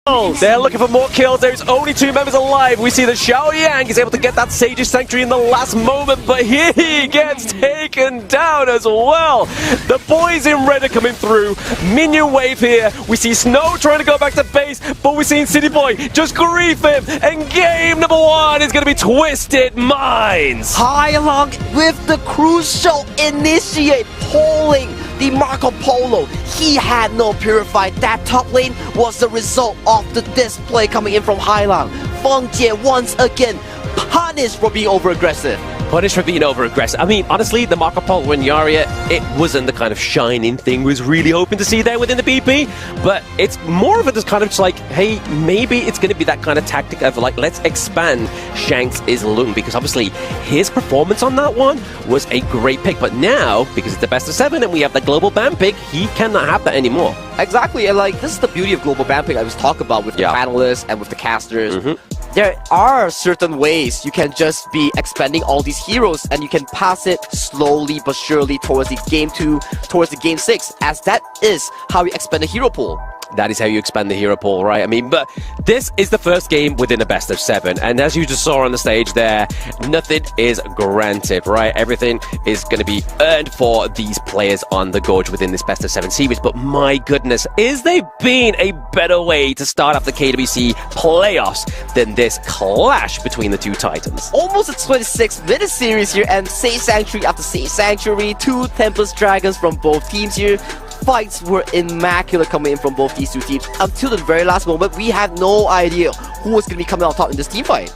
They're looking for more kills. There's only 2 members alive. We see that Xiao Yang is able to get that Sage's Sanctuary in the last moment, but he gets taken down as well. The boys in red are coming through. Minion wave here. We see Snow trying to go back to base, but we're seeing City Boy just grief him. And game number 1 is going to be Twisted Minds. Hailong with the crucial initiate pulling the Marco Polo. He had no Purify. That top lane was the result of the display coming in from Hailong. Feng Jie once again punished for being over-aggressive. Punished for being over-aggressive. I mean, honestly, the Marco Polo and Yarria, it wasn't the kind of shining thing we was really hoping to see there within the BP, but it's more of a just kind of just like, hey, maybe it's going to be that kind of tactic of like, let's expand Shanks' Lung, because obviously his performance on that one was a great pick, but now, because it's the best of 7 and we have the global ban pick, he cannot have that anymore. Exactly, and like, this is the beauty of global ban pick I was talking about with the panelists and with the casters. There are certain ways you can just be expanding all these heroes and you can pass it slowly but surely towards the game 2, towards the game 6, as that is how you expand the hero pool. That is how you expand the hero pool, right? I mean, but this is the first game within a best of 7, and as you just saw on the stage there, nothing is granted, right? Everything is going to be earned for these players on the Gorge within this best of 7 series, but my goodness, is there been a better way to start off the KWC playoffs than this clash between the two titans? Almost a 26-minute series here, and Sage Sanctuary after Sage Sanctuary, 2 Tempest Dragons from both teams here. Fights were immaculate coming in from both these two teams. Until the very last moment, we had no idea who was going to be coming out top in this team fight.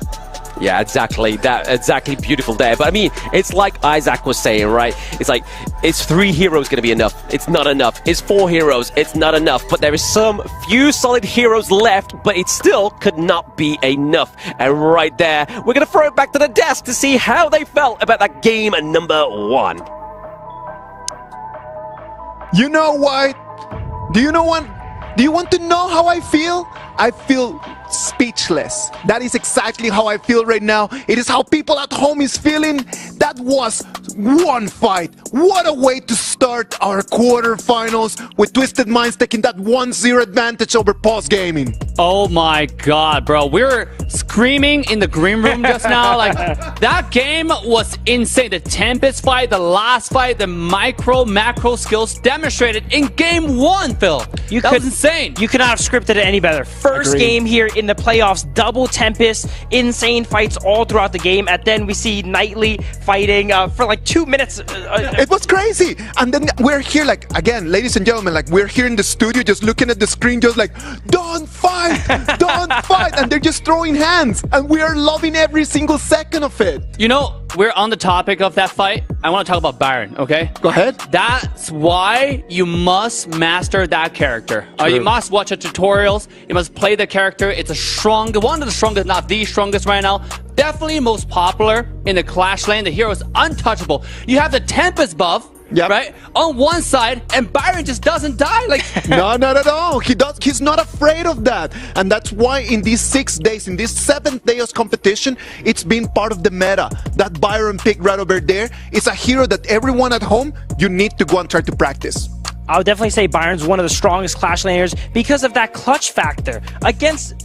Yeah, exactly. Exactly beautiful there. But I mean, it's like Isaac was saying, right? It's like, is 3 heroes going to be enough? It's not enough. Is 4 heroes? It's not enough. But there is some few solid heroes left, but it still could not be enough. And right there, we're going to throw it back to the desk to see how they felt about that game number 1. You know what? Do you know what? Do you want to know how I feel? I feel speechless. That is exactly how I feel right now. It is how people at home is feeling. That was one fight. What a way to start our quarterfinals with Twisted Minds taking that 1-0 advantage over Pulse Gaming. Oh my god, bro. We were screaming in the green room just now. Like, that game was insane. The Tempest fight, the last fight, the macro skills demonstrated in game 1, Phil. That was insane. You could not have scripted it any better. First game here in the playoffs, double Tempest, insane fights all throughout the game, and then we see Knightley fighting for like 2 minutes. It was crazy. And then we're here, like, again, ladies and gentlemen, like, we're here in the studio just looking at the screen, just like, don't fight, don't fight. And they're just throwing hands. And we are loving every single second of it. You know, we're on the topic of that fight. I want to talk about Byron, okay? Go ahead. That's why you must master that character. You must watch the tutorials. You must play the character. It's one of the strongest, not the strongest right now. Definitely most popular in the Clash lane. The hero is untouchable. You have the Tempest buff, right, on one side, and Byron just doesn't die. Like, no, not at all. He's not afraid of that, and that's why in these 6 days, in this 7th day of competition, it's been part of the meta. That Byron pick right over there is a hero that everyone at home, you need to go and try to practice. I would definitely say Byron's one of the strongest Clash laners because of that clutch factor.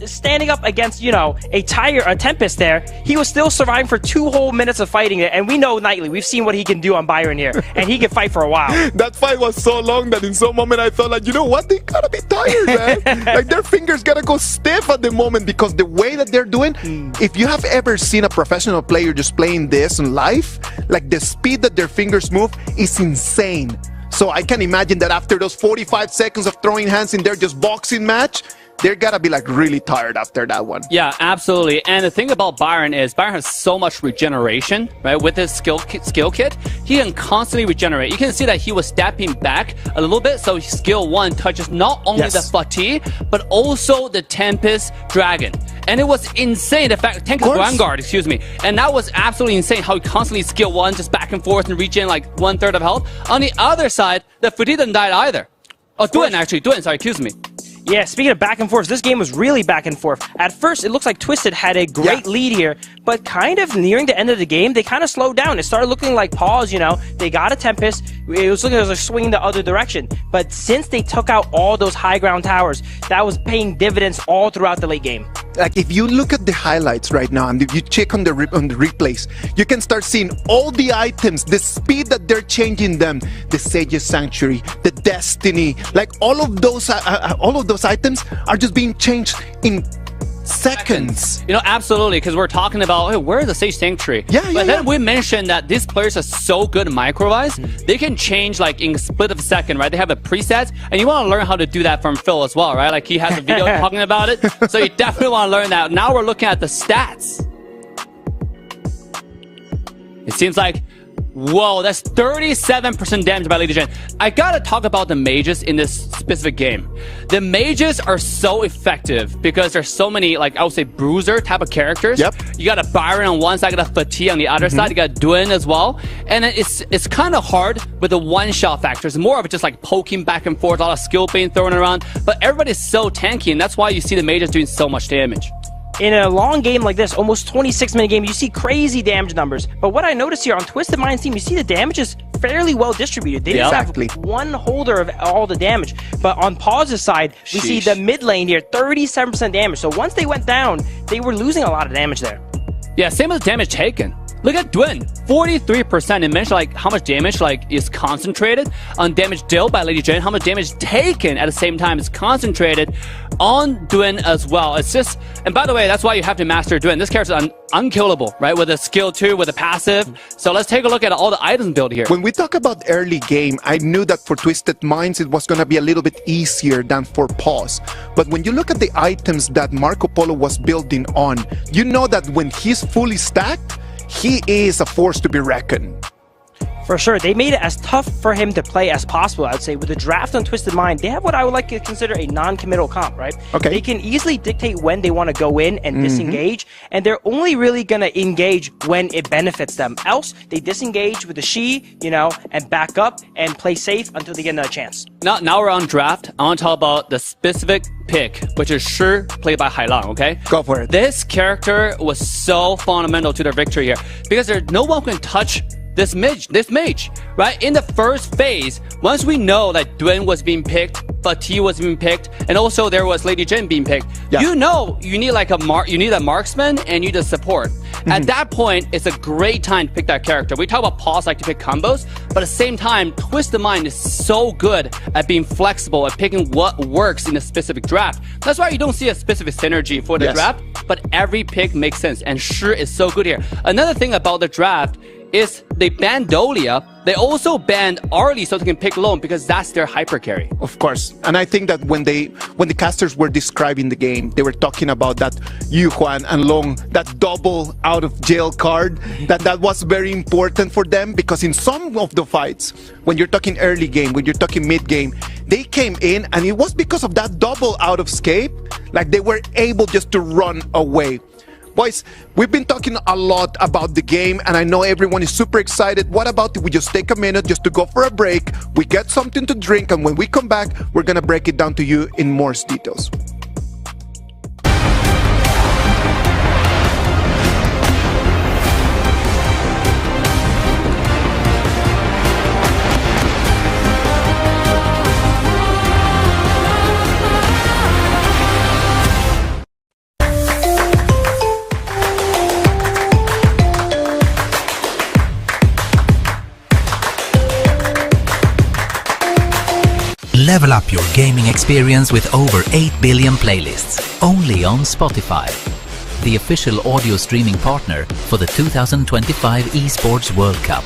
Standing up against, you know, a Tempest there, he was still surviving for 2 whole minutes of fighting it, and we know Knightley. We've seen what he can do on Byron here, and he can fight for a while. That fight was so long that in some moment I thought, like, you know what? They gotta be tired, man. Like, their fingers gotta go stiff at the moment because the way that they're doing, if you have ever seen a professional player just playing this in live, like, the speed that their fingers move is insane. So I can imagine that after those 45 seconds of throwing hands in there, just boxing match, they're gotta be like really tired after that one. Yeah, absolutely. And the thing about Byron is Byron has so much regeneration, right? With his skill kit, he can constantly regenerate. You can see that he was stepping back a little bit, so skill 1 touches not only the fatigue, but also the Tempest Dragon. And it was insane, the fact, Tempest Vanguard, excuse me. And that was absolutely insane how he constantly skill 1, just back and forth and regen like 1/3 of health. On the other side, the fatigue didn't die either. Oh, Duen, sorry, excuse me. Yeah, speaking of back and forth, this game was really back and forth. At first, it looks like Twisted had a great lead here, but kind of nearing the end of the game, they kind of slowed down. It started looking like pause, they got a Tempest. It was looking like swinging the other direction. But since they took out all those high ground towers, that was paying dividends all throughout the late game. Like if you look at the highlights right now and if you check on the replays, you can start seeing all the items, the speed that they're changing them, the Sage's Sanctuary, the Destiny, like all of those items are just being changed in seconds. Absolutely, because we're talking about, hey, where is the Sage Sanctuary? But then we mentioned that these players are so good micro-wise, they can change like in a split of a second, right? They have a preset, and you want to learn how to do that from Phil as well, right? Like he has a video talking about it, so you definitely want to learn that. Now we're looking at the stats. It seems like, whoa, that's 37% damage by Lady Jane. I gotta talk about the mages in this specific game. The mages are so effective because there's so many, like I would say, bruiser type of characters. You got a Byron on one side, got a Fatigue on the other side, you got Dwyn as well. And it's kind of hard with the one-shot factor. It's more of just like poking back and forth, a lot of skill being thrown around. But everybody's so tanky, and that's why you see the mages doing so much damage. In a long game like this, almost 26-minute game, you see crazy damage numbers. But what I noticed here on Twisted Mind's team, you see the damage is fairly well distributed. They just have one holder of all the damage. But on Pause's side, we see the mid lane here, 37% damage. So once they went down, they were losing a lot of damage there. Yeah, same as damage taken. Look at Dwyn, 43%. It mentioned like how much damage is concentrated on damage dealt by Lady Jane, how much damage taken at the same time is concentrated on Dwyn as well. It's just, and by the way, that's why you have to master Dwyn. This character is unkillable, right? With a skill 2, with a passive. So let's take a look at all the items built here. When we talk about early game, I knew that for Twisted Minds it was going to be a little bit easier than for Pause. But when you look at the items that Marco Polo was building on, you know that when he's fully stacked, he is a force to be reckoned. For sure. They made it as tough for him to play as possible, I would say. With the draft on Twisted Mind, they have what I would like to consider a non-committal comp, right? Okay. They can easily dictate when they want to go in and disengage, and they're only really going to engage when it benefits them. Else, they disengage with the Shi, and back up and play safe until they get another chance. Now we're on draft. I want to talk about the specific pick, which is Shi, played by Hailang, okay? Go for it. This character was so fundamental to their victory here, because no one can touch this mage, right? In the first phase, once we know that Dwyn was being picked, Fatigue was being picked, and also there was Lady Jin being picked, you need like you need a marksman and you need a support. At that point, it's a great time to pick that character. We talk about Pause like to pick combos, but at the same time, Twisted Mind is so good at being flexible, at picking what works in a specific draft. That's why you don't see a specific synergy for the draft, but every pick makes sense, and Shi is so good here. Another thing about the draft is they banned Dolia. They also banned Arlie so they can pick Lone because that's their hyper carry. Of course. And I think that when the casters were describing the game, they were talking about that Yuhuan and Long, that double out of jail card, that was very important for them, because in some of the fights, when you're talking early game, when you're talking mid game, they came in and it was because of that double out of escape, like they were able just to run away. Boys, we've been talking a lot about the game, and I know everyone is super excited. What about if we just take a minute just to go for a break, we get something to drink, and when we come back, we're going to break it down to you in more details. Level up your gaming experience with over 8 billion playlists, only on Spotify, the official audio streaming partner for the 2025 Esports World Cup.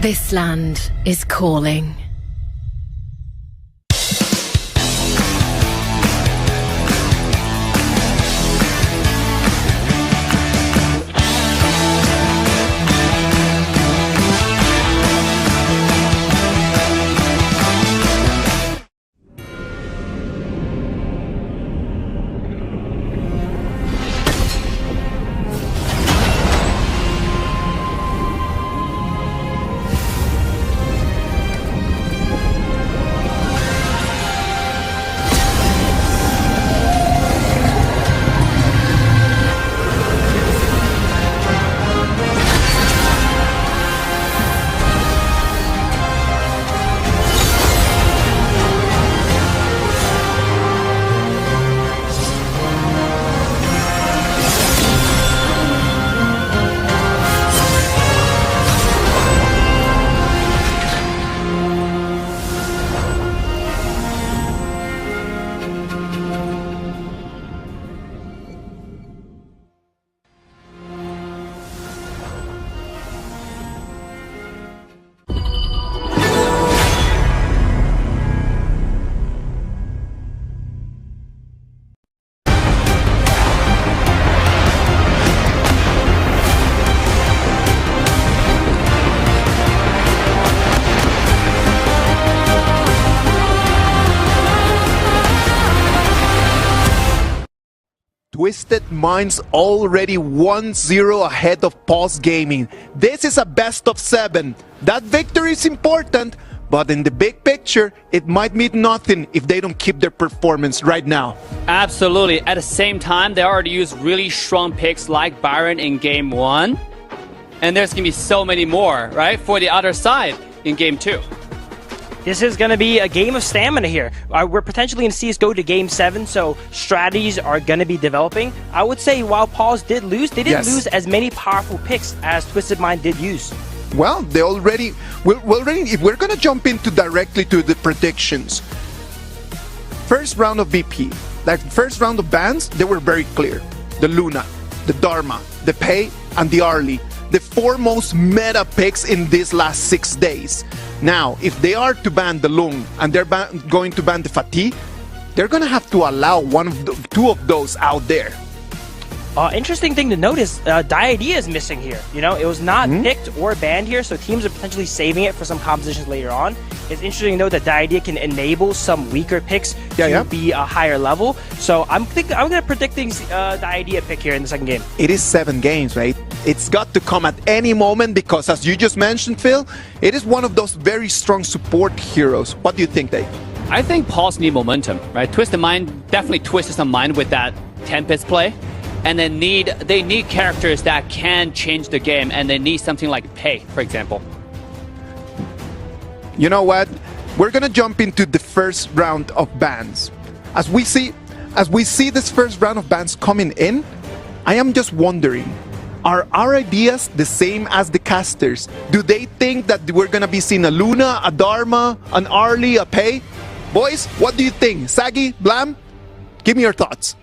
This land is calling. Twisted Minds already 1-0 ahead of Pulse Gaming. This is a best of 7. That victory is important, but in the big picture, it might mean nothing if they don't keep their performance right now. Absolutely. At the same time, they already used really strong picks like Byron in Game 1. And there's going to be so many more, right, for the other side in Game 2. This is going to be a game of stamina here. We're potentially going to see us go to Game 7, so strategies are going to be developing. I would say while Pause did lose, they didn't lose as many powerful picks as Twisted Mind did use. Well, they already... if we're going to jump into directly to the predictions. First round of BP, like first round of bans, they were very clear. The Luna, the Dharma, the Pei, and the Arlie. The 4 most meta picks in these last 6 days. Now, if they are to ban the Lung and they're going to ban the Fatih, they're going to have to allow two of those out there. Interesting thing to notice, Diadea is missing here. You know, it was not picked or banned here, so teams are potentially saving it for some compositions later on. It's interesting to know that Diadea can enable some weaker picks to be a higher level. So I'm going to predict the Diadea pick here in the second game. It is 7 games, right? It's got to come at any moment because, as you just mentioned, Phil, it is one of those very strong support heroes. What do you think, Dave? I think Pulse need momentum, right? Twisted Mind definitely twisted some mind with that Tempest play. And then they need characters that can change the game, and they need something like Pei, for example. You know what? We're gonna jump into the first round of bans. As we see this first round of bans coming in, I am just wondering, are our ideas the same as the casters? Do they think that we're gonna be seeing a Luna, a Dharma, an Arlie, a Pei? Boys, what do you think? Saggy, Blam? Give me your thoughts.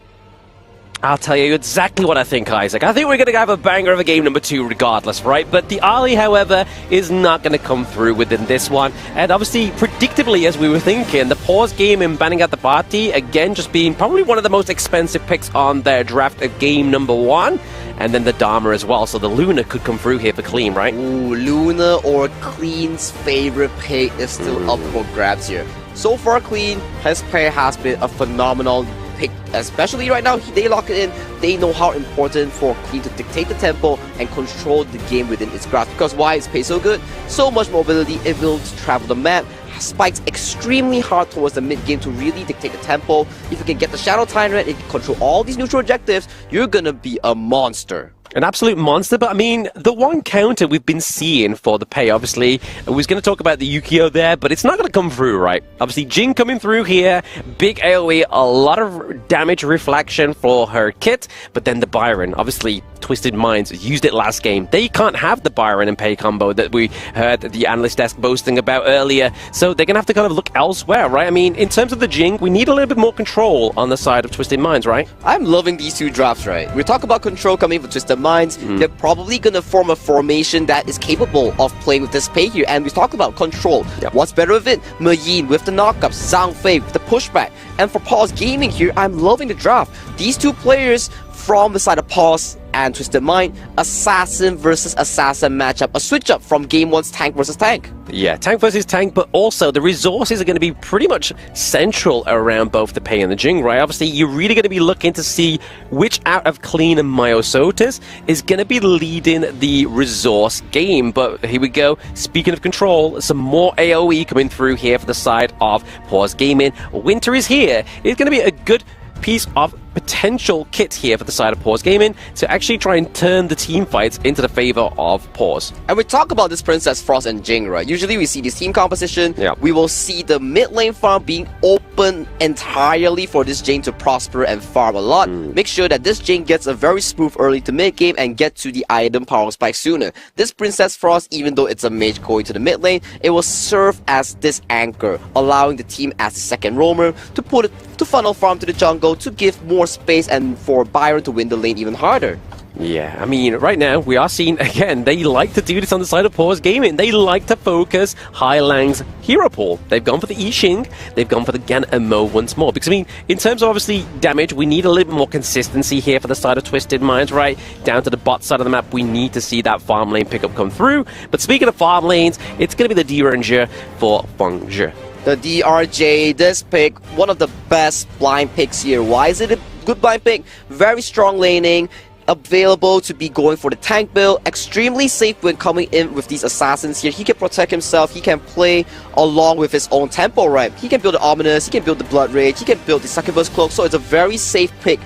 I'll tell you exactly what I think, Isaac. I think we're going to have a banger of a game number 2 regardless, right? But the Ali, however, is not going to come through within this one. And obviously, predictably, as we were thinking, the pause game in banning out the party, again, just being probably one of the most expensive picks on their draft of game number 1. And then the Dharma as well, so the Luna could come through here for Clean, right? Ooh, Luna or Clean's favorite pick is still up for grabs here. So far, Clean, his player has been a phenomenal pick, especially right now. They lock it in. They know how important for Clean to dictate the tempo and control the game within its grasp. Because why is Pei so good? So much mobility, able to travel the map, spikes extremely hard towards the mid game to really dictate the tempo. If you can get the Shadow Tyrant and control all these neutral objectives, you're gonna be a monster. An absolute monster, but I mean, the one counter we've been seeing for the Pei, obviously, we was going to talk about the Yukio there, but it's not going to come through, right? Obviously, Jin coming through here, big AoE, a lot of damage reflection for her kit, but then the Byron, obviously, Twisted Minds used it last game. They can't have the Byron and Pei combo that we heard the analyst desk boasting about earlier, so they're going to have to kind of look elsewhere, right? I mean, in terms of the Jing, we need a little bit more control on the side of Twisted Minds, right? I'm loving these two drops, right? We talk about control coming from Twisted Minds. They're probably going to form a formation that is capable of playing with this pay here. And we talked about control. What's better with it? Meyin with the knockups, Zhang Fei with the pushback. And for Pause Gaming here, I'm loving the draft. These two players from the side of Pause and Twisted Mind, Assassin versus Assassin matchup, a switch up from Game 1's Tank versus Tank. Yeah, tank versus tank, but also the resources are going to be pretty much central around both the Pei and the Jing, right? Obviously, you're really going to be looking to see which out of Clean and Myosotis is going to be leading the resource game. But here we go. Speaking of control, some more AoE coming through here for the side of Pause Gaming. Winter is here. It's going to be a good piece of potential kit here for the side of Pause Gaming to actually try and turn the team fights into the favor of Pause. And we talk about this Princess Frost and Jing, right? Usually we see this team composition. We will see the mid lane farm being open entirely for this Jing to prosper and farm a lot. Make sure that this Jing gets a very smooth early to mid game and get to the item power spike sooner. This Princess Frost, even though it's a mage going to the mid lane, it will serve as this anchor, allowing the team as the second roamer to funnel farm to the jungle to give more space and for Byron to win the lane even harder. Yeah, I mean, right now we are seeing, again, they like to do this on the side of Pause Gaming. They like to focus Hailang's hero pool. They've gone for the I Ching, they've gone for the Gan and Mo once more. Because, I mean, in terms of obviously damage, we need a little bit more consistency here for the side of Twisted Minds, right? Down to the bot side of the map, we need to see that farm lane pickup come through. But speaking of farm lanes, it's going to be the D-Ranger for Feng Zhe. The DRJ, this pick, one of the best blind picks here. Why is it a good blind pick? Very strong laning, available to be going for the tank build, extremely safe when coming in with these assassins here. He can protect himself, he can play along with his own tempo, right? He can build the Ominous, he can build the Blood Rage, he can build the Succubus Cloak, so it's a very safe pick.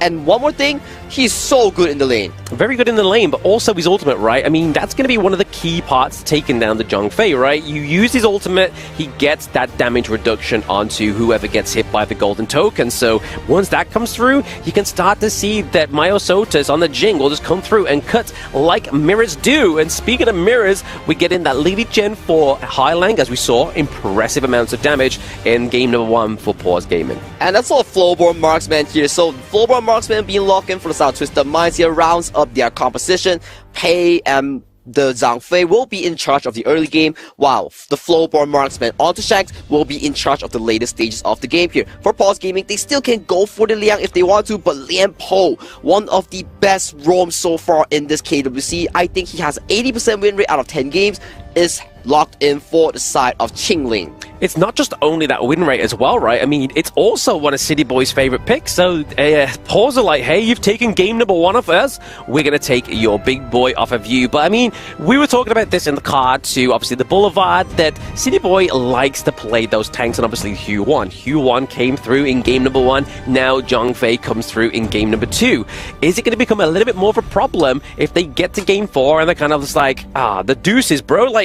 And one more thing, he's so good in the lane. Very good in the lane, but also his ultimate, right? I mean, that's going to be one of the key parts taking down the Zhang Fei, right? You use his ultimate, he gets that damage reduction onto whoever gets hit by the golden token. So once that comes through, you can start to see that Myosotis on the Jing will just come through and cut like mirrors do. And speaking of mirrors, we get in that Lady Gen for Hailang, as we saw, impressive amounts of damage in game number 1 for Pause Gaming. And that's all Flowborn Marksman here. So Flowborn Marksman being locked in for the South Twisted Minds here rounds up their composition. Pei and the Zhang Fei will be in charge of the early game, while the Flowborn Marksman onto Shanks will be in charge of the later stages of the game here. For Pause Gaming, they still can go for the Liang if they want to, but Lian Po, one of the best roams so far in this KWC, I think he has 80% win rate out of 10 games, is locked in for the side of Qingling. It's not just only that win rate as well, right? I mean, it's also one of City Boy's favorite picks. So, Pause are like, hey, you've taken game number 1 of us. We're going to take your big boy off of you. But, I mean, we were talking about this in the card to, obviously, the Boulevard, that City Boy likes to play those tanks, and obviously Hue-1. Hue-1 came through in game number 1. Now Zhang Fei comes through in game number 2. Is it going to become a little bit more of a problem if they get to game 4 and they're kind of just like, the deuces, bro? Like,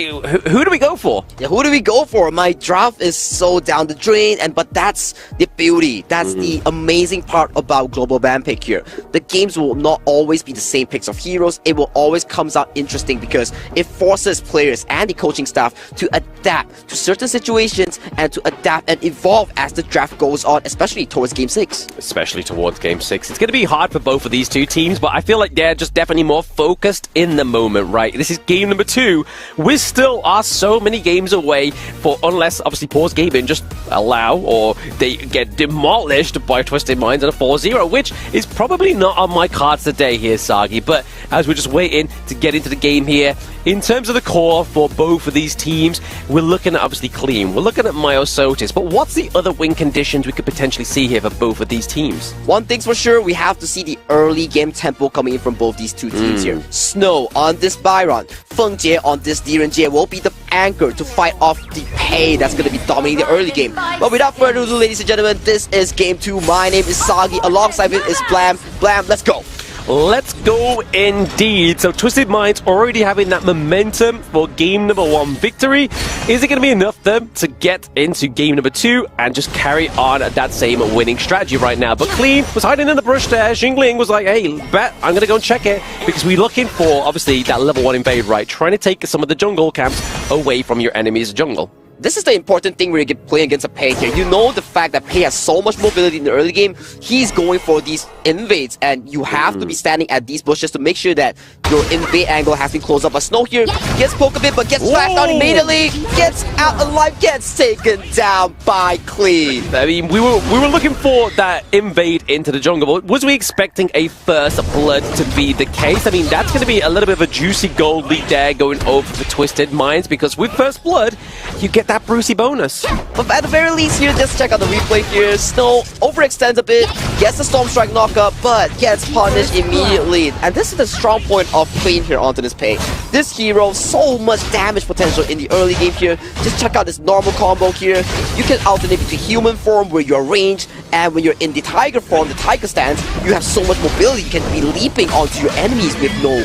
who do we go for? Yeah, who do we go for? My draft is so down the drain, but that's the beauty. That's the amazing part about Global Ban Pick here. The games will not always be the same picks of heroes. It will always comes out interesting because it forces players and the coaching staff to adapt to certain situations and to adapt and evolve as the draft goes on, especially towards Game 6. Especially towards Game 6. It's going to be hard for both of these two teams, but I feel like they're just definitely more focused in the moment, right? This is game number 2. We still are so many games away for, unless obviously Pause Gaming just allow or they get demolished by Twisted Minds in a 4-0, which is probably not on my cards today here, Sagi. But as we're just waiting to get into the game here, in terms of the core for both of these teams, we're looking at obviously Clean, we're looking at Myosotis, but what's the other win conditions we could potentially see here for both of these teams? One thing's for sure, we have to see the early game tempo coming in from both these two teams here. Snow on this Byron, Feng Jie on this DRJ will be the anchor to fight off the Pei that's going to be dominating the early game. But without further ado, ladies and gentlemen, this is game 2. My name is Sagi, alongside it is Blam. Blam, let's go! Let's go indeed. So Twisted Minds already having that momentum for game number 1 victory. Is it going to be enough then to get into game number 2 and just carry on that same winning strategy right now? But Clean was hiding in the brush there. Xingling was like, hey, bet I'm going to go and check it, because we're looking for obviously that level 1 invade, right? Trying to take some of the jungle camps away from your enemy's jungle. this is the important thing when you get playing against a Pei here. You know the fact that Pei has so much mobility in the early game. He's going for these invades, and you have to be standing at these bushes to make sure that your invade angle has been closed up. But Snow here gets poked a bit, but gets flashed out immediately. Gets out alive, gets taken down by Clean. I mean, we were looking for that invade into the jungle. Was we expecting a first blood to be the case? I mean, that's going to be a little bit of a juicy gold lead there going over for Twisted Minds, because with first blood, you get that Brucey bonus. But at the very least here, just check out the replay here. Snow overextends a bit, gets the Storm Strike knockup, but gets punished immediately. And this is the strong point of Clean here onto this Pei. This hero, so much damage potential in the early game here. Just check out this normal combo here. You can alternate between human form where you're ranged, and when you're in the tiger form, the tiger stance, you have so much mobility. You can be leaping onto your enemies with no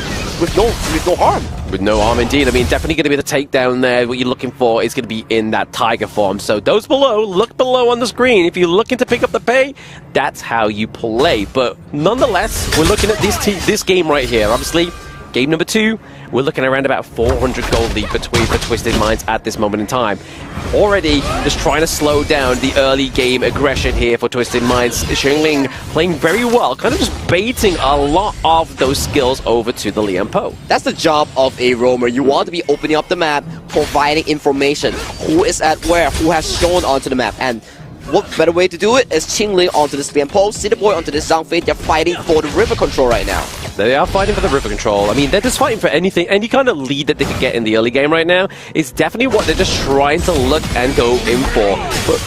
harm. With no harm indeed. I mean, definitely going to be the takedown there. What you're looking for is going to be in that tiger form. So those below, look below on the screen. If you're looking to pick up the Pei, that's how you play. But nonetheless, we're looking at this game right here. Obviously, game number 2, we're looking around about 400 gold lead between the Twisted Minds at this moment in time. Already just trying to slow down the early game aggression here for Twisted Minds. Xingling playing very well, kind of just baiting a lot of those skills over to the Lian Po. That's the job of a roamer. You want to be opening up the map, providing information. Who is at where, who has shown onto the map, and what better way to do it is Qingling onto this Lian Po, City Boy onto this Zhang Fei. They're fighting for the river control right now. They are fighting for the river control. I mean, they're just fighting for anything. Any kind of lead that they could get in the early game right now is definitely what they're just trying to look and go in for. But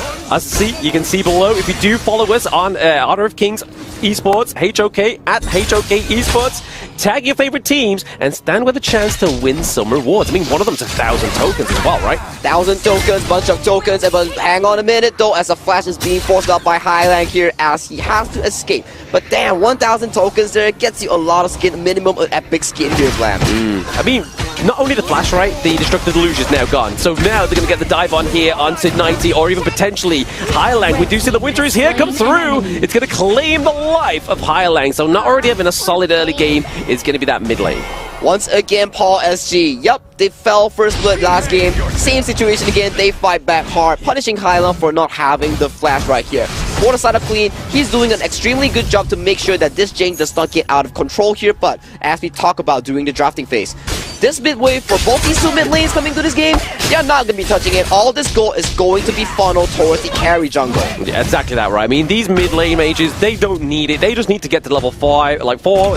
you can see below, if you do follow us on Honor of Kings Esports, HOK, at HOK Esports, tag your favorite teams and stand with a chance to win some rewards. I mean, one of them's 1,000 tokens as well, right? 1,000 tokens, bunch of tokens, but hang on a minute though, as a flash is being forced out by Highland here as he has to escape. But damn, 1,000 tokens there gets you a lot of skin, minimum of epic skin here, Blam. I mean, not only the flash, right? The Destructive Deluge is now gone. So now they're going to get the dive on here onto 90, or even potentially Highlang. We do see the Winter is here, come through. It's going to claim the life of Highlang. So not already having a solid early game, it's going to be that mid lane. Once again, Paul SG. Yup, they fell first blood last game. Same situation again, they fight back hard, punishing Highland for not having the flash right here. For the side of Clean, he's doing an extremely good job to make sure that this Jing does not get out of control here, but as we talk about during the drafting phase, this mid wave for both these two mid lanes coming to this game, they're not going to be touching it. All this gold is going to be funneled towards the carry jungle. Yeah, exactly that, right? I mean, these mid lane mages, they don't need it. They just need to get to level 4,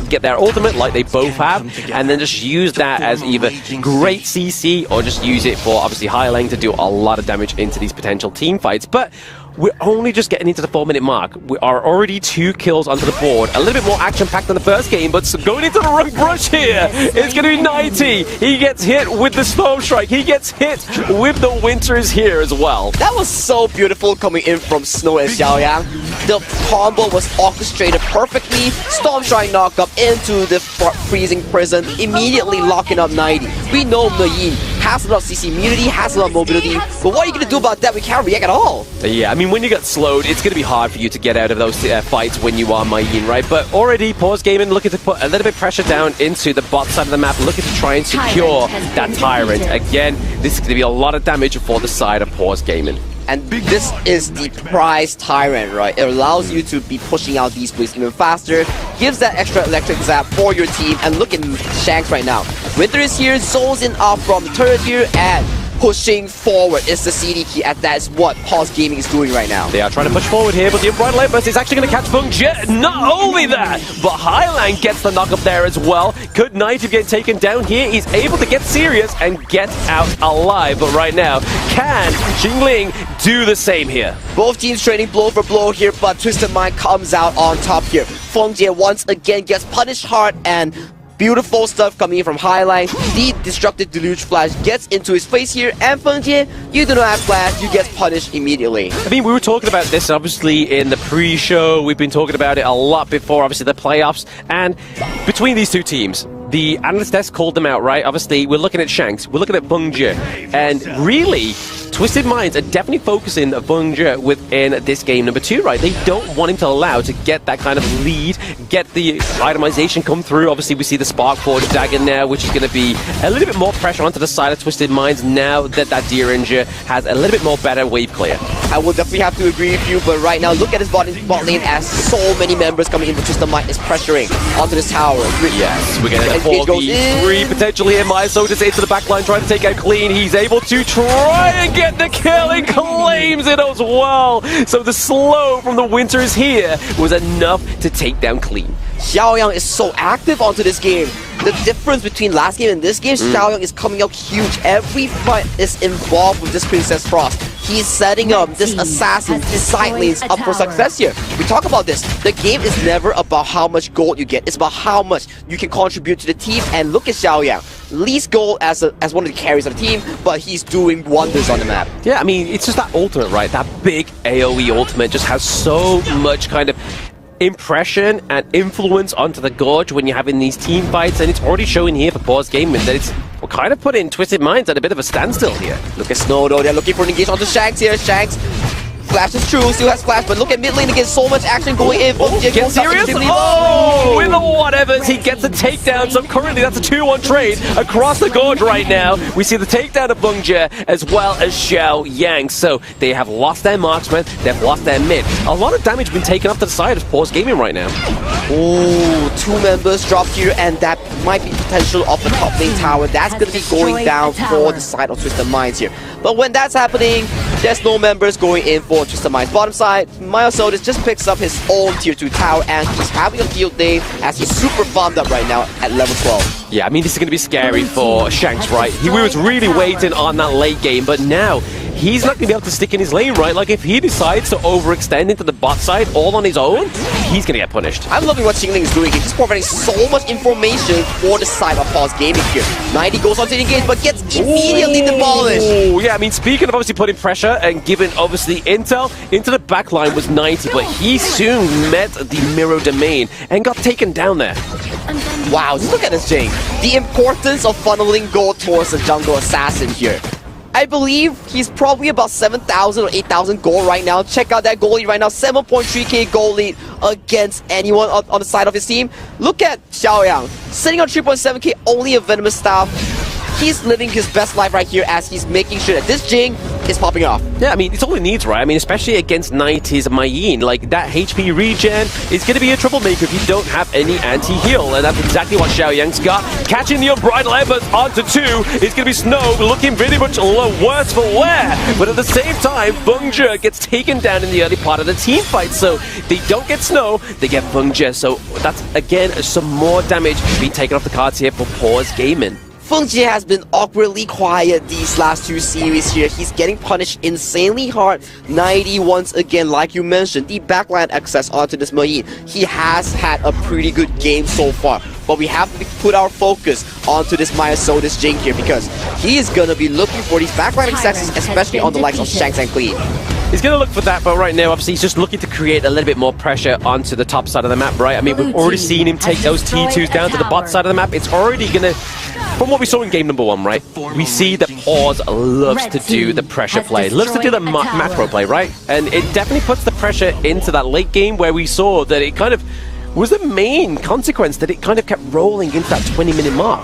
get their ultimate like they both have, and then just use that as either great CC or just use it for, obviously, Highlang to do a lot of damage into these potential team fights. But we're only just getting into the 4-minute mark. We are already 2 kills onto the board. A little bit more action-packed than the first game, but going into the Rug Brush here, it's going to be 90. He gets hit with the Storm Strike. He gets hit with the Winters here as well. That was so beautiful coming in from Snow and Xiaoyang. The combo was orchestrated perfectly. Storm Strike knockup into the freezing prison, immediately locking up 90. We know Mayin has a lot of CC immunity, has a lot of mobility, but what are you going to do about that? We can't react at all. Yeah, I mean, when you get slowed, it's going to be hard for you to get out of those fights when you are Mayin, right? But already, Pause Gaming looking to put a little bit of pressure down into the bot side of the map, looking to try and secure that Tyrant. Again, this is going to be a lot of damage for the side of Pause Gaming. And this is the prize Tyrant, right? It allows you to be pushing out these plays even faster, gives that extra electric zap for your team, and look at Shanks right now. Winter is here, zones in off from the turret here, and pushing forward is the CD key, and that's what Pause Gaming is doing right now. They are trying to push forward here, but the Upright Light Burst is actually going to catch Feng Jie. Not only that, but Highlang gets the knock up there as well. Could 90 get taken down here? He's able to get serious and get out alive, but right now, can Xingling do the same here? Both teams trading blow for blow here, but Twisted Mind comes out on top here. Feng Jie once again gets punished hard, and beautiful stuff coming in from Highline. The Destructive Deluge Flash gets into his face here, and Feng Jie, you do not have Flash, you get punished immediately. I mean, we were talking about this, obviously, in the pre-show. We've been talking about it a lot before, obviously, the playoffs. And between these two teams, the analyst desk called them out, right? Obviously, we're looking at Shanks, we're looking at Feng Jie, and really, Twisted Minds are definitely focusing Vungja within this game number 2, right? They don't want him to allow to get that kind of lead, get the itemization come through. Obviously, we see the Spark Forge dagger now, which is going to be a little bit more pressure onto the side of Twisted Minds now that that Deranger has a little bit more better wave clear. I will definitely have to agree with you, but right now, look at his bot lane as so many members coming in, but Twisted Mind is pressuring onto this tower. Yes, we're getting a 4v3 potentially in Maiso just into the backline, trying to take out Clean. He's able to try and get the kill and claims it as well. So the slow from the Winters here was enough to take down Clean. Xiaoyang is so active onto this game. The difference between last game and this game, Xiaoyang is coming out huge. Every fight is involved with this Princess Frost. He's setting up this assassin, these side lanes up for success here. We talk about this. The game is never about how much gold you get. It's about how much you can contribute to the team. And look at Xiaoyang. Least gold as one of the carries of the team, but he's doing wonders on the map. Yeah, I mean, it's just that ultimate, right? That big AoE ultimate just has so much kind of impression and influence onto the Gorge when you're having these team fights, and it's already showing here for Pause Gaming that it's kind of putting Twisted Minds at a bit of a standstill here. Look at Snow though, they're looking for an engage onto Shanks here. Shanks, Flash is true, still has Flash, but look at mid lane again, so much action going in. Get serious? Oh, with the whatevers, he gets a takedown, so currently that's a 2-1 trade across the Gorge right now. We see the takedown of Vungja as well as Xiaoyang, so they have lost their marksman, they've lost their mid. A lot of damage been taken up to the side of Pause Gaming right now. Oh, 2 members dropped here, and that might be potential of the top lane tower. That's going to be going down for the side of Twisted Minds here. But when that's happening, there's no members going in for Twisted Minds. Bottom side, Myosotis just picks up his own tier 2 tower, and he's having a field day as he's super farmed up right now at level 12. Yeah, I mean, this is going to be scary for Shanks, right? He was really waiting on that late game, but now he's not going to be able to stick in his lane, right? Like, if he decides to overextend into the bot side all on his own, he's going to get punished. I'm loving what Xingling is doing. He's just providing so much information for the side of Pause Gaming here. 90 goes on to the engage, but gets immediately demolished. Oh, yeah, I mean, speaking of obviously putting pressure and giving, obviously, intel into the backline was 90, but he soon met the Mirror Domain and got taken down there. Wow, just look at this, Jing. The importance of funneling gold towards the jungle assassin here. I believe he's probably about 7,000 or 8,000 gold right now. Check out that gold lead right now. 7.3k gold lead against anyone on the side of his team. Look at Xiaoyang. Sitting on 3.7k, only a Venomous Staff. He's living his best life right here as he's making sure that this Jing is popping off. Yeah, I mean, it's all he needs, right? I mean, especially against 90's Mayin. Like, that HP regen is going to be a troublemaker if you don't have any anti-heal. And that's exactly what Xiaoyang's got. Catching the Unbridled Embers onto 2 is going to be Snow looking very much worse for wear. But at the same time, Vungja gets taken down in the early part of the team fight. So they don't get Snow, they get Vungja. So that's, again, some more damage being taken off the cards here for Pause Gaming. Vungja has been awkwardly quiet these last 2 series here. He's getting punished insanely hard. 90 once again, like you mentioned, the backline access onto this Mayin. He has had a pretty good game so far, but we have to put our focus onto this Myosotis Jing here because he is going to be looking for these backline accesses, especially on the likes of Shanks and Clean. He's going to look for that, but right now, obviously, he's just looking to create a little bit more pressure onto the top side of the map, right? I mean, we've already seen him take those T2s down to the bot side of the map. It's already going to... From what we saw in game number 1, right? We see that Pause loves to do the pressure play, loves to do the macro play, right? And it definitely puts the pressure into that late game where we saw that it kind of was the main consequence that it kind of kept rolling into that 20-minute mark.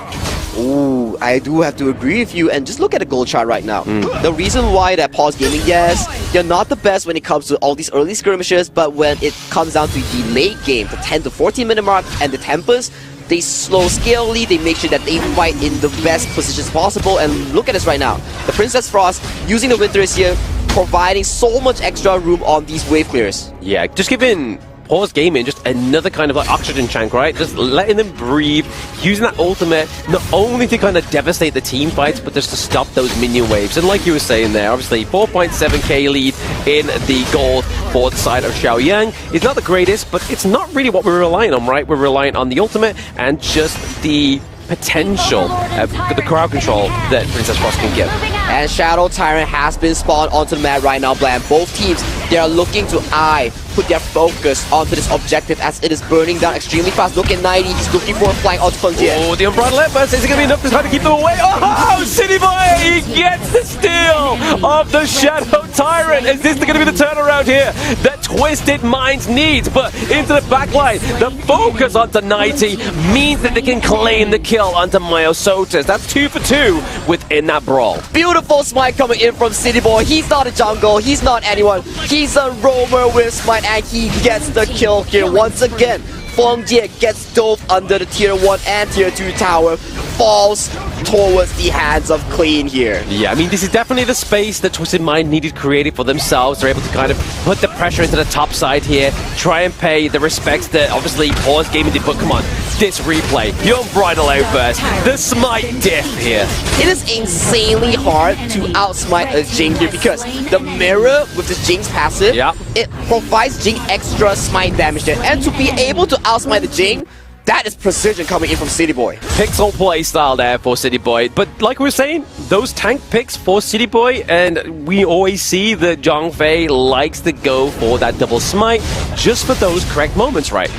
Ooh, I do have to agree with you, and just look at the goal chart right now. The reason why that Pause Gaming, yes, they're not the best when it comes to all these early skirmishes, but when it comes down to the late game, the 10 to 14 minute mark and the Tempest, they slow scale lead, they make sure that they fight in the best positions possible, and look at this right now. The Princess Frost using the Winters here, providing so much extra room on these wave clears. Yeah, just giving Pause Gaming just another kind of like oxygen tank, right? Just letting them breathe, using that ultimate not only to kind of devastate the team fights, but just to stop those minion waves. And like you were saying there, obviously 4.7k lead in the gold for the side of Xiaoyang is not the greatest, but it's not really what we're relying on, right? We're relying on the ultimate and just the potential, the crowd control that Princess Frost can give. And Shadow Tyrant has been spawned onto the map right now, Blam. Both teams, they are looking to eye put their focus onto this objective as it is burning down extremely fast. Look at 90, he's looking for a flying onto Feng Jie. Oh, the unbridled burst, is it going to be enough to try to keep them away? Oh, City Boy, he gets the steal of the Shadow Tyrant. Is this going to be the turnaround here that Twisted Minds needs? But into the backline, the focus onto 90 means that they can claim the kill onto Myosotis. That's 2 for 2 within that brawl. Beautiful smite coming in from City Boy. He's not a jungle, he's not anyone. He's a roamer with smite, and he gets the kill here once again. Feng Jie gets dove under the tier 1 and tier 2 tower, falls towards the hands of Clean here. Yeah, I mean, this is definitely the space that Twisted Mind needed created for themselves. They're able to kind of put the pressure into the top side here, try and pay the respects that obviously Pause Gaming did, but come on, this replay, the unbridled outburst, the smite diff here. It is insanely hard to outsmite a Jing here because the mirror with this Jing's passive, it provides Jing extra smite damage there. And to be able to outsmite the Jing, that is precision coming in from City Boy. Pixel playstyle there for City Boy. But like we were saying, those tank picks for City Boy, and we always see that Zhang Fei likes to go for that double smite just for those correct moments, right?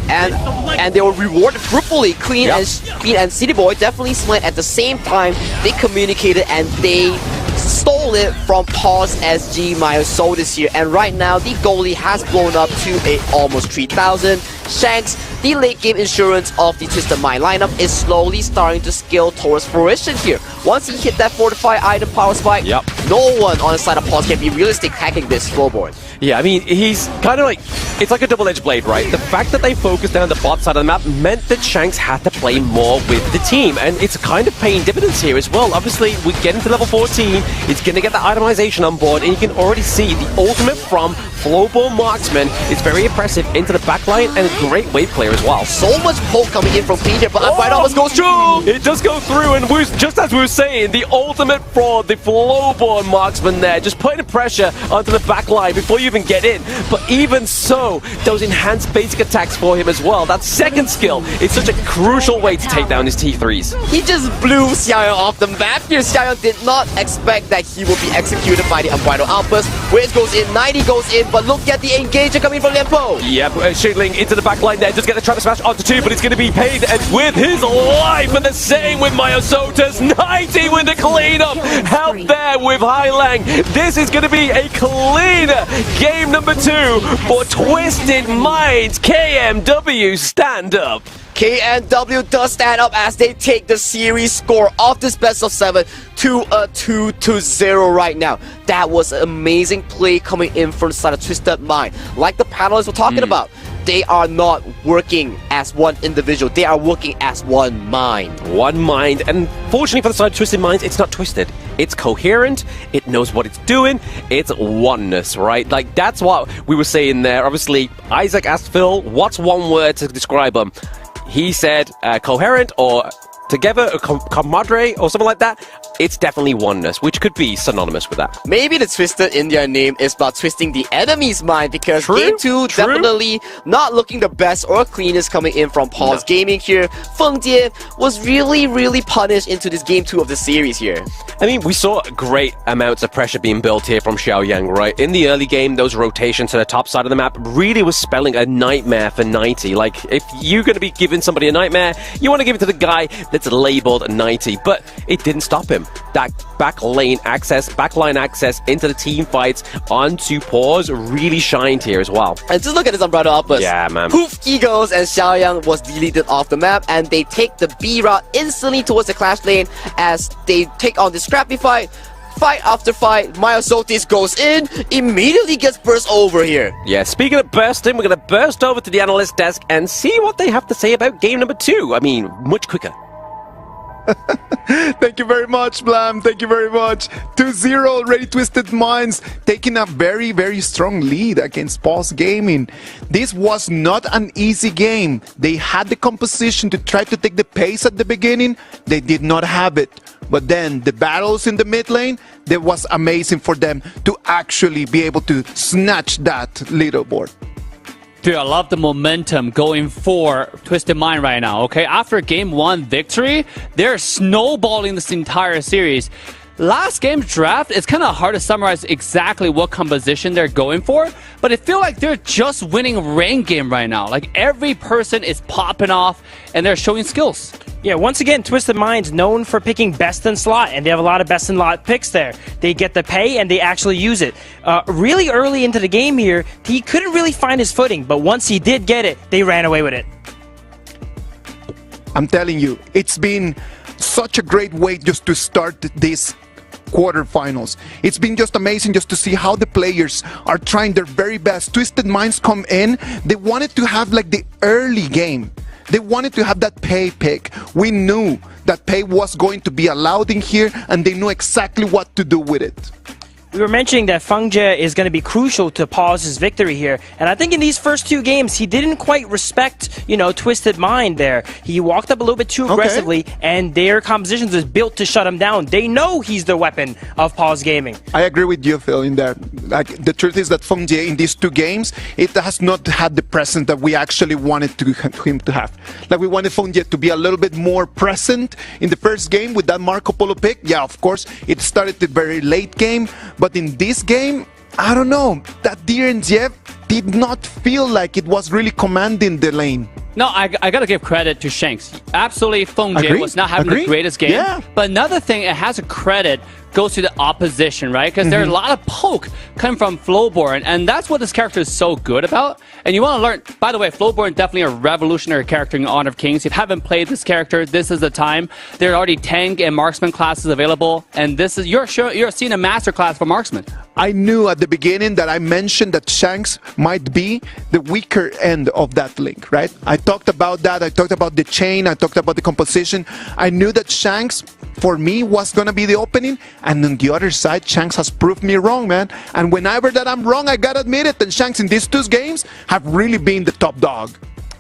And they were rewarded brutally. Queen and City Boy definitely smite at the same time. They communicated and they stole it from Pause SG Myosotis here. And right now, the goalie has blown up to almost 3,000. Shanks, the late game insurance of the Twisted Mind lineup, is slowly starting to scale towards fruition here. Once he hit that fortified item power spike, no one on the side of Pause can be realistic hacking this slowboard. Yeah, I mean, he's kind of like, it's like a double-edged blade, right? The fact that they focused down the bot side of the map meant that Shanks had to play more with the team, and it's kind of paying dividends here as well. Obviously, we get into level 14, he's going to get the itemization on board, and you can already see the ultimate from Flowborn Marksman is very impressive into the backline, and a great wave clear as well. So much poke coming in from Clean here, but Unbridled almost goes through! It does go through, and just as we were saying, the ultimate fraud, the Flowborn Marksman there, just putting pressure onto the backline before you even get in. But even so, those enhanced basic attacks for him as well. That second skill is such a crucial way to take down his T3s. He just blew Xiaoyang off the map here. Xiaoyang did not expect that he would be executed by the Unbridled Outburst. Wiz goes in, 90 goes in, but look at the engager coming from Lianpo. Yep, Shigling into the back line there, just gonna try to smash onto 2, but he's gonna be paid and with his life, and the same with Myosotis. 90 with the cleanup. Help there with Hailang. This is gonna be a cleaner game number 2 for Twisted Minds. KMW stand up. KNW does stand up as they take the series score of this best of 7 to a 2-0 right now. That was an amazing play coming in from the side of Twisted Mind. Like the panelists were talking about, they are not working as one individual. They are working as one mind. One mind. And fortunately for the side of Twisted Minds, it's not twisted. It's coherent. It knows what it's doing. It's oneness, right? Like, that's what we were saying there. Obviously, Isaac asked Phil, what's one word to describe him? He said coherent or together, or comradre or something like that. It's definitely oneness, which could be synonymous with that. Maybe the Twisted in their name is about twisting the enemy's mind, because game 2 definitely not looking the best or cleanest coming in from Pause Gaming here. Feng Jie was really punished into this game 2 of the series here. I mean, we saw great amounts of pressure being built here from Xiaoyang, right? In the early game, those rotations to the top side of the map really was spelling a nightmare for 90. Like, if you're going to be giving somebody a nightmare, you want to give it to the guy that's labeled 90. But it didn't stop him. That backline access into the team fights onto Pause really shined here as well. And just look at this Unbridled Outburst. Yeah, man. Poof, he goes, and Xiaoyang was deleted off the map, and they take the B route instantly towards the Clash lane as they take on this scrappy fight. Fight after fight, Myosotis goes in, immediately gets burst over here. Yeah, speaking of bursting, we're going to burst over to the analyst desk and see what they have to say about game number 2. I mean, much quicker. Thank you very much, Blam. Thank you very much. 2-0 already. Twisted Minds taking a very strong lead against Pause Gaming. This was not an easy game. They had the composition to try to take the pace at the beginning. They did not have it. But then the battles in the mid lane, that was amazing for them to actually be able to snatch that leaderboard. Dude, I love the momentum going for Twisted Mind right now, okay? After game 1 victory, they're snowballing this entire series. last game's draft, it's kind of hard to summarize exactly what composition they're going for, but it feels like they're just winning rain game right now. Like every person is popping off and they're showing skills. Yeah, once again, Twisted Mind's known for picking best in slot, and they have a lot of best in slot picks there. They get the pay, and they actually use it. Really early into the game here, he couldn't really find his footing, but once he did get it, they ran away with it. I'm telling you, it's been such a great way just to start this quarterfinals. It's been just amazing just to see how the players are trying their very best. Twisted Minds come in, they wanted to have like the early game. They wanted to have that pay pick. We knew that pay was going to be allowed in here, and they knew exactly what to do with it. We were mentioning that Fengjie is going to be crucial to Paul's victory here, and I think in these first two games he didn't quite respect, Twisted Mind there. He walked up a little bit too aggressively, and their compositions is built to shut him down. They know he's the weapon of Paul's Gaming. I agree with you, Phil, in that. Like, the truth is that Fengjie in these two games, it has not had the presence that we actually wanted him to have. Like, we wanted Fengjie to be a little bit more present in the first game with that Marco Polo pick. Yeah, of course, it started the very late game, but in this game, I don't know, that DNGF did not feel like it was really commanding the lane. No, I got to give credit to Shanks. Absolutely, Fengjie was not having the greatest game. Yeah. But another thing, it has a credit goes to the opposition, right? Because there are a lot of poke coming from Flowborn, and that's what this character is so good about. And you want to learn, by the way, Flowborn definitely a revolutionary character in Honor of Kings. If you haven't played this character, this is the time. There are already tank and marksman classes available, and this is you're seeing a master class for marksman. I knew at the beginning that I mentioned that Shanks might be the weaker end of that link, right? I talked about that. I talked about the chain. I talked about the composition. I knew that Shanks, for me, was going to be the opening. And on the other side, Shanks has proved me wrong, man. And whenever that I'm wrong, I got to admit it. And Shanks in these two games have really been the top dog.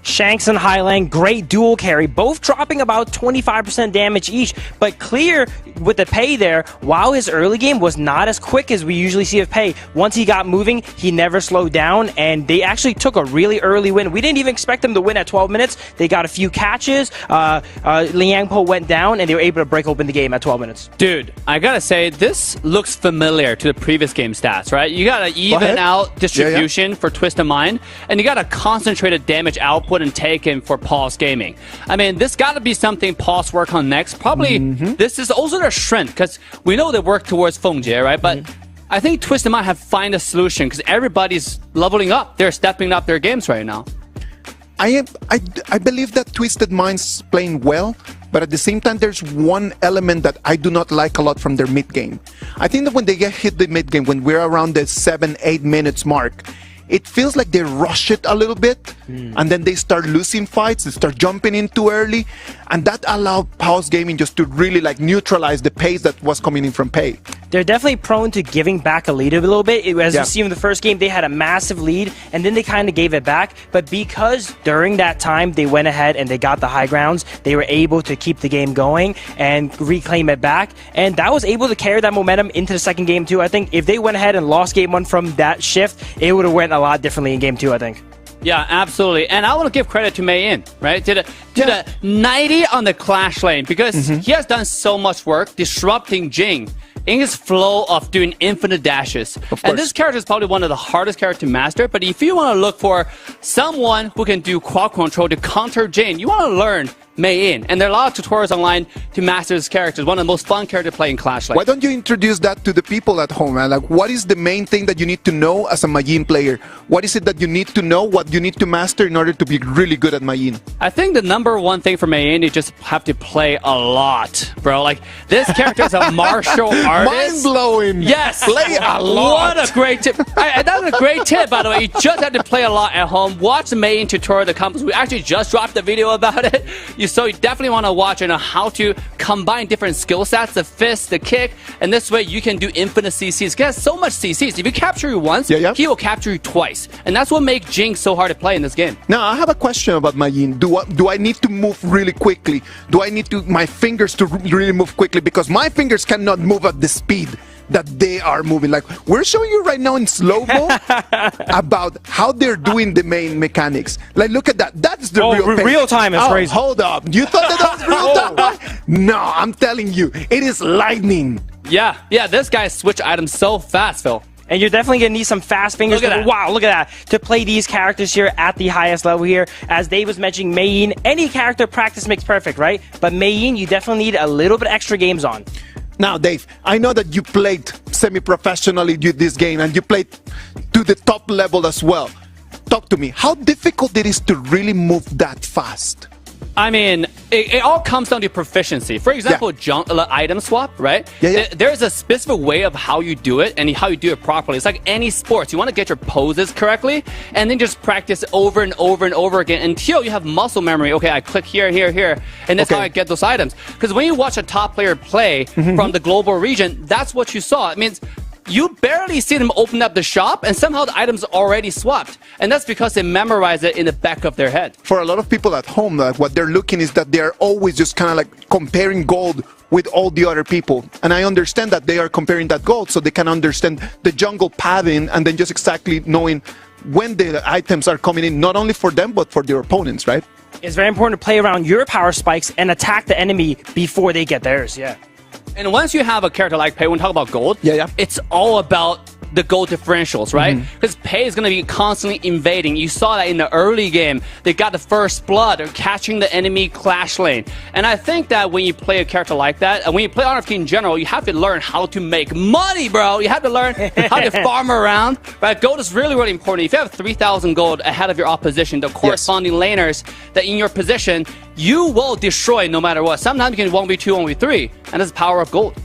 Shanks and Highland, great dual carry, both dropping about 25% damage each, but clear with the pay there, while his early game was not as quick as we usually see of pay. Once he got moving, he never slowed down, and they actually took a really early win. We didn't even expect them to win at 12 minutes. They got a few catches, Liang Po went down, and they were able to break open the game at 12 minutes. Dude, I gotta say, this looks familiar to the previous game stats, right? You got an even out distribution for Twisted Mind, and you got a concentrated damage output and taken for Paul's Gaming. I mean, this got to be something Paul's work on next. Probably this is also their strength, because we know they work towards Fengjie, right? But I think Twisted Mind have find a solution, because everybody's leveling up. They're stepping up their games right now. I believe that Twisted Mind's playing well, but at the same time, there's one element that I do not like a lot from their mid game. I think that when they get hit the mid game, when we're around the 7-8 minutes mark, it feels like they rush it a little bit, and then they start losing fights, they start jumping in too early, and that allowed Paul's Gaming just to really like neutralize the pace that was coming in from Pei. They're definitely prone to giving back a lead a little bit. As you see in the first game, they had a massive lead, and then they kind of gave it back. But because during that time they went ahead and they got the high grounds, they were able to keep the game going and reclaim it back. And that was able to carry that momentum into the second game too. I think if they went ahead and lost game one from that shift, it would have went a lot differently in game two, I think. Yeah, absolutely. And I want to give credit to Mei In, right? To the 90 on the Clash lane, because he has done so much work disrupting Jing in his flow of doing infinite dashes. And this character is probably one of the hardest characters to master, but if you want to look for someone who can do quad control to counter Jing, you want to learn Mei In. And there are a lot of tutorials online to master this character. It's one of the most fun characters to play in Clash. Why don't you introduce that to the people at home, man? Like, what is the main thing that you need to know as a Mei In player? What is it that you need to know, what you need to master in order to be really good at Mei In? I think the number one thing for Mei In, you just have to play a lot, bro. Like, this character is a martial artist. Mind-blowing. Yes. Play a lot. What a great tip. That's a great tip, by the way. You just have to play a lot at home. Watch the Mei In tutorial that comes. We actually just dropped a video about it. So you definitely want to watch and know how to combine different skill sets, the fist, the kick, and this way you can do infinite CCs. He has so much CCs. If you capture you once, he will capture you twice. And that's what makes Jing so hard to play in this game. Now, I have a question about Mei In. Do I need to move really quickly? Do I need my fingers to really move quickly? Because my fingers cannot move at the speed that they are moving. Like, we're showing you right now in slow-mo about how they're doing the main mechanics. Like, look at that. That's the real time is crazy. Hold up. You thought that was real time? No, I'm telling you, it is lightning. Yeah, this guy switched items so fast, Phil. And you're definitely going to need some fast fingers. Look at that. Wow, look at that. To play these characters here at the highest level here. As Dave was mentioning, Mayin, any character practice makes perfect, right? But Mayin, you definitely need a little bit extra games on. Now, Dave, I know that you played semi-professionally this game and you played to the top level as well. Talk to me. How difficult it is to really move that fast? I mean, it all comes down to proficiency. For example, item swap, right? There's a specific way of how you do it and how you do it properly. It's like any sports. You want to get your poses correctly and then just practice over and over and over again until you have muscle memory. Okay, I click here, here, here, and that's how I get those items. Because when you watch a top player play from the global region, that's what you saw. It means you barely see them open up the shop, and somehow the item's already swapped. And that's because they memorize it in the back of their head. For a lot of people at home, what they're looking is that they're always just kind of like comparing gold with all the other people. And I understand that they are comparing that gold so they can understand the jungle pathing and then just exactly knowing when the items are coming in, not only for them, but for their opponents, right? It's very important to play around your power spikes and attack the enemy before they get theirs, And once you have a character like Pei, when we talk about gold, it's all about the gold differentials, right? Because Pei is going to be constantly invading. You saw that in the early game. They got the first blood. They're catching the enemy clash lane. And I think that when you play a character like that, and when you play RFK in general, you have to learn how to make money, bro. You have to learn how to farm around. Right? Gold is really, really important. If you have 3,000 gold ahead of your opposition, the corresponding laners that in your position, you will destroy no matter what. Sometimes you can 1v2, 1v3, and that's the power of gold.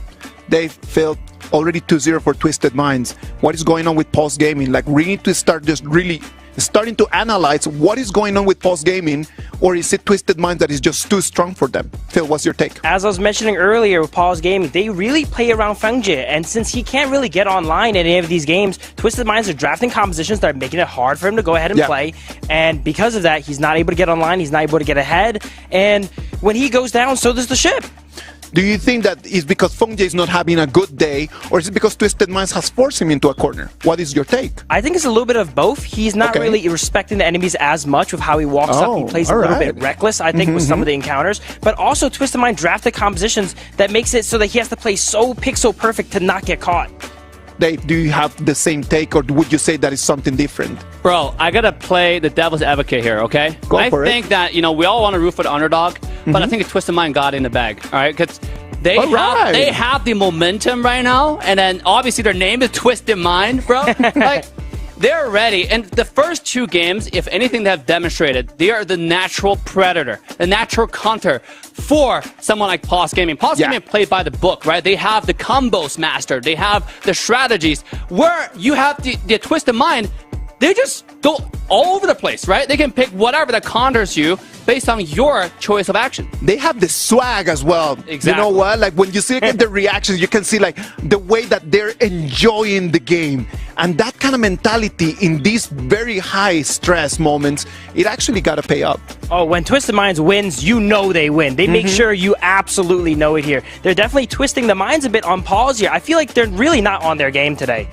Dave, Phil, already 2-0 for Twisted Minds. What is going on with Pulse Gaming? Like, we need to start just really starting to analyze what is going on with Pulse Gaming, or is it Twisted Minds that is just too strong for them? Phil, what's your take? As I was mentioning earlier with Pulse Gaming, they really play around Fengjie, and since he can't really get online in any of these games, Twisted Minds are drafting compositions that are making it hard for him to go ahead and play, and because of that, he's not able to get online, he's not able to get ahead, and when he goes down, so does the ship. Do you think that it's because Fengjie is not having a good day, or is it because Twisted Minds has forced him into a corner? What is your take? I think it's a little bit of both. He's not really respecting the enemies as much with how he walks up. He plays a little bit reckless, I think, with some of the encounters. But also, Twisted Mind drafted compositions that makes it so that he has to play so pixel perfect to not get caught. Dave, do you have the same take, or would you say that is something different? Bro, I gotta play the devil's advocate here, okay? Go for it. I think that, we all want to root for the underdog, but I think a Twisted Mind got in the bag, all right? Because they have the momentum right now, and then obviously their name is Twisted Mind, bro. Like, they're ready. And the first two games, if anything they have demonstrated, they are the natural predator, the natural counter for someone like Pulse Gaming. Pulse Gaming played by the book, right? They have the combos mastered. They have the strategies. Where you have the Twisted Mind, they just go all over the place, right? They can pick whatever that counters you based on your choice of action. They have the swag as well. Exactly. You know what? Like, when you see the reactions, you can see like the way that they're enjoying the game. And that kind of mentality in these very high stress moments, it actually got to pay up. Oh, when Twisted Minds wins, you know they win. They make sure you absolutely know it here. They're definitely twisting the minds a bit on pause here. I feel like they're really not on their game today.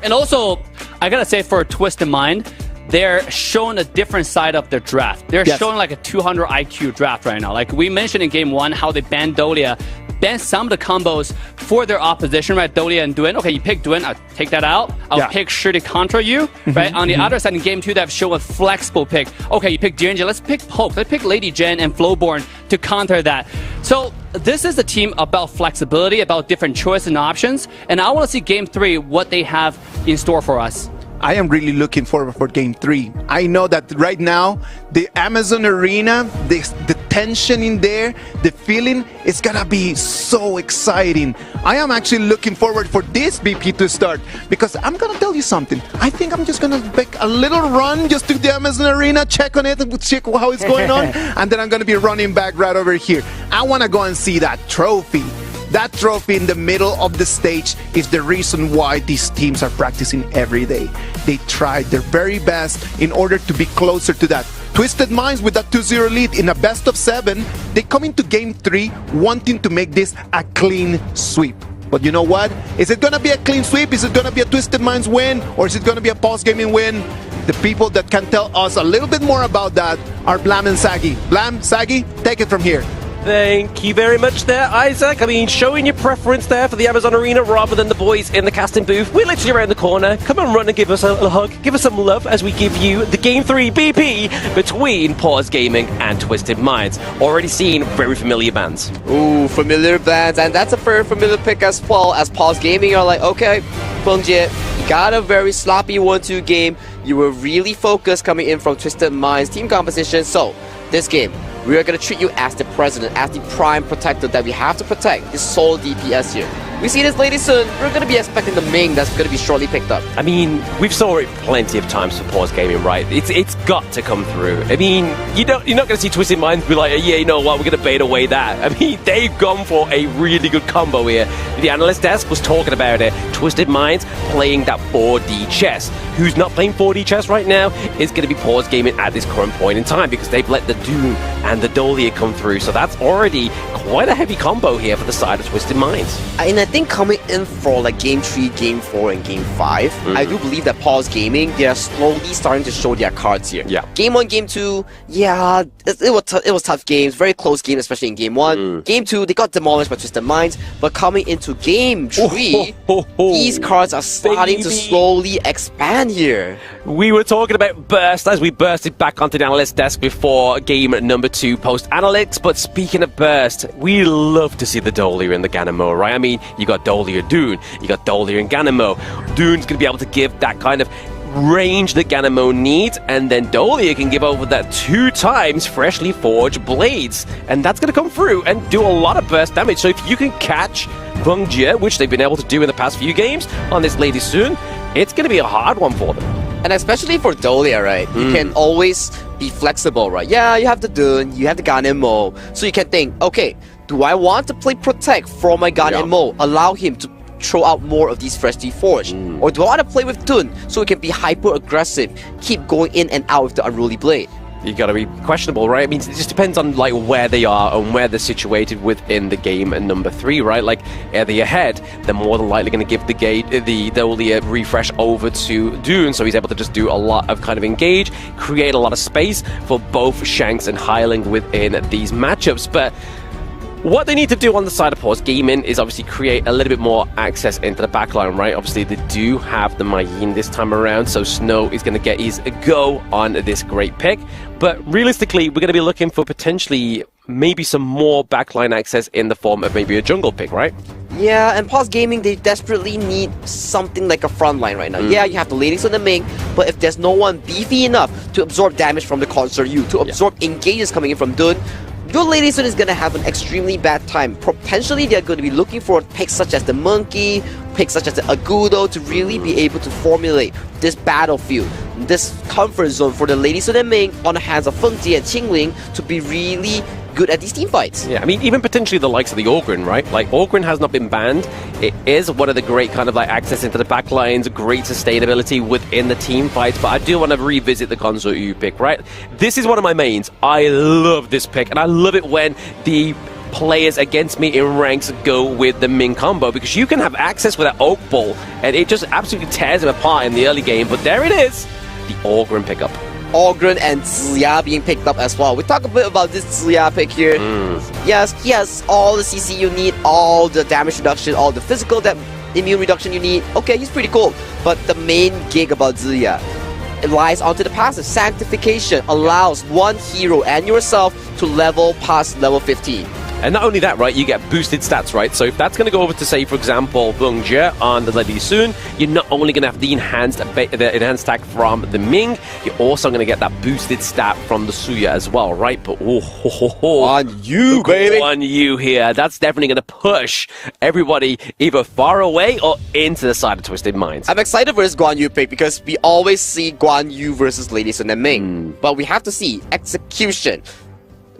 And also, I gotta say, for Twisted Mind, they're showing a different side of their draft. They're showing like a 200 IQ draft right now. Like we mentioned in game one, how they banned Dolia, banned some of the combos for their opposition, right? Dolia and Duen. Okay, you pick Duen, I'll take that out. I'll pick Shi to counter you, right? On the other side, in game two, they've shown a flexible pick. Okay, you pick Dianjia, let's pick Poke. Let's pick Lady Jen and Flowborn to counter that. So this is a team about flexibility, about different choices and options. And I want to see game three, what they have in store for us. I am really looking forward for game 3. I know that right now, the Amazon Arena, the tension in there, the feeling, it's gonna be so exciting. I am actually looking forward for this BP to start, because I'm gonna tell you something. I think I'm just gonna make a little run just to the Amazon Arena, check on it, check how it's going on, and then I'm gonna be running back right over here. I wanna go and see that trophy. That trophy in the middle of the stage is the reason why these teams are practicing every day. They try their very best in order to be closer to that. Twisted Minds with that 2-0 lead in a best of 7, they come into game 3 wanting to make this a clean sweep. But you know what? Is it going to be a clean sweep? Is it going to be a Twisted Minds win? Or is it going to be a Pulse Gaming win? The people that can tell us a little bit more about that are Blam and Saggy. Blam, Saggy, take it from here. Thank you very much there, Isaac. I mean, showing your preference there for the Amazon Arena rather than the boys in the casting booth. We're literally around the corner. Come on, run and give us a hug. Give us some love as we give you the Game 3 BP between Pause Gaming and Twisted Minds. Already seen very familiar bands. Ooh, familiar bands, and that's a very familiar pick as well. As Pause Gaming are like, okay, Fengjie, you got a very sloppy 1-2 game. You were really focused coming in from Twisted Minds team composition, so this game, we are going to treat you as the president, as the prime protector that we have to protect this sole DPS here. We see this lady soon. We're going to be expecting the Ming that's going to be shortly picked up. I mean, we've saw it plenty of times for Pause Gaming, right? It's got to come through. I mean, you're not going to see Twisted Minds be like, yeah, you know what, we're going to bait away that. I mean, they've gone for a really good combo here. The analyst desk was talking about it. Twisted Minds playing that 4D chess. Who's not playing 4D chess right now is going to be Pause Gaming at this current point in time because they've let the Doom and the Dolia come through. So that's already quite a heavy combo here for the side of Twisted Minds. And I think coming in for like Game 3, Game 4, and Game 5, I do believe that Pause Gaming, they are slowly starting to show their cards here. Yeah. Game 1, Game 2, yeah, it was tough games, very close games, especially in Game 1. Game 2, they got demolished by Twisted Minds, but coming into Game 3, these cards are starting to slowly expand here. We were talking about burst as we bursted back onto the analyst desk before game number 2 post analytics, but speaking of burst, we love to see the Dolia and the Ganamo, right? I mean, you got Dolia Dune, you got Dolia and Ganamo. Dune's going to be able to give that kind of range that Ganamo needs, and then Dolia can give over that 2 times freshly forged blades, and that's going to come through and do a lot of burst damage. So if you can catch Fengjie, which they've been able to do in the past few games on this Lady Soon, it's going to be a hard one for them. And especially for Dolia, right? You can always be flexible, right? Yeah, you have the Dune, you have the Ganemo, so you can think, okay, do I want to play Protect for my Ganemo, allow him to throw out more of these freshly forged? Or do I want to play with Dune so it can be hyper aggressive, keep going in and out with the Unruly Blade? You got to be questionable, right? I mean, it just depends on like where they are and where they're situated within the game. And number 3, right? Like, are they ahead? They're more than likely going to give the Dolia refresh over to Dune, so he's able to just do a lot of kind of engage, create a lot of space for both Shanks and Hyling within these matchups. But what they need to do on the side of Pause Gaming is obviously create a little bit more access into the backline, right? Obviously, they do have the Mayin this time around, so Snow is going to get his go on this great pick. But realistically, we're going to be looking for potentially maybe some more backline access in the form of maybe a jungle pick, right? Yeah, and Pause Gaming, they desperately need something like a frontline right now. Yeah, you have the ladies on the Ming, but if there's no one beefy enough to absorb damage from the Concert U, to absorb engages coming in from Dun, your Lady Sun is going to have an extremely bad time. Potentially, they're going to be looking for picks such as the Monkey, picks such as the Agudo to really be able to formulate this battlefield, this comfort zone for the Lady Sun and Ming on the hands of Fengjie and Qingling to be really good at these team fights. Yeah, I mean, even potentially the likes of the Orgrin, right? Like, Orgrin has not been banned. It is one of the great kind of like access into the backlines, great sustainability within the team fights, but I do want to revisit the Gonzo U pick, right? This is one of my mains. I love this pick, and I love it when the players against me in ranks go with the Ming combo, because you can have access with that Oak Ball, and it just absolutely tears them apart in the early game, but there it is, the Orgrin pickup. Orgrin and Ziya being picked up as well. We talk a bit about this Ziya pick here. Yes, he has all the CC you need, all the damage reduction, all the physical immune reduction you need. Okay, he's pretty cool. But the main gig about Ziya, it lies onto the passive. Sanctification allows one hero and yourself to level past level 15. And not only that, right, you get boosted stats, right? So if that's going to go over to, say, for example, Fengjie on the Lady Soon, you're not only going to have the enhanced attack from the Ming, you're also going to get that boosted stat from the Suya as well, right? But on you, baby! On you here. That's definitely going to push everybody either far away or into the side of Twisted Minds. I'm excited for this Guan Yu pick because we always see Guan Yu versus Lady Sun and Ming. But we have to see execution.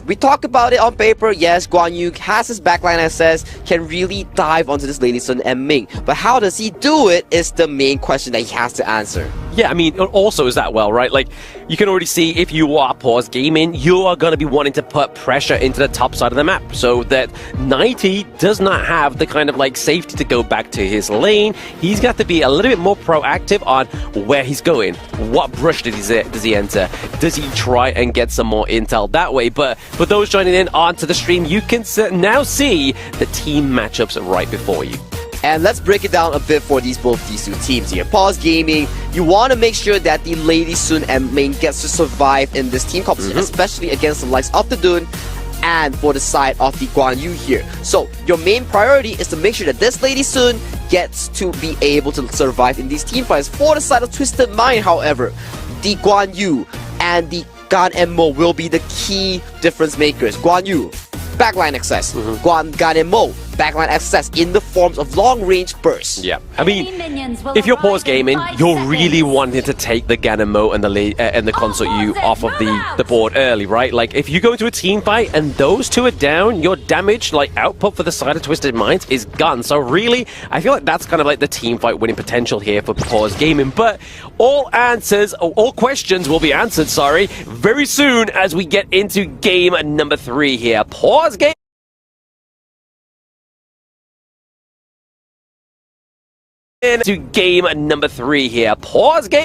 We talk about it on paper, yes, Guan Yu has his backline access, can really dive onto this Lady Sun and Ming. But how does he do it is the main question that he has to answer. Yeah, I mean, also as that well, right? Like, you can already see if you are pause gaming, you are going to be wanting to put pressure into the top side of the map so that 90 does not have the kind of like safety to go back to his lane. He's got to be a little bit more proactive on where he's going. What brush does he enter? Does he try and get some more intel that way? But for those joining in onto the stream, you can now see the team matchups right before you. And let's break it down a bit for both these two teams here. Pause Gaming, you want to make sure that the Lady Sun and main gets to survive in this team competition, especially against the likes of the Dune and for the side of the Guan Yu here. So your main priority is to make sure that this Lady Sun gets to be able to survive in these team fights. For the side of Twisted Mind, however, the Guan Yu and the Gan and Mo will be the key difference makers. Guan Yu, backline access. Gan and Mo, backline access in the forms of long-range bursts. Yeah, I mean, if you're pause gaming, you're really wanting to take the Ganemo and the Consort U off of the board early, right? Like, if you go into a team fight and those two are down, your damage, like, output for the side of Twisted Minds is gone. So really, I feel like that's kind of like the team fight winning potential here for pause gaming. But all questions will be answered, very soon as we get into game number 3 here. Pause game. Into game number 3 here. Pause game.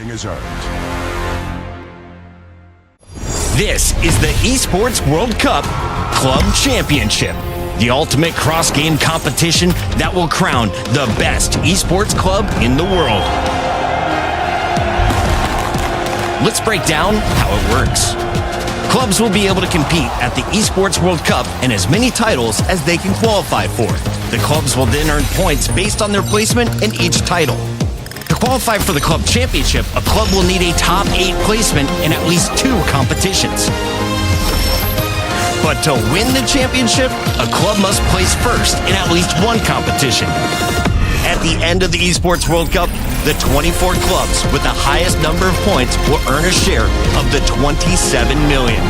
is earned. This is the Esports World Cup Club Championship, the ultimate cross-game competition that will crown the best esports club in the world. Let's break down how it works. Clubs will be able to compete at the Esports World Cup and as many titles as they can qualify for. The clubs will then earn points based on their placement in each title. To qualify for the club championship, a club will need a top 8 placement in at least 2 competitions. But to win the championship, a club must place first in at least 1 competition. At the end of the Esports World Cup, the 24 clubs with the highest number of points will earn a share of the 27 million,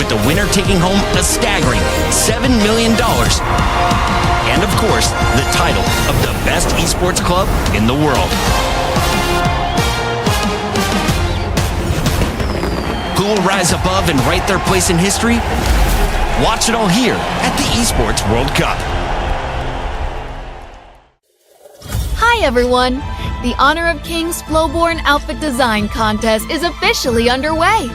with the winner taking home a staggering $7 million, and of course, the title of the best esports club in the world. Who will rise above and write their place in history? Watch it all here at the Esports World Cup. Hi everyone! The Honor of Kings Flowborn Outfit Design Contest is officially underway.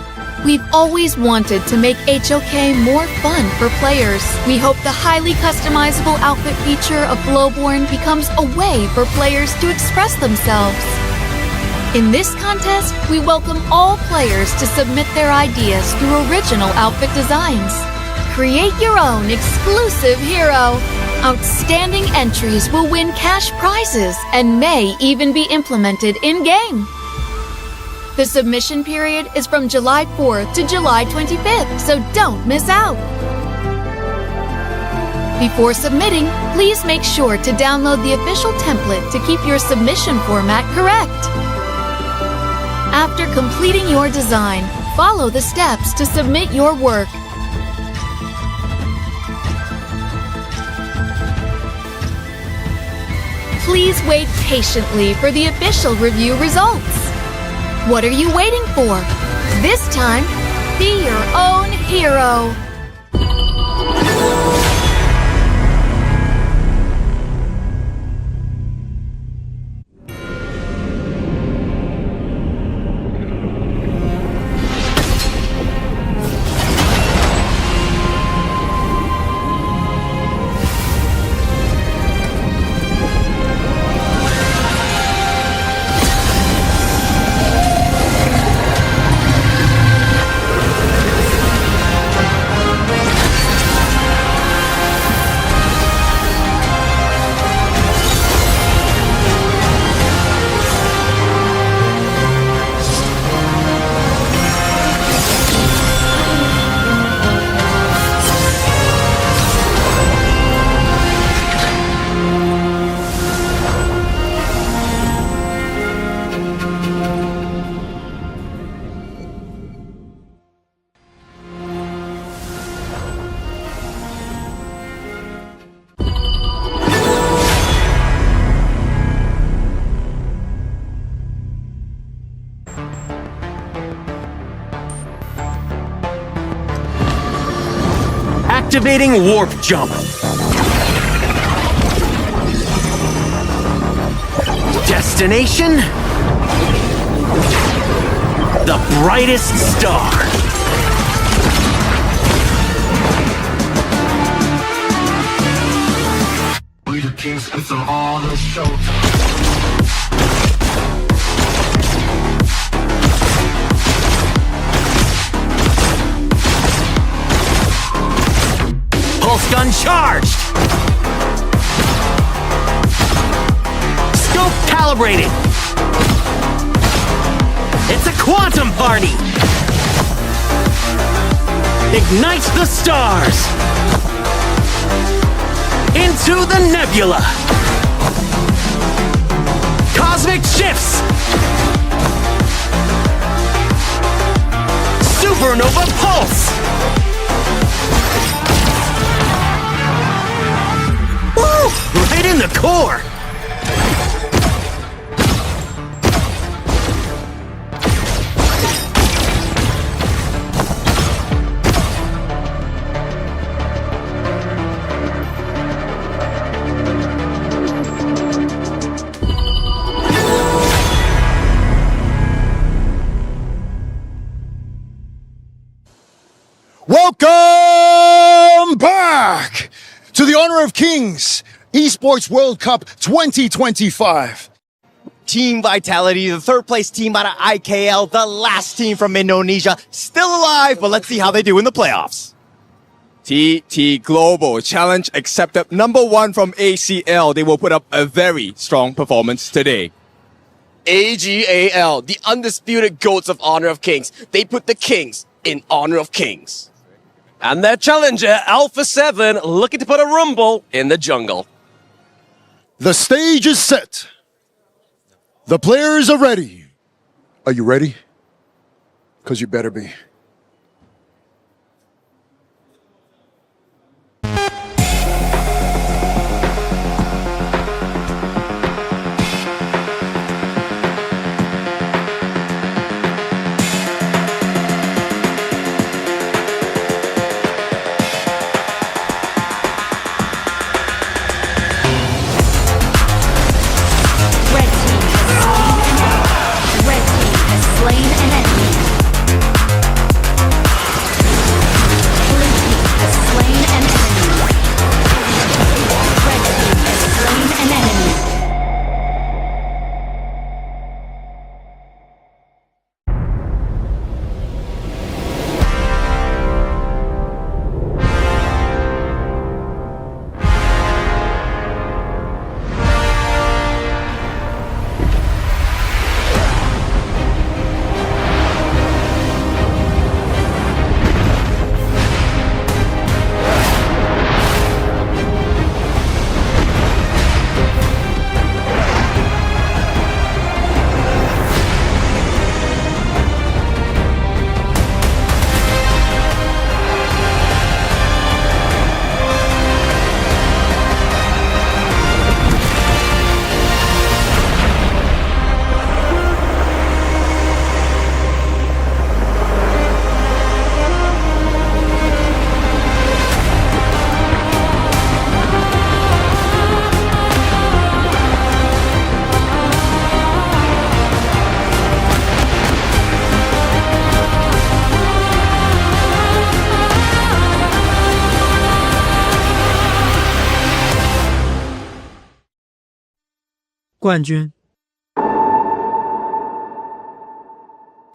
We've always wanted to make HOK more fun for players. We hope the highly customizable outfit feature of Flowborn becomes a way for players to express themselves. In this contest, we welcome all players to submit their ideas through original outfit designs. Create your own exclusive hero. Outstanding entries will win cash prizes and may even be implemented in-game. The submission period is from July 4th to July 25th, so don't miss out. Before submitting, please make sure to download the official template to keep your submission format correct. After completing your design, follow the steps to submit your work. Please wait patiently for the official review results. What are you waiting for? This time, be your own hero. Activating Warp Jump. Destination? The brightest star. We the kings, it's all the show. Pulse gun charged! Scope calibrated! It's a quantum party! Ignite the stars! Into the nebula! Cosmic shifts! Supernova pulse! Right in the core! Welcome back to the Honor of Kings Esports World Cup 2025. Team Vitality, the third place team out of IKL, the last team from Indonesia, still alive, but let's see how they do in the playoffs. TT Global, challenge accepted, #1 from ACL. They will put up a very strong performance today. AGAL, the undisputed goats of Honor of Kings. They put the Kings in Honor of Kings. And their challenger, Alpha 7, looking to put a rumble in the jungle. The stage is set. The players are ready. Are you ready? Because you better be.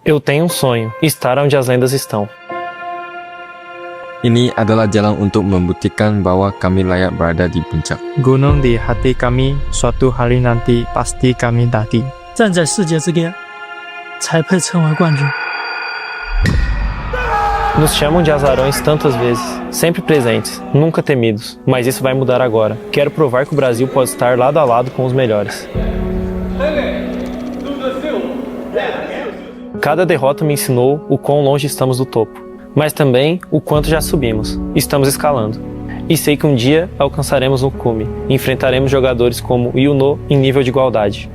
Eu tenho um sonho, estar onde as lendas estão. Ini adalah jalan untuk membuktikan bahwa kami layak berada di puncak. Gunung di hati kami, suatu hari nanti pasti kami daki. 站在世界之巅，才配称为冠军。 Nos chamam de azarões tantas vezes, sempre presentes, nunca temidos, mas isso vai mudar agora. Quero provar que o Brasil pode estar lado a lado com os melhores. Cada derrota me ensinou o quão longe estamos do topo, mas também o quanto já subimos. Estamos escalando. E sei que um dia alcançaremos o cume, enfrentaremos jogadores como Yuno em nível de igualdade.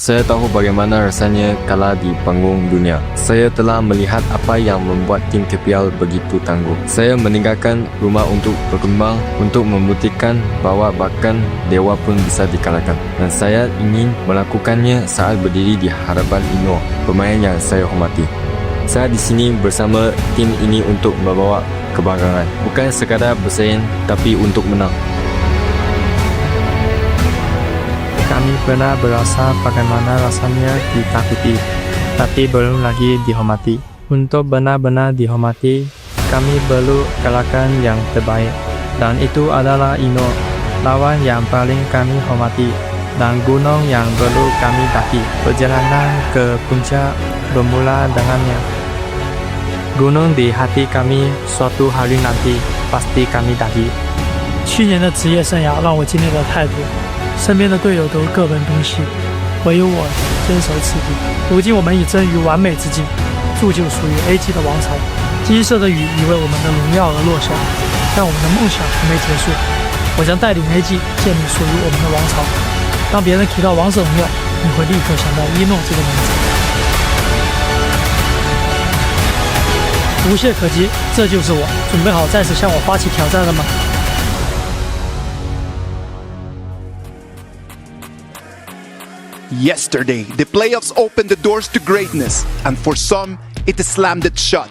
Saya tahu bagaimana rasanya kalah di panggung dunia. Saya telah melihat apa yang membuat tim KPL begitu tangguh. Saya meninggalkan rumah untuk berkembang, untuk membuktikan bahwa bahkan dewa pun bisa dikalahkan. Dan saya ingin melakukannya saat berdiri di hadapan Ino, pemain yang saya hormati. Saya di sini bersama tim ini untuk membawa kebanggaan, bukan sekadar bersaing, tapi untuk menang. Kami pernah berasa bagaimana rasanya ditakuti, tapi belum lagi dihormati. Untuk benar-benar dihormati, kami perlu kalahkan yang terbaik. Dan itu adalah Ino, lawan yang paling kami hormati, dan gunung yang perlu kami daki. Perjalanan ke puncak bermula dengannya. Gunung di hati kami, suatu hari nanti pasti kami daki. 去年的职业生涯让我经历了太多。 身边的队友都各奔东西，唯有我坚守此地。如今我们已臻于完美之境，铸就属于 AG 的王朝。金色的雨已为我们的荣耀而落下，但我们的梦想还没结束。我将带领 AG 建立属于我们的王朝。当别人提到王者荣耀，你会立刻想到一诺这个名字。无懈可击，这就是我。准备好再次向我发起挑战了吗？ Yesterday, the playoffs opened the doors to greatness, and for some, it slammed it shut.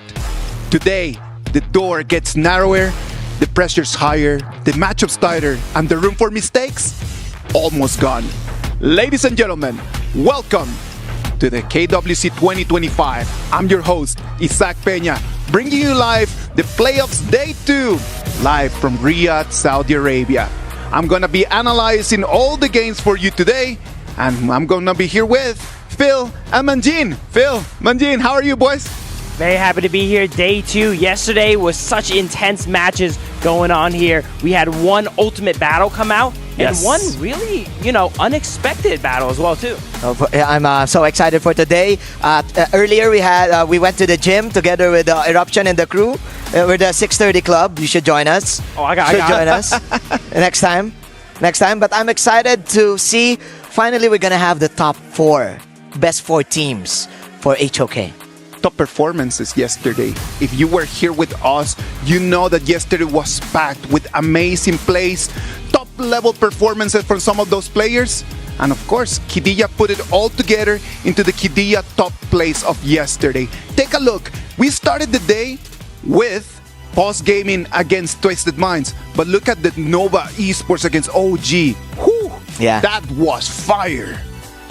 Today, the door gets narrower, the pressure's higher, the matchup's tighter, and the room for mistakes almost gone. Ladies and gentlemen, welcome to the KWC 2025. I'm your host, Isaac Peña, bringing you live the playoffs day 2, live from Riyadh, Saudi Arabia. I'm gonna be analyzing all the games for you today, and I'm gonna be here with Phil and Manjin. Phil, Manjin, how are you, boys? Very happy to be here. Day 2. Yesterday was such intense matches going on here. We had one ultimate battle come out, and one really, unexpected battle as well, too. I'm so excited for today. Earlier we went to the gym together with Eruption and the crew. We're the 6:30 club. You should join us. Oh, I got join us next time. But I'm excited to see. Finally, we're gonna have the top 4, best 4 teams for HOK. Top performances yesterday. If you were here with us, you know that yesterday was packed with amazing plays, top level performances from some of those players. And of course, Qiddiya put it all together into the Qiddiya top plays of yesterday. Take a look. We started the day with Pulse Gaming against Twisted Minds, but look at the MOBA Esports against OG. Whew, yeah, that was fire.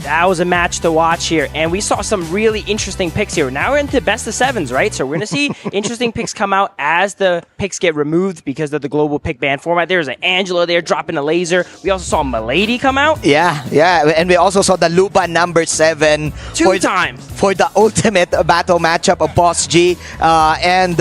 That was a match to watch here, and we saw some really interesting picks here. Now we're into best of 7s, right? So we're going to see interesting picks come out as the picks get removed because of the global pick ban format. There's an Angela there dropping a laser. We also saw Milady come out. Yeah, and we also saw the Luba number 7 two-time for the ultimate battle matchup of Boss G and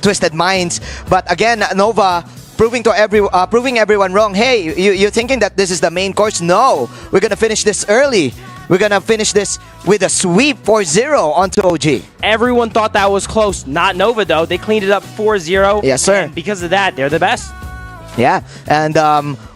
Twisted Minds. But again, Nova proving everyone wrong. Hey, you're thinking that this is the main course? No, we're gonna finish this early. We're gonna finish this with a sweep 4-0 onto OG. Everyone thought that was close. Not Nova though. They cleaned it up 4-0. Yes, sir. And because of that, they're the best. Yeah, and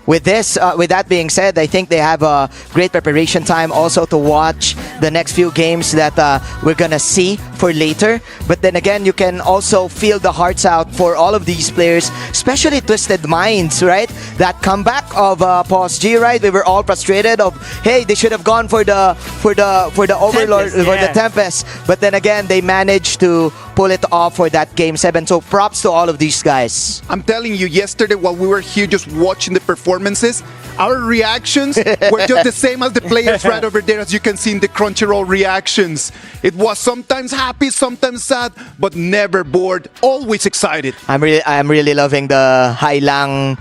with that being said, I think they have a great preparation time also to watch the next few games that we're gonna see for later. But then again, you can also feel the hearts out for all of these players, especially Twisted Minds, right? That comeback of Pulse G, right? We were all frustrated of, hey, they should have gone for the Overlord, Tempest, for the Tempest. But then again, they managed to pull it off for that game 7. So props to all of these guys. I'm telling you, yesterday while we were here just watching the performances, our reactions were just the same as the players right over there, as you can see in the Crunchyroll reactions. It was sometimes happy, sometimes sad, but never bored, always excited. I'm really loving the Hailang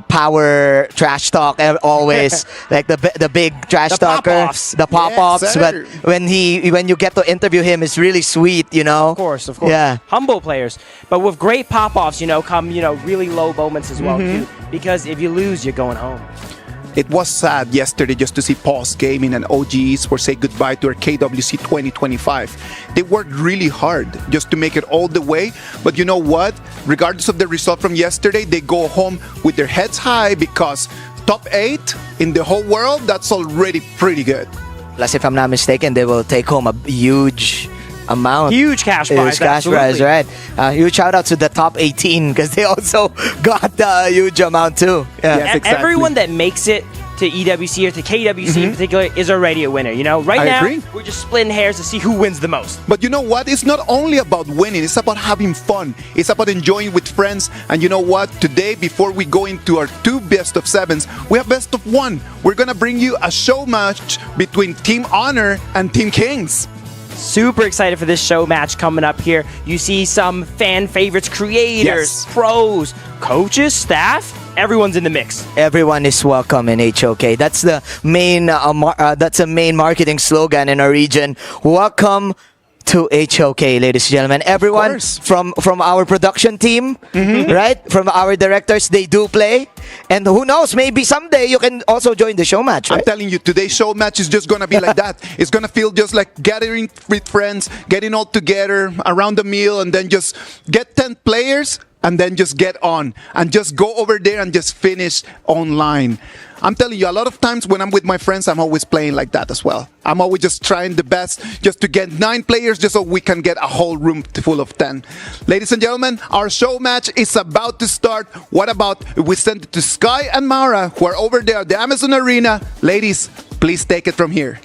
power trash talk always. Like the big trash talker, the pop-offs. Yes, but when you get to interview him, it's really sweet, Of course. Yeah. Humble players. But with great pop-offs, come, really low moments as well, too. Because if you lose, you're going home. It was sad yesterday just to see Pulse Gaming and OG Esports say goodbye to our KWC 2025. They worked really hard just to make it all the way, but you know what? Regardless of the result from yesterday, they go home with their heads high because top 8 in the whole world, that's already pretty good. Plus, if I'm not mistaken, they will take home a huge amount. Huge cash prize. Huge cash prize, right? Huge shout out to the top 18 because they also got a huge amount too. Yeah. Yes, exactly. Everyone that makes it to EWC or to KWC in particular is already a winner. Right now agree. we're just splitting hairs to see who wins the most. But you know what? It's not only about winning, it's about having fun. It's about enjoying with friends. And you know what? Today, before we go into our 2 best of 7s, we have best of 1. We're gonna bring you a show match between Team Honor and Team Kings. Super excited for this show match coming up here. You see some fan favorites, creators, pros, coaches, staff. Everyone's in the mix. Everyone is welcome in HOK. That's the main main marketing slogan in our region. Welcome to HOK, ladies and gentlemen. Everyone from our production team, right? From our directors, they do play. And who knows, maybe someday you can also join the show match, right? I'm telling you, today's show match is just going to be like that. It's going to feel just like gathering with friends, getting all together around the meal, and then just get 10 players, and then just get on and just go over there and just finish online. I'm telling you, a lot of times when I'm with my friends, I'm always playing like that as well. I'm always just trying the best just to get 9 players just so we can get a whole room full of 10. Ladies and gentlemen, our show match is about to start. What about if we send it to Sky and Mara, who are over there at the Amazon Arena? Ladies, please take it from here.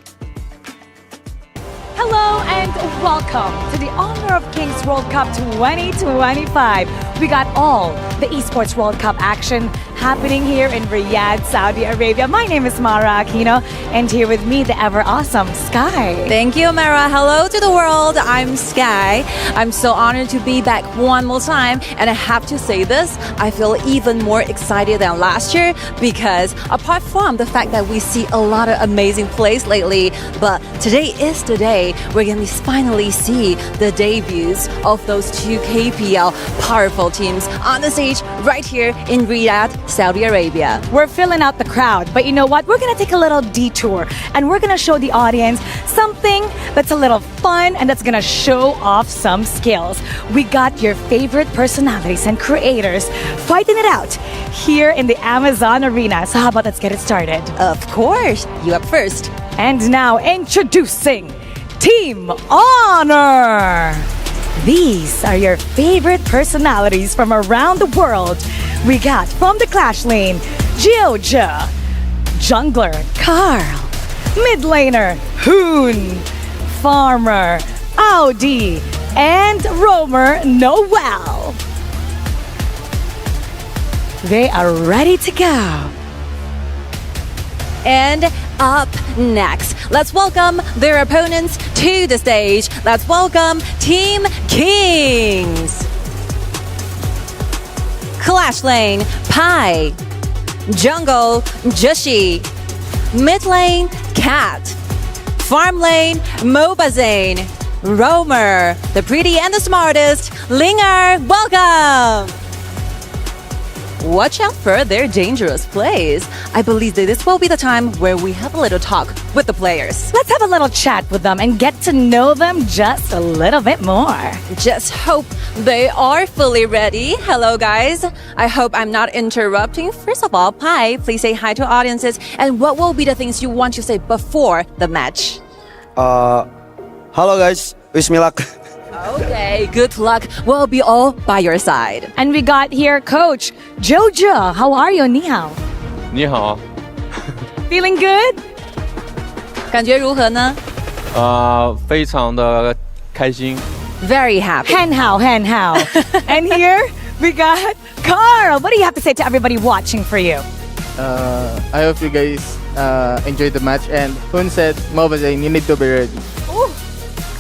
Hello and welcome to the Honor of Kings World Cup 2025. We got all the Esports World Cup action happening here in Riyadh, Saudi Arabia. My name is Mara Aquino, and here with me, the ever awesome Sky. Thank you, Mara. Hello to the world. I'm Sky. I'm so honored to be back one more time, and I have to say this, I feel even more excited than last year because apart from the fact that we see a lot of amazing plays lately, but today is the day we're going to finally see the debuts of those 2 KPL powerful teams on the stage right here in Riyadh, Saudi Arabia. We're filling out the crowd, but you know what? We're going to take a little detour and we're going to show the audience something that's a little fun and that's going to show off some skills. We got your favorite personalities and creators fighting it out here in the Amazon Arena. So how about let's get it started? Of course. You up first. And now introducing Team Honor. These are your favorite personalities from around the world. We got from the Clash lane, Geoja, Jungler, Carl, Mid laner, Hoon, Farmer, Audi, and Roamer, Noel. They are ready to go. And up next, let's welcome their opponents to the stage. Let's welcome Team Kings. Clash lane, Pi. Jungle, Jushi. Mid lane, Cat. Farm lane, MOBA Zane. Roamer, the pretty and the smartest, Linger. Welcome! Watch out for their dangerous plays. I believe that this will be the time where we have a little talk with the players. Let's have a little chat with them and get to know them just a little bit more. Just hope they are fully ready. Hello, guys. I hope I'm not interrupting. First of all, Pi, please say hi to audiences. And what will be the things you want to say before the match? Hello, guys. Wish me luck. Okay, good luck. We'll be all by your side. And we got here Coach Jojo. How are you? 你好。你好。 Feeling good? 感觉如何呢？非常的开心。 Very happy. Hen how. And here we got Carl. What do you have to say to everybody watching for you? I hope you guys enjoyed the match. And Hoon said, MOBA Zane, you need to be ready. Ooh.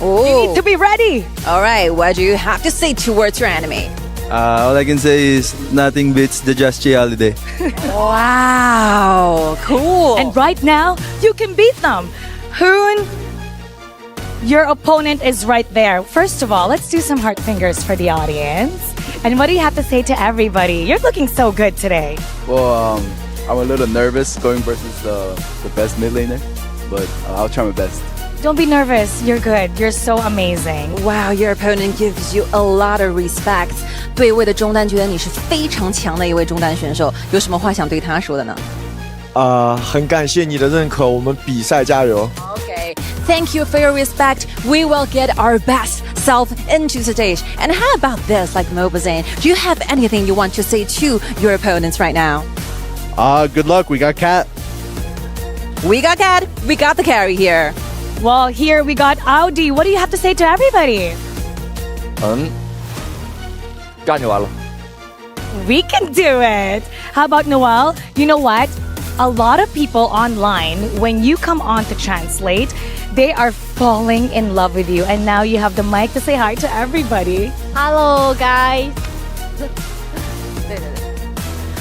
You need to be ready. All right, what do you have to say towards your enemy? All I can say is nothing beats the Just J holiday. Wow, cool. And right now, you can beat them. Hoon, your opponent is right there. First of all, let's do some heart fingers for the audience. And what do you have to say to everybody? You're looking so good today. Well, I'm a little nervous going versus the best mid laner, but I'll try my best. Don't be nervous. You're good. You're so amazing. Wow, your opponent gives you a lot of respect. 对位的中单觉得你是非常强的一位中单选手，有什么话想对他说的呢？很感谢你的认可，我们比赛加油。 Okay, thank you for your respect. We will get our best self into the stage. And how about this, like MOBA Zane? Do you have anything you want to say to your opponents right now? Good luck. We got Cat. We got Cat. We got the carry here. Well, here we got Audi. What do you have to say to everybody? 干就完了。 We can do it. How about Noel? You know what? A lot of people online, when you come on to translate, they are falling in love with you. And now you have the mic to say hi to everybody. Hello, guys.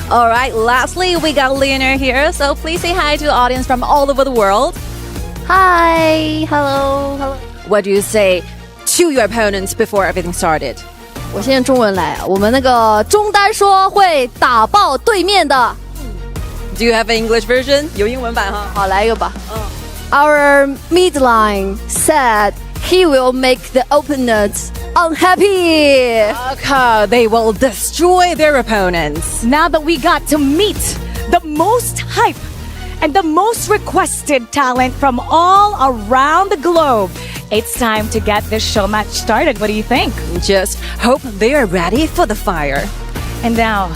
All right, lastly, we got Leonard here. So please say hi to the audience from all over the world. Hi, hello. What do you say to your opponents before everything started? 我先用中文来，我们那个中单说会打爆对面的。Do you have an English version? 有英文版哈。好，来一个吧。Our mid line said he will make the opponents unhappy. Okay, they will destroy their opponents. Now that we got to meet the most hype and the most requested talent from all around the globe, it's time to get this show match started. What do you think? Just hope they are ready for the fire. And now,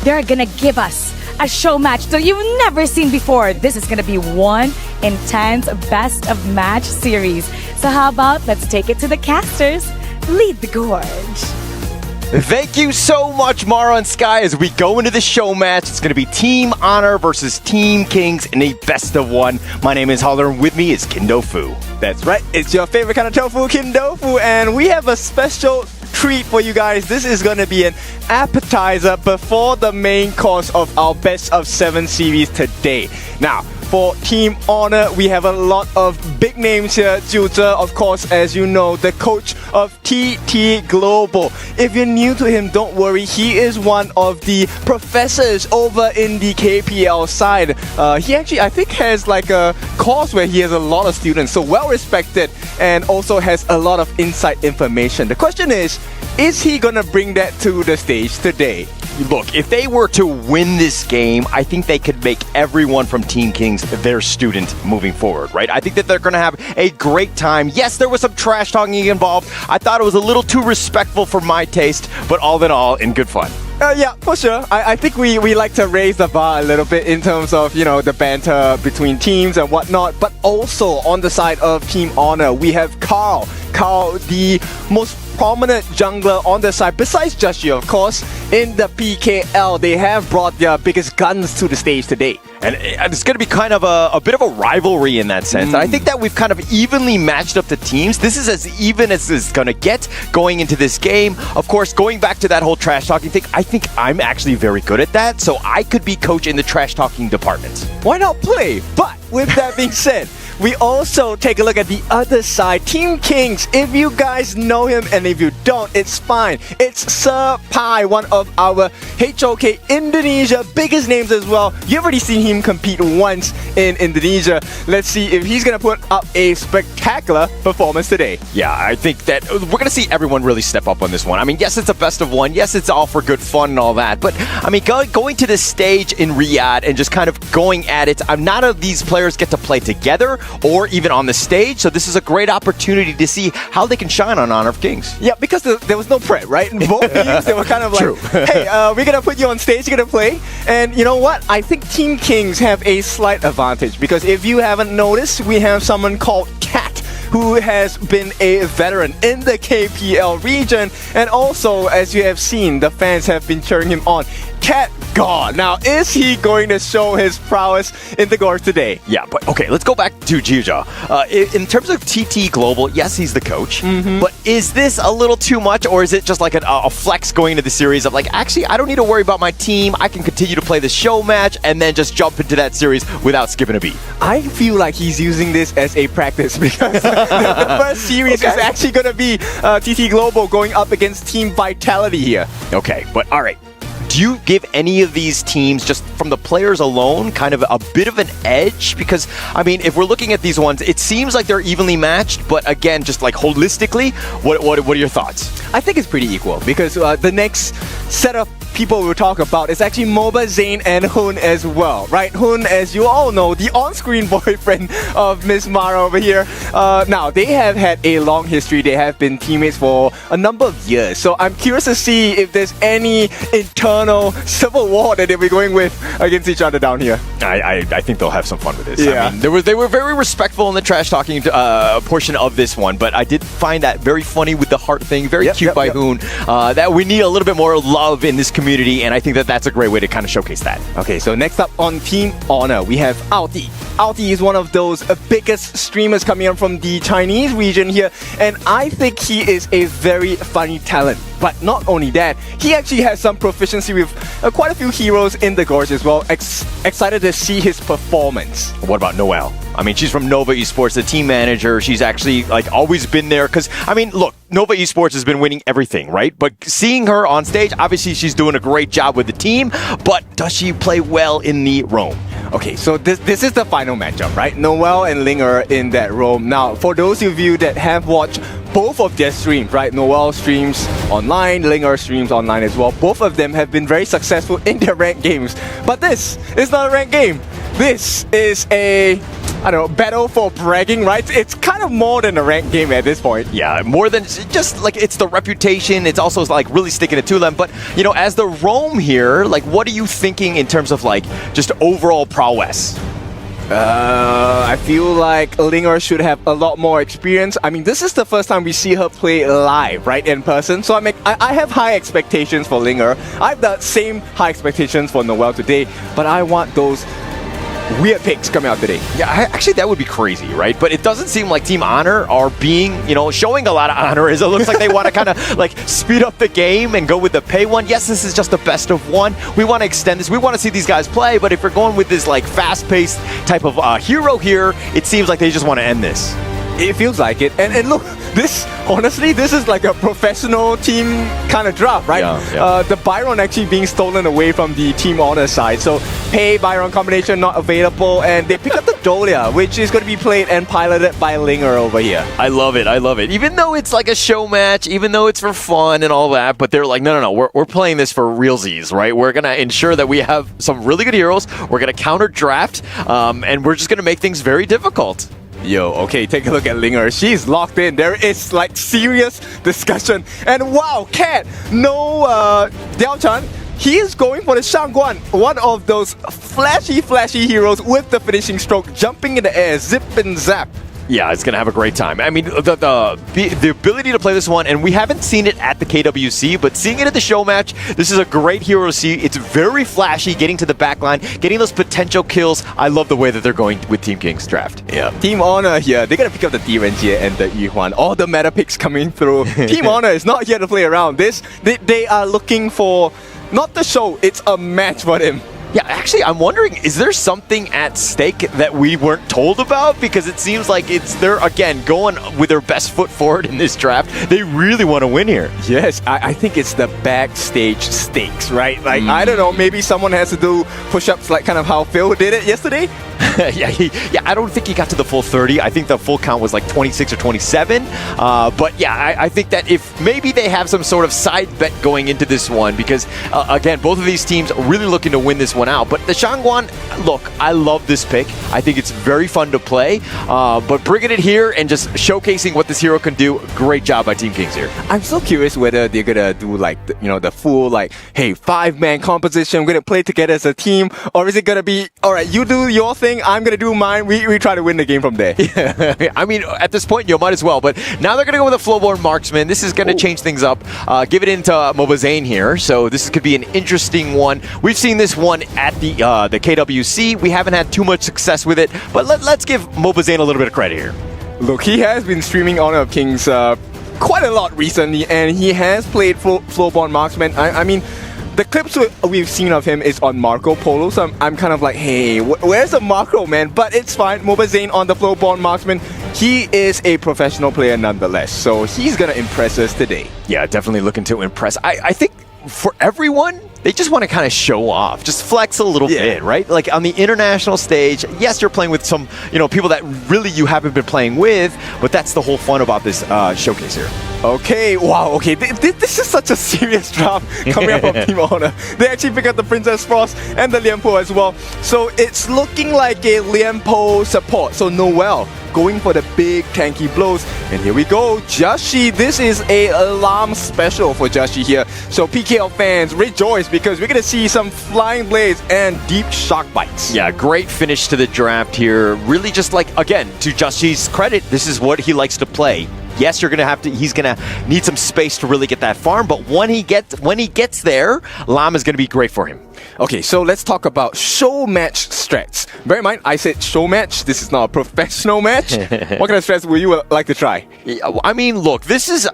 they're gonna give us a show match that you've never seen before. This is gonna be one intense best of match series. So how about let's take it to the casters. Lead the gorge. Thank you so much, Mara and Sky. As we go into the show match, it's going to be Team Honor versus Team Kings in a best of one. My name is Holler, and with me is Kindo Fu. That's right. It's your favorite kind of tofu, Kindofu, and we have a special treat for you guys. This is going to be an appetizer before the main course of our best of 7 series today. Now, for Team Honor, we have a lot of big names here. Jiu Zhe, of course, as you know, the coach of TT Global. If you're new to him, don't worry. He is one of the professors over in the KPL side. He actually, I think, has like a course where he has a lot of students, so well respected, and also has a lot of inside information. The question is he gonna bring that to the stage today? Look, if they were to win this game, I think they could make everyone from Team Kings their student moving forward, right? I think that they're going to have a great time. Yes, there was some trash talking involved. I thought it was a little too respectful for my taste, but all in all, in good fun. Yeah, for sure. I think we like to raise the bar a little bit in terms of, you know, the banter between teams and whatnot. But also on the side of Team Honor, we have Carl. Carl, the most prominent jungler on the side, besides Joshua, of course. In the PKL, they have brought their biggest guns to the stage today. And it's going to be kind of a bit of a rivalry in that sense. And I think that we've kind of evenly matched up the teams. This is as even as it's going to get going into this game. Of course, going back to that whole trash talking thing, I think I'm actually very good at that. So I could be coach in the trash talking department. Why not play? But with that being said, we also take a look at the other side. Team Kings, if you guys know him, and if you don't, it's fine. It's Sir Pai, one of our HOK Indonesia biggest names as well. You've already seen him compete once in Indonesia. Let's see if he's going to put up a spectacular performance today. Yeah, I think that we're going to see everyone really step up on this one. I mean, yes, it's a best of one. Yes, it's all for good fun and all that. But, I mean, going to this stage in Riyadh and just kind of going at it, none of these players get to play together or even on the stage, so this is a great opportunity to see how they can shine on Honor of Kings. Yeah, because there was no prep, right? In both teams, they were kind of like, hey, we're going to put you on stage, you're going to play. And you know what? I think Team Kings have a slight advantage, because if you haven't noticed, we have someone called Cat, who has been a veteran in the KPL region, and also, as you have seen, the fans have been cheering him on. Cat God. Now, is he going to show his prowess in the Gorge today? Yeah, but okay, let's go back to Jiuja. In terms of TT Global, yes, he's the coach, but is this a little too much, or is it just like a flex going into the series of like, actually, I don't need to worry about my team, I can continue to play the show match and then just jump into that series without skipping a beat? I feel like he's using this as a practice, because the first series is actually going to be TT Global going up against Team Vitality here. Okay, but all right. Do you give any of these teams, just from the players alone, kind of a bit of an edge? Because, I mean, if we're looking at these ones, it seems like they're evenly matched, but again, just like holistically, what are your thoughts? I think it's pretty equal, because the next set of people we'll talk about is actually MOBA, Zane, and Hun as well, right? Hun, as you all know, the on-screen boyfriend of Miss Mara over here. Now, they have had a long history. They have been teammates for a number of years. So I'm curious to see if there's any internal civil war that they'll be going with against each other down here. I think they'll have some fun with this. Yeah. I mean, they were very respectful in the trash talking portion of this one, but I did find that very funny with the heart thing. Very cute by Hun. That we need a little bit more love in this community, and I think that that's a great way to kind of showcase that. Okay, so next up on Team Honor, we have Aoti. Aoti is one of those biggest streamers coming up from the Chinese region here, and I think he is a very funny talent. But not only that, he actually has some proficiency with quite a few heroes in the Gorge as well. Excited to see his performance. What about Noelle? I mean, she's from Nova Esports, the team manager. She's actually like always been there because, I mean, look, Nova Esports has been winning everything, right? But seeing her on stage, obviously she's doing a great job with the team, but does she play well in the roam? Okay, so this is the final matchup, right? Noel and Ling are in that room. Now, for those of you that have watched both of their streams, right? Noel streams online, Linger streams online as well. Both of them have been very successful in their ranked games. But this is not a ranked game. This is a, I don't know, battle for bragging, right? It's kind of more than a ranked game at this point. Yeah, more than just like it's the reputation. It's also like really sticking it to them. But, you know, as the roam here, like what are you thinking in terms of like just overall prowess? I feel like Linger should have a lot more experience. I mean, this is the first time we see her play live, right, in person. So I have high expectations for Linger. I have the same high expectations for Noel today, but I want those weird picks coming out today. Yeah, actually that would be crazy, right? But it doesn't seem like Team Honor are being, you know, showing a lot of honor. As it looks like they want to kind of like speed up the game and go with the pay one. Yes, this is just a best of one. We want to extend this. We want to see these guys play. But if you're going with this like fast-paced type of hero here, it seems like they just want to end this. It feels like it. And look, this, honestly, this is like a professional team kind of draft, right? Yeah. The Byron actually being stolen away from the Team Honor side. So, Pei Byron combination not available, and they pick up the Dolia, which is going to be played and piloted by Linger over here. I love it. I love it. Even though it's like a show match, even though it's for fun and all that, but they're like, no. We're playing this for realsies, right? We're going to ensure that we have some really good heroes. We're going to counter draft, and we're just going to make things very difficult. Yo, okay, take a look at Linger. She's locked in. There is like serious discussion. And wow, Cat, no Diao Chan, he is going for the Shangguan, one of those flashy heroes with the finishing stroke, jumping in the air, zip and zap. Yeah, it's going to have a great time. I mean, the ability to play this one, and we haven't seen it at the KWC, but seeing it at the show match, this is a great hero to see. It's very flashy, getting to the back line, getting those potential kills. I love the way that they're going with Team King's draft. Yeah. Team Honor here, they're going to pick up the D-Renjie and the Yuhuan. All the meta picks coming through. Team Honor is not here to play around. They are looking for, not the show, it's a match for them. Yeah, actually, I'm wondering, is there something at stake that we weren't told about? Because it seems like they're, again, going with their best foot forward in this draft. They really want to win here. Yes, I think it's the backstage stakes, right? Like, I don't know, maybe someone has to do push-ups like kind of how Phil did it yesterday? yeah, I don't think he got to the full 30. I think the full count was like 26 or 27. But yeah, I think that if maybe they have some sort of side bet going into this one, because again, both of these teams are really looking to win this one out. But the Shangguan, look, I love this pick. I think it's very fun to play. But bringing it here and just showcasing what this hero can do, great job by Team Kings here. I'm so curious whether they're gonna do like the full like, hey, 5-man composition, we're gonna play together as a team, or is it gonna be, all right, you do your thing, I'm gonna do mine, we try to win the game from there. Yeah. I mean, at this point, you might as well. But now they're gonna go with a Flowborn Marksman. This is gonna change things up. Give it into MOBA Zane here. So this could be an interesting one. We've seen this one at the KWC. We haven't had too much success with it, but let's give MOBA Zane a little bit of credit here. Look, he has been streaming Honor of Kings quite a lot recently, and he has played Flowborn Marksman. I mean, the clips we've seen of him is on Marco Polo, so I'm kind of like, hey, where's the Marco, man? But it's fine. MOBA Zane on the Flowborn Marksman. He is a professional player nonetheless, so he's gonna impress us today. Yeah, definitely looking to impress. I think for everyone, they just want to kind of show off, just flex a little bit, right? Like on the international stage, yes, you're playing with some, people that really you haven't been playing with, but that's the whole fun about this showcase here. Okay, wow, okay, this is such a serious draft coming up from Team Honor. They actually pick up the Princess Frost and the Lianpo as well. So it's looking like a Lianpo support. So Noel going for the big tanky blows. And here we go, Jashi. This is a alarm special for Jashi here. So PKL fans, rejoice because we're going to see some flying blades and deep shock bites. Yeah, great finish to the draft here. Really just like, again, to Jashi's credit, this is what he likes to play. Yes, he's gonna need some space to really get that farm, but when he gets there, Llama is gonna be great for him. Okay, so let's talk about show match strats. Bear in mind, I said show match. This is not a professional match. What kind of strats would you like to try? I mean, look,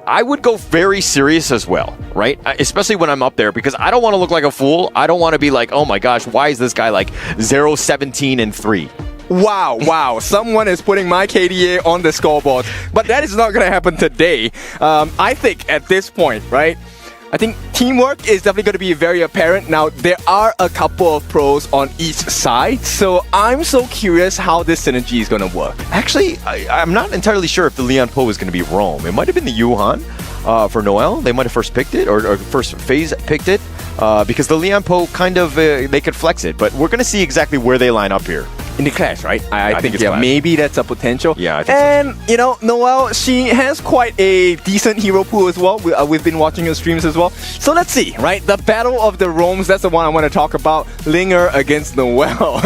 I would go very serious as well, right? Especially when I'm up there, because I don't want to look like a fool. I don't want to be like, oh my gosh, why is this guy like 0-17-3? Wow, someone is putting my KDA on the scoreboard. But that is not going to happen today. I think at this point, right, I think teamwork is definitely going to be very apparent. Now, there are a couple of pros on each side, so I'm so curious how this synergy is going to work. Actually, I'm not entirely sure if the Leon Po is going to be Rome. It might have been the Yuhan for Noel. They might have first picked it, or first phase picked it, because the Leon Po kind of, they could flex it. But we're going to see exactly where they line up here. In the clash, right? I think it's yeah, maybe that's a potential. Yeah, I think and you know, Noelle, she has quite a decent hero pool as well. We've been watching her streams as well. So let's see, right? The battle of the Romes, that's the one I want to talk about. Linger against Noelle.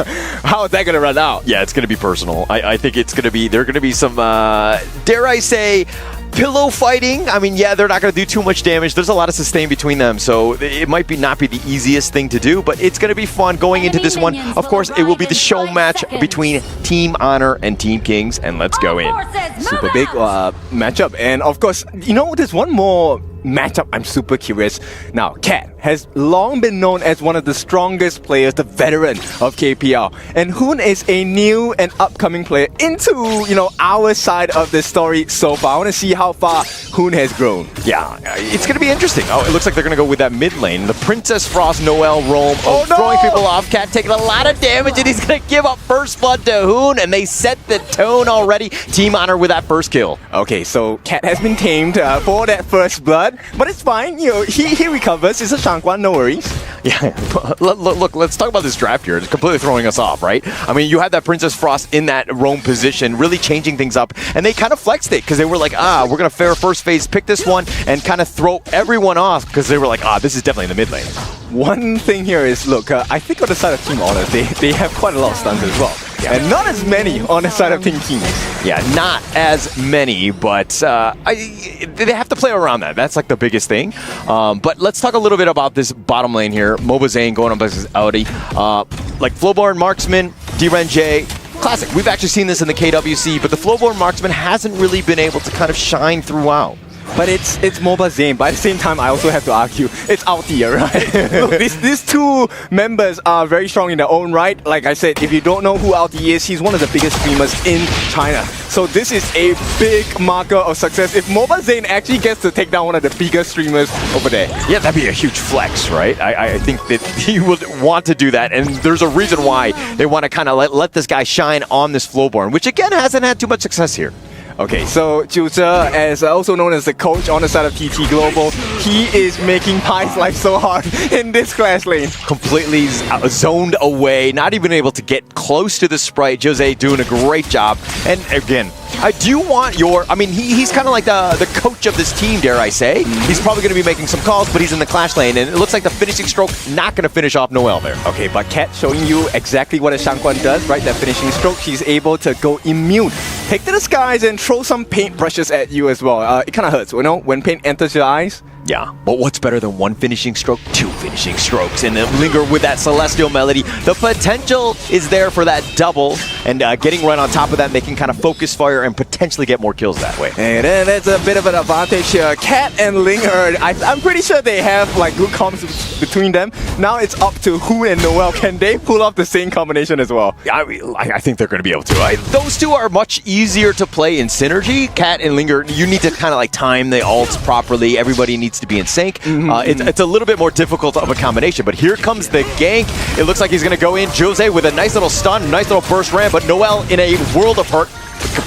How is that going to run out? Yeah, it's going to be personal. I think it's going to be, there are going to be some, dare I say, pillow fighting. I mean, yeah, they're not going to do too much damage. There's a lot of sustain between them, so it might not be the easiest thing to do, but it's going to be fun going into this one. Of course, it will be the show match between Team Honor and Team Kings, and let's go in. Super big matchup. And of course, you know, there's one more matchup I'm super curious. Now, Cat has long been known as one of the strongest players, the veteran of KPL. And Hoon is a new and upcoming player into, you know, our side of the story so far. I want to see how far Hoon has grown. Yeah, it's going to be interesting. Oh, it looks like they're going to go with that mid lane. The Princess Frost, Noelle, Rome, no! throwing people off. Cat taking a lot of damage, and he's going to give up first blood to Hoon, and they set the tone already. Team Honor with that first kill. Okay, so Cat has been tamed for that first blood, but it's fine. You know, he recovers. It's a Shangguan, no worries. Yeah, look, let's talk about this draft here. It's completely throwing us off, right? I mean, you had that Princess Frost in that Rome position, really changing things up, and they kind of flexed it because they were like, we're going to fair first phase, pick this one, and kind of throw everyone off because they were like, this is definitely in the mid lane. One thing here is, look, I think on the side of Team Honor, they have quite a lot of stuns as well. Yeah. And not as many on the side of Team Kings. Yeah, not as many, but they have to play around that. That's like the biggest thing. But let's talk a little bit about this bottom lane here. MOBA Zane going on versus Audi. Like Flowborn Marksman, D-Ren J, classic. We've actually seen this in the KWC, but the Flowborn Marksman hasn't really been able to kind of shine throughout. But it's MOBA Zane. But at the same time, I also have to argue, it's Altia, right? Look, these two members are very strong in their own right. Like I said, if you don't know who Altia is, he's one of the biggest streamers in China. So this is a big marker of success. If MOBA Zane actually gets to take down one of the biggest streamers over there. Yeah, that'd be a huge flex, right? I think that he would want to do that, and there's a reason why they want to kind of let this guy shine on this Flowborn, which again hasn't had too much success here. Okay, so Jiu Zhe, as also known as the coach on the side of TT Global, he is making Pai's life so hard in this clash lane. Completely zoned away, not even able to get close to the sprite. Jose doing a great job. And again, I do want your, I mean, he's kind of like the coach of this team, dare I say. He's probably going to be making some calls, but he's in the clash lane, and it looks like the finishing stroke not going to finish off Noelle there. Okay, but Cat showing you exactly what a Shangguan does, right? That finishing stroke, she's able to go immune. Take to the skies and throw some paint brushes at you as well. It kind of hurts, you know, when paint enters your eyes. Yeah, but what's better than one finishing stroke? Two finishing strokes, and then Linger with that Celestial Melody. The potential is there for that double, and getting right on top of that, they can kind of focus fire and potentially get more kills that way. And then that's a bit of an advantage here. Cat and Linger, I'm pretty sure they have like good comms between them. Now it's up to Hoon and Noelle. Can they pull off the same combination as well? I think they're going to be able to. Those two are much easier to play in synergy. Cat and Linger, you need to kind of like time the ults properly. Everybody needs to be in sync. It's a little bit more difficult of a combination, but here comes the gank. It looks like he's going to go in. Jose with a nice little stun, nice little burst ram, but Noelle in a world of hurt.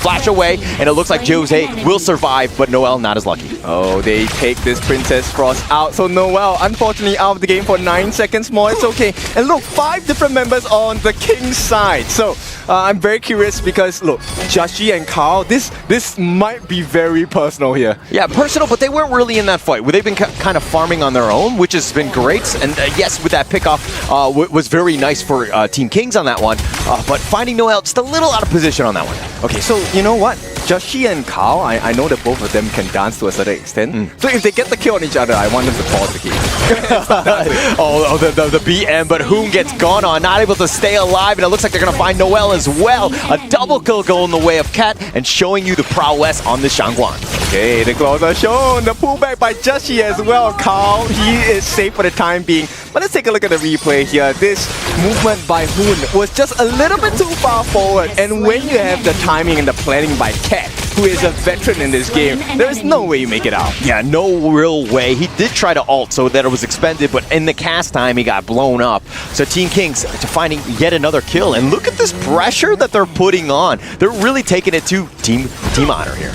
Flash away, and it looks like Jose will survive, but Noelle not as lucky. Oh, they take this Princess Frost out. So Noelle, unfortunately, out of the game for 9 seconds more. It's okay. And look, 5 different members on the King's side. So I'm very curious because, look, Jashi and Carl, this might be very personal here. Yeah, personal, but they weren't really in that fight. They've been kind of farming on their own, which has been great. And yes, with that pickoff was very nice for Team Kings on that one. But finding Noelle just a little out of position on that one. Okay, so you know what? Jashi and Carl, I know that both of them can dance to a certain extent. So if they get the kill on each other, I want them to pause the game. the BM, but Hoon gets gone on, not able to stay alive, and it looks like they're going to find Noelle as well. A double kill going the way of Cat, and showing you the prowess on the Shangguan. Okay, the claws are shown. The pullback by Jashi as well. Carl, he is safe for the time being. But let's take a look at the replay here. This movement by Hoon was just a little bit too far forward, and when you have the timing and the planning by Cat, Cat, who is a veteran in this game, there's no way you make it out. Yeah, no real way. He did try to ult so that it was expended, but in the cast time, he got blown up. So Team Kings to finding yet another kill. And look at this pressure that they're putting on. They're really taking it to Team Honor here.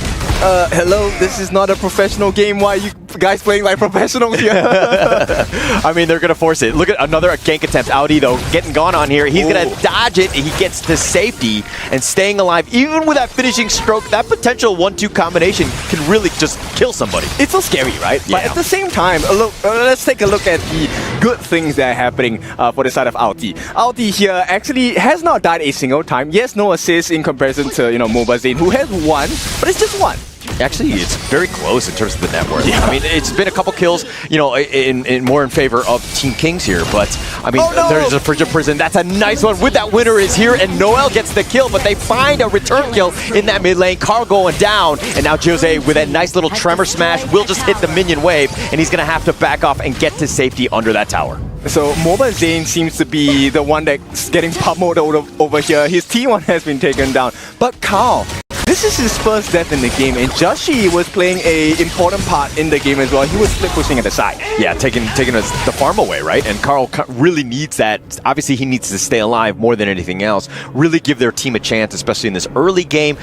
Hello, this is not a professional game. Why are you guys playing like professionals here? I mean, they're going to force it. Look at another gank attempt. Audi, though, getting gone on here. He's going to dodge it. He gets to safety and staying alive. Even with that finishing stroke, that potential 1-2 combination can really just kill somebody. It's so scary, right? Yeah. But at the same time, let's take a look at the good things that are happening for the side of Audi. Audi here actually has not died a single time. Yes, no assist in comparison to, MOBA Zane, who has one, but it's just one. Actually, it's very close in terms of the net worth. Yeah. I mean, it's been a couple kills, in more in favor of Team Kings here. But, I mean, there's a Frigid Prison. That's a nice one. With that, winner is here, and Noel gets the kill. But they find a return kill in that mid lane. Carl going down. And now Jose, with that nice little tremor smash, will just hit the minion wave. And he's going to have to back off and get to safety under that tower. So MOBA Zane seems to be the one that's getting pummeled over here. His T1 has been taken down. But Carl, this is his first death in the game, and Joshi was playing an important part in the game as well. He was split pushing at the side. Yeah, taking the farm away, right? And Carl really needs that. Obviously, he needs to stay alive more than anything else. Really give their team a chance, especially in this early game.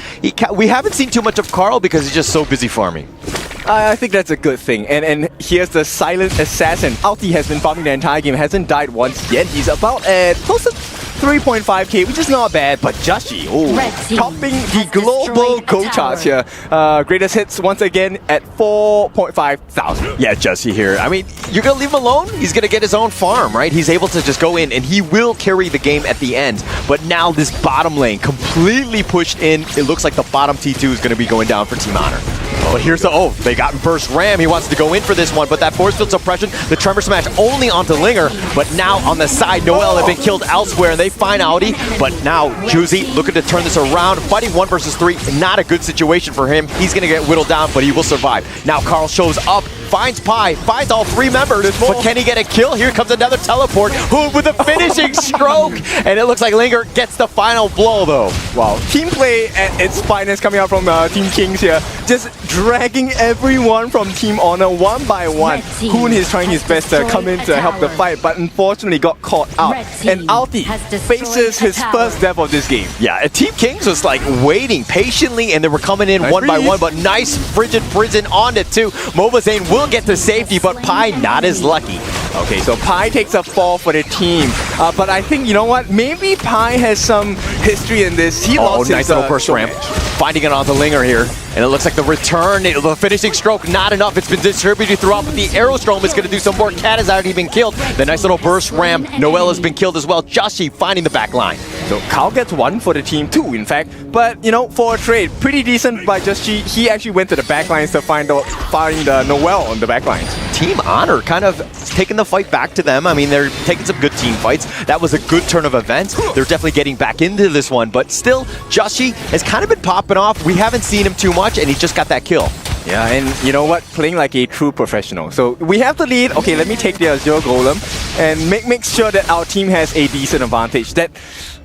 We haven't seen too much of Carl because he's just so busy farming. I think that's a good thing. And here's the silent assassin. Alti has been farming the entire game, hasn't died once yet. He's about at close to 3.5k, which is not bad, but Joshi, topping the global goal charts here. Greatest hits once again at 4.5 thousand. Yeah, Joshi here. I mean, you're going to leave him alone? He's going to get his own farm, right? He's able to just go in, and he will carry the game at the end. But now this bottom lane completely pushed in. It looks like the bottom T2 is going to be going down for Team Honor. But here's they got burst Ram. He wants to go in for this one, but that force field suppression, the tremor smash only onto Linger. But now on the side, Noel have been killed elsewhere, and they find Audi. But now Juicy looking to turn this around, fighting 1 versus 3. Not a good situation for him. He's going to get whittled down, but he will survive. Now Carl shows up, finds Pi, finds all 3 members, but can he get a kill? Here comes another teleport, who with a finishing stroke, and it looks like Linger gets the final blow, though. Wow, team play at its finest coming out from Team Kings here, just dragging everyone from Team Honor one by one. Hoon is trying his best to come in to help the fight, but unfortunately got caught out. And Alti faces his first death of this game. Yeah, Team Kings was like waiting patiently, and they were coming in one by one, but nice Frigid Prison on it too. MOBA Zane will get to safety, but Pi not as lucky. Okay, so Pi takes a fall for the team. But I think, you know what? Maybe Pi has some history in this. He lost nice his little burst ramp. Finding it on the Linger here. And it looks like the return, the finishing stroke, not enough. It's been distributed throughout, but the Aerostrom is going to do some more. Cat has already been killed. The nice little burst ram. Noel has been killed as well. Joshi finding the back line. So Carl gets 1 for the team, 2 in fact. But, for a trade, pretty decent by Joshi. He actually went to the back lines to find Noel on the back lines. Team Honor kind of taking the fight back to them. I mean, they're taking some good team fights. That was a good turn of events. They're definitely getting back into this one, but still, Joshi has kind of been popping off. We haven't seen him too much, and he just got that kill. Yeah, and you know what? Playing like a true professional. So we have the lead. Okay, let me take the Azure Golem and make sure that our team has a decent advantage. That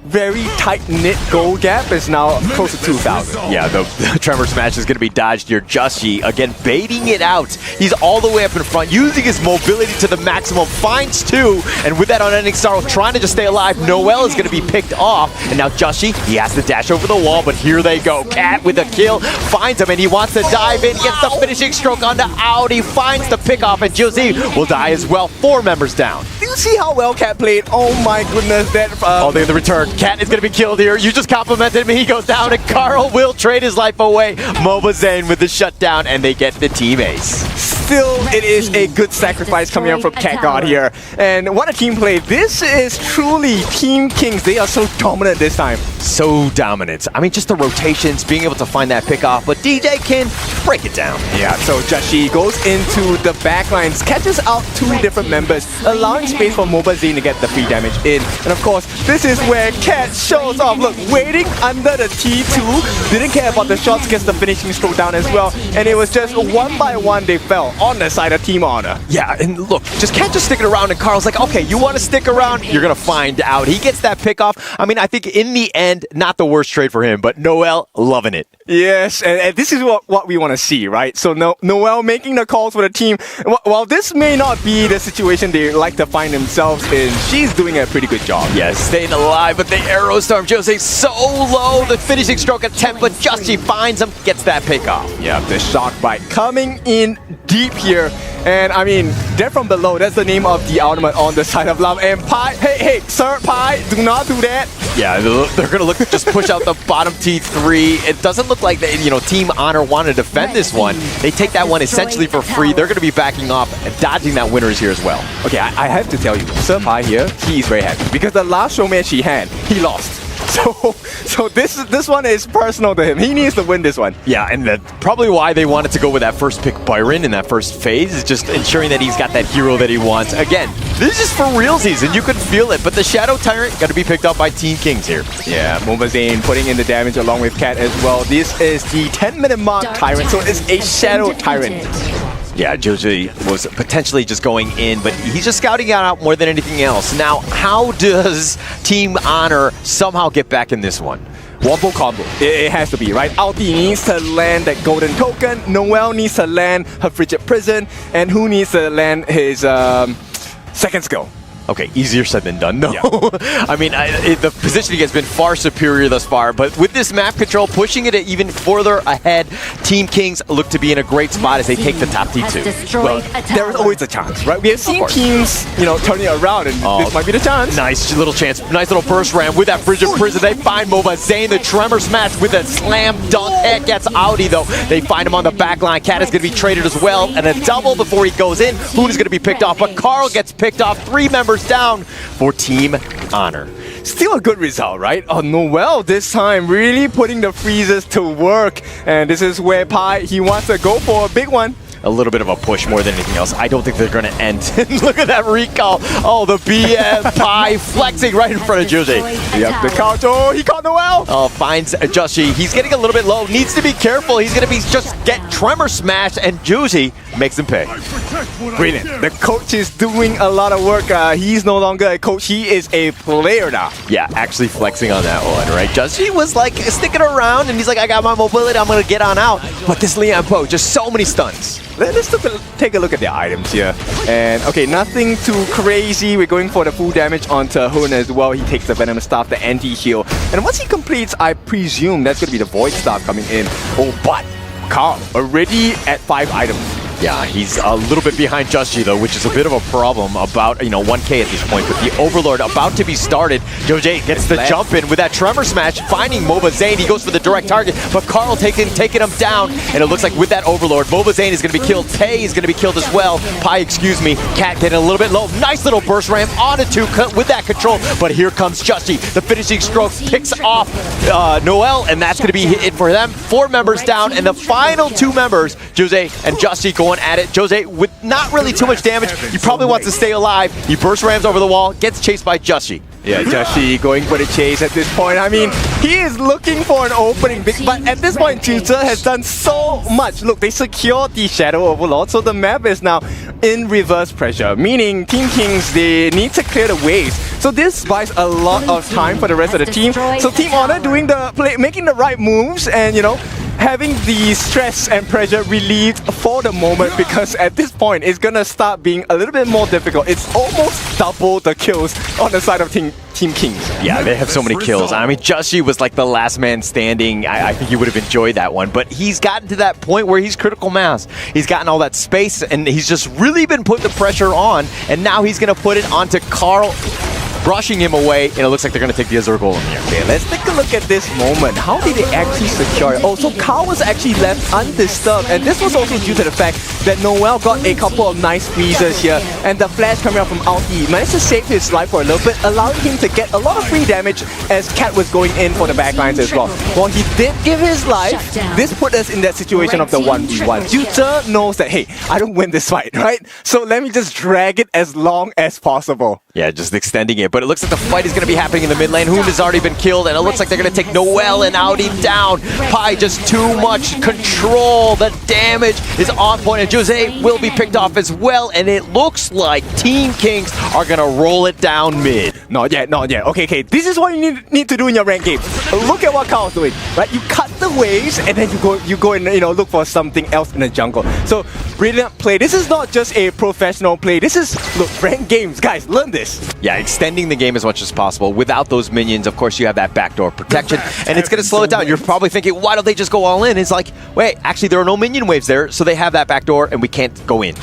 very tight-knit goal gap is now close to 2,000. Yeah, the tremor smash is going to be dodged here. Joshi, again, baiting it out. He's all the way up in front, using his mobility to the maximum, finds 2, and with that unending sorrow, trying to just stay alive. Noel is going to be picked off, and now Joshi, he has to dash over the wall, but here they go. Cat with a kill, finds him, and he wants to dive in, gets the finishing stroke onto Audi, finds the pickoff, and Josie will die as well. 4 members down. Do you see how well Cat played? Oh my goodness, that... the return. Cat is going to be killed here. You just complimented me. He goes down, and Carl will trade his life away. MOBA Zane with the shutdown, and they get the team ace. Still, it is a good sacrifice coming out from Cat God here. And what a team play. This is truly Team Kings. They are so dominant this time. So dominant. I mean, just the rotations, being able to find that pick off, but DJ can break it down. Yeah, so Joshi goes into the backlines, catches out 2 different members, allowing space for MOBA Zane to get the free damage in. And of course, this is where Cat shows off. Look, waiting under the T2, didn't care about the shots, gets the finishing stroke down as well. And it was just 1 by 1 they fell on the side of Team Honor. Yeah, and look, Cat just sticking around, and Carl's like, okay, you want to stick around? You're going to find out. He gets that pick off. I mean, I think in the end, not the worst trade for him, but Noel loving it. Yes, and this is what we want to see, right? So Noel making the calls for the team. While this may not be the situation they like to find themselves in, she's doing a pretty good job. Yes, staying alive, but the arrow storm Jose so low. The finishing stroke attempt, but Justy finds him, gets that pick off. Yeah, the shock bite coming in deep here. And I mean, they're from below. That's the name of the ultimate on the side of love. And Pi, hey, Sir Pi, do not do that. Yeah, they're gonna just push out the bottom T3. It doesn't look like Team Honor want to defend this one. They take that one essentially for free. They're gonna be backing off and dodging that winners here as well. Okay, I have to tell you, Sir Pi here, he is very happy because the last show match he had, he lost. So this one is personal to him. He needs to win this one. Yeah, and that's probably why they wanted to go with that first pick Byron in that first phase, is just ensuring that he's got that hero that he wants. Again, this is for realsies, and you can feel it, but the Shadow Tyrant got to be picked up by Team Kings here. Yeah, MOBA Zane putting in the damage along with Cat as well. This is the 10-minute mark Tyrant, so it's a Shadow Tyrant. Yeah, Joji was potentially just going in, but he's just scouting out more than anything else. Now, how does Team Honor somehow get back in this one? Wombo combo. It has to be, right? Alti needs to land that golden token. Noel needs to land her frigid prison. And who needs to land his second skill? Okay, easier said than done, though. Yeah. I mean, the positioning has been far superior thus far, but with this map control, pushing it even further ahead, Team Kings look to be in a great spot as they take the top T2. Well, there is always a chance, right? We have seen teams, turning it around, and this might be the chance. Nice little chance. Nice little burst ram with that frigid prison. They find MOBA Zane, the tremor smash with a slam dunk. It gets Audi, though. They find him on the back line. Cat is going to be traded as well, and a double before he goes in. Hoon is going to be picked off, but Carl gets picked off. 3 members down for Team Honor. Still a good result, right? Oh, Noel this time really putting the freezes to work. And this is where Pi, he wants to go for a big one. A little bit of a push more than anything else. I don't think they're going to end. Look at that recall. Oh, the BF Pi flexing right in front of Jose. Yep, the couch. Oh, he caught Noel. Oh, finds Joshi. He's getting a little bit low. Needs to be careful. He's going to be just get tremor smashed, and Josie makes him pay. Brilliant. The coach is doing a lot of work. He's no longer a coach. He is a player now. Yeah, actually flexing on that one, right? Joshi was like sticking around, and he's like, I got my mobility. I'm going to get on out. But this Lian Po, just so many stuns. Let's take a look at the items here. And okay, nothing too crazy. We're going for the full damage onto Hoon as well. He takes the Venom Staff, the anti-heal. And once he completes, I presume that's going to be the Void Staff coming in. Oh, but Carl already at 5 items. Yeah, he's a little bit behind Justy, though, which is a bit of a problem. About 1K at this point, but the Overlord about to be started. Joje gets the jump in with that Tremor Smash, finding MOBA Zane. He goes for the direct target, but Carl taking him down, and it looks like with that Overlord, MOBA Zane is going to be killed. Pei is going to be killed as well. Pi, excuse me. Cat getting a little bit low. Nice little burst ramp onto 2 with that control, but here comes Justy. The finishing stroke picks off Noel, and that's going to be it for them. 4 members down, and the final 2 members, Jose and Justy, going at it. Jose with not really too much damage. He probably wants to stay alive. He burst rams over the wall, gets chased by Justy. Yeah, Justy going for the chase at this point. I mean, he is looking for an opening, but at this point, Tutor has done so much. Look, they secured the Shadow Overlord, so the map is now in reverse pressure, meaning Team Kings, they need to clear the waves. So this buys a lot of time for the rest of the team. So Team Honor doing the play, making the right moves, and having the stress and pressure relieved for the moment, because at this point it's gonna start being a little bit more difficult. It's almost double the kills on the side of Team Kings. Yeah, they have so many kills. I mean, Justy was like the last man standing. I think he would have enjoyed that one, but he's gotten to that point where he's critical mass. He's gotten all that space, and he's just really been putting the pressure on, and now he's gonna put it onto Carl, brushing him away, and it looks like they're going to take the Azure Golem here. Okay, let's take a look at this moment. How did they actually secure it? Oh, so Carl was actually left undisturbed, and this was also due to the fact that Noel got a couple of nice freezes here, and the flash coming out from Alti managed to save his life for a little bit, allowing him to get a lot of free damage as Cat was going in for the backlines as well. While he did give his life, this put us in that situation of the 1v1. Tutor knows that, hey, I don't win this fight, right? So let me just drag it as long as possible. Yeah, just extending it. but it looks like the fight is going to be happening in the mid lane. Hoon has already been killed, and it looks like they're going to take Noel and Audi down. Pi just too much control. The damage is on point, and Jose will be picked off as well, and it looks like Team Kings are going to roll it down mid. Not yet, not yet. Okay, this is what you need to do in your ranked game. Look at what Carl's doing, right? You cut the waves, and then you go and look for something else in the jungle. So brilliant play. This is not just a professional play. This is ranked games, guys. Learn this. Yeah, extending the game as much as possible. Without those minions, of course, you have that backdoor protection, and it's going to slow it down. You're probably thinking, why don't they just go all in? It's like, wait, actually, there are no minion waves there, so they have that backdoor, and we can't go in.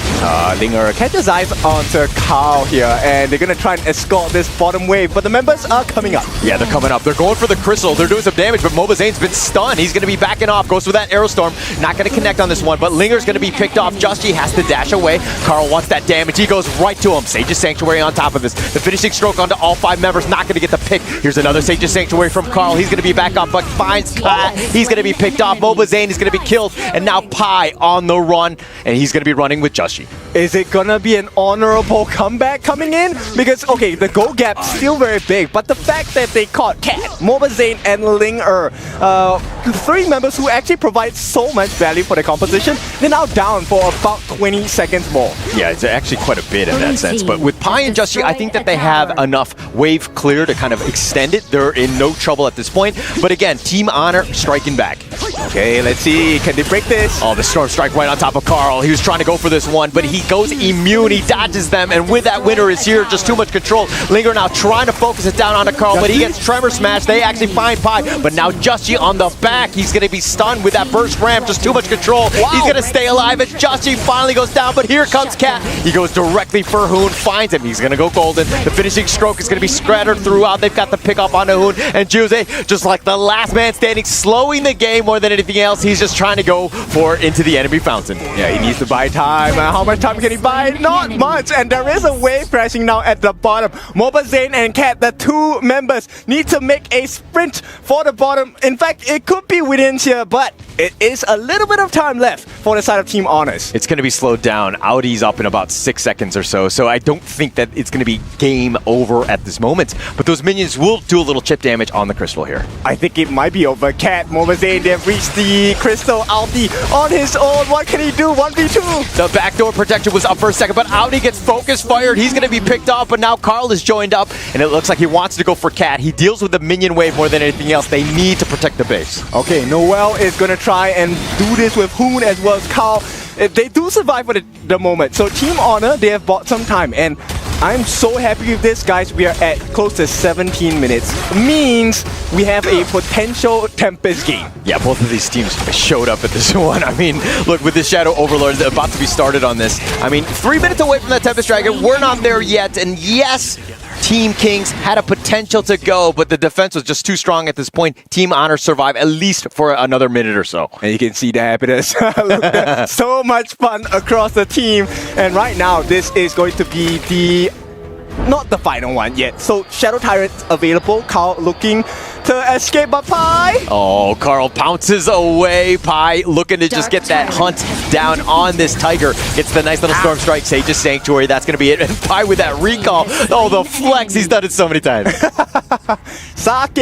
Linger catches eyes onto Carl here, and they're going to try and escort this bottom wave, but the members are coming up. Yeah, they're coming up. They're going for the crystal. They're doing some damage, but MOBA Zane's been stunned. He's going to be backing off. Goes for that arrow storm. Not going to connect on this one, but Linger's going to be picked off. Justy has to dash away. Carl wants that damage. He goes right to him. Sage's Sanctuary on top of this. The finishing stroke onto all 5 members. Not going to get the pick. Here's another Sage's Sanctuary from Carl. He's going to be back up, but finds Kat. He's going to be picked off. MOBA Zane is going to be killed, and now Pi on the run, and he's going to be running with Justy. Is it going to be an honorable comeback coming in? Because, okay, the goal gap's still very big, but the fact that they caught Kat, MOBA Zane, and Linger, 3 members who actually provide so much value for the composition, they're now down for about 20 seconds more. Yeah, it's actually quite a bit in that sense, but with Pi and Justy, I think that they have enough wave clear to kind of extend it. They're in no trouble at this point, but again, Team Honor striking back. Okay, let's see, can they break this? Oh, the Storm Strike right on top of Carl. He was trying to go for this one, but he goes immune, he dodges them, and with that, winner is here, just too much control. Linger now trying to focus it down onto Carl, but he gets Tremor Smash. They actually find Pi, but now Justy on the back. He's going to be stunned with that burst ram, just too much control. Wow. He's going to stay alive, and Justy finally goes down, but here comes Kat. He goes directly for Hoon, finds him. He's going to go golden. The finishing stroke is going to be scattered throughout. They've got the pick up on Hoon, and Jose, just like the last man standing, slowing the game more than anything else. He's just trying to go for into the enemy fountain. Yeah, he needs to buy time. How much time can he buy? Not much, and there is a wave crashing now at the bottom. MOBA Zane and Kat, the 2 members, need to make a sprint for the bottom. In fact, it could be within here, but it is a little bit of time left for the side of Team Honors. It's going to be slowed down. Audi's up in about 6 seconds or so, so I don't think that it's going to be game over at this moment. But those minions will do a little chip damage on the crystal here. I think it might be over. Kat, MOBA Zane, they've reached the crystal. Audi on his own. What can he do? 1v2. The backdoor protection was up for a second, but Audi gets focus fired. He's going to be picked off, but now Carl is joined up, and it looks like he wants to go for Kat. He deals with the minion wave more than anything else. They need to protect the base. Okay, Noel is going to try and do this with Hoon as well as Carl. They do survive for the moment. So Team Honor, they have bought some time, and I'm so happy with this, guys. We are at close to 17 minutes. Means we have a potential Tempest game. Yeah, both of these teams showed up at this one. I mean, look, with the Shadow Overlord about to be started on this. I mean, 3 minutes away from that Tempest Dragon. We're not there yet. And yes, Team Kings had a potential to go, but the defense was just too strong at this point. Team Honor survived at least for another minute or so. And you can see the happiness. Look, so much fun across the team. And right now, this is going to be not the final one yet. So Shadow Tyrant's available. Carl looking to escape, but Pi. Oh, Carl pounces away. Pi looking to just get that hunt down on this Tiger. Gets the nice little Storm Strike. Sage's Sanctuary. That's going to be it. And Pi with that recall. Oh, the flex. He's done it so many times. Sake.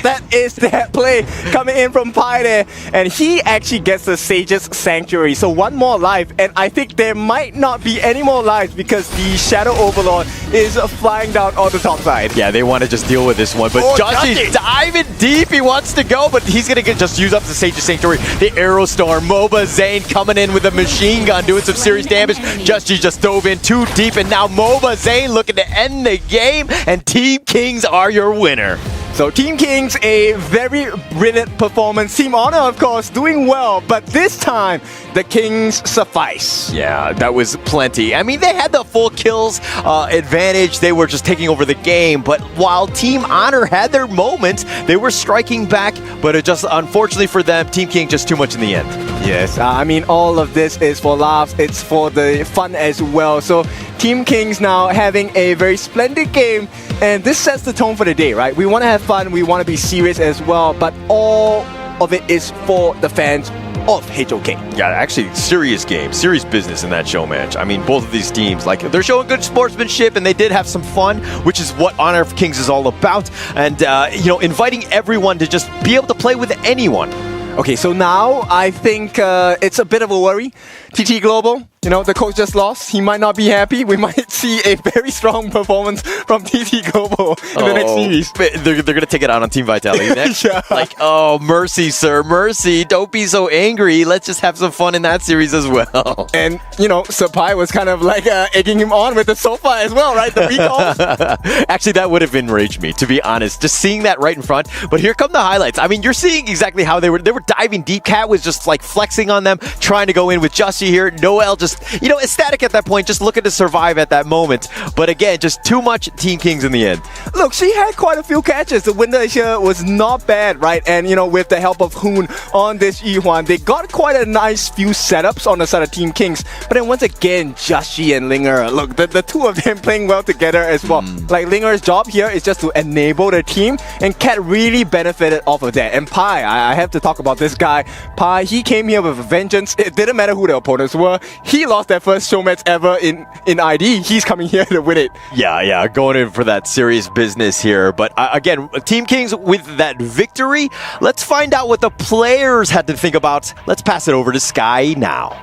That is that play coming in from Pi there. And he actually gets the Sage's Sanctuary. So 1 more life. And I think there might not be any more lives because the Shadow Overlord is flying down on the top side. Yeah, they want to just deal with this one. But Justy diving deep. He wants to go, but he's going to just use up the Sage's Sanctuary. The Arrow Storm. MOBA Zane coming in with a machine gun, doing some serious damage. Justy just dove in too deep, and now MOBA Zane looking to end the game, and Team Kings are your winner. So Team Kings, a very brilliant performance. Team Honor, of course, doing well, but this time, the Kings suffice. Yeah, that was plenty. I mean, they had the full kills advantage. They were just taking over the game, but while Team Honor had their moments, they were striking back, but it just, unfortunately for them, Team King just too much in the end. Yes, I mean, all of this is for laughs. It's for the fun as well. So Team Kings now having a very splendid game, and this sets the tone for the day, right? We want to have fun, we want to be serious as well, but all of it is for the fans of HOK. Yeah, actually, serious game, serious business in that show match. I mean, both of these teams, like, they're showing good sportsmanship, and they did have some fun, which is what Honor of Kings is all about. And, you know, inviting everyone to just be able to play with anyone. Okay, so now I think it's a bit of a worry. TT Global, you know, the coach just lost. He might not be happy. We might see a very strong performance from TT Global in the next series. They're going to take it out on Team Vitality next. Yeah. Like, oh, mercy, sir, mercy. Don't be so angry. Let's just have some fun in that series as well. And, you know, Sapai was kind of like egging him on with the sofa as well, right? The recall. Actually, that would have enraged me, to be honest. Just seeing that right in front. But here come the highlights. I mean, you're seeing exactly how they were diving deep. Cat was just like flexing on them, trying to go in with Justy here. Noel just, you know, ecstatic at that point, just looking to survive at that moment. But again, just too much Team Kings in the end. Look, she had quite a few catches. The winner here was not bad, right? And, you know, with the help of Hoon on this Yuhuan, they got quite a nice few setups on the side of Team Kings. But then once again, Justy and Linger, look, the two of them playing well together as well. Like, Linger's job here is just to enable the team, and Cat really benefited off of that. And Pai, I have to talk about this guy. Pai, he came here with a vengeance. It didn't matter who the opponents were. He lost that first show match ever in ID. He's coming here to win it. Yeah, going in for that serious business here. But again, Team Kings with that victory. Let's find out what the players had to think about. Let's pass it over to Sky now.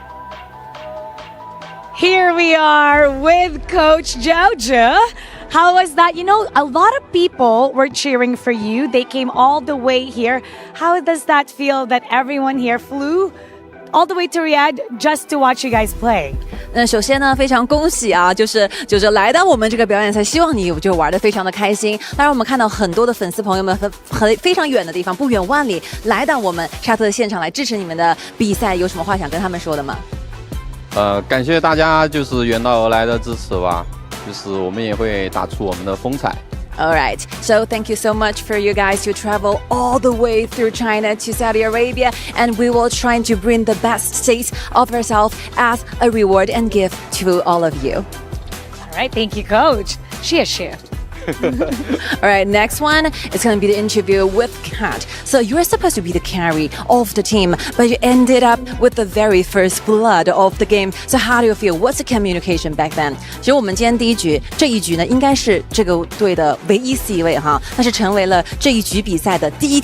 Here we are with Coach Jojo. How was that? You know, a lot of people were cheering for you. They came all the way here. How does that feel that everyone here flew all the way to Riyadh just to watch you guys play? 那首先呢，非常恭喜啊，就是来到我们这个表演赛，希望你就玩得非常的开心。当然，我们看到很多的粉丝朋友们非常远的地方，不远万里来到我们沙特的现场来支持你们的比赛，有什么话想跟他们说的吗？感谢大家就是远道而来的支持吧，就是我们也会打出我们的风采。All right, so thank you so much for you guys to travel all the way through China to Saudi Arabia, and we will try to bring the best state of ourselves as a reward and gift to all of you. All right, thank you, Coach. Share. All right, next one is going to be the interview with Kat. So you're supposed to be the carry of the team, but you ended up with the very first blood of the game. So how do you feel? What's the communication back then? 其实我们今天这一局呢，应该是这个队的唯一 C 位哈，但是成为了这一局比赛的第一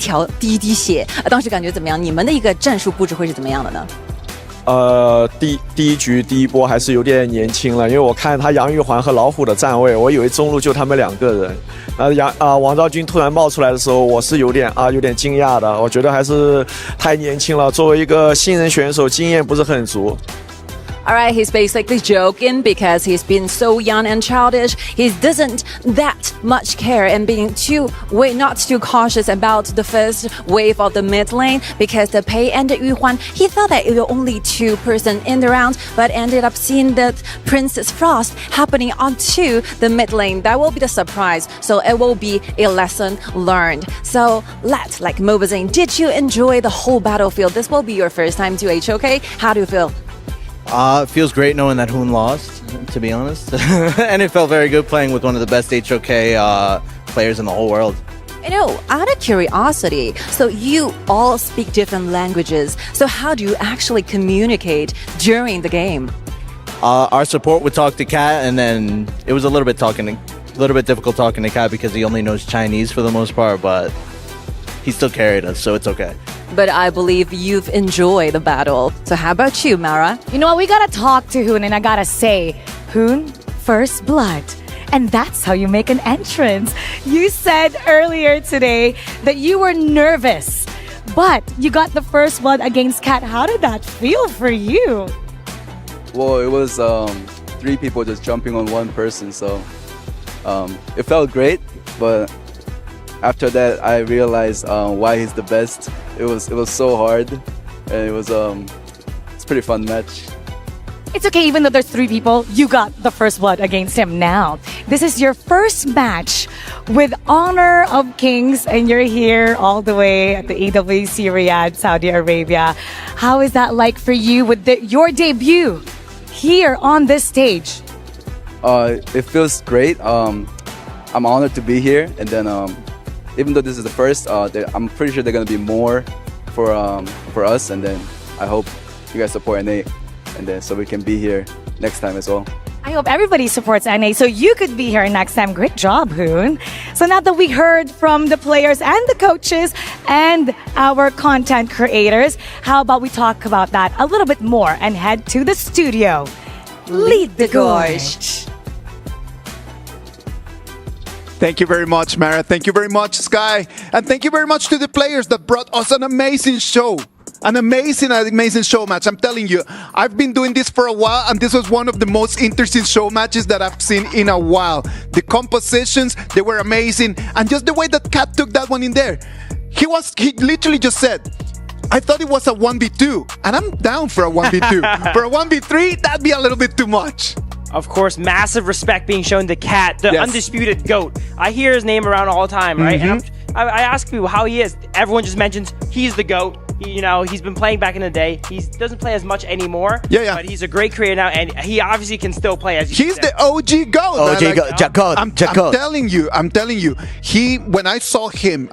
滴血。当时感觉怎么样？你们的一个战术布置会是怎么样的呢？第一局第一波还是有点年轻了，因为我看他杨玉环和老虎的站位，我以为中路就他们两个人。王昭君突然冒出来的时候，我是有点惊讶的，我觉得还是太年轻了，作为一个新人选手，经验不是很足。Alright, he's basically joking because he's been so young and childish. He doesn't that much care and being not too cautious about the first wave of the mid lane because the Pei and the Yuhuan, he thought that it was only 2-person in the round, but ended up seeing the Princess Frost happening onto the mid lane. That will be the surprise. So it will be a lesson learned. So like MOBA saying, did you enjoy the whole battlefield? This will be your first time to HOK. How do you feel? It feels great knowing that Hoon lost, to be honest. And it felt very good playing with one of the best HOK players in the whole world. You know, out of curiosity, so you all speak different languages. So how do you actually communicate during the game? Our support would talk to Kat, and then it was a little bit difficult talking to Kat because he only knows Chinese for the most part, but he still carried us, so it's okay. But I believe you've enjoyed the battle. So how about you, Mara? You know what? We gotta talk to Hoon, and I gotta say, Hoon, first blood. And that's how you make an entrance. You said earlier today that you were nervous, but you got the first blood against Kat. How did that feel for you? Well, it was 3 people just jumping on one person, so it felt great, but after that, I realized why he's the best. It was so hard, and it's a pretty fun match. It's okay, even though there's 3 people, you got the first blood against him now. This is your first match with Honor of Kings, and you're here all the way at the EWC Riyadh, Saudi Arabia. How is that like for you with your debut here on this stage? It feels great. I'm honored to be here, and then even though this is the first, I'm pretty sure there are going to be more for us, and then I hope you guys support NA, and then so we can be here next time as well. I hope everybody supports NA so you could be here next time. Great job, Hoon. So now that we heard from the players and the coaches and our content creators, how about we talk about that a little bit more and head to the studio. Lead the gorge. Thank you very much, Mara. Thank you very much, Sky. And thank you very much to the players that brought us an amazing show. An amazing show match. I'm telling you, I've been doing this for a while, and this was one of the most interesting show matches that I've seen in a while. The compositions, they were amazing, and just the way that Cat took that one in there. He literally just said, I thought it was a 1v2, and I'm down for a 1v2. For a 1v3, that'd be a little bit too much. Of course, massive respect being shown to Cat, the undisputed GOAT. I hear his name around all the time, right? And I ask people how he is. Everyone just mentions he's the GOAT. He's been playing back in the day. He doesn't play as much anymore. But he's a great creator now, and he obviously can still play as he's the OG GOAT. I'm telling you. When I saw him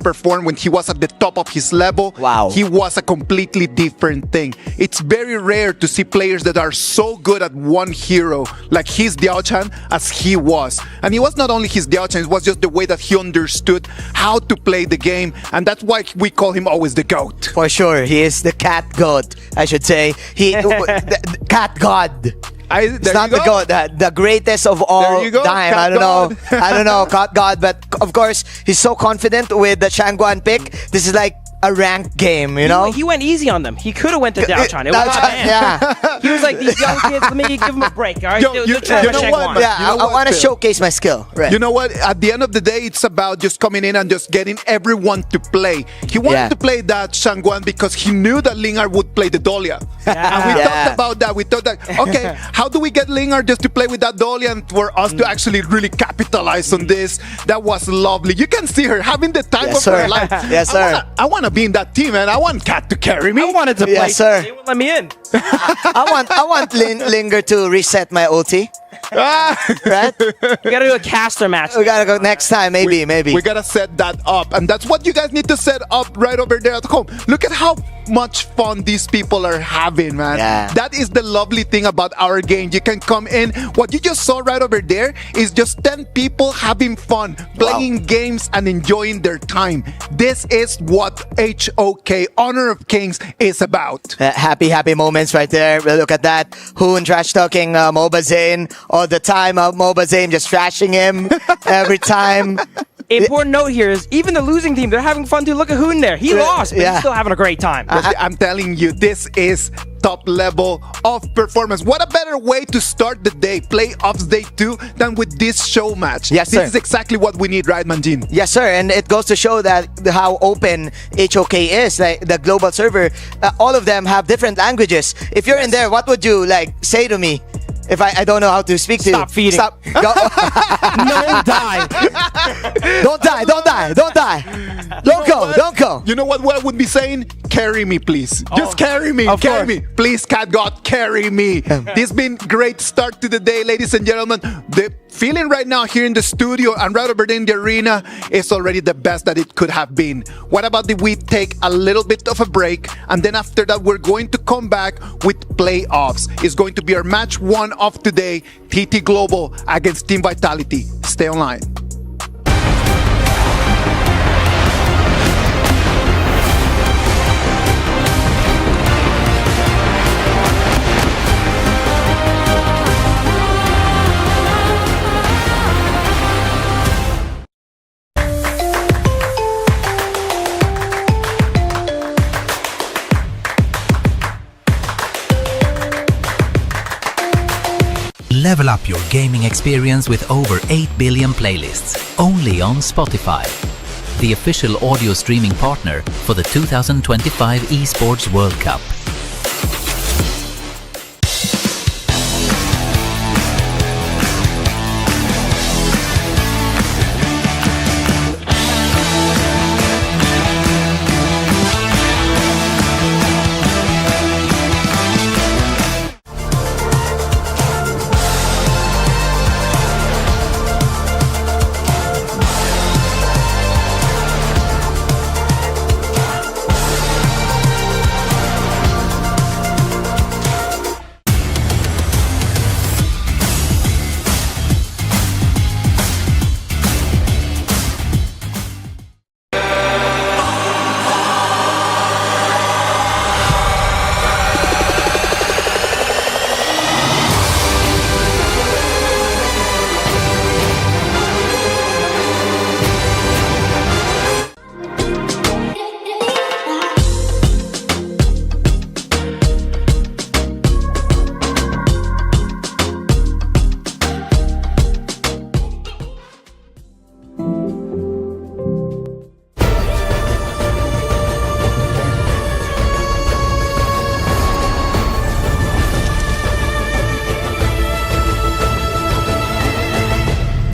perform when he was at the top of his level. Wow. He was a completely different thing. It's very rare to see players that are so good at one hero, like his Diao-chan, as he was. And it was not only his Diao-chan, it was just the way that he understood how to play the game, and that's why we call him always the GOAT. For sure, he is the Cat GOAT, I should say. The Cat God. It's not the GOAT, the greatest of all time. I don't know, Cat God, but of course, he's so confident with the Shangguan pick. This is like a ranked game, you know? He went easy on them. He could have went to Diao-chan. It was yeah. He was like, these young kids, let me give them a break, all right? You know what? Yeah, I want to showcase my skill. Right. You know what? At the end of the day, it's about just coming in and just getting everyone to play. He wanted to play that Shangguan because he knew that Lingard would play the Dahlia. And we talked about that. We thought that, okay, how do we get Lingard just to play with that Dahlia and for us to actually really capitalize on this? That was lovely. You can see her having the time of her life. Yes, sir. I want to be in that team, man. I want Cat to carry me. I wanted to play. Yes, sir. They won't let me in. I want Linger to reset my ulti. Right? We gotta do a caster match. We gotta go next time, maybe. We gotta set that up, and that's what you guys need to set up right over there at home. Look at how much fun these people are having, man. Yeah. That is the lovely thing about our game. You can come in. What you just saw right over there is just 10 people having fun, playing games and enjoying their time. This is what HOK, Honor of Kings, is about. Happy moments right there. Look at that. Hoon trash talking MOBA Zane all the time. MOBA Zane just trashing him every time. Important note here is even the losing team, they're having fun too. Look at Hoon there. He lost, but he's still having a great time. I'm telling you, this is top level of performance. What a better way to start the day, playoffs day 2, than with this show match. Yes, sir. This is exactly what we need, right, Manjin? Yes, sir. And it goes to show that how open HOK is. Like the global server, all of them have different languages. If you're in there, what would you say to me? If I don't know how to speak to you. Stop feeding. Stop. Go. No, die. Don't die. Don't go. You know what I would be saying? Carry me, please. Just carry me. Carry me. Please, Cat God, carry me. This has been great start to the day, ladies and gentlemen. The feeling right now here in the studio and right over there in the arena is already the best that it could have been. What about if we take a little bit of a break, and then after that we're going to come back with playoffs. It's going to be our match 1 of today, TT Global against Team Vitality. Stay online. Level up your gaming experience with over 8 billion playlists, only on Spotify, the official audio streaming partner for the 2025 Esports World Cup.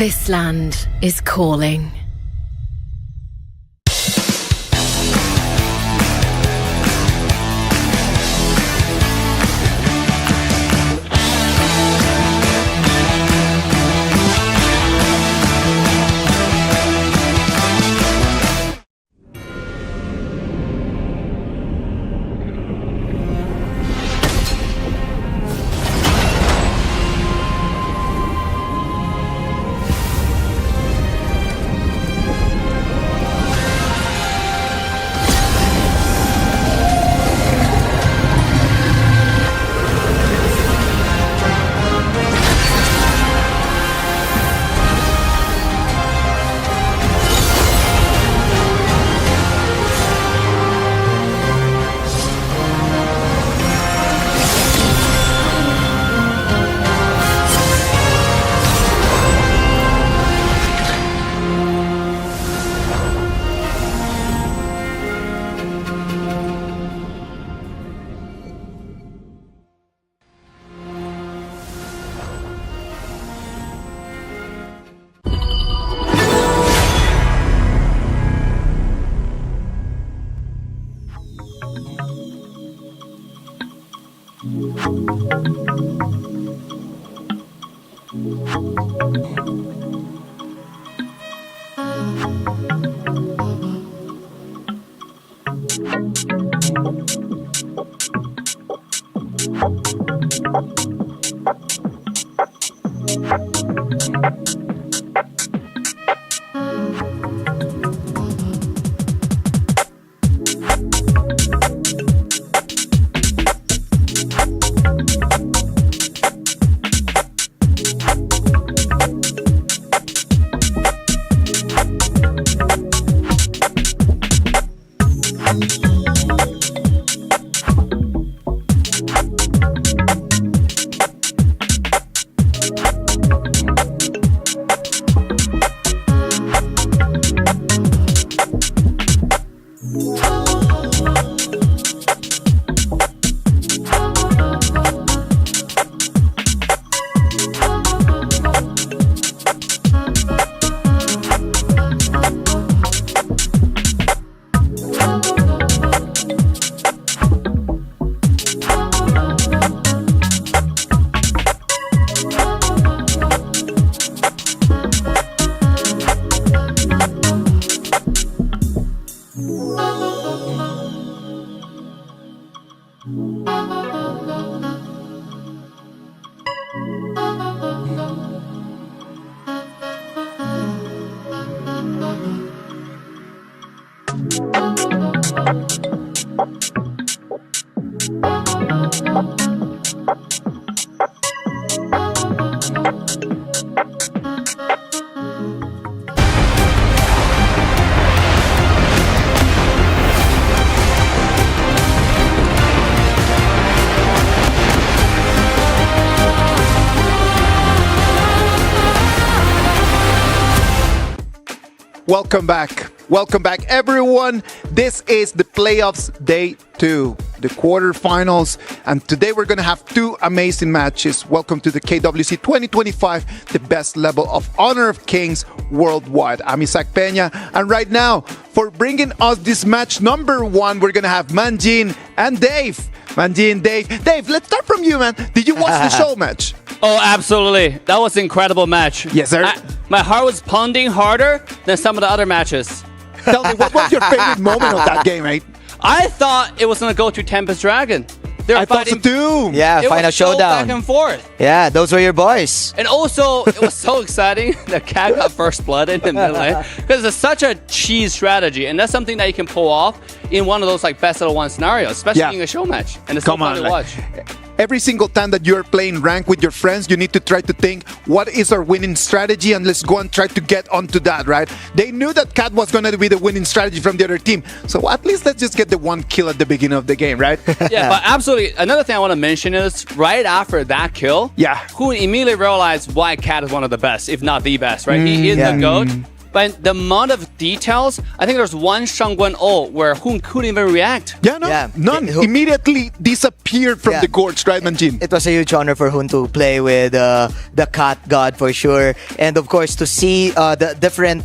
This land is calling. Welcome back, everyone. This is the playoffs day 2, the quarterfinals, and today we're going to have 2 amazing matches. Welcome to the KWC 2025, the best level of Honor of Kings worldwide. I'm Isaac Peña, and right now, for bringing us this match number 1, we're going to have Manjin and Dave. Manjin, Dave, let's start from you, man. Did you watch the show match? Oh, absolutely. That was an incredible match. Yes, sir. My heart was pounding harder than some of the other matches. Tell me, what was your favorite moment of that game, mate? I thought it was going to go to Tempest Dragon. I thought so too. Yeah, it final was so showdown. back and forth. Yeah, those were your boys. And also, it was so exciting that Cat got first blood in the middle lane because it's such a cheese strategy, and that's something that you can pull off in one of those like best out of one scenarios, especially in a show match. And it's so fun to watch. Every single time that you're playing rank with your friends, you need to try to think, what is our winning strategy? And let's go and try to get onto that, right? They knew that Cat was going to be the winning strategy from the other team. So at least let's just get the one kill at the beginning of the game, right? Yeah, but absolutely. Another thing I want to mention is right after that kill, who immediately realized why Cat is one of the best, if not the best, right? He is the GOAT. But the amount of details, I think there's one Shangguan O where Hun couldn't even react. None. Immediately disappeared from the courts, right, Manjin? It was a huge honor for Hun to play with the Cat God for sure. And of course, to see the different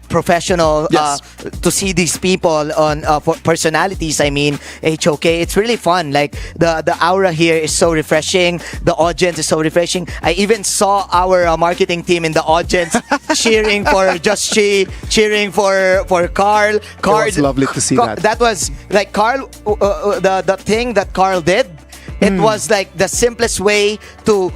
professional to see these people on personalities. I mean, HOK, it's really fun. Like the aura here is so refreshing. The audience is so refreshing. I even saw our marketing team in the audience cheering for Just Chi, cheering for Carl. It was lovely to see that. That was like Carl. The thing that Carl did. It was like the simplest way to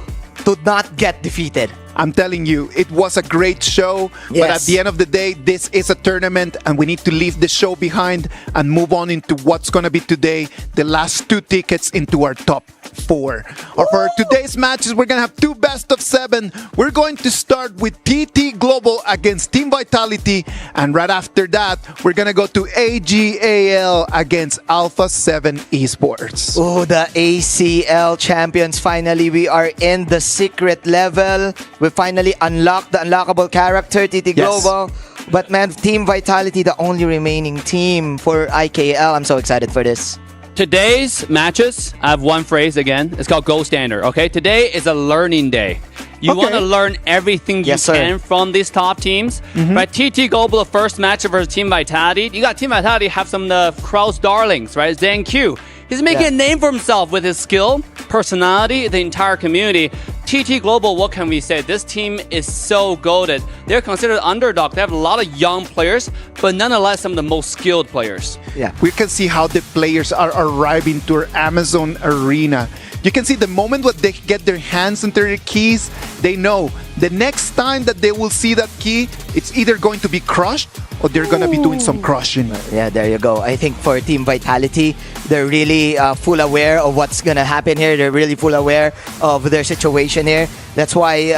not get defeated. I'm telling you, it was a great show. But at the end of the day, this is a tournament and we need to leave the show behind and move on into what's going to be today, the last 2 tickets into our top 4. Or for today's matches, we're going to have 2 best of 7. We're going to start with TT Global against Team Vitality. And right after that, we're going to go to AGAL against Alpha 7 Esports. Oh, the ACL champions. Finally, we are in the secret level. We finally unlocked the unlockable character, TT Global. But man, Team Vitality, the only remaining team for IKL. I'm so excited for this. Today's matches, I have one phrase again. It's called Gold Standard, okay? Today is a learning day. You want to learn everything you can from these top teams. Right? TT Global, the first match versus Team Vitality. You got Team Vitality have some of the crowd's darlings, right? Zhang Q. He's making a name for himself with his skill, personality, the entire community. TT Global, what can we say? This team is so goated. They're considered underdog. They have a lot of young players, but nonetheless, some of the most skilled players. Yeah, we can see how the players are arriving to our Amazon arena. You can see the moment when they get their hands into their keys, they know the next time that they will see that key, it's either going to be crushed or they're going to be doing some crushing. Yeah, there you go. I think for Team Vitality, they're really full aware of what's going to happen here. They're really full aware of their situation here. That's why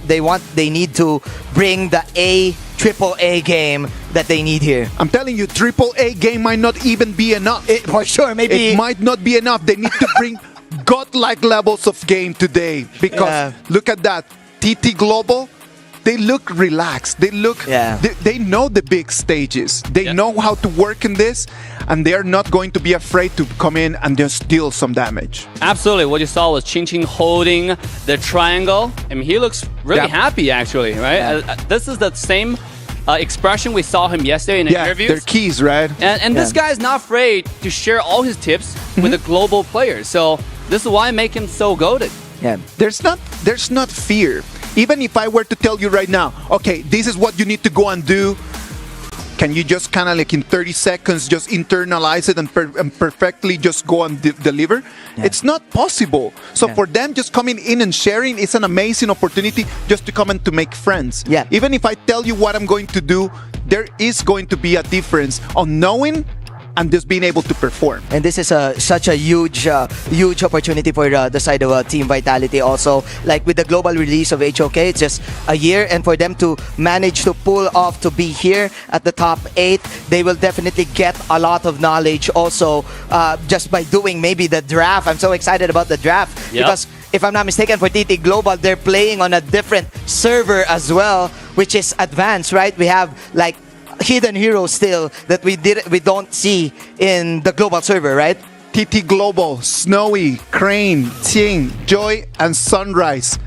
they need to bring the triple A game that they need here. I'm telling you, triple A game might not even be enough. For sure, maybe. It might not be enough. They need to bring godlike levels of game today. Because look at that. TT Global, they look relaxed. They look, they know the big stages. They know how to work in this, and they're not going to be afraid to come in and just deal some damage. Absolutely. What you saw was Ching Ching holding the triangle. I mean, he looks really happy, actually, right? This is the same expression we saw him yesterday in the interviews. Their keys, right? And this guy is not afraid to share all his tips with the global players. So this is why I make him so goated. Yeah. There's not fear. Even if I were to tell you right now, okay, this is what you need to go and do, can you just kind of like in 30 seconds just internalize it and perfectly just go and deliver? Yeah. It's not possible. So for them just coming in and sharing, it's an amazing opportunity just to come and to make friends. Yeah. Even if I tell you what I'm going to do, there is going to be a difference on knowing and just being able to perform. And this is such a huge opportunity for the side of Team Vitality also. Like with the global release of HOK, it's just a year, and for them to manage to pull off to be here at the top 8, they will definitely get a lot of knowledge also just by doing maybe the draft. I'm so excited about the draft because if I'm not mistaken, for TT Global, they're playing on a different server as well, which is advanced, right? We have like hidden heroes still that we don't see in the global server, right? TT Global, Snowy, Crane, Ting, Joy, and Sunrise.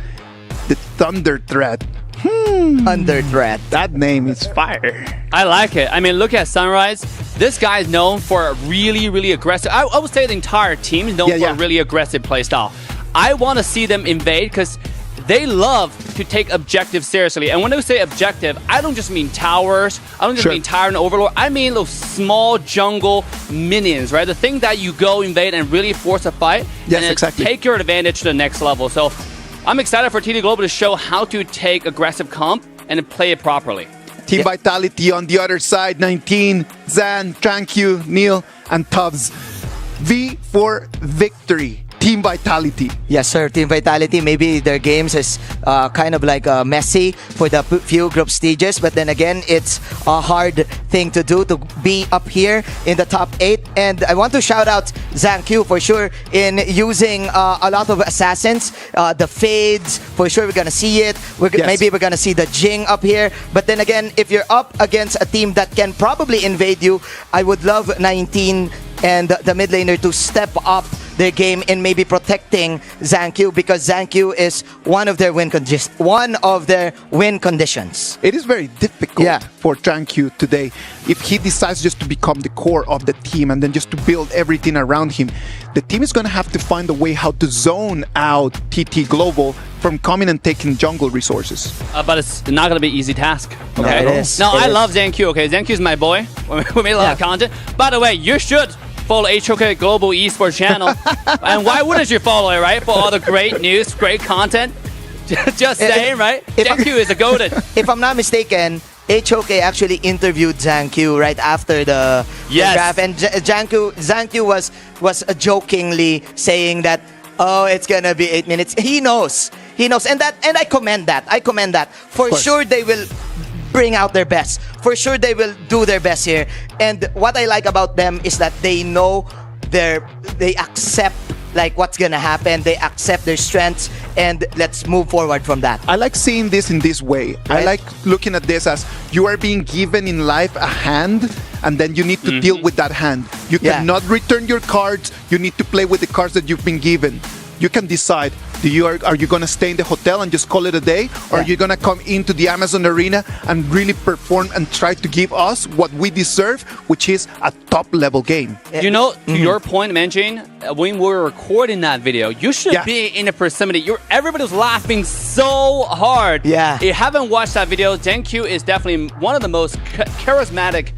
The Thunder Threat. Thunder Threat. That name is fire. I like it. I mean, look at Sunrise. This guy is known for a really, really aggressive. I would say the entire team is known for a really aggressive playstyle. I want to see them invade because they love to take objectives seriously. And when I say objective, I don't just mean towers. I don't just mean tower and overlord. I mean those small jungle minions, right? The thing that you go invade and really force a fight. Yes, and take your advantage to the next level. So I'm excited for TT Global to show how to take aggressive comp and play it properly. Team Vitality on the other side, 19, Zan, Tranq, Neil, and Tubbs. V for victory. Team Vitality. Yes, sir. Team Vitality. Maybe their games is kind of like messy for the few group stages, but then again, it's a hard thing to do to be up here in the top 8. And I want to shout out Zhang for sure in using a lot of assassins, the fades. For sure, we're gonna see it. Maybe we're gonna see the Jing up here. But then again, if you're up against a team that can probably invade you, I would love 19 and the mid laner to step up their game in maybe protecting Zhang because Zhang is one of their win conditions. It is very difficult for Zhang today if he decides just to become the core of the team and then just to build everything around him. The team is going to have to find a way how to zone out TT Global from coming and taking jungle resources. But it's not going to be an easy task. Okay. No, it is. No, I love Zhang. Okay, Zhang is my boy. We made a lot of content. By the way, you should follow HOK Global Esports channel. And why wouldn't you follow it, right? For all the great news, great content. Just saying, right? Zhang is a golden. If I'm not mistaken, HOK actually interviewed Zhang right after the draft, and Zhang was jokingly saying that, oh, it's gonna be 8 minutes. He knows, and I commend that. For sure, they will bring out their best. For sure, they will do their best here. And what I like about them is that they know they accept like what's gonna happen. They accept their strengths, and let's move forward from that. I like seeing this in this way. Right? I like looking at this as you are being given in life a hand, and then you need to deal with that hand. You cannot return your cards. You need to play with the cards that you've been given. You can decide, are you going to stay in the hotel and just call it a day? Or are you going to come into the Amazon arena and really perform and try to give us what we deserve, which is a top-level game? You know, to your point, Manjin, when we were recording that video, you should be in the proximity. Everybody was laughing so hard. Yeah. If you haven't watched that video, Zhang is definitely one of the most charismatic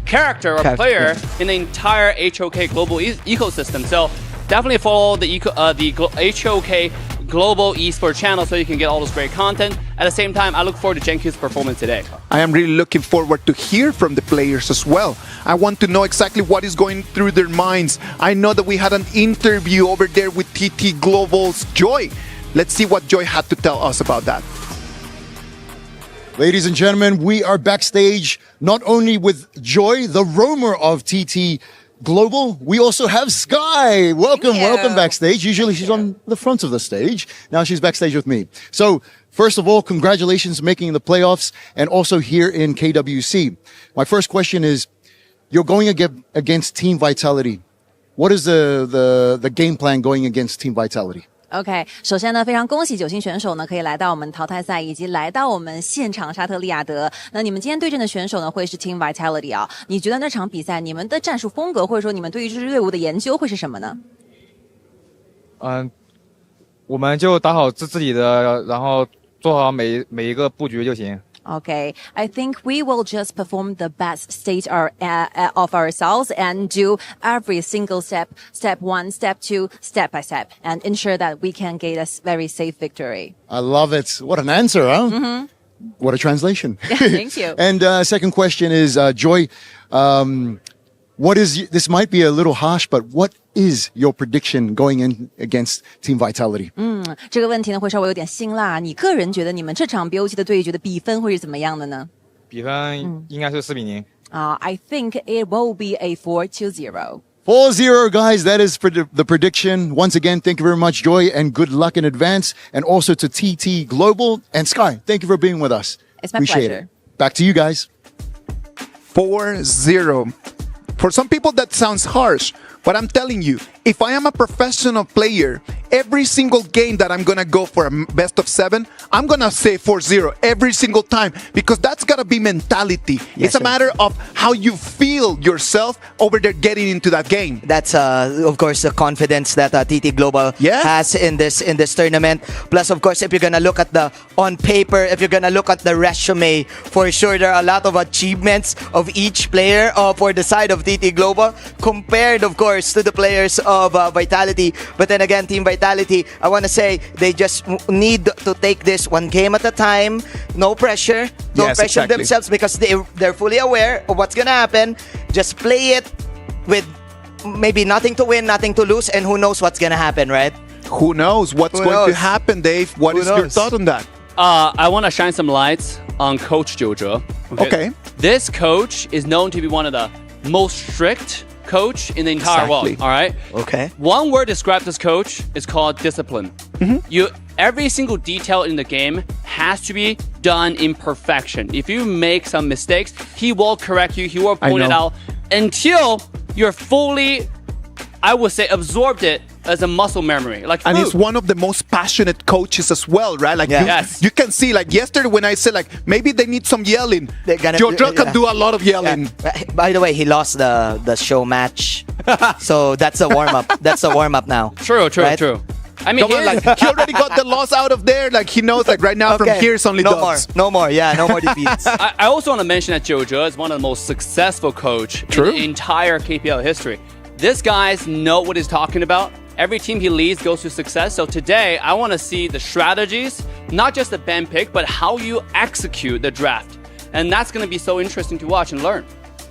character or player in the entire HOK global ecosystem. So definitely follow the HOK Global Esports channel so you can get all this great content. At the same time, I look forward to Zhang performance today. I am really looking forward to hear from the players as well. I want to know exactly what is going through their minds. I know that we had an interview over there with TT Global's Joy. Let's see what Joy had to tell us about that. Ladies and gentlemen, we are backstage not only with Joy, the roamer of TT Global, we also have Sky. Welcome backstage. Usually she's on the front of the stage. Now she's backstage with me. So first of all, congratulations making the playoffs and also here in KWC. My first question is, you're going against Team Vitality. What is the game plan going against Team Vitality? OK， 首先呢，非常恭喜9星选手呢可以来到我们淘汰赛，以及来到我们现场沙特利雅得。那你们今天对阵的选手呢会是 Team Vitality 啊？你觉得那场比赛你们的战术风格，或者说你们对于这支队伍的研究会是什么呢？我们就打好自己的，然后做好每一个布局就行。Okay, I think we will just perform the best state of ourselves and do every single step 1, step 2, step by step, and ensure that we can get a very safe victory. I love it. What an answer, huh? What a translation. Yeah, thank you. And second question is, Joy, this might be a little harsh, but what is your prediction going in against Team Vitality? 这个问题呢会稍微有点辛辣。你个人觉得你们这场 BOG 的对决的比分会是怎么样的呢？比分应该是4-0。I think it will be a 4-0. 4-0, guys. That is the prediction. Once again, thank you very much, Joy, and good luck in advance. And also to TT Global and Sky. Thank you for being with us. It's my Appreciate pleasure. It. Back to you guys. 4-0. For some people, that sounds harsh, but I'm telling you, if I am a professional player, every single game that I'm going to go for a best of 7, I'm going to say 4-0 every single time, because that's got to be mentality. It's a matter of how you feel yourself over there getting into that game. That's, of course, the confidence that TT Global has in this tournament. Plus, of course, if you're going to look at on paper, if you're going to look at the resume, for sure, there are a lot of achievements of each player for the side of TT Global compared, of course, to the players of Vitality. But then again, Team Vitality, I want to say they just need to take this one game at a time. No pressure. Don't pressure themselves because they're fully aware of what's going to happen. Just play it with maybe nothing to win, nothing to lose, and who knows what's gonna happen, right? Who knows what's going to happen, Dave? What is your thought on that? I want to shine some lights on Coach Jojo. Okay. This coach is known to be one of the most strict coach in the entire world. All right. Okay. One word to describe this coach is called discipline. Every single detail in the game has to be done in perfection. If you make some mistakes, he will correct you. He will point it out until you're fully, I would say, absorbed it as a muscle memory. And he's one of the most passionate coaches as well, right? Like you can see, like yesterday when I said, like maybe they need some yelling. Jojo can do a lot of yelling. By the way, he lost the show match, so that's a warm up. That's a warm up now. True. I mean, he already got the loss out of there. Like he knows, like right now from here it's only dubs. No more defeats. I also want to mention that Jojo is one of the most successful coach in the entire KPL history. This guy's know what he's talking about. Every team he leads goes to success. So today, I want to see the strategies, not just the band pick, but how you execute the draft. And that's going to be so interesting to watch and learn.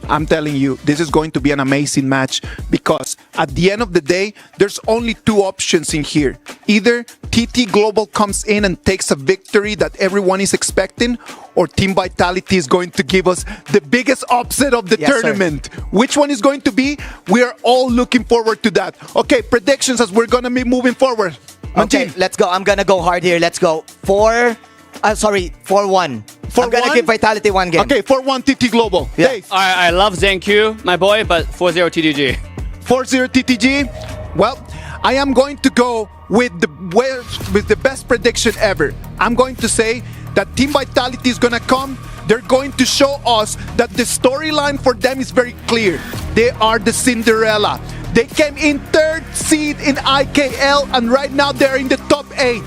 I'm telling you, this is going to be an amazing match because at the end of the day, there's only two options in here. Either TT Global comes in and takes a victory that everyone is expecting, or Team Vitality is going to give us the biggest upset of the tournament. Sir. Which one is going to be? We are all looking forward to that. Okay, predictions as we're going to be moving forward. Okay, let's go. I'm going to go hard here. Let's go. 4-1. I'm going to give Vitality one game. Okay, 4-1 TT Global. Yeah. Dave. I love ZenQ, my boy, but 4-0 TTG. 4-0 TTG. Well, I am going to go with the best prediction ever. I'm going to say that Team Vitality is going to come. They're going to show us that the storyline for them is very clear. They are the Cinderella. They came in 3rd seed in IKL, and right now they're in the top 8.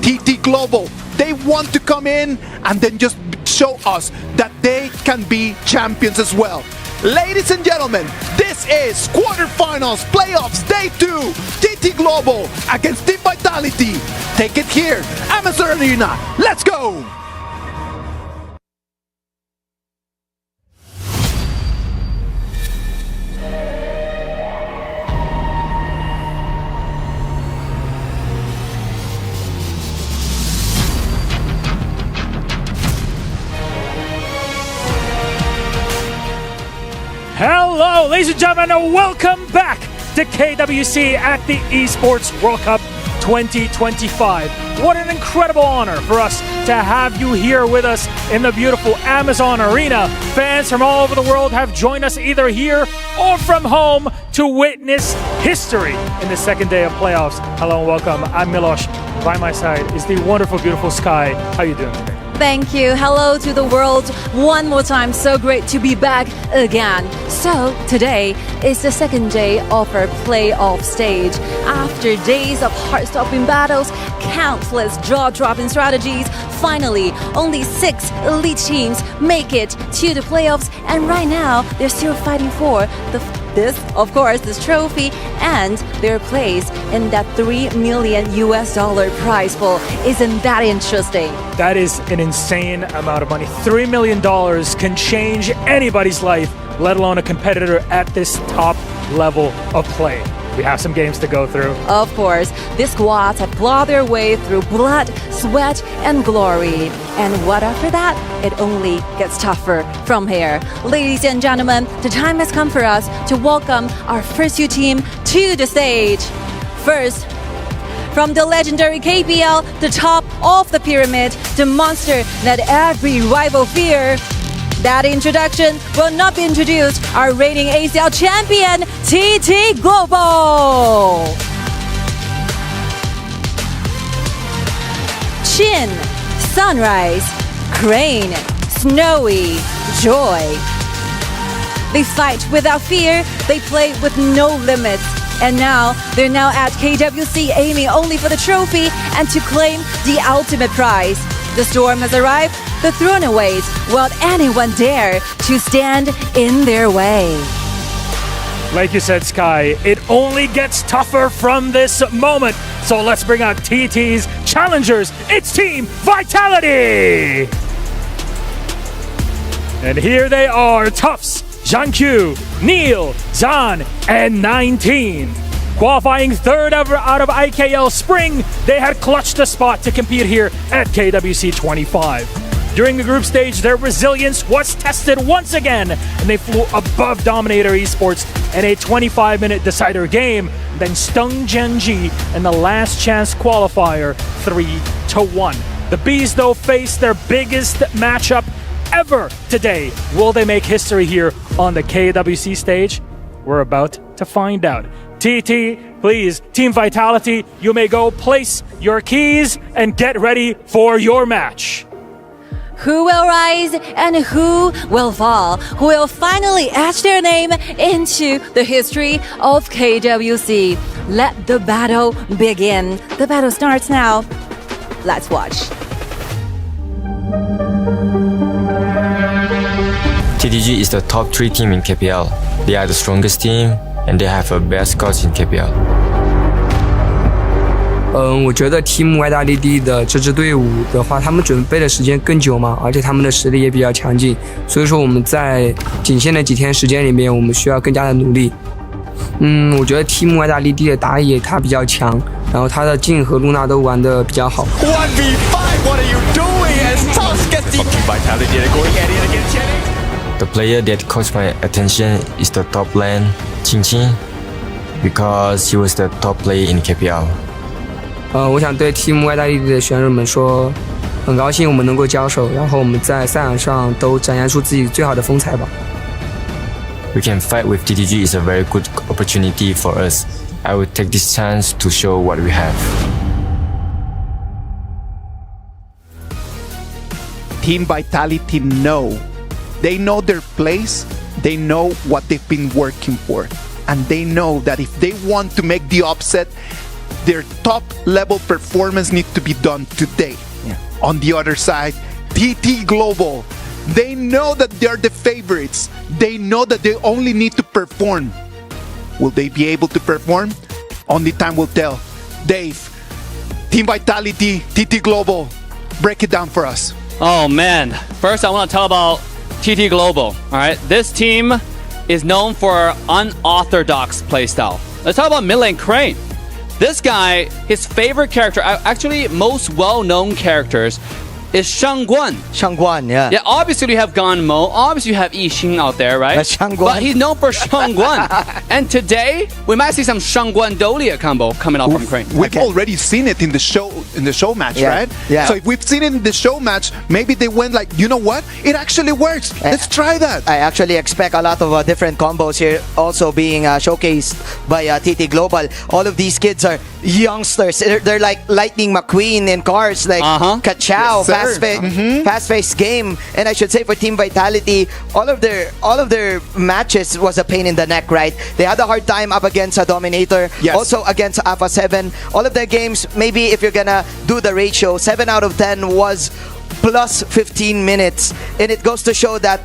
TT Global. They want to come in and then just show us that they can be champions as well. Ladies and gentlemen, this is quarterfinals, playoffs, day 2. TT Global against Team Vitality. Take it here, Amazon Arena. Let's go! Hello, ladies and gentlemen, and welcome back to KWC at the Esports World Cup 2025. What an incredible honor for us to have you here with us in the beautiful Amazon Arena. Fans from all over the world have joined us either here or from home to witness history in the second day of playoffs. Hello and welcome. I'm Milosh. By my side is the wonderful, beautiful Sky. How are you doing today? Thank you. Hello to the world one more time. So great to be back again. So today is the second day of our playoff stage. After days of heart-stopping battles, countless jaw-dropping strategies, finally only 6 elite teams make it to the playoffs, and right now they're still fighting for this trophy and their place in that $3 million prize pool. Isn't that interesting? That is an insane amount of money. $3 million can change anybody's life, let alone a competitor at this top level of play. We have some games to go through. Of course, these squads have clawed their way through blood, sweat, and glory. And what after that? It only gets tougher from here. Ladies and gentlemen, the time has come for us to welcome our first 2 team to the stage. First, from the legendary KPL, the top of the pyramid, the monster that every rival fear. That introduction will not be introduced. Our reigning ACL champion, TT Global. Chin, Sunrise, Crane, Snowy, Joy. They fight without fear. They play with no limits. And now, they're now at KWC aiming only for the trophy and to claim the ultimate prize. The storm has arrived. The Thronaways won't anyone dare to stand in their way. Like you said, Sky, it only gets tougher from this moment. So let's bring out TT's challengers. It's Team Vitality! And here they are, Tufts, Zhangqiu, Neil, Zhan, and 19. Qualifying third ever out of IKL Spring, they had clutched a spot to compete here at KWC 25. During the group stage, their resilience was tested once again, and they flew above Dominator Esports in a 25-minute decider game, then stung Genji in the last chance qualifier 3-1. The Bees, though, faced their biggest matchup ever today. Will they make history here on the KWC stage? We're about to find out. TT, please, Team Vitality, you may go place your keys and get ready for your match. Who will rise and who will fall? Who will finally etch their name into the history of KWC? Let the battle begin. The battle starts now. Let's watch. TTG is the top 3 team in KPL. They are the strongest team and they have a best coach in KPL. 我觉得 Team 外大利地的这支队伍的话，他们准备的时间更久嘛，而且他们的实力也比较强劲，所以说我们在仅限的几天时间里面，我们需要更加的努力。我觉得 Team 外大利地的打野他比较强，然后他的镜和露娜都玩得比较好。1v5, what are you doing? As Toss gets the Vitality going at it against Channing. The player that caught my attention is the top lane, Qingqing, because he was the top player in KPL. 我想对 Team 外大利地的选手们说，很高兴我们能够交手，然后我们在赛场上都展现出自己最好的风采吧。We can fight with TTG is a very good opportunity for us. I will take this chance to show what we have. Team Vitality know. They know their place. They know what they've been working for. And they know that if they want to make the upset, their top level performance needs to be done today. Yeah. On the other side, TT Global, they know that they're the favorites. They know that they only need to perform. Will they be able to perform? Only time will tell. Dave, Team Vitality, TT Global, break it down for us. Oh man, first I want to tell about TT Global. All right, this team is known for unorthodox playstyle. Let's talk about mid lane Crane. This guy, his favorite character, actually most well-known characters, is Shangguan. Shangguan, yeah. Yeah, obviously you have Ganmo, obviously you have Yixing out there, right? But he's known for Shangguan. And today, we might see some Shangguan Dolia combo coming out from Crane. We've already seen it in the show match, right? Yeah. So if we've seen it in the show match, maybe they went like, you know what? It actually works. Let's try that. I actually expect a lot of different combos here also being showcased by TT Global. All of these kids are youngsters. They're like Lightning McQueen in cars, like Kachao, yes, fast-paced game. And I should say for Team Vitality, all of their matches was a pain in the neck, right? They had a hard time up against a Dominator, also against Alpha 7. All of their games, maybe if you're gonna do the ratio, 7 out of 10 was plus 15 minutes. And it goes to show that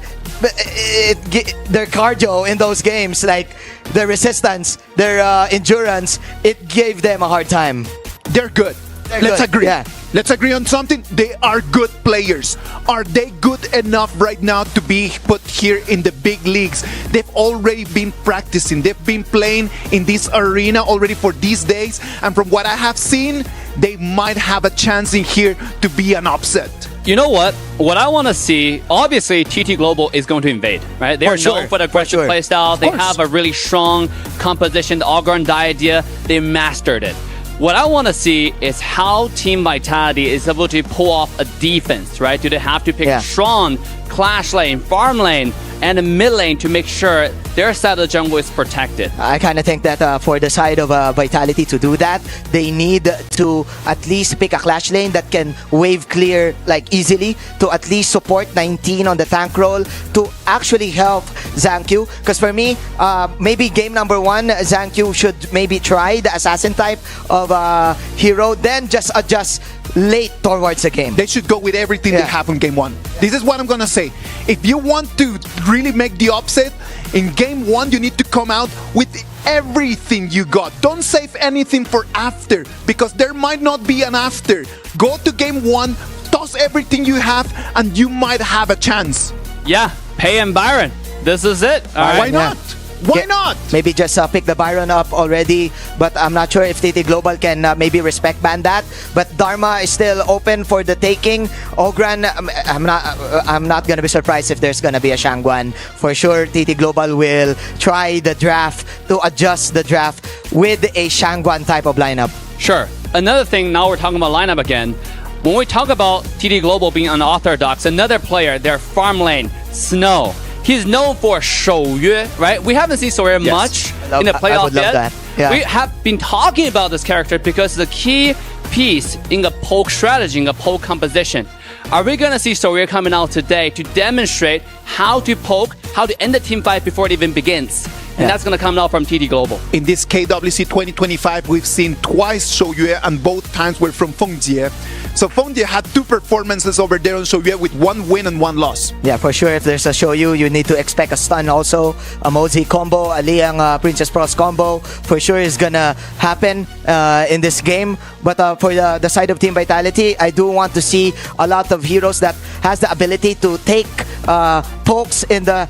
their cardio in those games, like their resistance, their endurance, it gave them a hard time. They're good. Let's agree. Yeah. Let's agree on something. They are good players. Are they good enough right now to be put here in the big leagues? They've already been practicing. They've been playing in this arena already for these days. And from what I have seen, they might have a chance in here to be an upset. You know what? What I want to see, obviously TT Global is going to invade, right? They're known for the aggressive playstyle. They have a really strong composition. The Algorand idea, they mastered it. What I want to see is how Team Vitality is able to pull off a defense, right? Do they have to pick strong clash lane, farm lane, and a mid lane to make sure their side of the jungle is protected? I kind of think that for the side of Vitality to do that, they need to at least pick a clash lane that can wave clear like easily, to at least support 19 on the tank role, to actually help Zhangqiu. Because for me, maybe game number 1, Zhangqiu should maybe try the assassin type of hero, then just adjust late towards the game. They should go with everything they have in game 1. This is what I'm gonna say. If you want to really make the upset, in game 1 you need to come out with everything you got. Don't save anything for after, because there might not be an after. Go to game 1, toss everything you have, and you might have a chance. Yeah, Pei and Byron. This is it. Why not? Why not? Maybe just pick the Byron up already, but I'm not sure if TT Global can maybe respect ban that. But Dharma is still open for the taking. Ogran, I'm not gonna be surprised if there's gonna be a Shangguan. For sure, TT Global will try the draft to adjust the draft with a Shangguan type of lineup. Sure. Another thing, now we're talking about lineup again. When we talk about TT Global being unorthodox, another player, their farm lane, Snow. He's known for Shouyue, right? We haven't seen Shouyue much in the playoff I would love yet. that. Yeah. We have been talking about this character because the key piece in the poke strategy, in the poke composition. Are we going to see Shouyue coming out today to demonstrate how to poke, how to end the team fight before it even begins? And that's going to come out from TT Global. In this KWC 2025, we've seen twice Shouyue, and both times were from Fengjie. So Fengjie had 2 performances over there on Shouyue with 1 win and 1 loss. Yeah, for sure. If there's a Shoyu, you need to expect a stun also. A Mozi combo, a Liang Princess Pros combo, for sure is gonna happen in this game. But for the side of Team Vitality, I do want to see a lot of heroes that has the ability to take pokes in the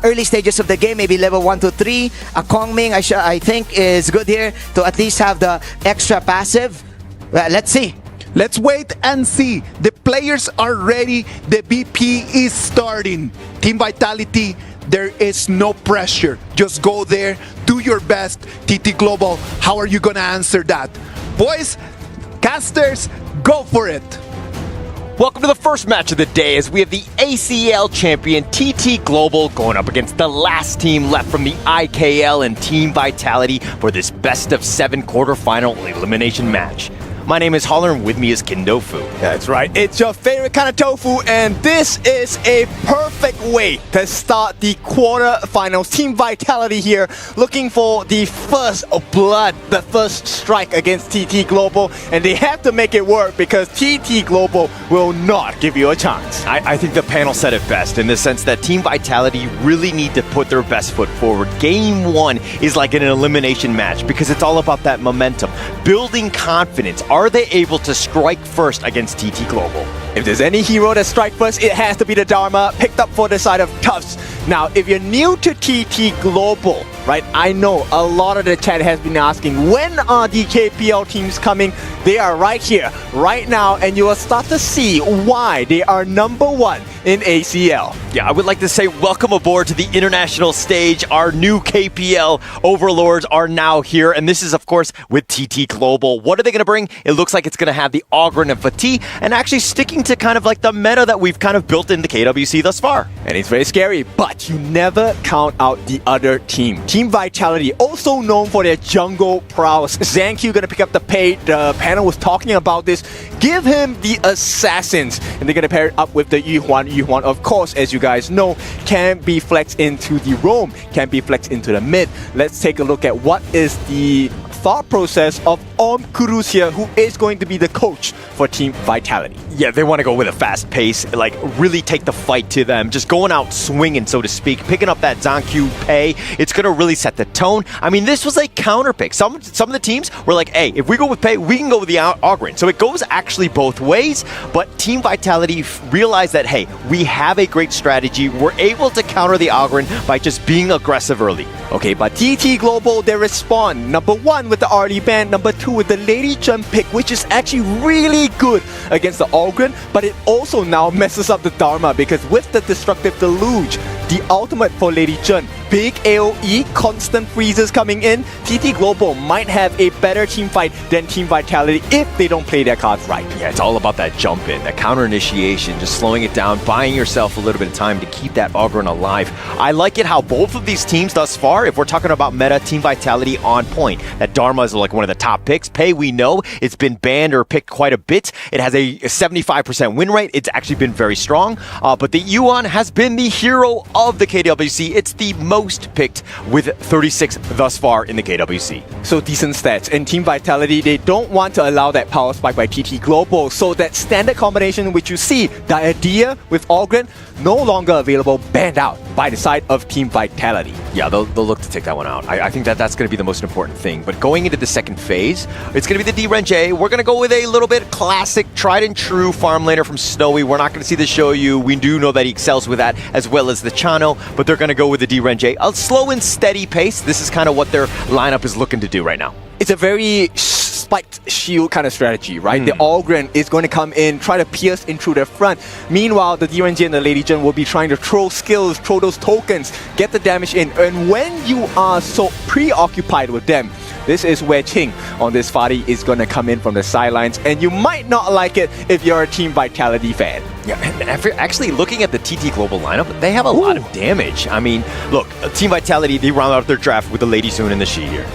early stages of the game, maybe level 1 to 3. A Kongming, I think, is good here to at least have the extra passive. Let's see. Let's wait and see. The players are ready. The BP is starting. Team Vitality, there is no pressure. Just go there, do your best. TT Global, how are you going to answer that? Boys, casters, go for it. Welcome to the first match of the day as we have the ACL champion TT Global going up against the last team left from the IKL and Team Vitality for this best of 7 quarterfinal elimination match. My name is Holler, and with me is Kindofu. That's right. It's your favorite kind of tofu, and this is a perfect way to start the quarterfinals. Team Vitality here, looking for the first blood, the first strike against TT Global, and they have to make it work because TT Global will not give you a chance. I think the panel said it best in the sense that Team Vitality really need to put their best foot forward. Game 1 is like an elimination match because it's all about that momentum, building confidence. Are they able to strike first against TT Global? If there's any hero that strike first, it has to be the Dharma, picked up for the side of Tufts. Now, if you're new to TT Global, right, I know a lot of the chat has been asking, when are the KPL teams coming? They are right here, right now, and you will start to see why they are #1 in ACL. Yeah, I would like to say welcome aboard to the international stage. Our new KPL overlords are now here, and this is, of course, with TT Global. What are they going to bring? It looks like it's going to have the Ogren and Fatih, and actually sticking to kind of like the meta that we've kind of built into KWC thus far. And it's very scary, but you never count out the other team. Team Vitality, also known for their jungle prowess. Zankyu gonna pick up the pay. The panel was talking about this. Give him the assassins, and they're gonna pair it up with the Yuhuan. Yuhuan, of course, as you guys know, can be flexed into the roam, can be flexed into the mid. Let's take a look at what is the thought process of Kurus here, who is going to be the coach for Team Vitality. Yeah, they want to go with a fast pace, like really take the fight to them, just going out swinging, so to speak, picking up that Zankyu pay. It's going to really set the tone. I mean, this was a counter pick. Some of the teams were like, hey, if we go with pay, we can go with the Ogren. So it goes actually both ways, but Team Vitality realized that, hey, we have a great strategy. We're able to counter the Ogren by just being aggressive early. Okay, but TT Global, they respond. #1 with the early ban, #2 with the Lady Jun pick, which is actually really good against the Ogren, but it also now messes up the Dharma because with the Destructive Deluge, the ultimate for Lady Jun, big AoE, constant freezes coming in, TT Global might have a better team fight than Team Vitality if they don't play their cards right. Yeah, it's all about that jump in, that counter initiation, just slowing it down, buying yourself a little bit of time to keep that Ogren alive. I like it how both of these teams thus far, if we're talking about meta, Team Vitality on point. That Dharma is like one of the top picks. Pei, we know, it's been banned or picked quite a bit. It has a 75% win rate. It's actually been very strong. But the Yuan has been the hero of the KWC. It's the most picked with 36 thus far in the KWC. So decent stats. And Team Vitality, they don't want to allow that power spike by TT Global. So that standard combination which you see, the idea with Ogren, no longer available, banned out by the side of Team Vitality. Yeah, they'll look to take that one out. I think that's going to be the most important thing. But going into the second phase, it's going to be the D-Ren-J. We're going to go with a little bit classic, tried and true farm laner from Snowy. We're not going to see the Shoyu. We do know that he excels with that, as well as the Chano, but they're going to go with the D-Renjay. A slow and steady pace. This is kind of what their lineup is looking to do right now. It's a very spiked shield kind of strategy, right? The Allgren is going to come in, try to pierce in through the front. Meanwhile, the D-Renjay and the Lady Jin will be trying to throw skills, throw those tokens, get the damage in. And when you are so preoccupied with them, this is where Ching on this party is going to come in from the sidelines, and you might not like it if you're a Team Vitality fan. Yeah, and actually looking at the TT Global lineup, they have a lot of damage. I mean, look, Team Vitality, they round out their draft with the Lady Soon and the Shi here.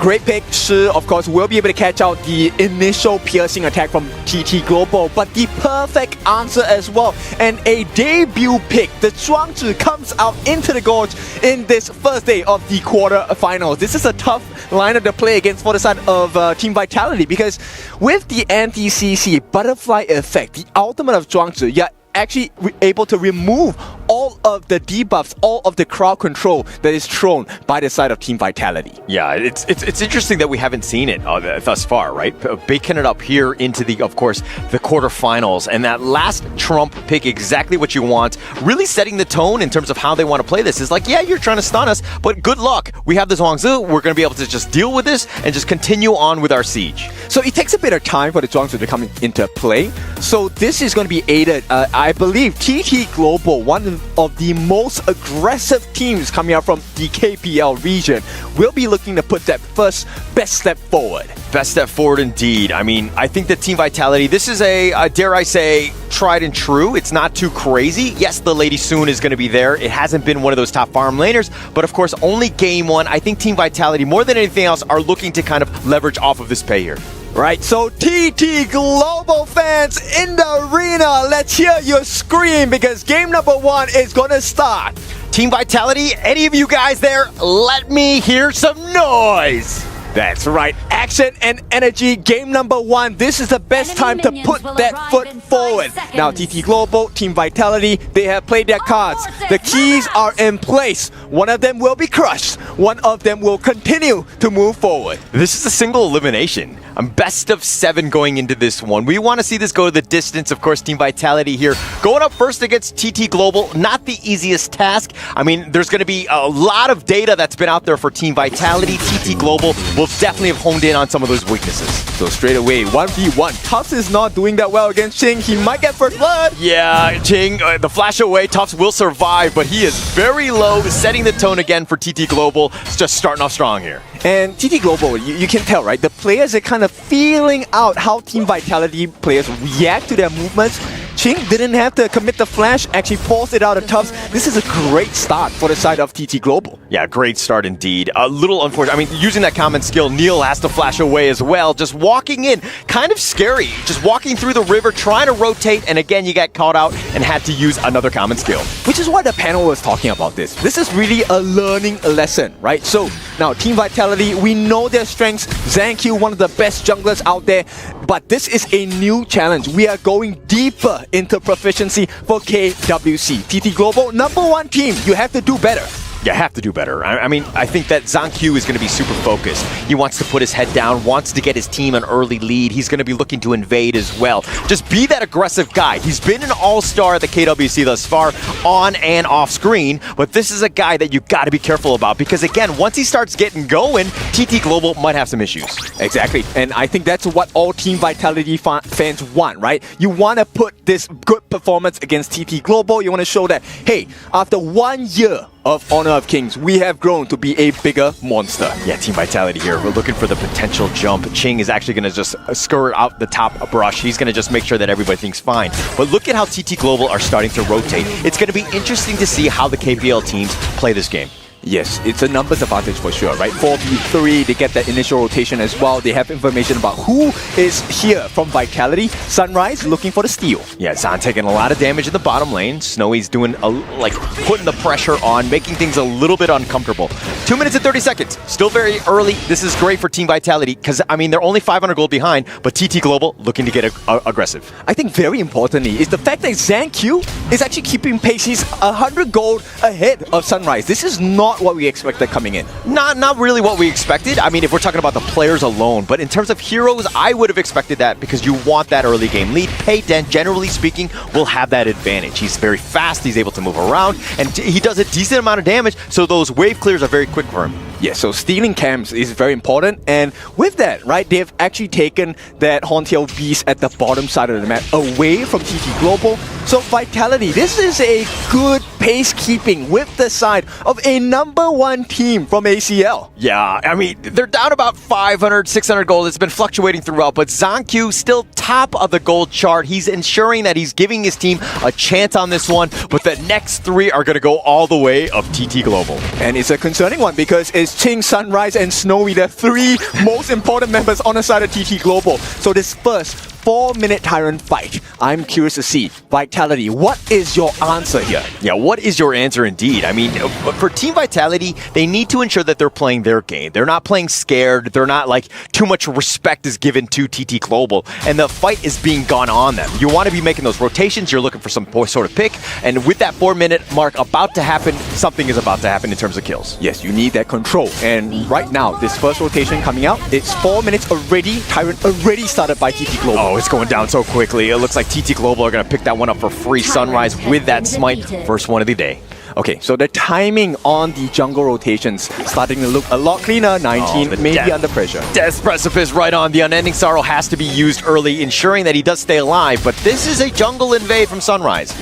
Great pick. Shi, of course, will be able to catch out the initial piercing attack from TT Global, but the perfect answer as well. And a debut pick. The Zhuangzi comes out into the gorge in this first day of the quarterfinals. This is a tough lineup to play against for the side of Team Vitality, because with the anti-CC butterfly effect, the ultimate of Zhuangzi, you're actually able to remove all of the debuffs, all of the crowd control that is thrown by the side of Team Vitality. Yeah, it's interesting that we haven't seen it thus far, right? Baking it up here into the, of course, the quarterfinals, and that last Trump pick, exactly what you want, really setting the tone in terms of how they want to play this. Is like, yeah, you're trying to stun us, but good luck. We have this Zhuangzi. We're going to be able to just deal with this and just continue on with our siege. So it takes a bit of time for the Zhuangzi to come into play. So this is going to be aided, I believe, TT Global, one of the most aggressive teams coming out from the KPL region, will be looking to put that first best step forward. Best step forward indeed. I mean, I think that Team Vitality, this is a dare I say, tried and true. It's not too crazy. Yes, the Lady Soon is going to be there. It hasn't been one of those top farm laners, but of course, only game one. I think Team Vitality, more than anything else, are looking to kind of leverage off of this pay here. Right, so TT Global fans in the arena, let's hear your scream, because game number 1 is going to start. Team Vitality, any of you guys there, let me hear some noise. That's right, action and energy, game number 1. This is the best time to put that foot forward. Now TT Global, Team Vitality, they have played their cards. The keys are in place. One of them will be crushed. One of them will continue to move forward. This is a single elimination. Best of 7 going into this one. We want to see this go to the distance. Of course, Team Vitality here going up first against TT Global. Not the easiest task. I mean, there's going to be a lot of data that's been out there for Team Vitality. TT Global will definitely have honed in on some of those weaknesses. So straight away, 1v1. Tufts is not doing that well against Ching. He might get first blood. Yeah, Ching, the flash away. Tufts will survive, but he is very low, setting the tone again for TT Global. It's just starting off strong here. And TT Global, you can tell, right? The players are kind of feeling out how Team Vitality players react to their movements. Ching didn't have to commit the flash, actually forced it out of Tufts. This is a great start for the side of TT Global. Yeah, great start indeed. A little unfortunate. I mean, using that common skill, Neil has to flash away as well. Just walking in, kind of scary. Just walking through the river, trying to rotate, and again, you got caught out and had to use another common skill. Which is why the panel was talking about this. This is really a learning lesson, right? So now, Team Vitality, we know their strengths. Zhang, one of the best junglers out there, but this is a new challenge. We are going deeper into proficiency for KWC. TT Global, number 1 team. You have to do better. You have to do better. I mean, I think that Zhang Q is going to be super focused. He wants to put his head down, wants to get his team an early lead. He's going to be looking to invade as well. Just be that aggressive guy. He's been an all-star at the KWC thus far, on and off screen, but this is a guy that you got to be careful about, because again, once he starts getting going, TT Global might have some issues. Exactly, and I think that's what all Team Vitality fans want, right? You want to put this good performance against TT Global. You want to show that, hey, after 1 year of Honor of Kings, we have grown to be a bigger monster. Yeah, Team Vitality here. We're looking for the potential jump. Ching is actually going to just skirt out the top brush. He's going to just make sure that everybody thinks fine. But look at how TT Global are starting to rotate. It's going to be interesting to see how the KPL teams play this game. Yes, it's a numbers advantage for sure, right? 4v3, they get that initial rotation as well. They have information about who is here from Vitality. Sunrise looking for the steal. Yeah, Zan taking a lot of damage in the bottom lane. Snowy's doing, putting the pressure on, making things a little bit uncomfortable. 2 minutes and 30 seconds. Still very early. This is great for Team Vitality because, I mean, they're only 500 gold behind, but TT Global looking to get aggressive. I think very importantly is the fact that ZanQ is actually keeping pace. He's 100 gold ahead of Sunrise. This is not what we expected coming in. Not really what we expected. I mean, if we're talking about the players alone, but in terms of heroes, I would have expected that because you want that early game lead. Payden, generally speaking, will have that advantage. He's very fast, he's able to move around, and he does a decent amount of damage, so those wave clears are very quick for him. Yeah, so stealing camps is very important, and with that, right, they've actually taken that Horntail Beast at the bottom side of the map away from TT Global. So Vitality, this is a good pacekeeping with the side of a #1 team from ACL. Yeah, I mean, they're down about 500, 600 gold. It's been fluctuating throughout, but ZanQ still top of the gold chart. He's ensuring that he's giving his team a chance on this one, but the next 3 are going to go all the way of TT Global. And it's a concerning one because it's Ching, Sunrise, and Snowy, the 3 most important members on the side of TT Global. So this first 4-minute Tyrant fight, I'm curious to see. Vitality, what is your answer here? Yeah, what is your answer indeed? I mean, for Team Vitality, they need to ensure that they're playing their game. They're not playing scared. They're not like too much respect is given to TT Global, and the fight is being gone on them. You want to be making those rotations. You're looking for some sort of pick, and with that 4-minute mark about to happen, something is about to happen in terms of kills. Yes, you need that control, and right now, this first rotation coming out, it's 4 minutes already. Tyrant already started by TT Global. Oh, it's going down so quickly. It looks like TT Global are going to pick that one up for free. Sunrise with that smite. First one of the day. Okay, so the timing on the jungle rotations starting to look a lot cleaner. 19, maybe under pressure. Death Precipice right on. The Unending Sorrow has to be used early, ensuring that he does stay alive. But this is a jungle invade from Sunrise.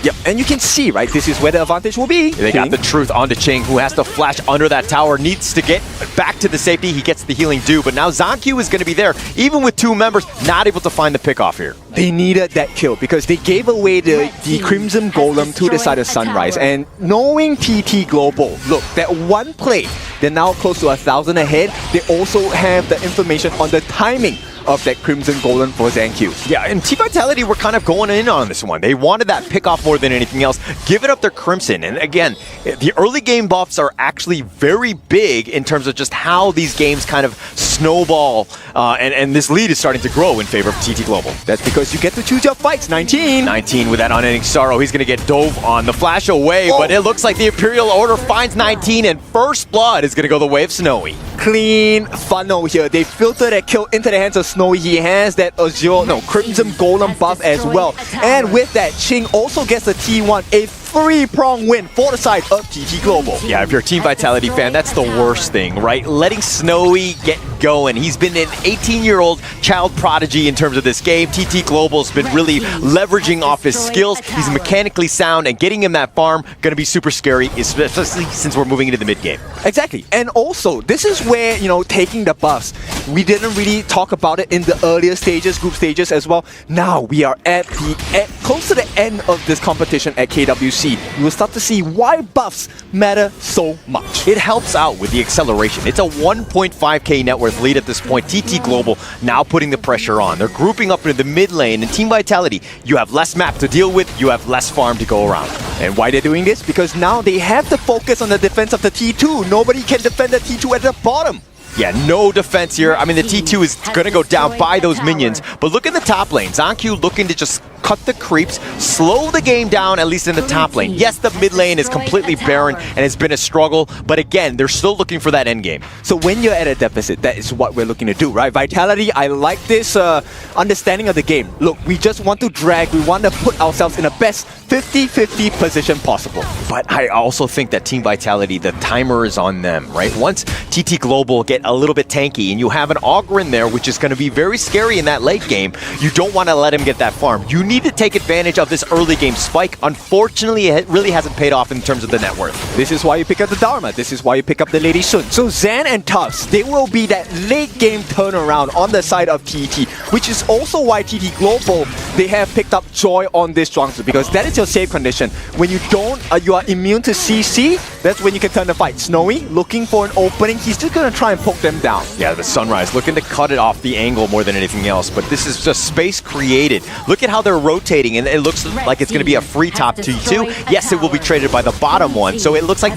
Yep, and you can see, right, this is where the advantage will be. They got the truth onto Ching, who has to flash under that tower, needs to get back to the safety. He gets the healing due, but now ZanQ is going to be there, even with 2 members, not able to find the pick off here. They needed that kill because they gave away the Crimson Golem to the side of Sunrise. And knowing TT Global, look, that one play, they're now close to 1,000 ahead. They also have the information on the timing of that Crimson Golem for ZanQ. Yeah, and Team Vitality were kind of going in on this one. They wanted that pick off more than anything else, giving up their Crimson. And again, the early game buffs are actually very big in terms of just how these games kind of snowball, and this lead is starting to grow in favor of TT Global. That's because you get to choose your fights. 19 with that Unending Sorrow. He's going to get dove on the flash away, but it looks like the Imperial Order finds 19, and First Blood is going to go the way of Snowy. Clean funnel here. They filter that kill into the hands of Snowy. He has that Crimson Golem buff as well. And with that, Ching also gets the T1, a 3-prong win for the side of TT Global. Yeah, if you're a Team Vitality fan, that's the worst thing, right? Letting Snowy get going. He's been an 18-year-old child prodigy in terms of this game. TT Global's been really leveraging off his skills. He's mechanically sound, and getting him that farm going to be super scary, especially since we're moving into the mid-game. Exactly. And also, this is where, taking the buffs, we didn't really talk about it in the earlier stages, group stages as well. Now we are at close to the end of this competition at KWC. You will start to see why buffs matter so much. It helps out with the acceleration. It's a 1.5k net worth lead at this point. TT Global now putting the pressure on. They're grouping up into the mid lane, and Team Vitality, you have less map to deal with, you have less farm to go around. And why they're doing this? Because now they have to focus on the defense of the T2. Nobody can defend the T2 at the bottom. Yeah, no defense here. I mean, the T2 is going to go down by those minions. But look in the top lane. ZanQ looking to just cut the creeps, slow the game down, at least in the top lane. Yes, the mid lane is completely barren and has been a struggle, but again, they're still looking for that end game. So when you're at a deficit, that is what we're looking to do, right? Vitality, I like this understanding of the game. Look, we just want to drag, we want to put ourselves in the best 50-50 position possible. But I also think that Team Vitality, the timer is on them, right? Once TT Global get a little bit tanky and you have an Augur in there, which is going to be very scary in that late game, you don't want to let him get that farm. You need to take advantage of this early game spike. Unfortunately, it really hasn't paid off in terms of the net worth. This is why you pick up the Dharma. This is why you pick up the Lady Sun. So Zan and Tufts, they will be that late game turnaround on the side of TT, which is also why TT Global, they have picked up Joy on this juncture, because that is your safe condition. When you don't, you are immune to CC, that's when you can turn the fight. Snowy looking for an opening. He's just going to try and poke them down. Yeah, the Sunrise looking to cut it off the angle more than anything else, but this is just space created. Look at how they're rotating, and it looks like it's going to be a free top 2-2. Yes, it will be traded by the bottom one, so it looks like,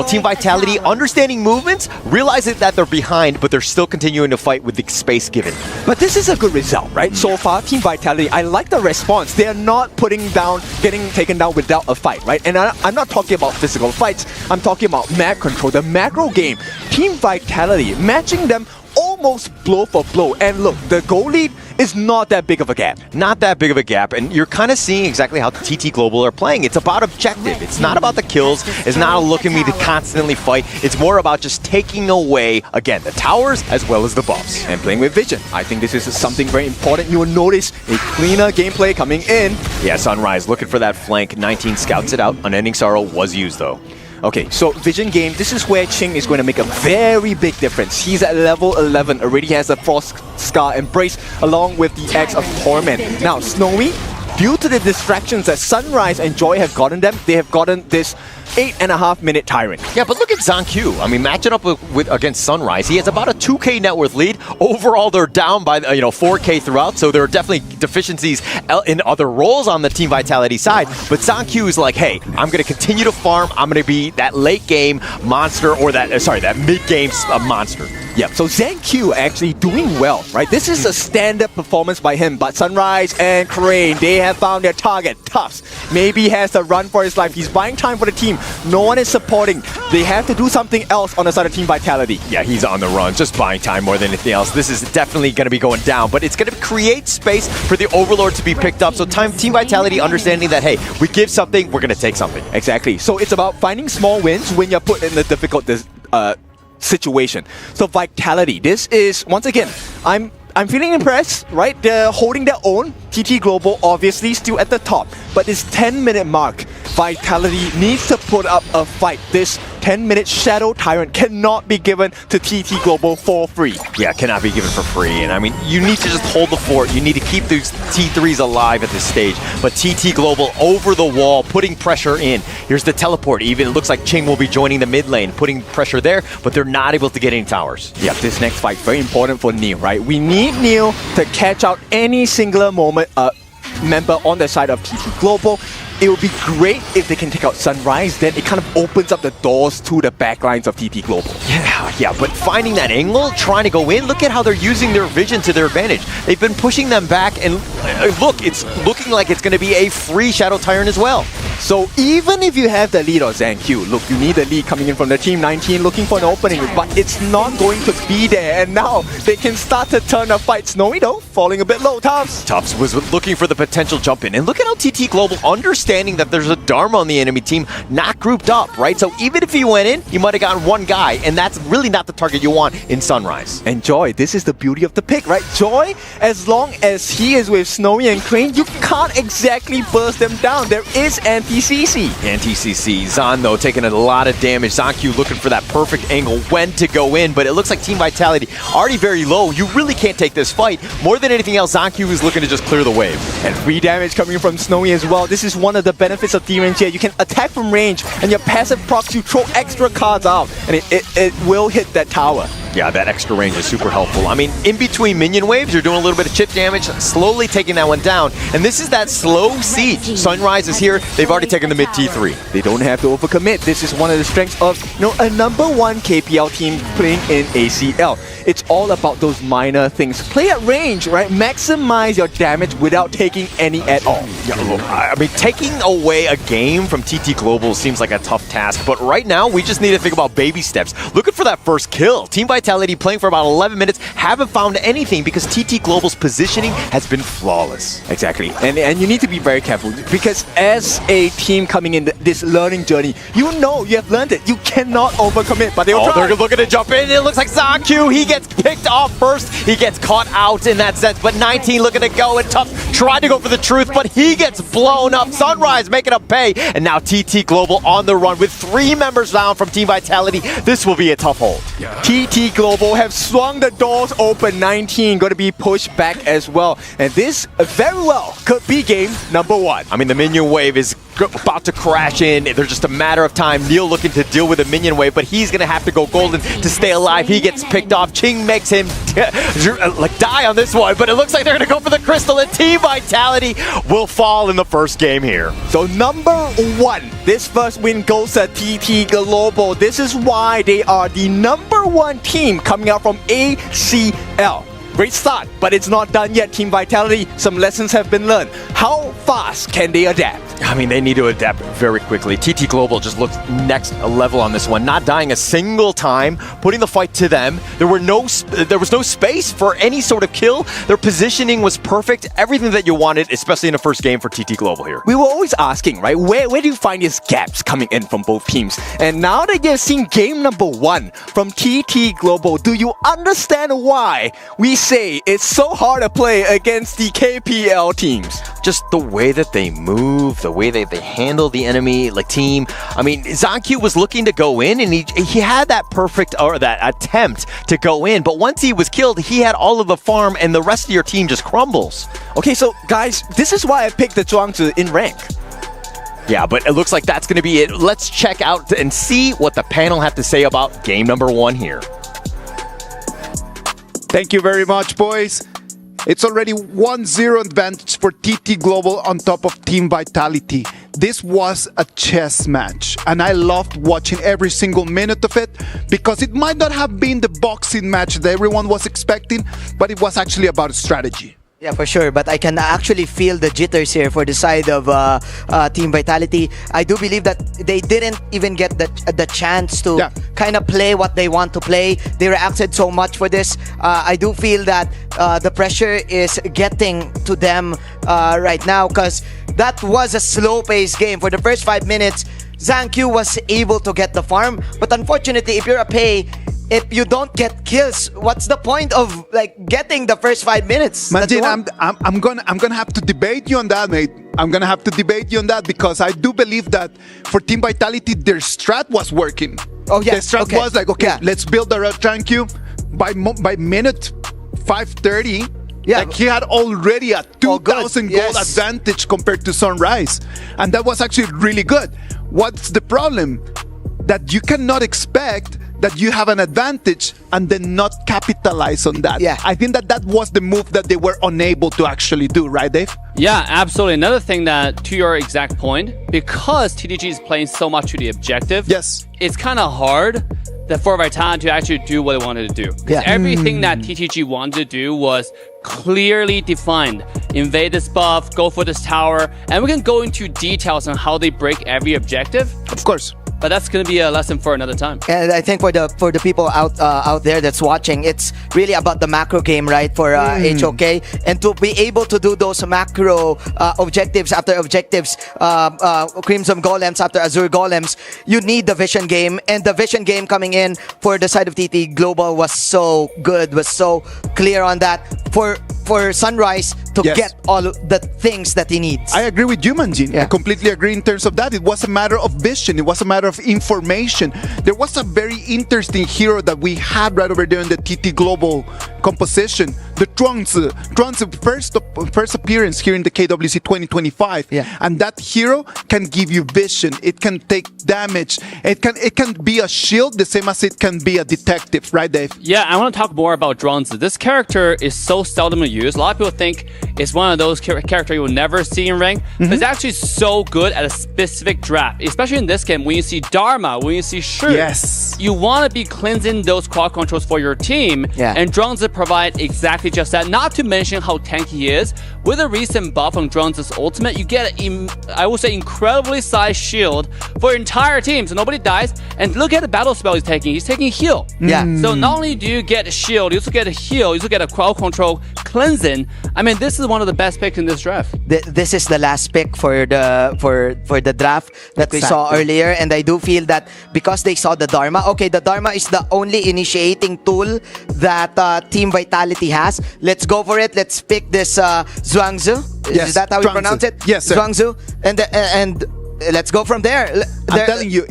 Team Vitality understanding movements, realizing that they're behind, but they're still continuing to fight with the space given. But this is a good result, right? So far, Team Vitality, I like the response. They are not getting taken down without a fight, right? And I'm not talking about physical fights. I'm talking about map control, the macro game. Team Vitality, matching them almost blow for blow. And look, the goal lead is not that big of a gap. Not that big of a gap, and you're kind of seeing exactly how TT Global are playing. It's about objective. It's not about the kills. It's not looking me to constantly fight. It's more about just taking away, again, the towers as well as the buffs. And playing with vision. I think this is something very important. You will notice a cleaner gameplay coming in. Yeah, Sunrise looking for that flank. 19 scouts it out. Unending Sorrow was used, though. Okay, so vision game, this is where Ching is going to make a very big difference. He's at level 11, already has a Frost Scar Embrace along with the Axe of Torment. Now, Snowy, due to the distractions that Sunrise and Joy have gotten them, they have gotten this 8.5-minute Tyrant. Yeah, but look at ZonQ. I mean, matching up against Sunrise, he has about a 2K net worth lead. Overall, they're down by 4K throughout, so there are definitely deficiencies in other roles on the Team Vitality side. But ZonQ is like, hey, I'm going to continue to farm. I'm going to be that late game monster, or that mid game monster. Yep, so ZonQ actually doing well, right? This is a standard performance by him, but Sunrise and Crane, they have found their target. Tufts maybe has to run for his life. He's buying time for the team. No one is supporting. They have to do something else on the side of Team Vitality. Yeah, he's on the run, just buying time more than anything else. This is definitely going to be going down, but it's going to create space for the Overlord to be picked up. So Team Vitality understanding that, hey, we give something, we're going to take something. Exactly. So it's about finding small wins when you're put in a difficult situation. So Vitality, this is, once again, I'm feeling impressed, right? They're holding their own. TT Global obviously still at the top, but this 10-minute mark, Vitality needs to put up a fight. This 10-minute Shadow Tyrant cannot be given to TT Global for free. Yeah, cannot be given for free. And I mean, you need to just hold the fort. You need to keep these T3s alive at this stage. But TT Global over the wall, putting pressure in. Here's the teleport. Even it looks like Ching will be joining the mid lane, putting pressure there, but they're not able to get any towers. Yeah, this next fight, very important for Neil, right? We need Neil to catch out any singular member on the side of TT Global. It would be great if they can take out Sunrise, then it kind of opens up the doors to the backlines of TT Global. Yeah, but finding that angle, trying to go in, look at how they're using their vision to their advantage. They've been pushing them back, and look, it's looking like it's going to be a free Shadow Tyrant as well. So even if you have the lead on ZonQ, look, you need the lead coming in from the Team 19 looking for an opening, but it's not going to be there, and now they can start to turn the fight. Snowy though, falling a bit low. Tufts was looking for the potential jump in, and look at how TT Global understanding that there's a Dharma on the enemy team, not grouped up, right? So even if he went in, you might have gotten one guy, and that's really not the target you want in Sunrise. And Joy, this is the beauty of the pick, right? Joy, as long as he is with Snowy and Crane, you can't exactly burst them down. There is anti-CC. Anti-CC. Zon, though, taking a lot of damage. ZonQ looking for that perfect angle when to go in, but it looks like Team Vitality already very low. You really can't take this fight. More than anything else, ZonQ is looking to just clear the wave. And free damage coming from Snowy as well. This is one of the benefits of D-range here. You can attack from range, and your passive procs, you throw extra cards out, and it will hit that tower. Yeah, that extra range is super helpful. I mean, in between minion waves, you're doing a little bit of chip damage, slowly taking that one down. And this is that slow siege. Sunrise is here. They've already taken the mid T3. They don't have to overcommit. This is one of the strengths of a #1 KPL team playing in ACL. It's all about those minor things. Play at range, right? Maximize your damage without taking any at all. Yeah, look, I mean, taking away a game from TT Global seems like a tough task, but right now, we just need to think about baby steps. Looking for that first kill. Team Vitality playing for about 11 minutes, haven't found anything because TT Global's positioning has been flawless. Exactly, and you need to be very careful because as a team coming in this learning journey, you have learned it. You cannot overcommit, but they'll try. They're looking to jump in. It looks like ZonQ, he gets picked off first. He gets caught out in that sense, but 19 looking to go, and Tufts tried to go for the truth, but he gets blown up. Sunrise making him pay, and now TT Global on the run with 3 members down from Team Vitality. This will be a tough hold. TT Global have swung the doors open. 19 going to be pushed back as well, and this very well could be game #1. I mean, the minion wave is about to crash in. They're just a matter of time. Neil looking to deal with a minion wave, but he's going to have to go golden to stay alive. He gets picked off. Ching makes him die on this one, but it looks like they're going to go for the crystal, and Team Vitality will fall in the first game here. So number 1, this first win goes to TT Global. This is why they are the number 1 team coming out from ACL. Great start, but it's not done yet. Team Vitality, some lessons have been learned. How fast can they adapt? I mean, they need to adapt very quickly. TT Global just looks next level on this one, not dying a single time, putting the fight to them. There was no space for any sort of kill. Their positioning was perfect. Everything that you wanted, especially in the first game for TT Global here. We were always asking, right? Where do you find these gaps coming in from both teams? And now that you've seen game number 1 from TT Global, do you understand why we say it's so hard to play against the KPL teams? Just the way that they move, the way that they handle the enemy team. I mean, Zancu was looking to go in, and he had that that attempt to go in, but once he was killed, he had all of the farm, and the rest of your team just crumbles. Okay, so guys, this is why I picked the Zhuangzi in rank. Yeah, but it looks like that's going to be it. Let's check out and see what the panel have to say about game number 1 here. Thank you very much, boys. It's already 1-0 advantage for TT Global on top of Team Vitality. This was a chess match, and I loved watching every single minute of it because it might not have been the boxing match that everyone was expecting, but it was actually about strategy. Yeah, for sure. But I can actually feel the jitters here for the side of Team Vitality. I do believe that they didn't even get the chance to kind of play what they want to play. They reacted so much for this. I do feel that the pressure is getting to them right now because that was a slow-paced game. For the first 5 minutes, Zancu was able to get the farm. But unfortunately, if you're a pay, if you don't get kills, what's the point of getting the first 5 minutes? Manjin, I'm gonna have to debate you on that, mate. I'm gonna have to debate you on that because I do believe that for Team Vitality, their strat was working. Oh yeah, the strat was let's build the Zancu. By minute 5:30. Yeah, he had already a 2,000 gold advantage compared to Sunrise, and that was actually really good. What's the problem? That you cannot expect that you have an advantage and then not capitalize on that. Yeah, I think that was the move that they were unable to actually do, right, Dave? Yeah, absolutely. Another thing that, to your exact point, because TTG is playing so much to the objective, it's kind of hard for Vitality to actually do what they wanted to do. Because everything that TTG wanted to do was clearly defined. Invade this buff, go for this tower, and we can go into details on how they break every objective. Of course. But that's going to be a lesson for another time. And I think for the people out there that's watching, it's really about the macro game, right? For HOK, and to be able to do those macro objectives after objectives, Crimson Golems after Azure Golems, you need the vision game, and the vision game coming in for the side of TT Global was so good, was so clear on that for Sunrise to get all the things that he needs. I agree with you, Manjin. I completely agree in terms of that. It was a matter of vision. It was a matter of information. There was a very interesting hero that we had right over there in the TT Global composition. The Zhuangzi first appearance here in the KWC 2025. And that hero can give you vision. It can take damage. It can be a shield the same as it can be a detective, right, Dave? Yeah, I want to talk more about Zhuangzi. This character is so seldomly used. A lot of people think it's one of those characters you will never see in rank, but it's actually so good at a specific draft, especially in this game when you see Dharma, when you see Shu. You want to be cleansing those quad controls for your team, and Zhuangzi provide exactly just that. Not to mention how tanky he is. With a recent buff on Zhuangzi's ultimate, you get I would say incredibly sized shield for your entire team, so nobody dies. And look at the battle spell he's taking. He's taking heal. So not only do you get a shield, you also get a heal, you also get a quad control cleansing. I mean, this is one of the best picks in this draft. This is the last pick for the draft that we saw earlier, and I do feel that because they saw the Dharma. Okay, the Dharma is the only initiating tool that Team Vitality has. Let's go for it. Let's pick this Zhuangzi. Is that how we pronounce it? Yes, sir. Zhuangzi, and let's go from there. I'm telling you,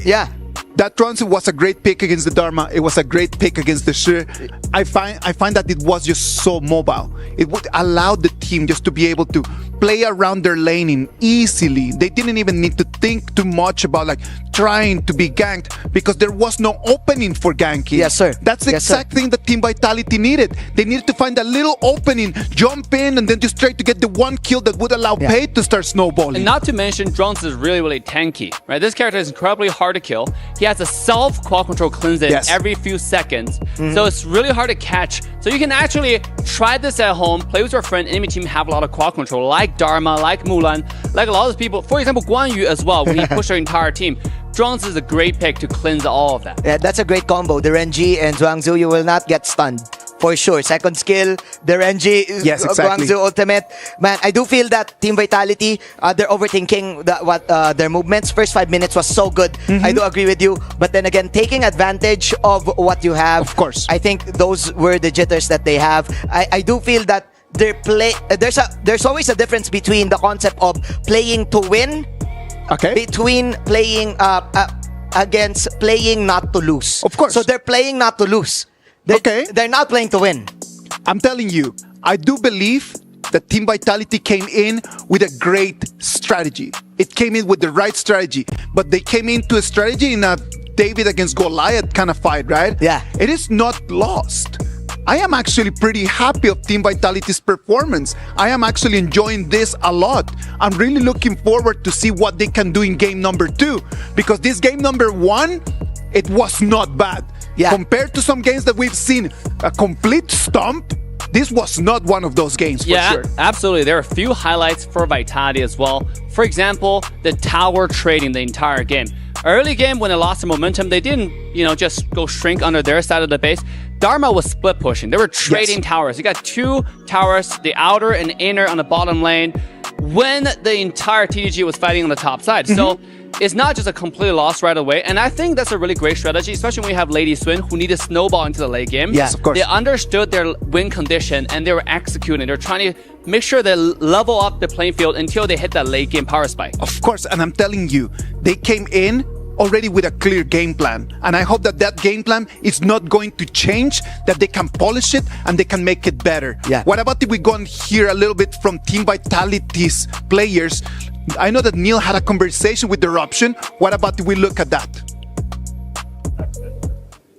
that Zhuangzi was a great pick against the Dharma. It was a great pick against the Shi. I find that it was just so mobile. It would allow the team just to be able to play around their laning easily. They didn't even need to think too much about like trying to be ganked because there was no opening for ganking. Yes, sir. That's the exact thing that Team Vitality needed. They needed to find a little opening, jump in, and then just try to get the one kill that would allow Paid to start snowballing. And not to mention, Drunks is really, really tanky, right? This character is incredibly hard to kill. He has a self-quad control cleanse in every few seconds. So it's really hard to catch. So you can actually try this at home, play with your friend, enemy team have a lot of quad control, like Dharma, like Mulan, like a lot of people. For example, Guan Yu as well, when he pushed our entire team. Drunks is a great pick to cleanse all of that. Yeah, that's a great combo. The Renji and Zhuangzi, you will not get stunned. For sure. Second skill, the Renji, Guangzhou ultimate. Man, I do feel that Team Vitality, they're overthinking their movements. First 5 minutes was so good. I do agree with you. But then again, taking advantage of what you have. Of course. I think those were the jitters that they have. I do feel that there's always a difference between the concept of playing to win between playing against playing not to lose. Of course. So they're playing not to lose. They're not playing to win. I'm telling you, I do believe that Team Vitality came in with a great strategy. It came in with the right strategy, but they came into a strategy in a David against Goliath kind of fight, right? Yeah. It is not lost. I am actually pretty happy of Team Vitality's performance. I am actually enjoying this a lot. I'm really looking forward to see what they can do in game number 2, because this game number 1, it was not bad. Yeah. Compared to some games that we've seen, a complete stomp, this was not one of those games for sure. Absolutely. There are a few highlights for Vitality as well. For example, the tower trading the entire game. Early game, when they lost the momentum, they didn't, just go shrink under their side of the base. Dharma was split pushing. They were trading towers. You got 2 towers, the outer and inner on the bottom lane, when the entire TDG was fighting on the top side. So it's not just a complete loss right away. And I think that's a really great strategy, especially when you have Lady Swin, who need to snowball into the late game. Yes, of course. They understood their win condition and they were executing. They're trying to make sure they level up the playing field until they hit that late game power spike. Of course, and I'm telling you, they came in already with a clear game plan. And I hope that that game plan is not going to change, that they can polish it and they can make it better. Yeah. What about if we go and hear a little bit from Team Vitality's players? I know that Neil had a conversation with Eruption. What about if we look at that?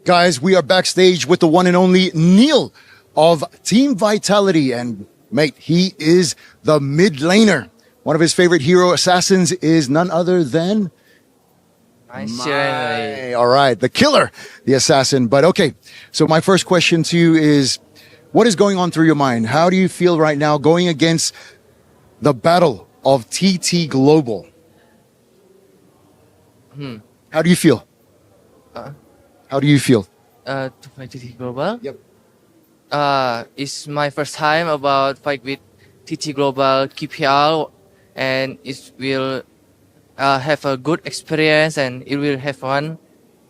Guys, we are backstage with the one and only Neil of Team Vitality. And mate, he is the mid laner. One of his favorite hero assassins is none other than... all right, the killer, the assassin. But okay, so my first question to you is, what is going on through your mind? How do you feel right now going against the battle of TT Global? How do you feel? How do you feel? To fight TT Global? Yep. It's my first time about fight with TT Global QPL, and it will have a good experience and it will have fun.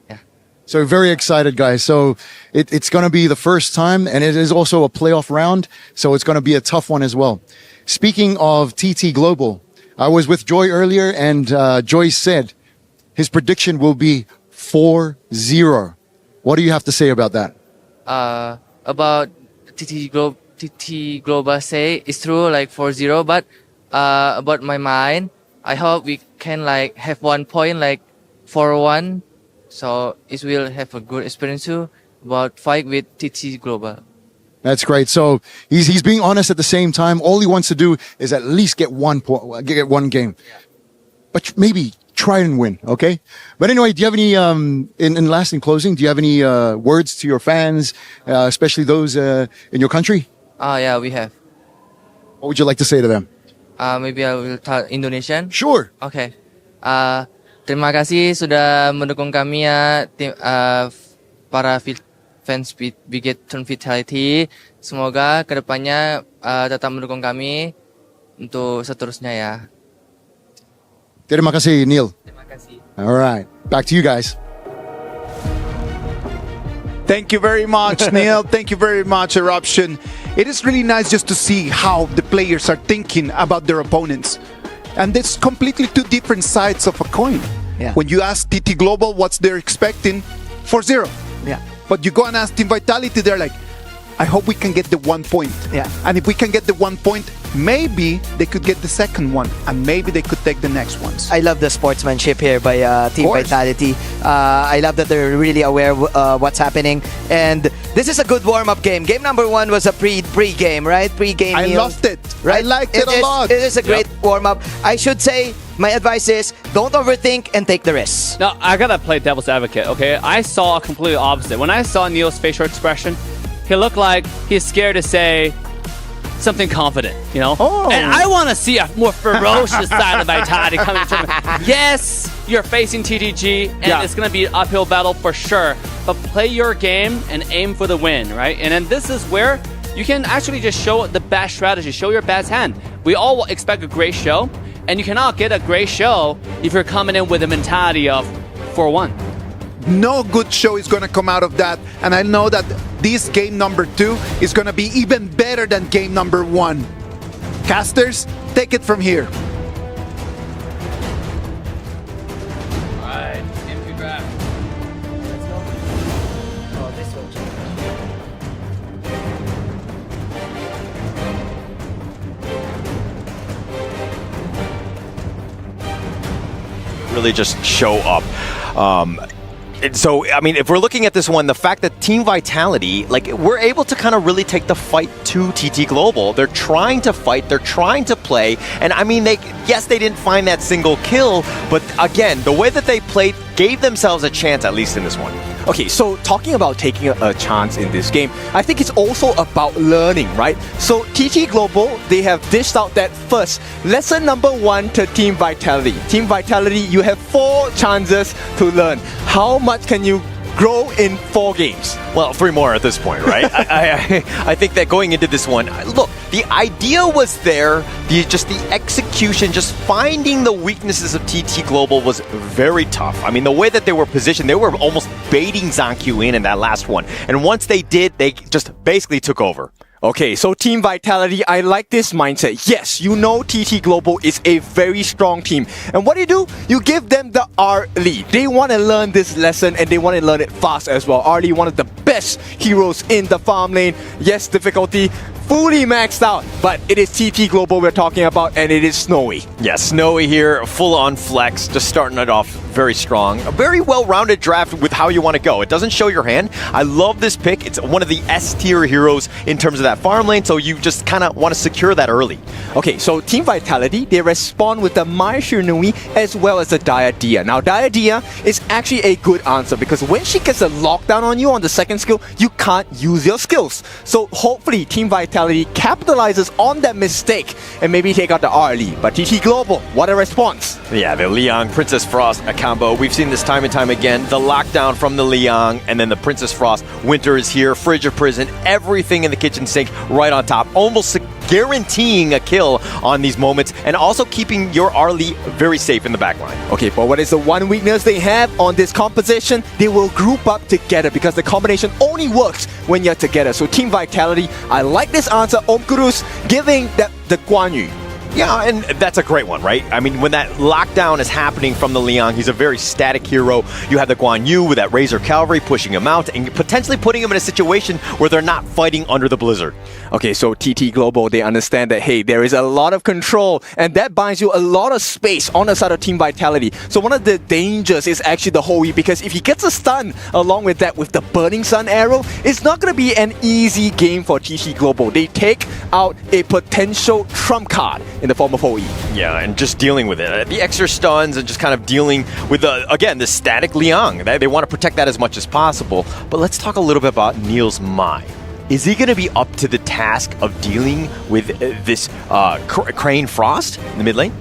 Yeah. So very excited, guys. So it's going to be the first time, and it is also a playoff round. So it's going to be a tough one as well. Speaking of TT Global, I was with Joy earlier, and Joy said his prediction will be 4-0. What do you have to say about that? About TT Global say it's true, like 4-0, but about my mind, I hope we can like have 1 point, like 4-1, so it will have a good experience too about fight with TT Global. That's great. So he's being honest at the same time. All he wants to do is at least get 1 point, get 1 game, but maybe try and win. Okay. But anyway, do you have any in closing? Do you have any words to your fans, especially those in your country? Yeah, we have. What would you like to say to them? Maybe I will talk Indonesian. Sure. Okay. Terima kasih sudah mendukung kami ya, tim, para fans Bigetron Vitality. Semoga kedepannya tetap mendukung kami untuk seterusnya ya. Terima kasih, Neil. Terima kasih. All right. Back to you guys. Thank you very much, Neil. Thank you very much, Eruption. It is really nice just to see how the players are thinking about their opponents. And it's completely 2 different sides of a coin. Yeah. When you ask TT Global what's they're expecting, 4-0. Yeah. But you go and ask Team Vitality, they're like, I hope we can get the 1 point. Yeah. And if we can get the 1 point, maybe they could get the second one, and maybe they could take the next ones. I love the sportsmanship here by Team Vitality. I love that they're really aware what's happening. And this is a good warm-up game. Game number 1 was a pre-game, right? Pre-game I meal. loved it. Right? I liked it a lot. It is a great warm-up. I should say, my advice is, don't overthink and take the risks. Now, I gotta play devil's advocate, okay? I saw a completely opposite. When I saw Neil's facial expression, he looked like he's scared to say something confident, you know? And I want to see a more ferocious side of Vitality coming from him. Yes, you're facing TTG, and it's going to be an uphill battle for sure, but play your game and aim for the win, right? And then this is where you can actually just show the best strategy, show your best hand. We all expect a great show, and you cannot get a great show if you're coming in with a mentality of 4-1. No good show is going to come out of that, and I know that this game number 2 is going to be even better than game number 1. Casters, take it from here. Alright, MP grab. Let's go. Oh, this will change. Really just show up. So, I mean, if we're looking at this one, the fact that Team Vitality, like, we're able to kind of really take the fight to TT Global. They're trying to fight, they're trying to play, and I mean, yes, they didn't find that single kill, but again, the way that they played gave themselves a chance, at least in this one. Okay, so talking about taking a chance in this game, I think it's also about learning, right? So TT Global, they have dished out that first lesson number 1 to Team Vitality. Team Vitality, you have 4 chances to learn. How much can you grow in 4 games? Well, 3 more at this point, right? I think that going into this one, look, the idea was there, just the execution, just finding the weaknesses of TT Global was very tough. I mean, the way that they were positioned, they were almost baiting ZhongQ in that last one. And once they did, they just basically took over. Okay, so Team Vitality, I like this mindset. Yes, you know TT Global is a very strong team. And what do? You give them the R lead. They want to learn this lesson and they want to learn it fast as well. R Lee, one of the best heroes in the farm lane. Yes, difficulty fully maxed out, but it is TT Global we're talking about, and it is Snowy. Yeah, Snowy here, full on flex, just starting it off very strong. A very well-rounded draft with how you want to go. It doesn't show your hand. I love this pick. It's one of the S-tier heroes in terms of that farm lane, so you just kind of want to secure that early. Okay, so Team Vitality, they respond with the Mai Shinui as well as the Diadia. Now, Diadia is actually a good answer because when she gets a lockdown on you on the second skill, you can't use your skills. So hopefully Team Vitality capitalizes on that mistake and maybe take out the RLE. But TT Global, what a response. Yeah, the Liang Princess Frost combo. We've seen this time and time again. The lockdown from the Liang and then the Princess Frost. Winter is here, Frigid Prison, everything in the kitchen sink right on top. Almost guaranteeing a kill on these moments and also keeping your Arlie very safe in the backline. Okay, but what is the one weakness they have on this composition? They will group up together because the combination only works when you're together. So Team Vitality, I like this answer. Omkurus giving the Guan Yu. Yeah, and that's a great one, right? I mean, when that lockdown is happening from the Liang, he's a very static hero. You have the Guan Yu with that Razor Cavalry pushing him out and potentially putting him in a situation where they're not fighting under the blizzard. Okay, so TT Global, they understand that, hey, there is a lot of control and that buys you a lot of space on the side of Team Vitality. So one of the dangers is actually the Hoey, because if he gets a stun along with that with the Burning Sun arrow, it's not going to be an easy game for TT Global. They take out a potential trump card in the form of Hoey. Yeah, and just dealing with it. The extra stuns and just kind of dealing with, again, the static Liang. They want to protect that as much as possible. But let's talk a little bit about Neil's Mai. Is he going to be up to the task of dealing with this Crane Frost in the mid lane?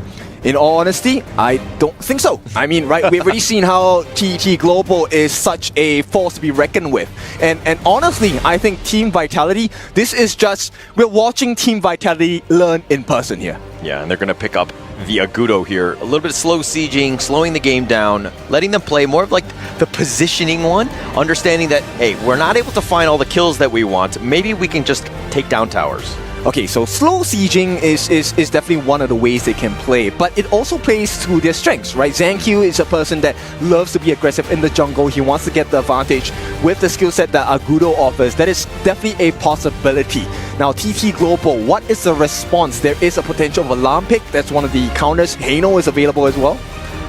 In all honesty, I don't think so. I mean, right, we've already seen how TT Global is such a force to be reckoned with. And honestly, I think Team Vitality, this is just, we're watching Team Vitality learn in person here. Yeah, and they're going to pick up the Agudo here. A little bit of slow sieging, slowing the game down, letting them play more of like the positioning one, understanding that, hey, we're not able to find all the kills that we want. Maybe we can just take down towers. Okay, so slow sieging is definitely one of the ways they can play, but it also plays through their strengths, right? ZhongQ is a person that loves to be aggressive in the jungle. He wants to get the advantage with the skill set that Agudo offers. That is definitely a possibility. Now, TT Global, what is the response? There is a potential of alarm pick. That's one of the counters. Hano is available as well.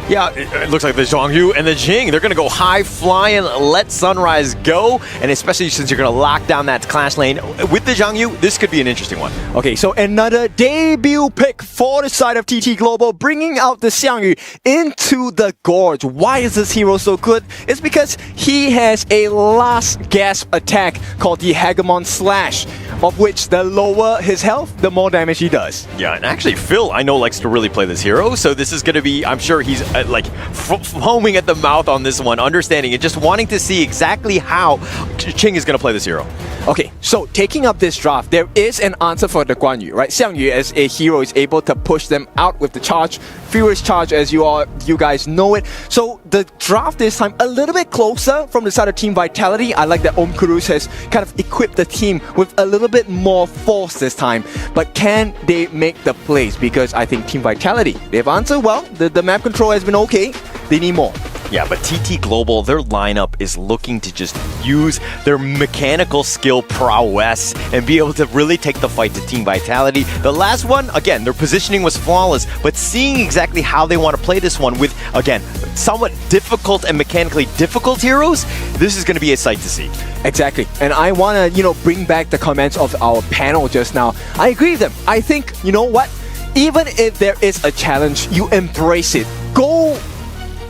Yeah, it looks like the Zhongyu and the Jing, they're going to go high flying, let Sunrise go, and especially since you're going to lock down that clash lane with the Zhongyu, this could be an interesting one. Okay, so another debut pick for the side of TT Global, bringing out the Xiangyu into the Gorge. Why is this hero so good? It's because he has a last gasp attack called the Hegemon Slash, of which the lower his health, the more damage he does. Yeah, and actually Phil, I know, likes to really play this hero, so this is going to be, I'm sure he's like foaming at the mouth on this one, understanding and just wanting to see exactly how Ching is going to play this hero. Okay, so taking up this draft, there is an answer for the Guan Yu, right? Xiangyu as a hero is able to push them out with the charge, Furious Charge as you guys know it. So the draft this time a little bit closer from the side of Team Vitality. I like that Om Kurus has kind of equipped the team with a little bit more force this time. But can they make the plays? Because I think Team Vitality, they've answered well. The map control has been okay. They need more. Yeah, but TT Global, their lineup is looking to just use their mechanical skill prowess and be able to really take the fight to Team Vitality. The last one, again, their positioning was flawless, but seeing exactly how they want to play this one with, again, somewhat difficult and mechanically difficult heroes, this is going to be a sight to see. Exactly. And I want to, bring back the comments of our panel just now. I agree with them. I think, you know what? Even if there is a challenge, you embrace it. Go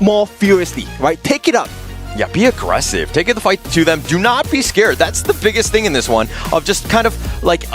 more furiously, right? Take it up. Yeah, be aggressive. Take the fight to them. Do not be scared. That's the biggest thing in this one, of just kind of like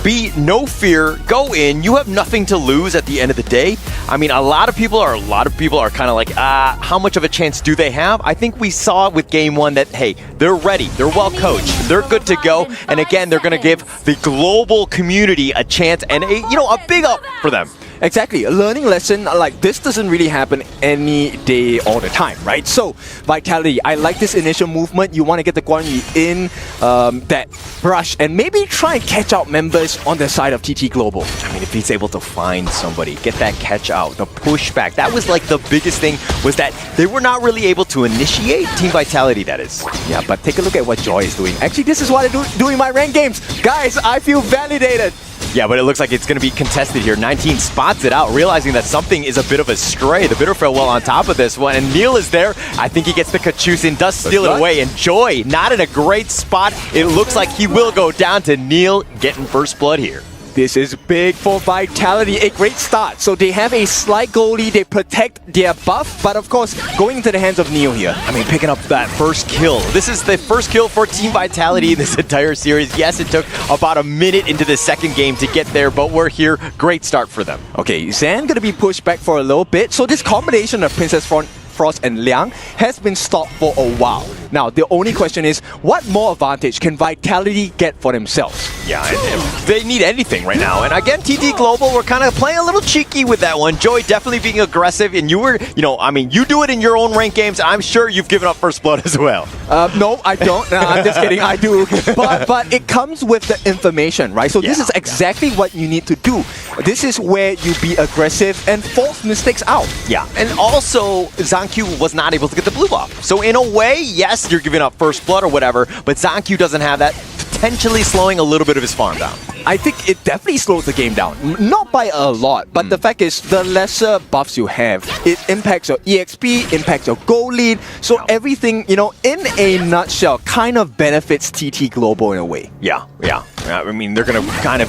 be no fear, go in. You have nothing to lose at the end of the day. I mean, a lot of people are kind of like, how much of a chance do they have? I think we saw with game one that, hey, they're ready. They're well coached. They're good to go. And again, they're going to give the global community a chance and a big up for them. Exactly. A learning lesson like this doesn't really happen any day all the time, right? So, Vitality, I like this initial movement. You want to get the Guan Yu in that brush and maybe try and catch out members on the side of TT Global. I mean, if he's able to find somebody, get that catch out, the pushback, that was like the biggest thing, was that they were not really able to initiate Team Vitality, that is. Yeah, but take a look at what Joy is doing. Actually, this is what I do in my ranked games. Guys, I feel validated. Yeah, but it looks like it's going to be contested here. 19 spots it out, realizing that something is a bit of a stray. The Bitter Farewell on top of this one, and Neil is there. I think he gets the Kachusin, does steal it away, and Joy not in a great spot. It looks like he will go down to Neil getting first blood here. This is big for Vitality, a great start. So they have a slight goal lead, they protect their buff, but of course, going into the hands of Neo here. I mean, picking up that first kill. This is the first kill for Team Vitality in this entire series. Yes, it took about a minute into the second game to get there, but we're here. Great start for them. Okay, Zan gonna be pushed back for a little bit. So this combination of Princess Frost and Liang has been stopped for a while. Now, the only question is, what more advantage can Vitality get for themselves? Yeah, and they need anything right now. And again, TT Global, we're kind of playing a little cheeky with that one. Joy definitely being aggressive, and you were, you do it in your own ranked games. I'm sure you've given up first blood as well. No, I don't. No, I'm just kidding. I do. But it comes with the information, right? So this is exactly what you need to do. This is where you be aggressive and force mistakes out. Yeah, and also, Zankyu was not able to get the blue buff. So in a way, yes, you're giving up first blood or whatever, but Zankyu doesn't have that, potentially slowing a little bit of his farm down. I think it definitely slows the game down. Not by a lot, but the fact is, the lesser buffs you have, it impacts your EXP, impacts your goal lead, so everything, in a nutshell, kind of benefits TT Global in a way. Yeah. I mean, they're going to kind of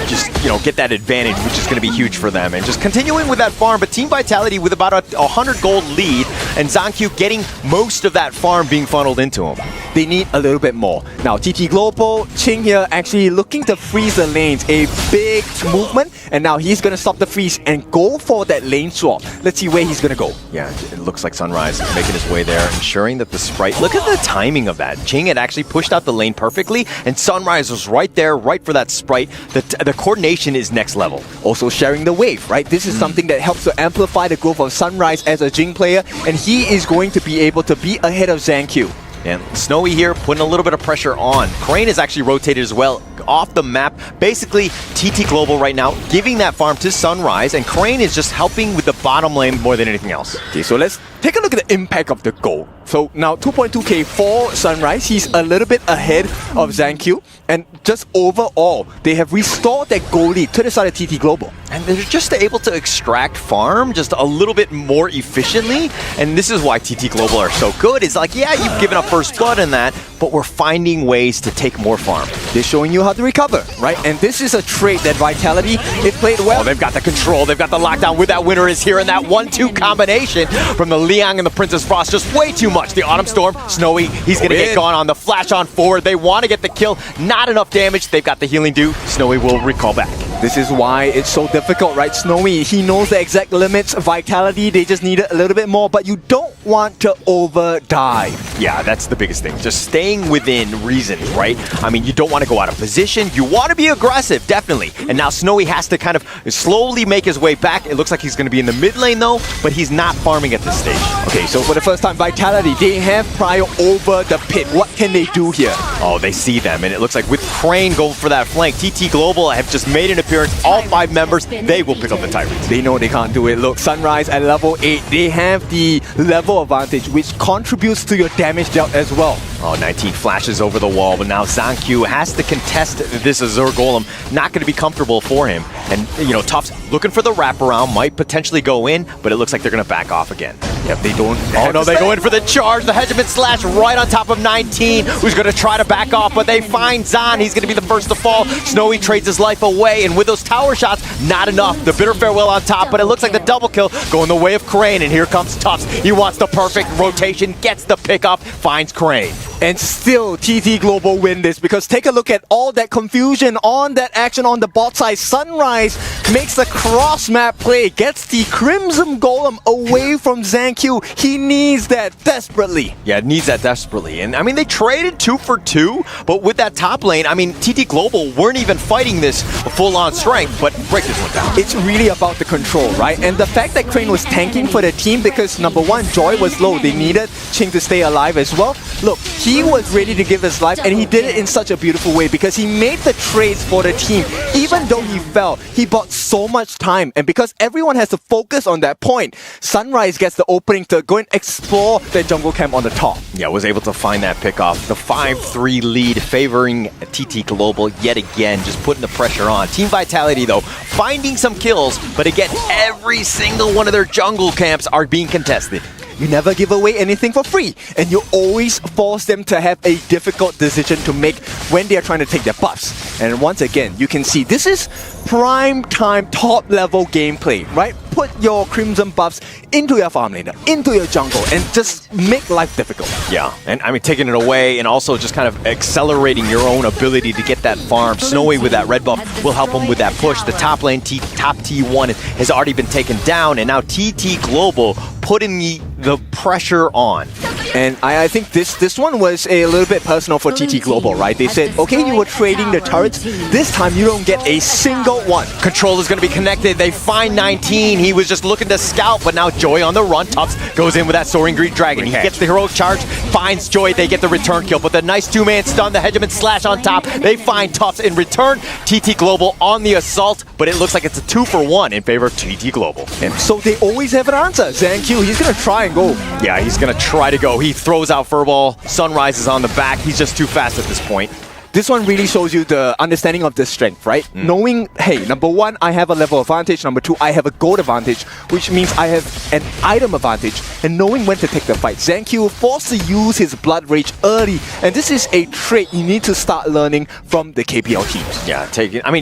just, get that advantage, which is going to be huge for them. And just continuing with that farm, but Team Vitality with about a 100 gold lead, and Zankyu getting most of that farm being funneled into him. They need a little bit more. Now, TT Global, Ching here actually looking to freeze the lanes. A big movement, and now he's going to stop the freeze and go for that lane swap. Let's see where he's going to go. Yeah, it looks like Sunrise is making his way there, ensuring that the sprite... Look at the timing of that. Ching had actually pushed out the lane perfectly, and Sunrise was right there, right for that sprite. The coordination is next level. Also sharing the wave, right? This is something that helps to amplify the growth of Sunrise as a Jing player, and he is going to be able to be ahead of Zankyu. And Snowy here putting a little bit of pressure on. Crane is actually rotated as well off the map. Basically, TT Global right now giving that farm to Sunrise, and Crane is just helping with the bottom lane more than anything else. Okay, so let's take a look at the impact of the goal. So now 2.2k for Sunrise. He's a little bit ahead of ZanQ. And just overall, they have restored their goal lead to the side of TT Global. And they're just able to extract farm just a little bit more efficiently. And this is why TT Global are so good. It's like, yeah, you've given up first blood in that, but we're finding ways to take more farm. They're showing you how to recover, right? And this is a trait that Vitality, it played well. Oh, they've got the control, they've got the lockdown with that winner is here, and that 1-2 combination from the Liang and the Princess Frost, just way too much. The Autumn Storm, Snowy, he's gonna get gone on the flash on forward. They want to get the kill, not enough damage. They've got the healing dew. Snowy will recall back. This is why it's so difficult, right? Snowy, he knows the exact limits. Vitality, they just need a little bit more, but you don't want to over dive. Yeah, that's the biggest thing. Just staying within reason, right? I mean, you don't want to go out of position. You want to be aggressive, definitely. And now Snowy has to kind of slowly make his way back. It looks like he's going to be in the mid lane though, but he's not farming at this stage. Okay, so for the first time, Vitality, they have Prio over the pit. What can they do here? Oh, they see them, and it looks like with Crane going for that flank, TT Global have just made an appearance. All 5 members, they will pick up the Tyrants. They know they can't do it. Look, Sunrise at level 8, they have the level advantage, which contributes to your damage dealt as well. Oh, 19 flashes over the wall, but now ZanQ has to contest this Azure Golem. Not going to be comfortable for him. And, you know, Top's looking for the wraparound, might potentially go in, but it looks like they're going to back off again. Yep, they don't. Oh, no, they go in for the charge. The Hegemon Slash right on top of 19, who's going to try to back off, but they find Zan. He's going to be the first to fall. Snowy trades his life away, and with those tower shots, not enough. The bitter farewell on top, but it looks like the double kill going the way of Crane, and here comes Tufts. He wants the perfect rotation, gets the pickup, finds Crane. And still, TT Global win this, because take a look at all that confusion on that action on the bot side. Sunrise makes the cross map play, gets the Crimson Golem away from ZanQ. He needs that desperately. Yeah, needs that desperately. And I mean, they traded 2 for 2, but with that top lane, I mean, TT Global weren't even fighting this full-on strength, but break this one down. It's really about the control, right? And the fact that Crane was tanking for the team because, number one, Joy was low. They needed Ching to stay alive as well. Look, he was ready to give his life, and he did it in such a beautiful way because he made the trades for the team. Even though he fell, he bought so much time, and because everyone has to focus on that point, Sunrise gets the opening to go and explore the jungle camp on the top. Yeah, was able to find that pick off. The 5-3 lead favoring TT Global yet again, just putting the pressure on. Team Vitality, though, finding some kills, but again, every single one of their jungle camps are being contested. You never give away anything for free, and you always force them to have a difficult decision to make when they are trying to take their buffs. And once again, you can see this is prime time top level gameplay, right? Put your Crimson buffs into your farm laner, into your jungle, and just make life difficult. Yeah, and I mean, taking it away and also just kind of accelerating your own ability to get that farm. Snowy with that red buff will help him with that push. The top lane, top T1 has already been taken down, and now TT Global putting the pressure on. And I think this one was a little bit personal for TT Global, right? They said, okay, you were trading the turrets. This time you don't get a single one. Control is going to be connected. They find 19. He was just looking to scout, but now Joy on the run. Tufts goes in with that Soaring Greed Dragon. He gets the heroic charge, finds Joy. They get the return kill, but the nice 2-man stun, the Hegemon Slash on top. They find Tufts in return. TT Global on the assault, but it looks like it's a 2-for-1 in favor of TT Global. And so they always have an answer. ZanQ, he's going to try and go. Yeah, he's going to try to go. He throws out Furball. Sunrise is on the back. He's just too fast at this point. This one really shows you the understanding of the strength, right? Knowing, hey, number one, I have a level advantage. Number two, I have a gold advantage, which means I have an item advantage. And knowing when to take the fight. ZanQ forced to use his Blood Rage early. And this is a trait you need to start learning from the KPL teams. Yeah,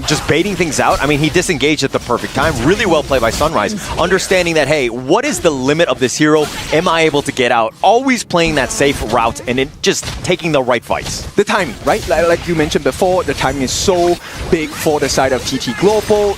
just baiting things out. I mean, he disengaged at the perfect time. Really well played by Sunrise. Understanding that, hey, what is the limit of this hero? Am I able to get out? Always playing that safe route and just taking the right fights. The timing, right? Like you mentioned before, the timing is so big for the side of TT Global.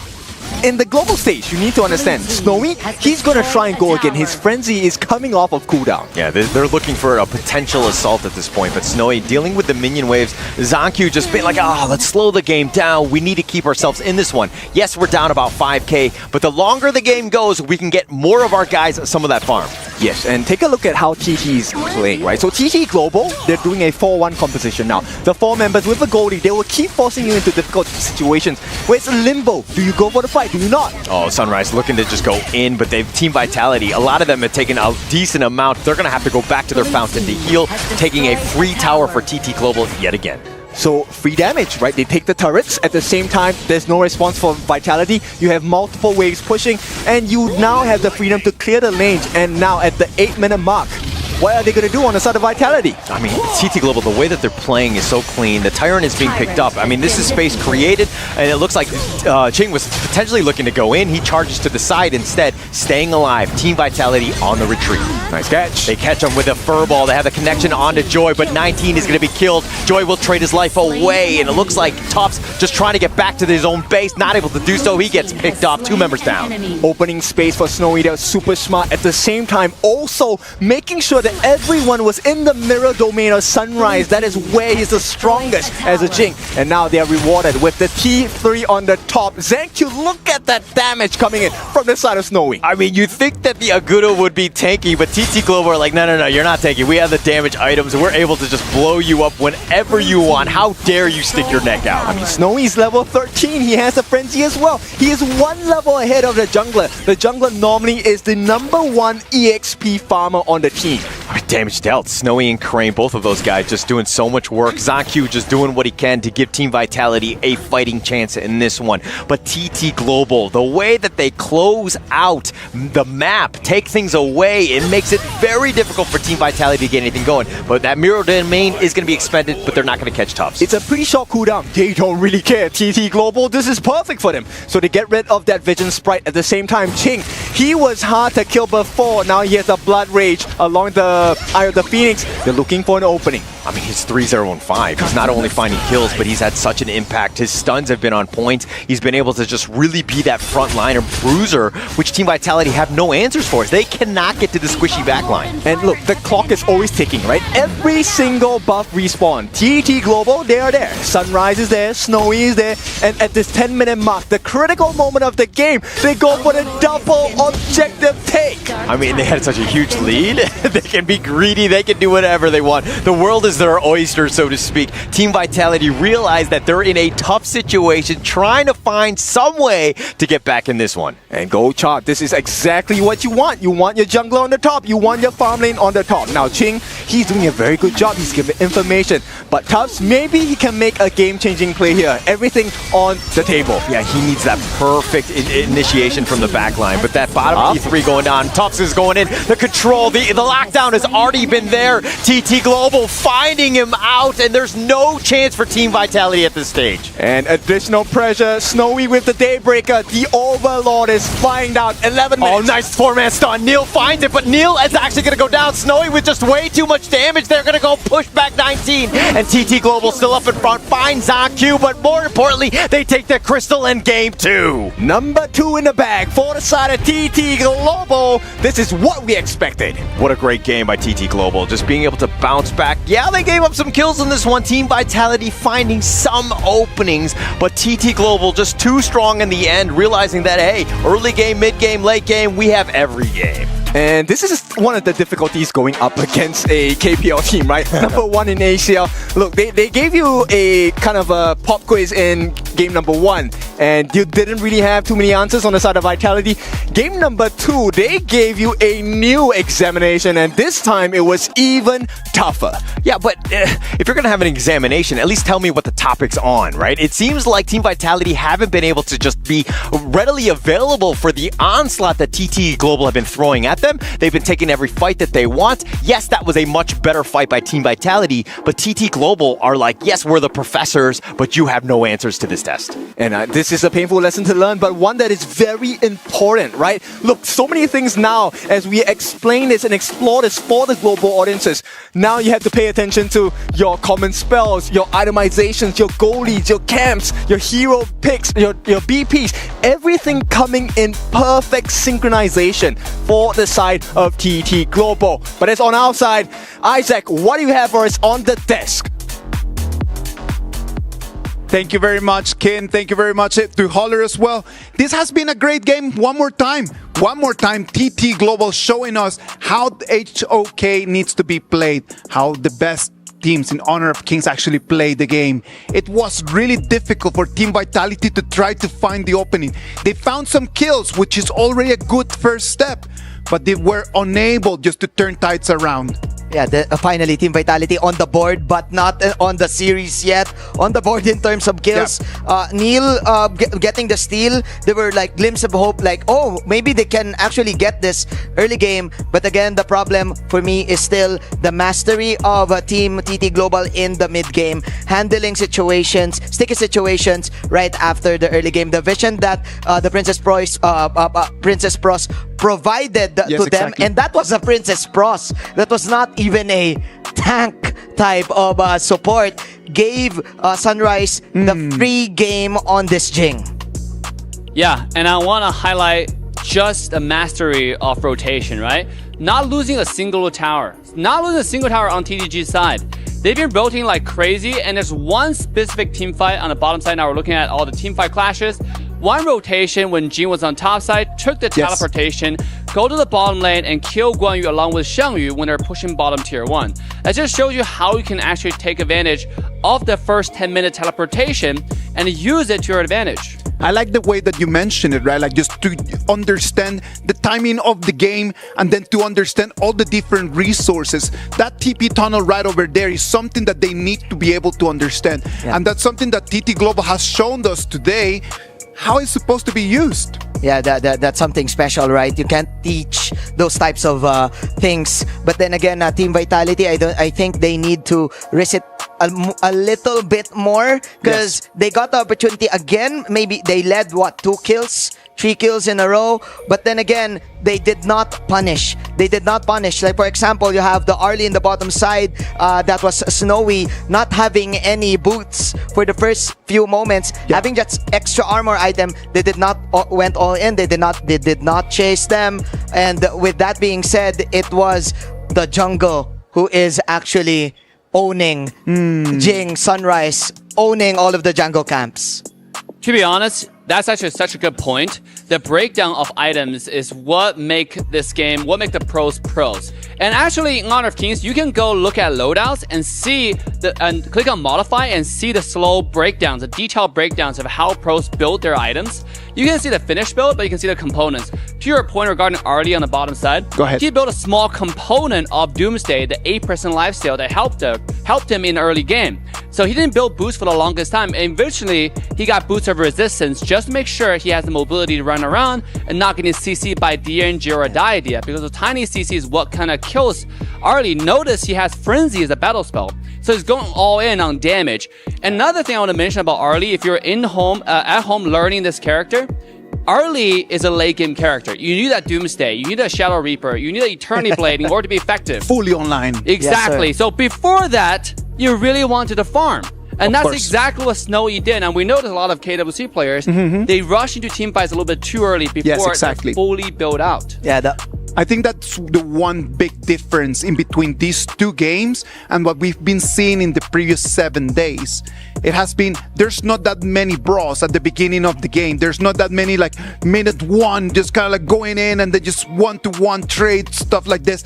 In the global stage, you need to understand, Snowy, he's going to try and go again. His frenzy is coming off of cooldown. Yeah, they're looking for a potential assault at this point, but Snowy dealing with the minion waves. ZanQ just being like, let's slow the game down. We need to keep ourselves in this one. Yes, we're down about 5k, but the longer the game goes, we can get more of our guys some of that farm. Yes, and take a look at how TT is playing, right? So TT Global, they're doing a 4-1 composition now. The 4 members with the goalie, they will keep forcing you into difficult situations where it's a limbo. Do you go for the fight? Do you not? Oh, Sunrise looking to just go in, but they've Team Vitality. A lot of them have taken a decent amount. They're going to have to go back to their fountain to heal, taking a free tower for TT Global yet again. So free damage, right? They take the turrets. At the same time, there's no response for Vitality. You have multiple waves pushing, and you now have the freedom to clear the lanes. And now at the 8-minute mark, what are they going to do on the side of Vitality? I mean, TT Global, the way that they're playing is so clean. The Tyrant is being picked up. I mean, this is space created, and it looks like Ching was potentially looking to go in. He charges to the side instead, staying alive. Team Vitality on the retreat. Nice catch. They catch him with a furball. They have the connection onto Joy, but 19 is going to be killed. Joy will trade his life away, and it looks like Top's just trying to get back to his own base. Not able to do so. He gets picked off. 2 members down. Opening space for Snowy. They're super smart. At the same time, also making sure that everyone was in the mirror domain of Sunrise. That is where he's the strongest as a Jing. And now they are rewarded with the T3 on the top. ZanQ, look at that damage coming in from the side of Snowy. I mean, you think that the Agudo would be tanky, but TT Global are like, no, you're not tanky. We have the damage items, and we're able to just blow you up whenever you want. How dare you stick your neck out? I mean, Snowy's level 13. He has a frenzy as well. He is 1 level ahead of the jungler. The jungler normally is the #1 EXP farmer on the team. Damage dealt. Snowy and Crane, both of those guys just doing so much work. ZanQ just doing what he can to give Team Vitality a fighting chance in this one. But TT Global, the way that they close out the map, take things away, it makes it very difficult for Team Vitality to get anything going. But that mirror domain is going to be expended, but they're not going to catch Tufts. It's a pretty short cooldown. They don't really care. TT Global, this is perfect for them. So they get rid of that Vision Sprite. At the same time, Ching, he was hard to kill before. Now he has a Blood Rage along the Eye of the Phoenix. They're looking for an opening. I mean, his 3-0-5. He's not only finding kills, but he's had such an impact. His stuns have been on point. He's been able to just really be that frontliner bruiser, which Team Vitality have no answers for. They cannot get to the squishy backline. And look, the clock is always ticking, right? Every single buff respawn. TT Global, they are there. Sunrise is there, Snowy is there, and at this 10-minute mark, the critical moment of the game, they go for the double objective take. I mean, they had such a huge lead. They can be greedy. They can do whatever they want. The world is their oyster, so to speak. Team Vitality realized that they're in a tough situation, trying to find some way to get back in this one. And go Chop, this is exactly what you want. You want your jungler on the top. You want your farm lane on the top. Now Ching, he's doing a very good job. He's giving information. But Tufts, maybe he can make a game-changing play here. Everything on the table. Yeah, he needs that perfect initiation from the backline. But that bottom E3 going down. Tufts is going in. The control, the lockdown has already been there. TT Global finding him out, and there's no chance for Team Vitality at this stage. And additional pressure. Snowy with the Daybreaker. The Overlord is flying down. 11 minutes. Oh, nice 4-man stun. Neil finds it, but Neil is actually going to go down. Snowy with just way too much damage. They're going to go push back 19. And TT Global still up in front. Finds ZanQ, but more importantly, they take the crystal in game 2. Number 2 in the bag for the side of TT Global. This is what we expected. What a great game by TT Global. Just being able to bounce back. Yeah, they gave up some kills in this one. Team Vitality finding some openings, but TT Global just too strong in the end, realizing that, hey, early game, mid game, late game, we have every game. And this is one of the difficulties going up against a KPL team, right? Number 1 in ACL. Look, they gave you a kind of a pop quiz in game number 1, and you didn't really have too many answers on the side of Vitality. Game number 2, they gave you a new examination, and this time it was even tougher. Yeah, but if you're going to have an examination, at least tell me what the topic's on, right? It seems like Team Vitality haven't been able to just be readily available for the onslaught that TT Global have been throwing at them. They've been taking every fight that they want. Yes, that was a much better fight by Team Vitality, but TT Global are like, yes, we're the professors, but you have no answers to this test. And this is a painful lesson to learn, but one that is very important, right? Look, so many things now as we explain this and explore this for the global audiences. Now you have to pay attention to your common spells, your itemizations, your goal leads, your camps, your hero picks, your BPs, everything coming in perfect synchronization for the side of TT Global. But it's on our side. Isaac, what do you have for us on the desk? Thank you very much, Kin. Thank you very much to Holler as well. This has been a great game. One more time, TT Global showing us how HOK needs to be played, how the best teams in Honor of Kings actually play the game. It was really difficult for Team Vitality to try to find the opening. They found some kills, which is already a good first step, but they were unable just to turn tides around. Yeah, finally Team Vitality on the board, but not on the series yet. On the board in terms of kills. Yeah. Neil getting the steal. There were like glimpses of hope, like, oh, maybe they can actually get this early game. But again, the problem for me is still the mastery of Team TT Global in the mid game, handling situations, sticky situations right after the early game. The vision that the Princess Pros provided to them, and that was a Princess Pros. That was not even a tank type of support, gave Sunrise the free game on this Jing. Yeah, and I want to highlight just the mastery of rotation, right? Not losing a single tower. Not losing a single tower on TTG's side. They've been rotating like crazy, and there's one specific team fight on the bottom side. Now we're looking at all the team fight clashes. One rotation when Jin was on top side, took the teleportation, go to the bottom lane and kill Guan Yu along with Shang Yu when they're pushing bottom tier 1. That just shows you how you can actually take advantage of the first 10-minute teleportation and use it to your advantage. I like the way that you mentioned it, right? Like just to understand the timing of the game and then to understand all the different resources. That TP tunnel right over there is something that they need to be able to understand. Yeah. And that's something that TT Global has shown us today how it's supposed to be used. Yeah, that's something special, right? You can't teach those types of things. But then again, Team Vitality, I think they need to risk it a little bit more because they got the opportunity again. Maybe they led 2 kills, 3 kills in a row, but then again they did not punish. Like for example, you have the Arlie in the bottom side that was Snowy not having any boots for the first few moments, having just extra armor item. They did not went all in. They did not chase them. And with that being said, it was the jungle who is actually owning Jing, Sunrise, owning all of the jungle camps. To be honest, that's actually such a good point. The breakdown of items is what make this game, what make the pros. And actually, in Honor of Kings, you can go look at loadouts and see and click on modify and see the slow breakdowns, the detailed breakdowns of how pros build their items. You can see the finished build, but you can see the components. To your point regarding Arlie on the bottom side, go ahead. He built a small component of Doomsday, the 8% lifesteal that helped him in the early game. So he didn't build boots for the longest time. And eventually, he got boots of resistance just to make sure he has the mobility to run around and not getting CC by DNG or Diadia, because the tiny CC is what kind of kills Arlie. Notice he has Frenzy as a battle spell. So he's going all in on damage. Another thing I want to mention about Arlie, if you're at home learning this character, Arlie is a late game character. You need that Doomsday, you need a Shadow Reaper, you need an Eternity Blade in order to be effective. Fully online. Exactly. Yes, so before that, you really wanted to farm. And that's exactly what Snowy did. And we know there's a lot of KWC players, they rush into team fights a little bit too early before they're fully built out. Yeah, I think that's the one big difference in between these two games and what we've been seeing in the previous 7 days. It has been, there's not that many brawls at the beginning of the game. There's not that many like minute 1, just kind of like going in and they just 1-to-1 trade, stuff like this.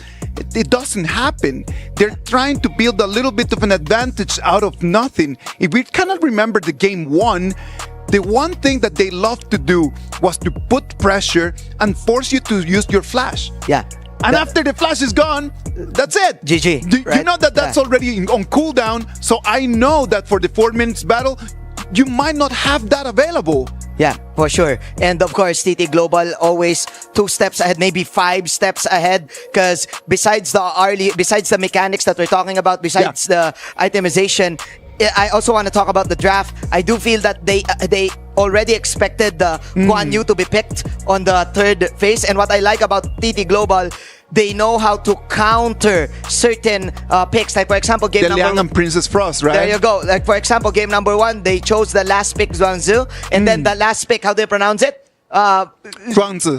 It doesn't happen. They're trying to build a little bit of an advantage out of nothing. If we cannot remember the game 1, the one thing that they loved to do was to put pressure and force you to use your flash. Yeah. And after the flash is gone, that's it. GG. You know that that's already on cooldown. So I know that for the 4 minutes battle, you might not have that available. Yeah, for sure. And of course, TT Global always 2 steps ahead, maybe 5 steps ahead. Because besides the mechanics that we're talking about, besides the itemization, I also want to talk about the draft. I do feel that they already expected the Guan Yu to be picked on the 3rd phase. And what I like about TT Global, they know how to counter certain picks. Like for example, game number 1, and Princess Frost, right? There you go. Like for example, game number 1, they chose the last pick Zhuangzi, and then the last pick, how do you pronounce it? Zhuangzi.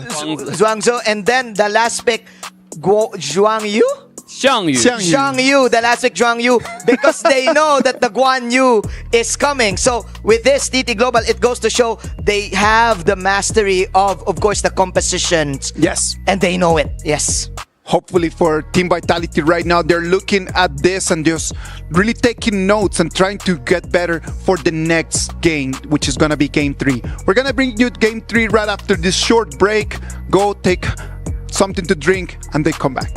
And then the last pick Zhuang Yu. Zhang Yu, the last pick Zhang Yu, because they know that the Guan Yu is coming. So with this TT Global, it goes to show they have the mastery of course, the compositions. Yes. And they know it. Yes. Hopefully for Team Vitality right now, they're looking at this and just really taking notes and trying to get better for the next game, which is going to be Game 3. We're going to bring you Game 3 right after this short break. Go take something to drink and then come back.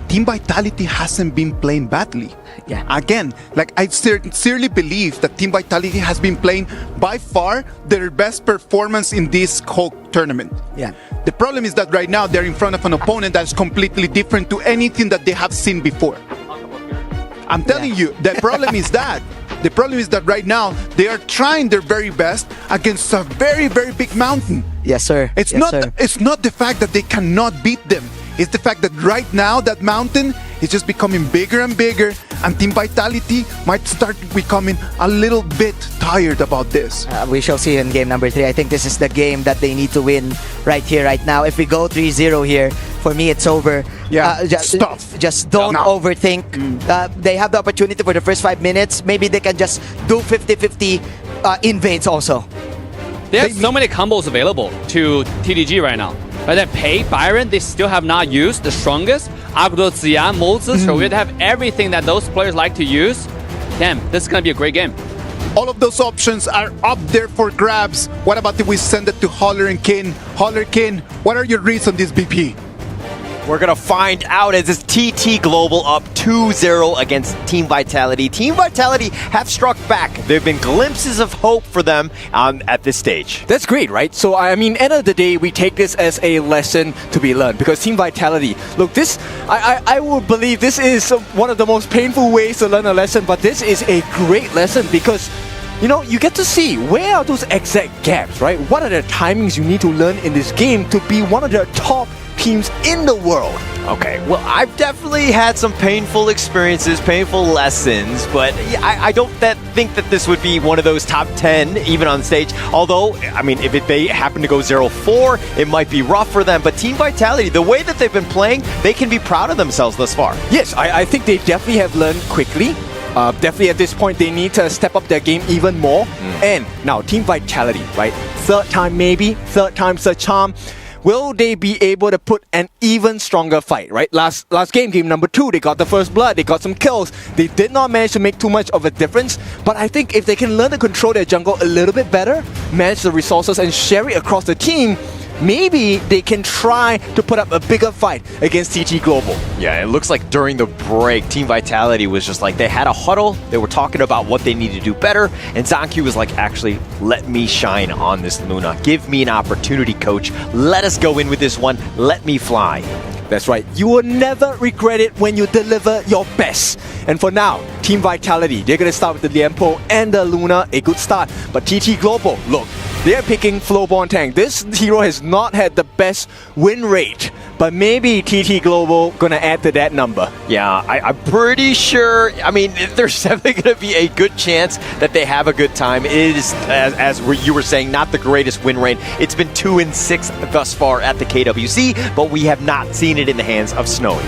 Team Vitality hasn't been playing badly. Yeah. Again, like I sincerely believe that Team Vitality has been playing by far their best performance in this whole tournament. Yeah. The problem is that right now they're in front of an opponent that's completely different to anything that they have seen before. I'm telling you, the problem is that. The problem is that right now they are trying their very best against a very, very big mountain. Yes, sir. It's Yes, not. sir. It's not the fact that they cannot beat them. It's the fact that right now that mountain is just becoming bigger and bigger, and Team Vitality might start becoming a little bit tired about this. We shall see in game number 3. I think this is the game that they need to win right here, right now. If we go 3-0 here, for me, it's over. Yeah, just don't overthink. They have the opportunity for the first 5 minutes. Maybe they can just do 50-50 invades also. They have so many combos available to TDG right now. But then Pei, Byron, they still have not used the strongest. Agro, Ziyan, Moses, so we have everything that those players like to use. Damn, this is going to be a great game. All of those options are up there for grabs. What about if we send it to Holler and Kin? Holler, Kin, what are your reads on this BP? We're going to find out as it's TT Global up 2-0 against Team Vitality. Team Vitality have struck back. There have been glimpses of hope for them at this stage. That's great, right? So, I mean, end of the day, we take this as a lesson to be learned because Team Vitality, look, this, I would believe this is one of the most painful ways to learn a lesson, but this is a great lesson because you know, you get to see where are those exact gaps, right? What are the timings you need to learn in this game to be one of the top teams in the world? Okay, well, I've definitely had some painful experiences, painful lessons, but I don't think that this would be one of those top 10, even on stage. Although, I mean, if they happen to go 0-4, it might be rough for them. But Team Vitality, the way that they've been playing, they can be proud of themselves thus far. Yes, I think they definitely have learned quickly. Definitely at this point, they need to step up their game even more. And now, Team Vitality, right? Third time maybe, third time's a charm. Will they be able to put an even stronger fight, right? Last game number 2, they got the first blood, they got some kills. They did not manage to make too much of a difference. But I think if they can learn to control their jungle a little bit better, manage the resources and share it across the team, maybe they can try to put up a bigger fight against TT Global. Yeah, it looks like during the break, Team Vitality was just like, they had a huddle, they were talking about what they need to do better, and ZonQ was like, actually, let me shine on this Luna. Give me an opportunity, coach. Let us go in with this one. Let me fly. That's right. You will never regret it when you deliver your best. And for now, Team Vitality, they're going to start with the Liempo and the Luna, a good start. But TT Global, look, they're picking Flowborn Tank. This hero has not had the best win rate, but maybe TT Global going to add to that number. Yeah, I'm pretty sure, I mean, there's definitely going to be a good chance that they have a good time. It is, as you were saying, not the greatest win rate. It's been 2-6 thus far at the KWC, but we have not seen it in the hands of Snowy.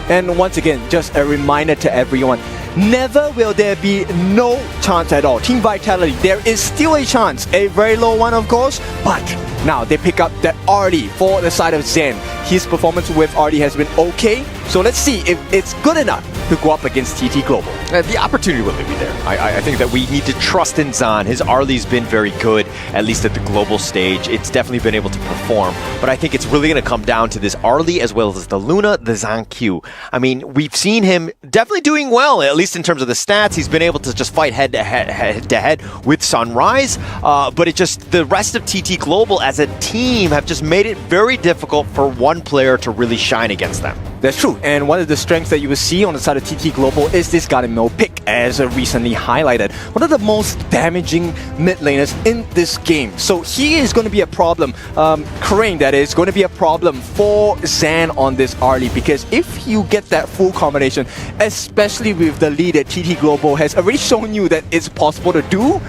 And once again, just a reminder to everyone, never will there be no chance at all. Team Vitality, there is still a chance, a very low one of course, but now they pick up that Artie for the side of Zen. His performance with Artie has been okay, so let's see if it's good enough to go up against TT Global. The opportunity will be there. I think that we need to trust in Zan. His Arlie's been very good, at least at the global stage. It's definitely been able to perform, but I think it's really going to come down to this Arlie as well as the Luna, the ZonQ. I mean, we've seen him definitely doing well, at least in terms of the stats. He's been able to just fight head-to-head with Sunrise, but it just, the rest of TT Global as a team have just made it very difficult for one player to really shine against them. That's true, and one of the strengths that you will see on the side of TT Global is this Garden Mill pick, as recently highlighted. One of the most damaging mid laners in this game. So he is going to be a problem, Crane that is, going to be a problem for Zan on this Arlie, because if you get that full combination, especially with the lead that TT Global has already shown you that it's possible to do,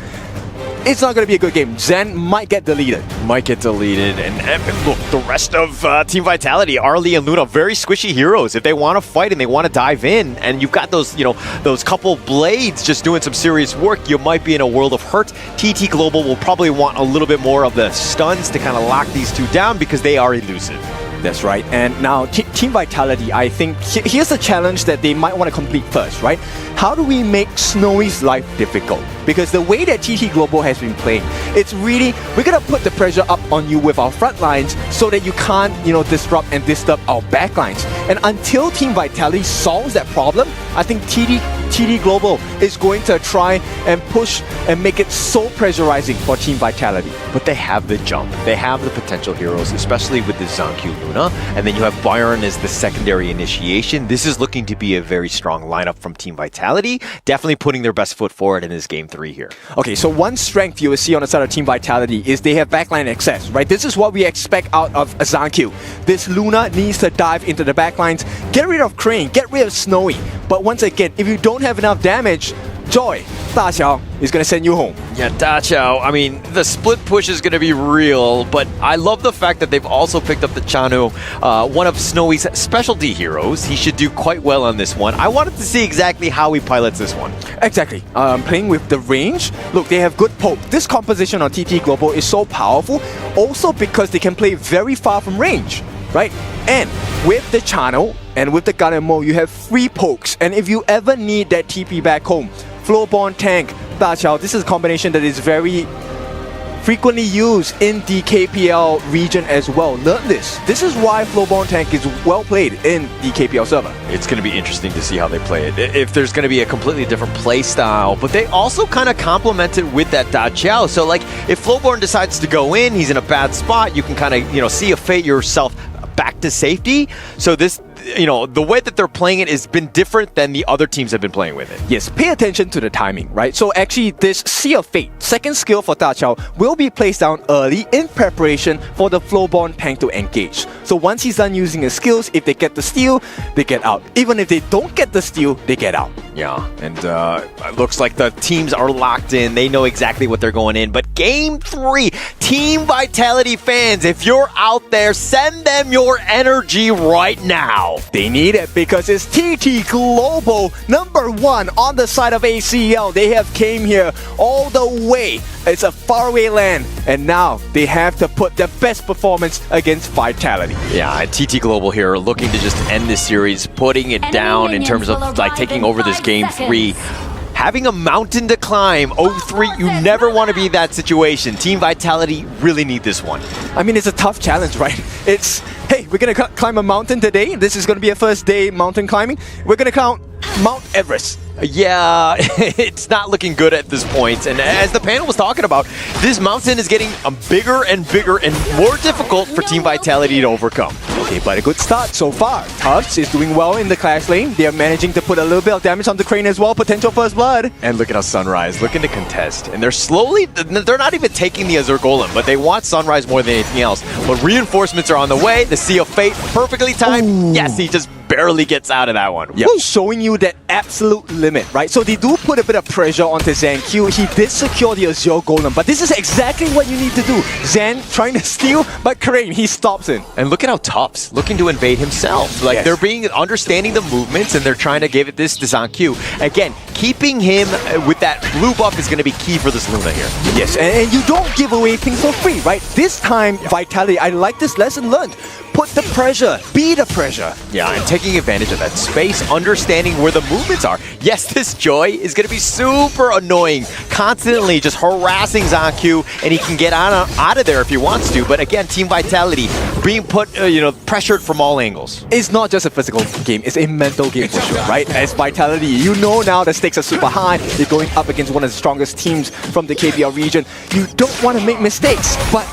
it's not going to be a good game. Zen might get deleted. And look, the rest of Team Vitality, Arlie and Luna, very squishy heroes. If they want to fight and they want to dive in, and you've got those, you know, those couple blades just doing some serious work, you might be in a world of hurt. TT Global will probably want a little bit more of the stuns to kind of lock these two down because they are elusive. That's right. And now Team Vitality, I think here's a challenge that they might want to complete first, right? How do we make Snowy's life difficult? Because the way that TT Global has been playing, it's really, we're going to put the pressure up on you with our front lines so that you can't, you know, disrupt and disturb our back lines. And until Team Vitality solves that problem, I think TT Global is going to try and push and make it so pressurizing for Team Vitality. But they have the jump. They have the potential heroes, especially with the ZonQ Luna. And then you have Byron as the secondary initiation. This is looking to be a very strong lineup from Team Vitality. Definitely putting their best foot forward in this game 3 here. Okay, so one strength you will see on the side of Team Vitality is they have backline access, right? This is what we expect out of a ZonQ. This Luna needs to dive into the backlines, get rid of Crane, get rid of Snowy. But once again, if you don't have enough damage, Joy, Da Xiao is going to send you home. Yeah, Da Xiao, I mean, the split push is going to be real, but I love the fact that they've also picked up the Chanu, one of Snowy's specialty heroes. He should do quite well on this one. I wanted to see exactly how he pilots this one. Exactly. Playing with the range. Look, they have good poke. This composition on TT Global is so powerful, also because they can play very far from range, right? And with the channel and with the gun and mo, you have 3 pokes. And if you ever need that TP back home, Floorborn Tank, Da Xiao, this is a combination that is very frequently used in the KPL region as well. Learn this. This is why Floorborn Tank is well played in the KPL server. It's going to be interesting to see how they play it. If there's going to be a completely different play style, but they also kind of complement it with that Da Xiao. So like if Floorborn decides to go in, he's in a bad spot, you can kind of, see a fate yourself back to safety. So this, the way that they're playing it has been different than the other teams have been playing with it. Yes, pay attention to the timing, right? So actually this Sea of Fate, second skill for Da Xiao, will be placed down early in preparation for the Floorborn Tank to engage. So once he's done using his skills, if they get the steal, they get out. Even if they don't get the steal, they get out. Yeah, and it looks like the teams are locked in. They know exactly what they're going in. But Game 3, Team Vitality fans, if you're out there, send them your energy right now. They need it because it's TT Global, #1 on the side of ACL. They have came here all the way. It's a faraway land, and now they have to put their best performance against Vitality. Yeah, TT Global here looking to just end this series, putting it down in terms of like taking over this Game 3. Having a mountain to climb, 0-3, you never want to be in that situation. Team Vitality really need this one. I mean, it's a tough challenge, right? It's, hey, we're going to climb a mountain today. This is going to be a first day mountain climbing. We're going to climb Mount Everest. Yeah, it's not looking good at this point. And as the panel was talking about, this mountain is getting bigger and bigger and more difficult for Team Vitality to overcome. Okay, but a good start so far. Tufts is doing well in the Clash lane. They are managing to put a little bit of damage on the Crane as well. Potential first blood. And look at how Sunrise looking to contest. And they're slowly, they're not even taking the Azure Golem, but they want Sunrise more than anything else. But reinforcements are on the way. The Sea of Fate, perfectly timed. Ooh. Yes, he just barely gets out of that one. Yep. Showing you that absolute limit, right? So they do put a bit of pressure onto ZanQ. He did secure the Azure Golem, but this is exactly what you need to do. Zan trying to steal, but Crane, he stops in. And look at how Tufts looking to invade himself. Like they're being understanding the movements and they're trying to give it this to ZanQ. Again, keeping him with that blue buff is going to be key for this Luna here. Yes, and you don't give away things for free, right? This time, Vitality, I like this lesson learned. Put the pressure, be the pressure. Yeah, and taking advantage of that space, understanding where the movements are. Yes, this Joy is going to be super annoying, constantly just harassing ZanQ, and he can get out of there if he wants to. But again, Team Vitality being put, pressured from all angles. It's not just a physical game, it's a mental game for sure, right? As Vitality, you know now the stakes are super high. You're going up against one of the strongest teams from the KPL region. You don't want to make mistakes, but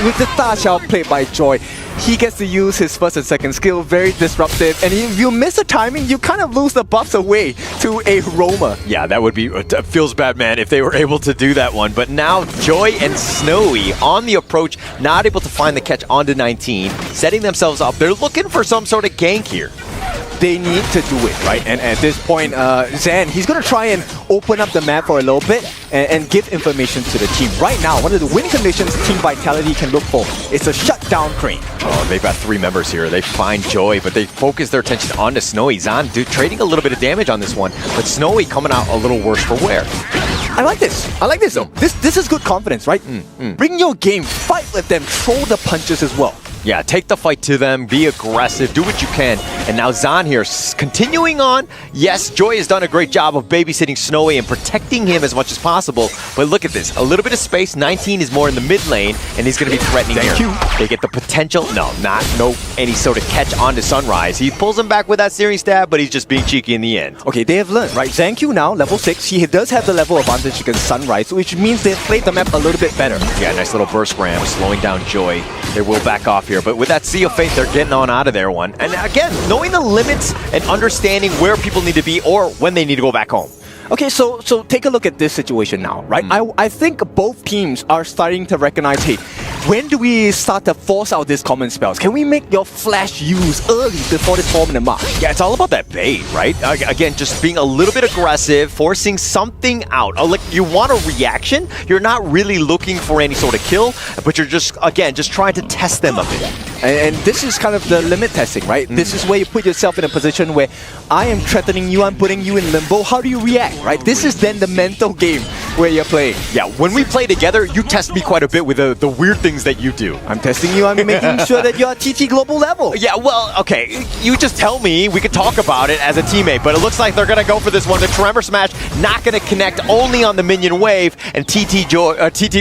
with the Da Xiao played by Joy, he gets to use his first and second skill, very disruptive, and if you miss the timing, you kind of lose the buffs away to a roamer. Yeah, that would be, feels bad, man, if they were able to do that one. But now Joy and Snowy on the approach, not able to find the catch onto 19, setting themselves up. They're looking for some sort of gank here. They need to do it, right? And at this point, Zan, he's going to try and open up the map for a little bit and give information to the team. Right now, one of the win conditions Team Vitality can look for is a shutdown Crane. Oh, they've got 3 members here. They find Joy, but they focus their attention onto Snowy. Zan trading a little bit of damage on this one, but Snowy coming out a little worse for wear. I like this. I like this, though. This is good confidence, right? Bring your game, fight with them, throw the punches as well. Yeah, take the fight to them, be aggressive, do what you can. And now Zan here, continuing on. Yes, Joy has done a great job of babysitting Snowy and protecting him as much as possible. But look at this, a little bit of space. 19 is more in the mid lane, and he's going to be threatening here. They get the potential. No any sort of catch onto Sunrise. He pulls him back with that searing stab, but he's just being cheeky in the end. Okay, they have learned, right? ZanQ now, level 6. He does have the level advantage against Sunrise, which means they've played the map a little bit better. Yeah, nice little burst ram, slowing down Joy. They will back off here, but with that Sea of Fate, they're getting on out of there one. And again, knowing the limits and understanding where people need to be or when they need to go back home. Okay, so take a look at this situation now, right? I think both teams are starting to recognize, hey, when do we start to force out these common spells? Can we make your flash use early before the tournament mark? Yeah, it's all about that bait, right? Again, just being a little bit aggressive, forcing something out. Like, you want a reaction. You're not really looking for any sort of kill, but you're just, again, just trying to test them a bit. And this is kind of the limit testing, right? This is where you put yourself in a position where I am threatening you, I'm putting you in limbo. How do you react, right? This is then the mental game where you're playing. Yeah, when we play together, you test me quite a bit with the weird things that you do. I'm testing you, I'm making sure that you're at TT Global level. Yeah, well, okay, you just tell me, we could talk about it as a teammate, but it looks like they're going to go for this one. The Tremor Smash not going to connect, only on the minion wave, and TT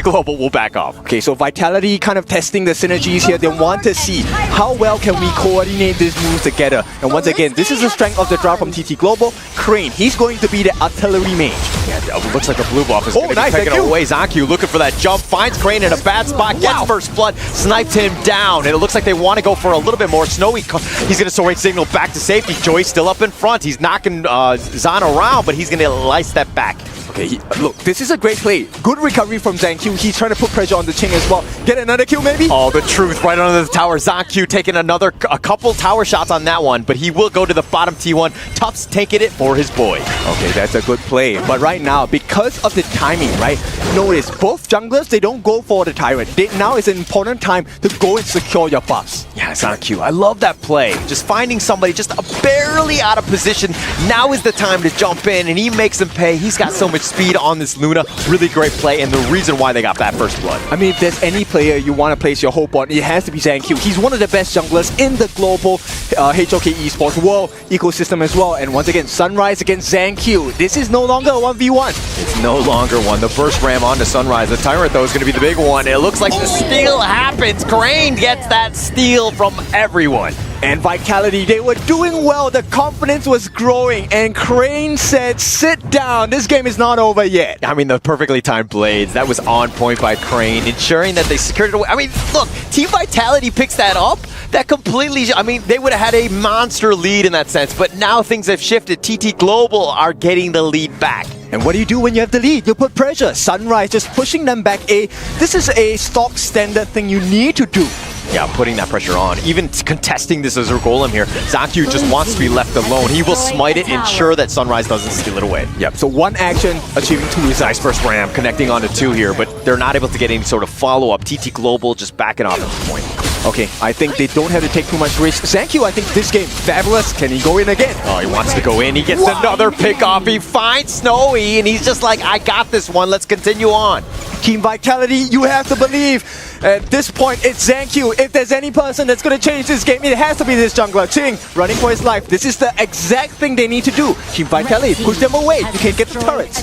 Global will back off. Okay, so Vitality kind of testing the synergies here. They want to see how well can we coordinate these moves together. And once again, this is the strength of the draft from TT Global. Crane, he's going to be the artillery mage. Yeah, it looks like a blue buff is going to be taken away. ZanQ looking for that jump, finds Crane in a bad spot, gets first blood, sniped him down, and it looks like they want to go for a little bit more. Snowy, he's going to Soaring Signal back to safety. Joy's still up in front. He's knocking Zan around, but he's going to light step back. Okay, look, this is a great play. Good recovery from ZanQ. He's trying to put pressure on the Ching as well. Get another kill, maybe? Oh, the truth right under the tower. ZanQ taking a couple tower shots on that one, but he will go to the bottom T1. Tufts taking it for his boy. Okay, that's a good play. But right now, because of the timing, right? Notice, both junglers, they don't go for the Tyrant. Now is an important time to go and secure your buffs. Yeah, ZanQ, I love that play. Just finding somebody just barely out of position. Now is the time to jump in, and he makes them pay. He's got so much speed on this Luna. Really great play, and the reason why they got that first blood. I mean, if there's any player you want to place your hope on, it has to be ZanQ. He's one of the best junglers in the global HOK esports world ecosystem as well. And once again, Sunrise against ZanQ. This is no longer a 1v1. It's no longer one. The burst ram onto Sunrise. The Tyrant, though, is going to be the big one. It looks like the steal happens. Crane gets that steal from everyone. And Vitality, they were doing well. The confidence was growing. And Crane said, sit down. This game is not over yet. I mean, the perfectly timed blades. That was on point by Crane, ensuring that they secured it away. I mean, look, Team Vitality picks that up. That completely, I mean, they would have had a monster lead in that sense. But now things have shifted. TT Global are getting the lead back. And what do you do when you have the lead? You put pressure. Sunrise just pushing them back. This is a stock standard thing you need to do. Yeah, putting that pressure on. Even contesting this Azure Golem here. ZanQ just wants to be left alone. He will smite it, ensure that Sunrise doesn't steal it away. Yep, so one action, achieving two results. Nice first ram, connecting onto two here, but they're not able to get any sort of follow-up. TT Global just backing off at this point. Okay, I think they don't have to take too much risk. ZanQ, I think this game, fabulous. Can he go in again? Oh, he wants to go in. He gets another pick off. He finds Snowy, and he's just like, I got this one. Let's continue on. Team Vitality, you have to believe. At this point, it's ZanQ. If there's any person that's going to change this game, it has to be this jungler. Ching, running for his life. This is the exact thing they need to do. Team Vitality, push them away. You can get the turrets.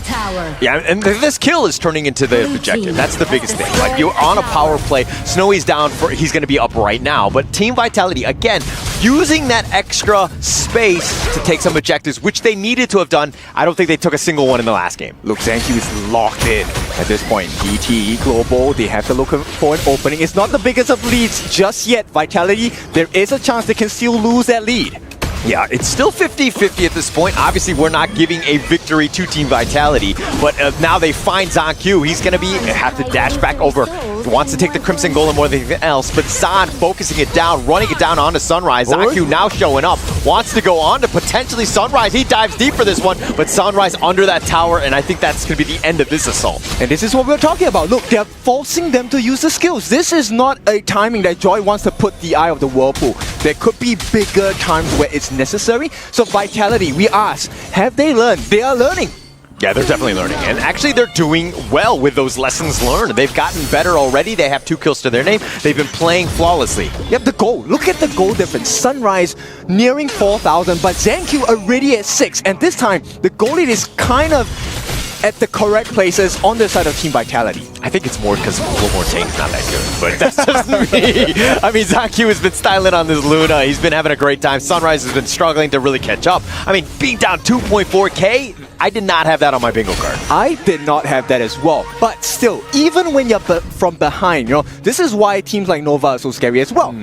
Yeah, and this kill is turning into the objective. That's the biggest thing. Like, you're on a power play. Snowy's down for, he's going to be up right now. But Team Vitality, again, using that extra space to take some objectives, which they needed to have done. I don't think they took a single one in the last game. Look, ZanQ is locked in at this point. DT Global, they have to look for an opening. It's not the biggest of leads just yet. Vitality, there is a chance they can still lose that lead. Yeah, it's still 50-50 at this point. Obviously, we're not giving a victory to Team Vitality, but now they find ZanQ. He's going to have to dash back over. He wants to take the Crimson Golem more than anything else, but Zan focusing it down, running it down onto Sunrise. ZanQ now showing up, wants to go on to potentially Sunrise. He dives deep for this one, but Sunrise under that tower, and I think that's going to be the end of this assault. And this is what we're talking about. Look, they're forcing them to use the skills. This is not a timing that Joy wants to put the eye of the whirlpool. There could be bigger times where it's necessary. So Vitality, we ask, have they learned? They are learning. Yeah, they're definitely learning. And actually, they're doing well with those lessons learned. They've gotten better already. They have 2 kills to their name. They've been playing flawlessly. Yep, the goal. Look at the goal difference. Sunrise nearing 4,000, but ZanQ already at 6. And this time, the goal lead is kind of at the correct places on the side of Team Vitality. I think it's more because Global Tank's not that good, but that's just me. I mean, ZanQ has been styling on this Luna. He's been having a great time. Sunrise has been struggling to really catch up. I mean, being down 2.4k, I did not have that on my bingo card. I did not have that as well. But still, even when you're from behind, you know, this is why teams like Nova are so scary as well.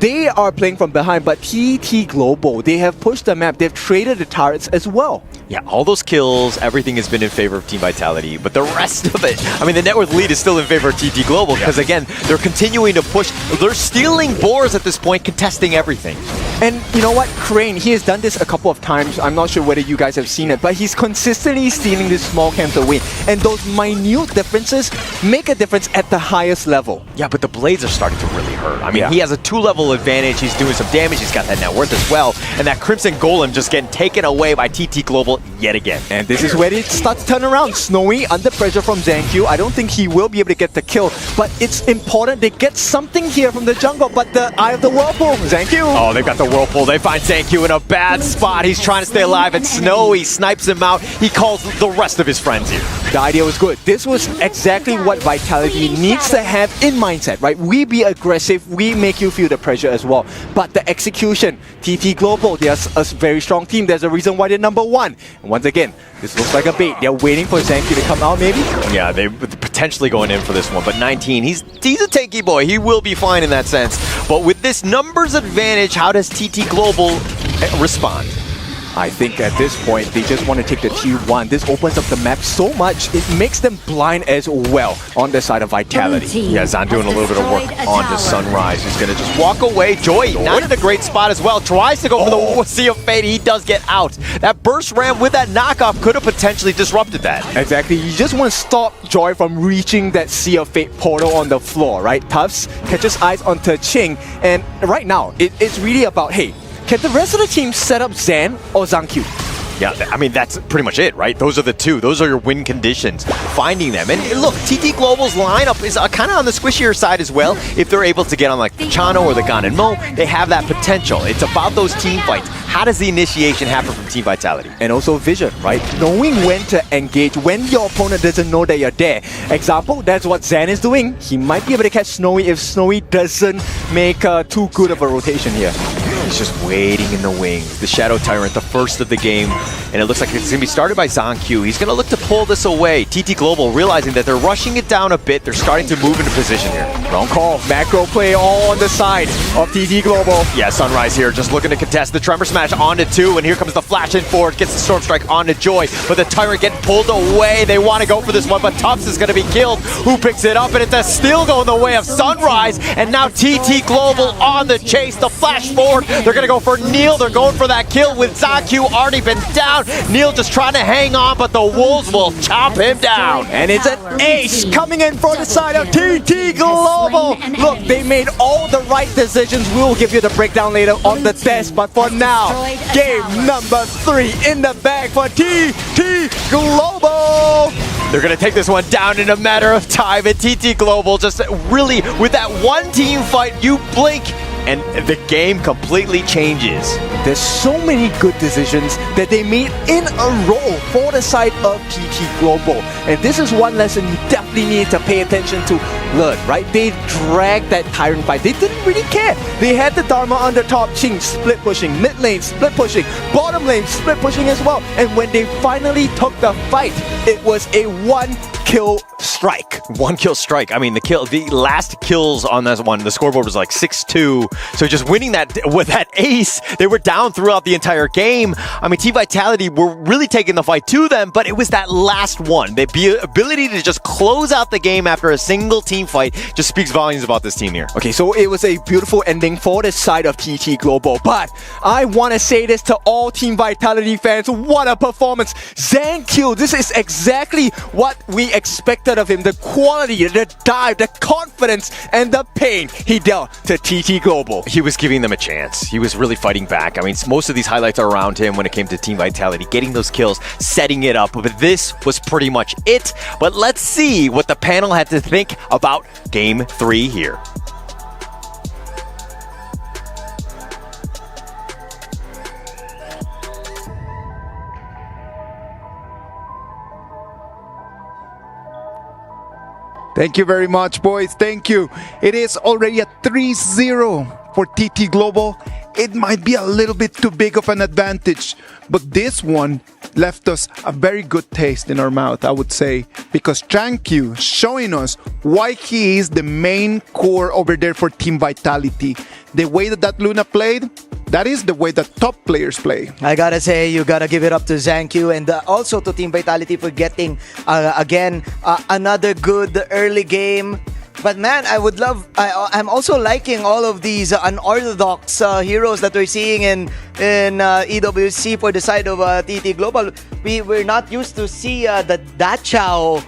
they are playing from behind, but TT Global, they have pushed the map, they've traded the turrets as well. Yeah, all those kills, everything has been in favor of Team Vitality, but the rest of it, I mean, the net worth lead is still in favor of TT Global because, again, they're continuing to push. They're stealing boars at this point, contesting everything. And you know what? Crane, he has done this a couple of times. I'm not sure whether you guys have seen it, but he's consistently stealing these small camps away. And those minute differences make a difference at the highest level. Yeah, but the blades are starting to really hurt. I mean, he has a 2-level advantage. He's doing some damage. He's got that net worth as well. And that Crimson Golem just getting taken away by TT Global yet again. And this is where it starts to turn around. Snowy under pressure from ZanQ. I don't think he will be able to get the kill, but it's important they get something here from the jungle. But the Eye of the Whirlpool, ZanQ. Oh, they've got the Whirlpool. They find ZanQ in a bad spot. He's trying to stay alive, and Snowy snipes him out. He calls the rest of his friends here. The idea was good. This was exactly what Vitality needs to have in mindset, right? We be aggressive, we make you feel the pressure as well. But the execution, TT Global, they're a very strong team. There's a reason why they're number 1. And once again, this looks like a bait. They're waiting for ZanQ to come out, maybe? Yeah, they're potentially going in for this one. But 19, he's a tanky boy. He will be fine in that sense. But with this numbers advantage, how does TT Global respond? I think at this point, they just want to take the T1. This opens up the map so much, it makes them blind as well on the side of Vitality. Yeah, Zan doing a little bit of work onto Sunrise. He's going to just walk away. Joy, not in a great spot as well. Tries to go for the Sea of Fate. He does get out. That burst ram with that knockoff could have potentially disrupted that. Exactly. You just want to stop Joy from reaching that Sea of Fate portal on the floor, right? Tufts catches eyes onto Ching. And right now, it's really about, hey, can the rest of the team set up Zan or ZanQ? Yeah, I mean, that's pretty much it, right? Those are the two. Those are your win conditions. Finding them. And look, TT Global's lineup is kind of on the squishier side as well. If they're able to get on like the Chano or the Gan and Mo, they have that potential. It's about those team fights. How does the initiation happen from Team Vitality? And also vision, right? Knowing when to engage, when your opponent doesn't know that you're there. Example, that's what Zan is doing. He might be able to catch Snowy if Snowy doesn't make too good of a rotation here. He's just waiting in the wings. The Shadow Tyrant, the first of the game, and it looks like it's going to be started by ZanQ. He's going to look to pull this away. TT Global realizing that they're rushing it down a bit. They're starting to move into position here. Wrong call. Macro play all on the side of TT Global. Yeah, Sunrise here just looking to contest the Tremor Smash onto 2, and here comes the flash in forward. Gets the Storm Strike onto Joy, but the Tyrant getting pulled away. They want to go for this one, but Tufts is going to be killed. Who picks it up? And it's a steal going the way of Sunrise, and now TT Global on the chase. The flash forward. They're going to go for Neil. They're going for that kill with ZanQ already been down. Neil just trying to hang on, but the Wolves will chop him down. And it's an ace coming in from the side of TT Global. Look, they made all the right decisions. We'll give you the breakdown later on the test, but for now, game number 3 in the bag for TT Global. They're going to take this one down in a matter of time, and TT Global just really, with that one team fight, you blink, and the game completely changes. There's so many good decisions that they made in a row for the side of TT Global. And this is one lesson you definitely need to pay attention to learn, right? They dragged that Tyrant fight. They didn't really care. They had the Dharma on the top, Ching split pushing, mid lane split pushing, bottom lane split pushing as well. And when they finally took the fight, it was a one-kill strike. One-kill strike. I mean, the last kills on this one, the scoreboard was like 6-2. So just winning that with that ace, they were down throughout the entire game. I mean, Team Vitality were really taking the fight to them, but it was that last one. The ability to just close out the game after a single team fight just speaks volumes about this team here. Okay, so it was a beautiful ending for the side of TT Global, but I want to say this to all Team Vitality fans. What a performance. ZanQ, this is exactly what we expected of him. The quality, the dive, the confidence, and the pain he dealt to TT Global. He was giving them a chance. He was really fighting back. I mean, most of these highlights are around him when it came to Team Vitality, getting those kills, setting it up, but this was pretty much it. But let's see what the panel had to think about Game 3 here. Thank you very much, boys. Thank you. It is already a 3-0 for TT Global. It might be a little bit too big of an advantage, but this one left us a very good taste in our mouth, I would say, because ZanQ showing us why he is the main core over there for Team Vitality. the way that Luna played, that is the way that top players play. I gotta say, you gotta give it up to Zankyu and also to Team Vitality for getting, again, another good early game. But man, I'm also liking all of these unorthodox heroes that we're seeing in EWC for the side of TT Global. We're not used to see the Dachao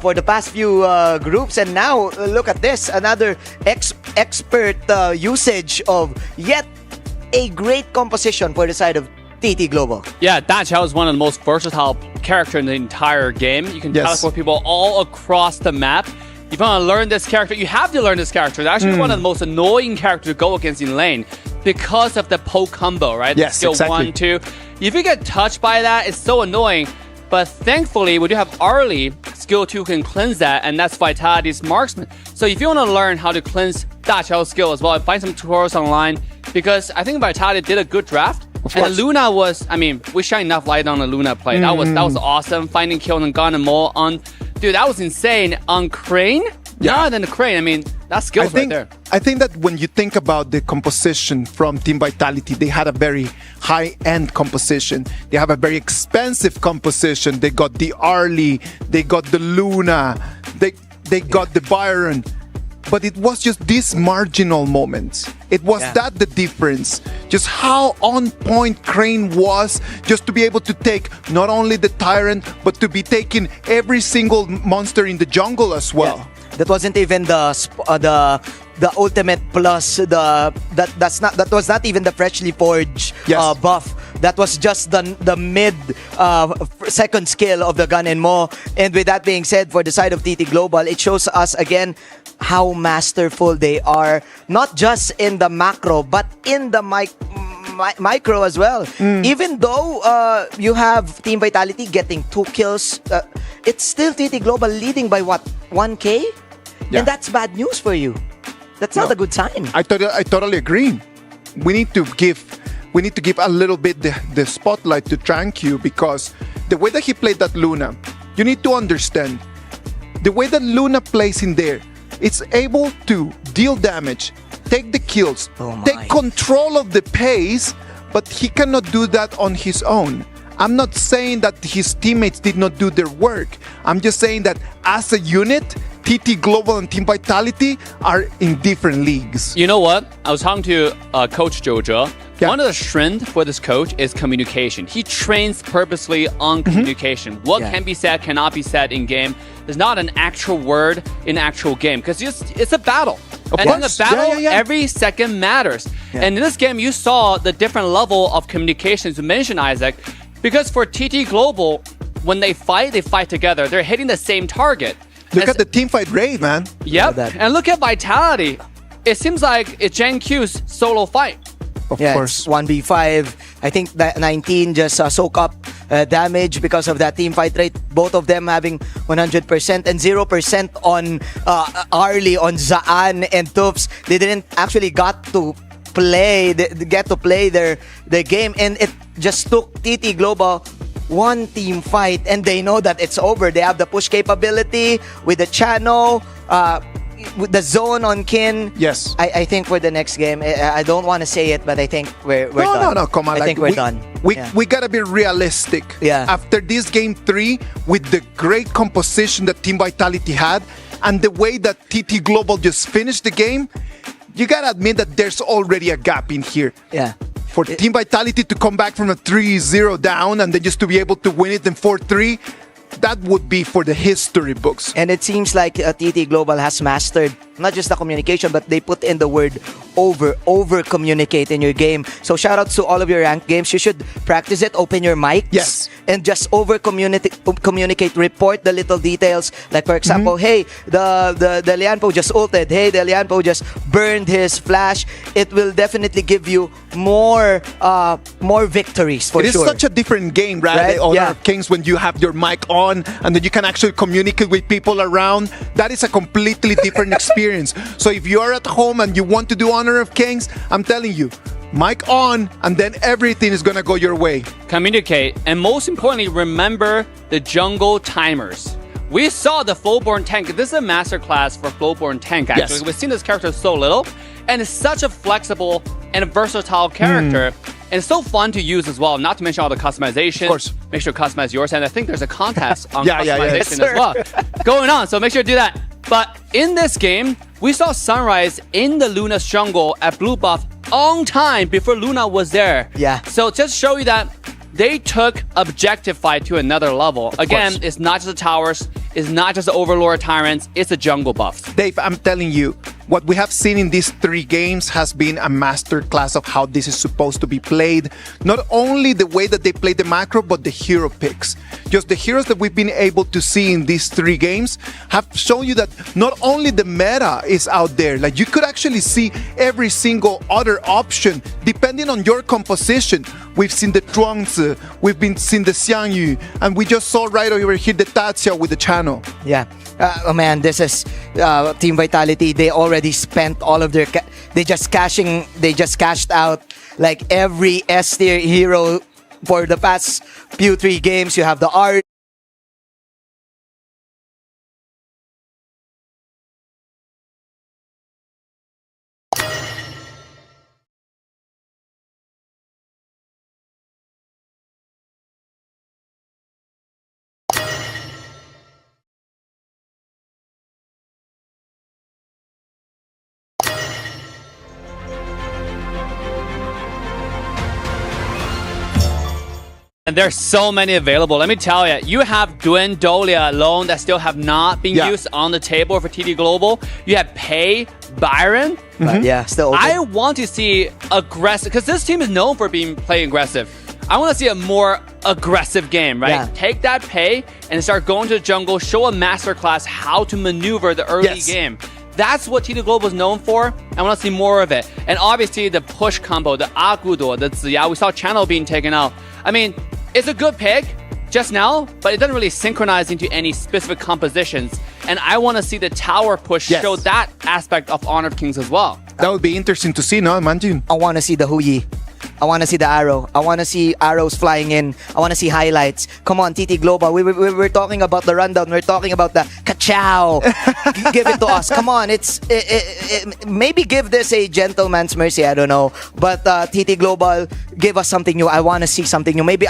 for the past few groups, and now look at this, another expert usage of yet a great composition for the side of TT Global. Yeah, Dachao is one of the most versatile characters in the entire game. You can teleport people all across the map. If you want to learn this character, you have to learn this character. It's actually one of the most annoying characters to go against in lane because of the poke combo, right? Yes, skill exactly. 1, 2. If you get touched by that, it's so annoying. But thankfully, we do have Arlie, skill 2 can cleanse that, and that's Vitality's marksman. So if you want to learn how to cleanse Dachao's skill as well, find some tutorials online, because I think Vitality did a good draft. And Luna was, we shine enough light on the Luna play. That was awesome. Finding kill and gun and more on, dude, that was insane. On Crane? Yeah, than the Crane. That's skills right there. I think that when you think about the composition from Team Vitality, they had a very high-end composition. They have a very expensive composition. They got the Arlie, they got the Luna, they got the Byron. But it was just these marginal moments. It was that the difference. Just how on point Crane was, just to be able to take not only the Tyrant, but to be taking every single monster in the jungle as well. Yeah. That wasn't even the ultimate plus. That was not even the freshly forged buff. That was just the mid second skill of the gun and more. And with that being said, for the side of TT Global, it shows us again how masterful they are, not just in the macro, but in the micro as well. Even though you have Team Vitality getting 2 kills, it's still TT Global leading by what, 1K? And that's bad news for you. That's not a good sign. I totally agree. We need to give a little bit the spotlight to Zankyu, because the way that he played that Luna, you need to understand the way that Luna plays in there. It's able to deal damage, take the kills, take control of the pace, but he cannot do that on his own. I'm not saying that his teammates did not do their work. I'm just saying that as a unit, TT Global and Team Vitality are in different leagues. You know what? I was talking to Coach Jojo. One of the strengths for this coach is communication. He trains purposely on communication. What can be said, cannot be said in game. There's not an actual word in actual game, because it's a battle. In the battle, every second matters. And in this game, you saw the different level of communications you mentioned, Isaac. Because for TT Global, when they fight together. They're hitting the same target. Look at the teamfight rate, man. Yep. And look at Vitality. It seems like it's Jankyu's solo fight. Of course. It's 1v5. I think that 19 just soak up damage because of that team fight rate. Both of them having 100% and 0% on Arlie, on Zaan and Tufts. They didn't actually get to play their game, and it just took TT Global one team fight, and they know that it's over. They have the push capability with the channel, with the zone on Kin. Yes. I think for the next game, I don't want to say it, but I think we're done. No, come on. I think we're done. We gotta be realistic. Yeah. After this game 3, with the great composition that Team Vitality had, and the way that TT Global just finished the game, you gotta admit that there's already a gap in here. Yeah. For Team Vitality to come back from a 3-0 down and then just to be able to win it in 4-3, that would be for the history books. And it seems like TT Global has mastered not just the communication, but they put in the word over communicate in your game. So shout out to all of your ranked games. You should practice it, open your mics. Yes. And just over communicate, report the little details. Like for example, hey, the Lianpo just ulted. Hey, the Lianpo just burned his flash. It will definitely give you more victories for sure. It is such a different game, right? Honor of Kings, when you have your mic on and then you can actually communicate with people around. That is a completely different experience. So if you're at home and you want to do Honor of Kings, I'm telling you, mic on, and then everything is gonna go your way. Communicate, and most importantly, remember the jungle timers. We saw the Flowborn tank. This is a masterclass for Flowborn tank, actually. Yes. We've seen this character so little. and is such a flexible and a versatile character. And it's so fun to use as well, not to mention all the customization. Of course. Make sure to customize yours. And I think there's a contest on customization as well going on. So make sure to do that. But in this game, we saw Sunrise in the Luna's jungle at blue buff on time before Luna was there. Yeah. So just show you that they took objective fight to another level. Again, it's not just the towers, it's not just the Overlord Tyrants, it's the jungle buffs. Dave, I'm telling you, what we have seen in these 3 games has been a masterclass of how this is supposed to be played. Not only the way that they play the macro, but the hero picks. Just the heroes that we've been able to see in these 3 games have shown you that not only the meta is out there, like you could actually see every single other option depending on your composition. We've seen the Zhuangzi, we've been seeing the Xiangyu, and we just saw right over here the Tatsia with the channel. Yeah. Oh man, this is Team Vitality. They already spent all of their. They just cashed out like every S tier hero for the past few 3 games. You have the art. And there's so many available. Let me tell you, you have Duendolia alone that still have not been used on the table for TT Global. You have Pei, Byron. Yeah, still open. I want to see aggressive, because this team is known for playing aggressive. I want to see a more aggressive game, right? Yeah. Take that Pei and start going to the jungle, show a masterclass how to maneuver the early game. That's what TT Global is known for. I want to see more of it. And obviously the push combo, the Agudo, the Ziya, we saw Channel being taken out. I mean, it's a good pick just now, but it doesn't really synchronize into any specific compositions. And I want to see the tower push show that aspect of Honor of Kings as well. That would be interesting to see, no? Imagine. I want to see the Huyi. I want to see the arrow. I want to see arrows flying in. I want to see highlights. Come on, TT Global. We're talking about the rundown. We're talking about the ka-chow. Give it to us. Come on. Maybe give this a gentleman's mercy. I don't know. But TT Global, give us something new. I want to see something new. Maybe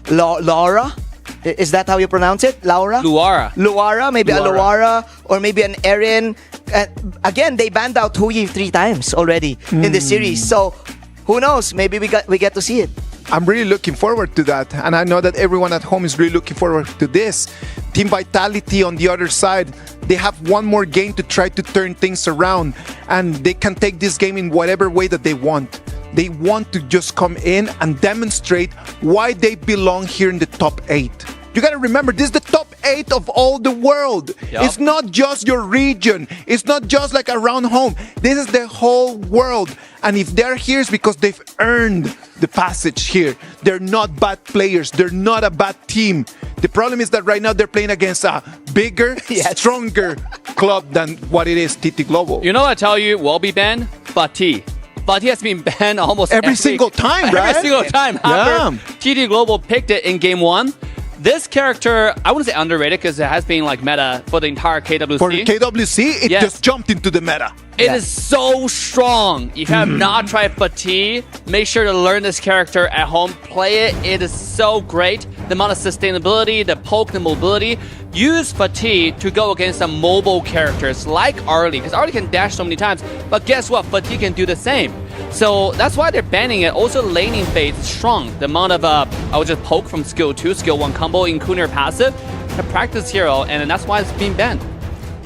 Laura? Is that how you pronounce it? Laura? Luara. Maybe a Luara. Or maybe an Erin. Again, they banned out Huyi 3 times already in the series. So, who knows? Maybe we get to see it. I'm really looking forward to that. And I know that everyone at home is really looking forward to this. Team Vitality on the other side, they have one more game to try to turn things around. And they can take this game in whatever way that they want. They want to just come in and demonstrate why they belong here in the top 8. You gotta remember, this is the top 8 of all the world. It's not just your region. It's not just like around home. This is the whole world. And if they're here, it's because they've earned the passage here. They're not bad players. They're not a bad team. The problem is that right now they're playing against a bigger, stronger club than what it is TT Global. You know what I tell you will be banned? Bati. Bati has been banned almost every single time, right? Every single time. After TT Global picked it in game 1. This character, I wouldn't say underrated because it has been like meta for the entire KWC. For the KWC, it just jumped into the meta. It is so strong. If you have not tried Fati, make sure to learn this character at home. Play it. It is so great. The amount of sustainability, the poke, the mobility. Use Fati to go against some mobile characters like Arlie, because Arlie can dash so many times. But guess what? Fati can do the same. So that's why they're banning it. Also, laning phase is strong. The amount of, I would just poke from skill 2, skill 1 combo, including your passive, a practice hero, and that's why it's being banned.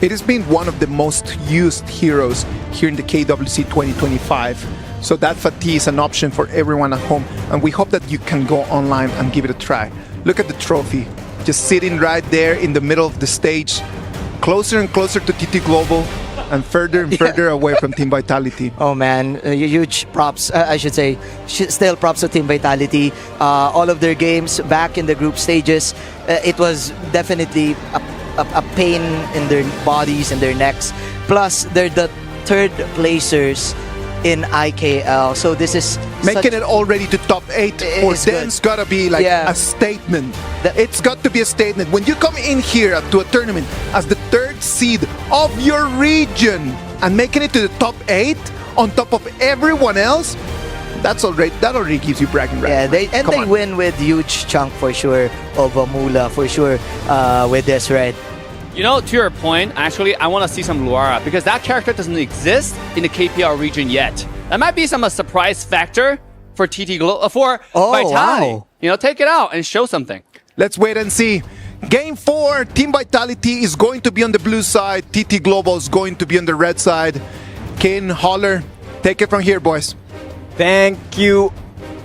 It has been one of the most used heroes here in the KWC 2025. So that Fati is an option for everyone at home. And we hope that you can go online and give it a try. Look at the trophy. Just sitting right there in the middle of the stage. Closer and closer to TT Global. And further away from Team Vitality. Oh man, huge props. I should say, still props to Team Vitality. All of their games back in the group stages, it was definitely a pain in their bodies and their necks. Plus, they're the 3rd placers in IKL. So this is making it already to top 8 for them. It's gotta be like a statement. It's got to be a statement. When you come in here to a tournament as the 3rd seed of your region and making it to the top 8, on top of everyone else, that already gives you bragging rights. Yeah, they win with huge chunk for sure of Mula for sure with this, right? You know, to your point, actually, I want to see some Luara because that character doesn't exist in the KPL region yet. That might be some surprise factor for Vitality. Wow. You know, take it out and show something. Let's wait and see. Game 4, Team Vitality is going to be on the blue side. TT Global is going to be on the red side. Kane, Holler, take it from here, boys. Thank you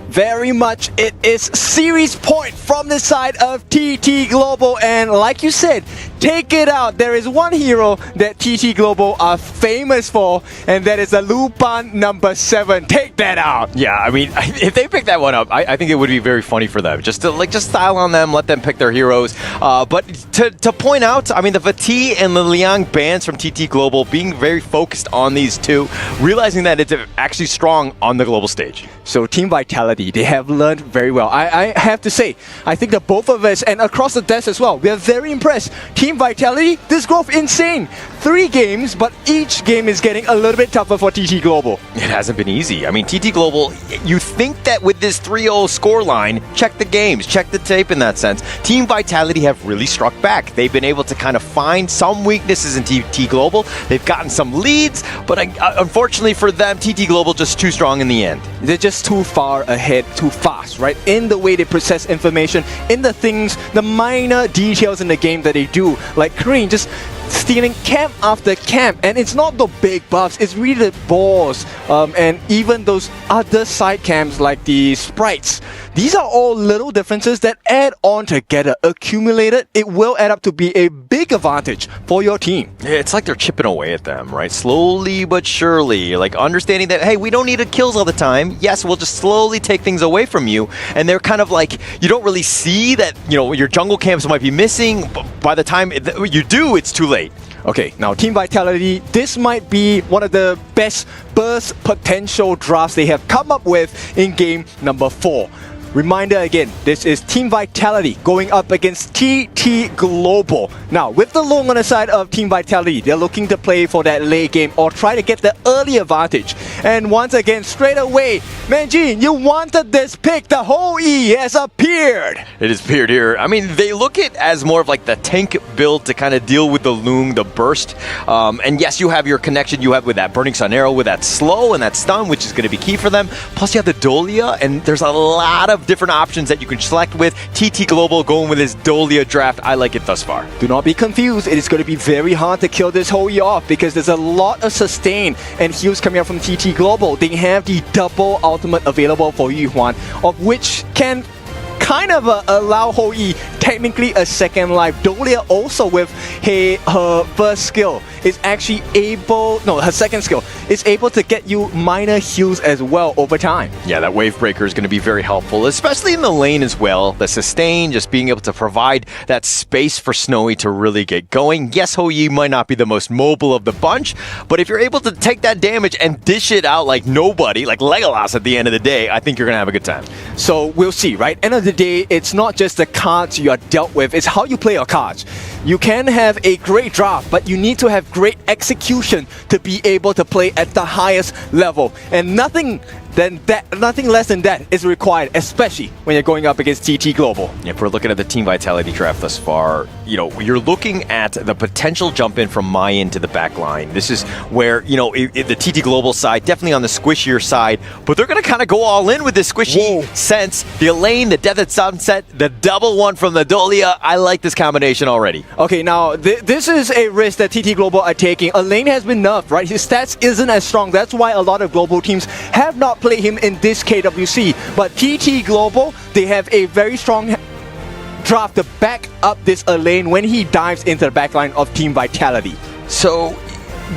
very much. It is series point from the side of TT Global, and like you said, take it out. There is one hero that TT Global are famous for, and that is the Lupan number 7. Take that out. Yeah, I mean, if they pick that one up, I think it would be very funny for them. Just style on them, let them pick their heroes. But to point out, I mean, the Vati and the Liang bands from TT Global being very focused on these two, realizing that it's actually strong on the global stage. So Team Vitality, they have learned very well. I have to say, I think that both of us and across the desk as well, we are very impressed. Team Vitality, this growth insane. 3 games, but each game is getting a little bit tougher for TT Global. It hasn't been easy. I mean, TT Global, you think that with this 3-0 scoreline, check the games, check the tape in that sense. Team Vitality have really struck back. They've been able to kind of find some weaknesses in TT Global. They've gotten some leads, but unfortunately for them, TT Global just too strong in the end. They're just too far ahead, too fast, right? In the way they process information, in the things, the minor details in the game that they do. Like Korean just stealing camp after camp, and it's not the big buffs, it's really the balls, and even those other side camps like the sprites. These are all little differences that add on together. Accumulated, it will add up to be a big advantage for your team. Yeah, it's like they're chipping away at them, right? Slowly but surely, like understanding that, hey, we don't need kills all the time. Yes, we'll just slowly take things away from you. And they're kind of like, you don't really see that, you know, your jungle camps might be missing, but by the time you do, it's too late. Okay, now Team Vitality, this might be one of the best burst potential drafts they have come up with in game number 4. Reminder again, this is Team Vitality going up against TT Global. Now, with the Long on the side of Team Vitality, they're looking to play for that late game or try to get the early advantage. And once again, straight away, Manjin, you wanted this pick. The whole E has appeared. It has appeared here. I mean, they look at it as more of like the tank build to kind of deal with the Loong, the burst. And yes, you have your connection you have with that Burning Sun Arrow, with that slow and that stun, which is going to be key for them. Plus, you have the Dolia, and there's a lot of different options that you can select with. TT Global going with his Dolia draft. I like it thus far. Do not be confused. It is going to be very hard to kill this whole E off because there's a lot of sustain and heals coming out from TT Global. They have the double ultimate available for Yuhuan, of which can kind of allow Ho Yi technically a second life. Dolia also with her first skill is actually able, no, her second skill is able to get you minor heals as well over time. Yeah, that wave breaker is going to be very helpful, especially in the lane as well. The sustain, just being able to provide that space for Snowy to really get going. Yes, Ho Yi might not be the most mobile of the bunch, but if you're able to take that damage and dish it out like nobody, like Legolas at the end of the day, I think you're going to have a good time. So we'll see, right? End of the day, it's not just the cards you are dealt with, it's how you play your cards. You can have a great draft, but you need to have great execution to be able to play at the highest level. And nothing less than that is required, especially when you're going up against TT Global. If we're looking at the Team Vitality draft thus far, you know, you're looking at the potential jump in from Mayan to the back line. This is where, you know, the TT Global side, definitely on the squishier side, but they're going to kind of go all in with this squishy sense. The Elaine, the Death at Sunset, the double one from the Dolia. I like this combination already. Okay, now this is a risk that TT Global are taking. Elaine has been nerfed, right? His stats isn't as strong. That's why a lot of global teams have not play him in this KWC, but TT Global, they have a very strong draft to back up this Elaine when he dives into the backline of Team Vitality. So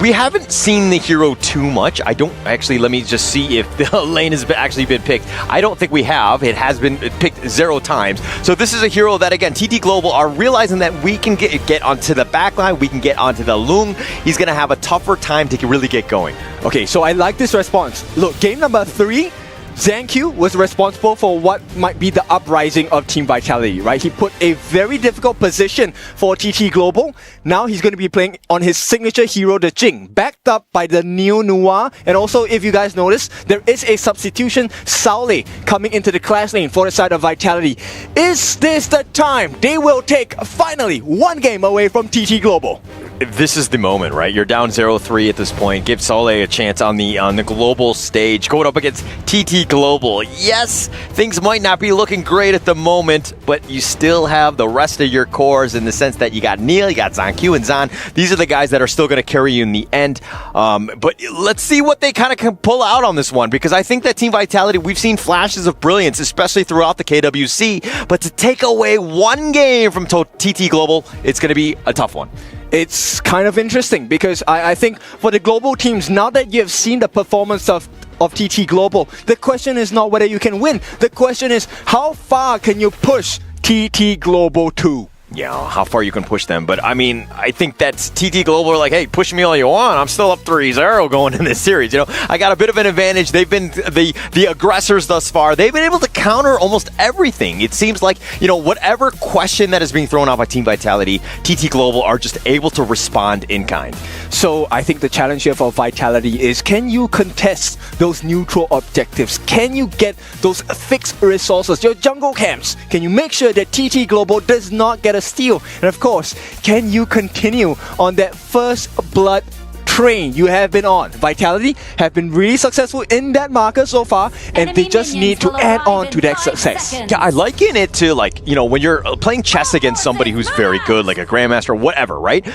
we haven't seen the hero too much. I don't actually, let me just see if the Elaine has actually been picked. I don't think we have. It has been picked 0 times. So this is a hero that, again, TT Global are realizing that we can get onto the backline, we can get onto the Loong. He's going to have a tougher time to really get going. Okay, so I like this response. Look, game number 3, Zhang was responsible for what might be the uprising of Team Vitality, right? He put a very difficult position for TT Global. Now he's going to be playing on his signature hero, the Jing, backed up by the Neo Noir. And also, if you guys notice, there is a substitution, Saule, coming into the clash lane for the side of Vitality. Is this the time they will take, finally, one game away from TT Global? This is the moment, right? You're down 0-3 at this point. Give Saule a chance on the global stage, going up against TT Global. Yes, things might not be looking great at the moment, but you still have the rest of your cores in the sense that you got Neil, you got ZonQ and Zan. These are the guys that are still going to carry you in the end. But let's see what they kind of can pull out on this one, because I think that Team Vitality, we've seen flashes of brilliance, especially throughout the KWC, but to take away one game from TT Global, it's going to be a tough one. It's kind of interesting because I think for the global teams, now that you have seen the performance of TT Global, the question is not whether you can win. The question is, how far can you push TT Global to? Yeah, how far you can push them. But I mean, I think that's TT Global are like, hey, push me all you want. I'm still up 3-0 going in this series. You know, I got a bit of an advantage. They've been the aggressors thus far. They've been able to counter almost everything. It seems like, you know, whatever question that is being thrown out by Team Vitality, TT Global are just able to respond in kind. So I think the challenge here for Vitality is, can you contest those neutral objectives? Can you get those fixed resources, your jungle camps? Can you make sure that TT Global does not get a steal? And of course, can you continue on that first blood train you have been on? Vitality have been really successful in that marker so far, and they just need to add on to that success. Yeah, I liken it to, like, you know, when you're playing chess against somebody who's very good, like a grandmaster or whatever, right?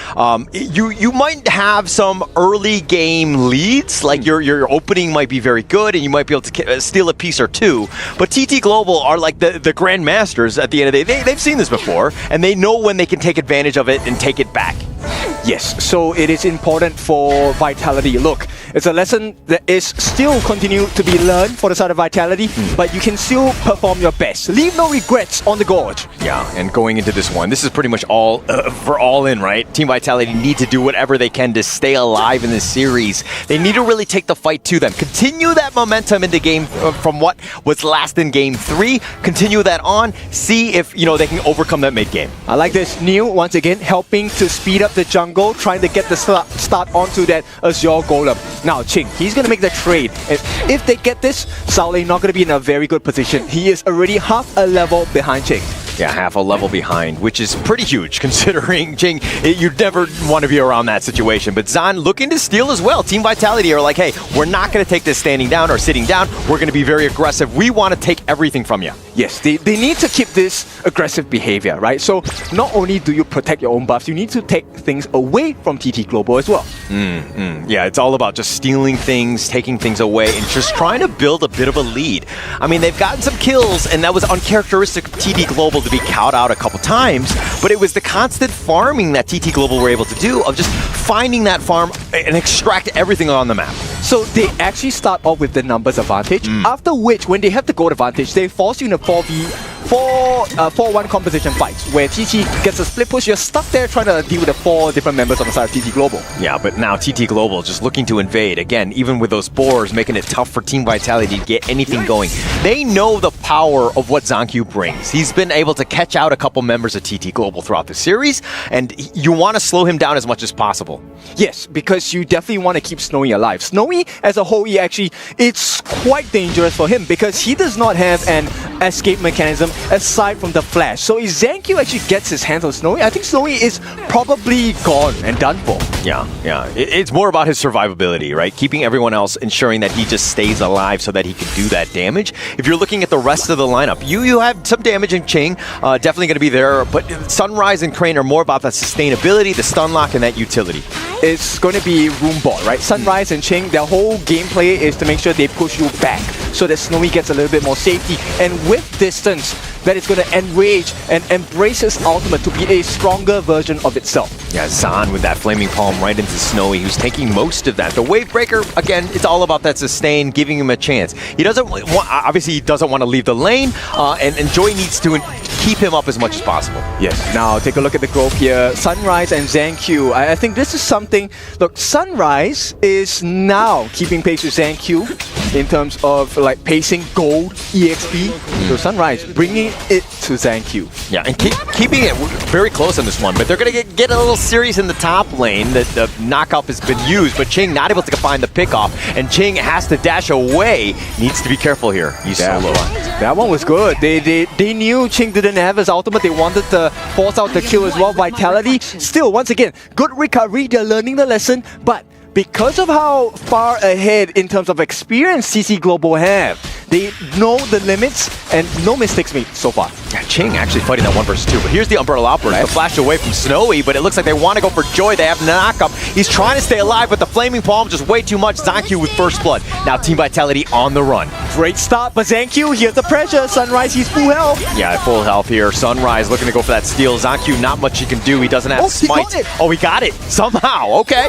You might have some early game leads, like your opening might be very good and you might be able to steal a piece or two, but TT Global are like the grandmasters at the end of the day. They've seen this before, and they know when they can take advantage of it and take it back. Yes, so it is important for Vitality. Look, it's a lesson that is still continue to be learned for the side of Vitality, but you can still perform your best. Leave no regrets on the gorge. Yeah, and going into this one, this is pretty much all for all in, right? Team Vitality need to do whatever they can to stay alive in this series. They need to really take the fight to them. Continue that momentum into game from what was last in game 3. Continue that on. See if, you know, they can overcome that mid-game. I like this. Neil, once again, helping to speed up the jungle, trying to get the start onto that Azure Golem. Now, Ching, he's going to make the trade. And if they get this, Saule not going to be in a very good position. He is already half a level behind Ching. Yeah, half a level behind, which is pretty huge considering, Jing, you'd never want to be around that situation. But Zan looking to steal as well. Team Vitality are like, hey, we're not going to take this standing down or sitting down. We're going to be very aggressive. We want to take everything from you. Yes, they need to keep this aggressive behavior, right? So not only do you protect your own buffs, you need to take things away from TT Global as well. Yeah, it's all about just stealing things, taking things away, and just trying to build a bit of a lead. I mean, they've gotten some kills, and that was uncharacteristic of TT Global to be cowed out a couple times, but it was the constant farming that TT Global were able to do, of just finding that farm and extract everything on the map. So they actually start off with the numbers advantage, after which, when they have the gold advantage, they force you in a 4-1 composition fights, where TT gets a split push. You're stuck there trying to deal with the 4 different members on the side of TT Global. Yeah, but now TT Global just looking to invade. Again, even with those boars, making it tough for Team Vitality to get anything going. They know the power of what ZonQ brings. He's been able to catch out a couple members of TT Global throughout the series, and you want to slow him down as much as possible. Yes, because you definitely want to keep Snowy alive. Snowy, as a whole, it's quite dangerous for him because he does not have an escape mechanism aside from the flash. So if ZonQ actually gets his hands on Snowy, I think Snowy is probably gone and done for. Yeah. It's more about his survivability, right? Keeping everyone else, ensuring that he just stays alive so that he can do that damage. If you're looking at the rest of the lineup, you have some damage in Ching, definitely going to be there, but Sunrise and Crane are more about that sustainability, the stun lock, and that utility. It's going to be room ball, right? Sunrise and Ching, their whole gameplay is to make sure they push you back so that Snowy gets a little bit more safety. And with distance, that is going to enrage and embrace his ultimate to be a stronger version of itself. Yeah, Zahn with that Flaming Palm right into Snowy, who's taking most of that. The Wave Breaker, again, it's all about that sustain, giving him a chance. He doesn't want, obviously, he doesn't want to leave the lane, and Joy needs to keep him up as much as possible. Yes. Now take a look at the growth here. Sunrise and ZanQ. I think this is something. Look, Sunrise is now keeping pace with ZanQ in terms of like pacing, gold, EXP. So Sunrise bringing it to ZanQ. Yeah, and keeping it very close on this one, but they're going to get a little serious in the top lane. The knockoff has been used, but Ching not able to find the pickoff, and Ching has to dash away. Needs to be careful here. He's solo. That one was good. They knew Ching didn't have his ultimate. They wanted to force out the kill as well. Vitality, still, once again, good recovery. They're learning the lesson, but because of how far ahead in terms of experience TT Global have, they know the limits and no mistakes made so far. Yeah, Ching actually fighting that 1 versus 2, but here's the Umbrella Outburst. The flash away from Snowy, but it looks like they want to go for Joy. They have knockup. He's trying to stay alive, but the Flaming Palm just way too much. ZanQ with first blood. Now Team Vitality on the run. Great start, but ZanQ, here's the pressure. Sunrise, he's full health. Yeah, full health here. Sunrise looking to go for that steal. ZanQ, not much he can do. He doesn't have smite. He got it. Somehow. Okay.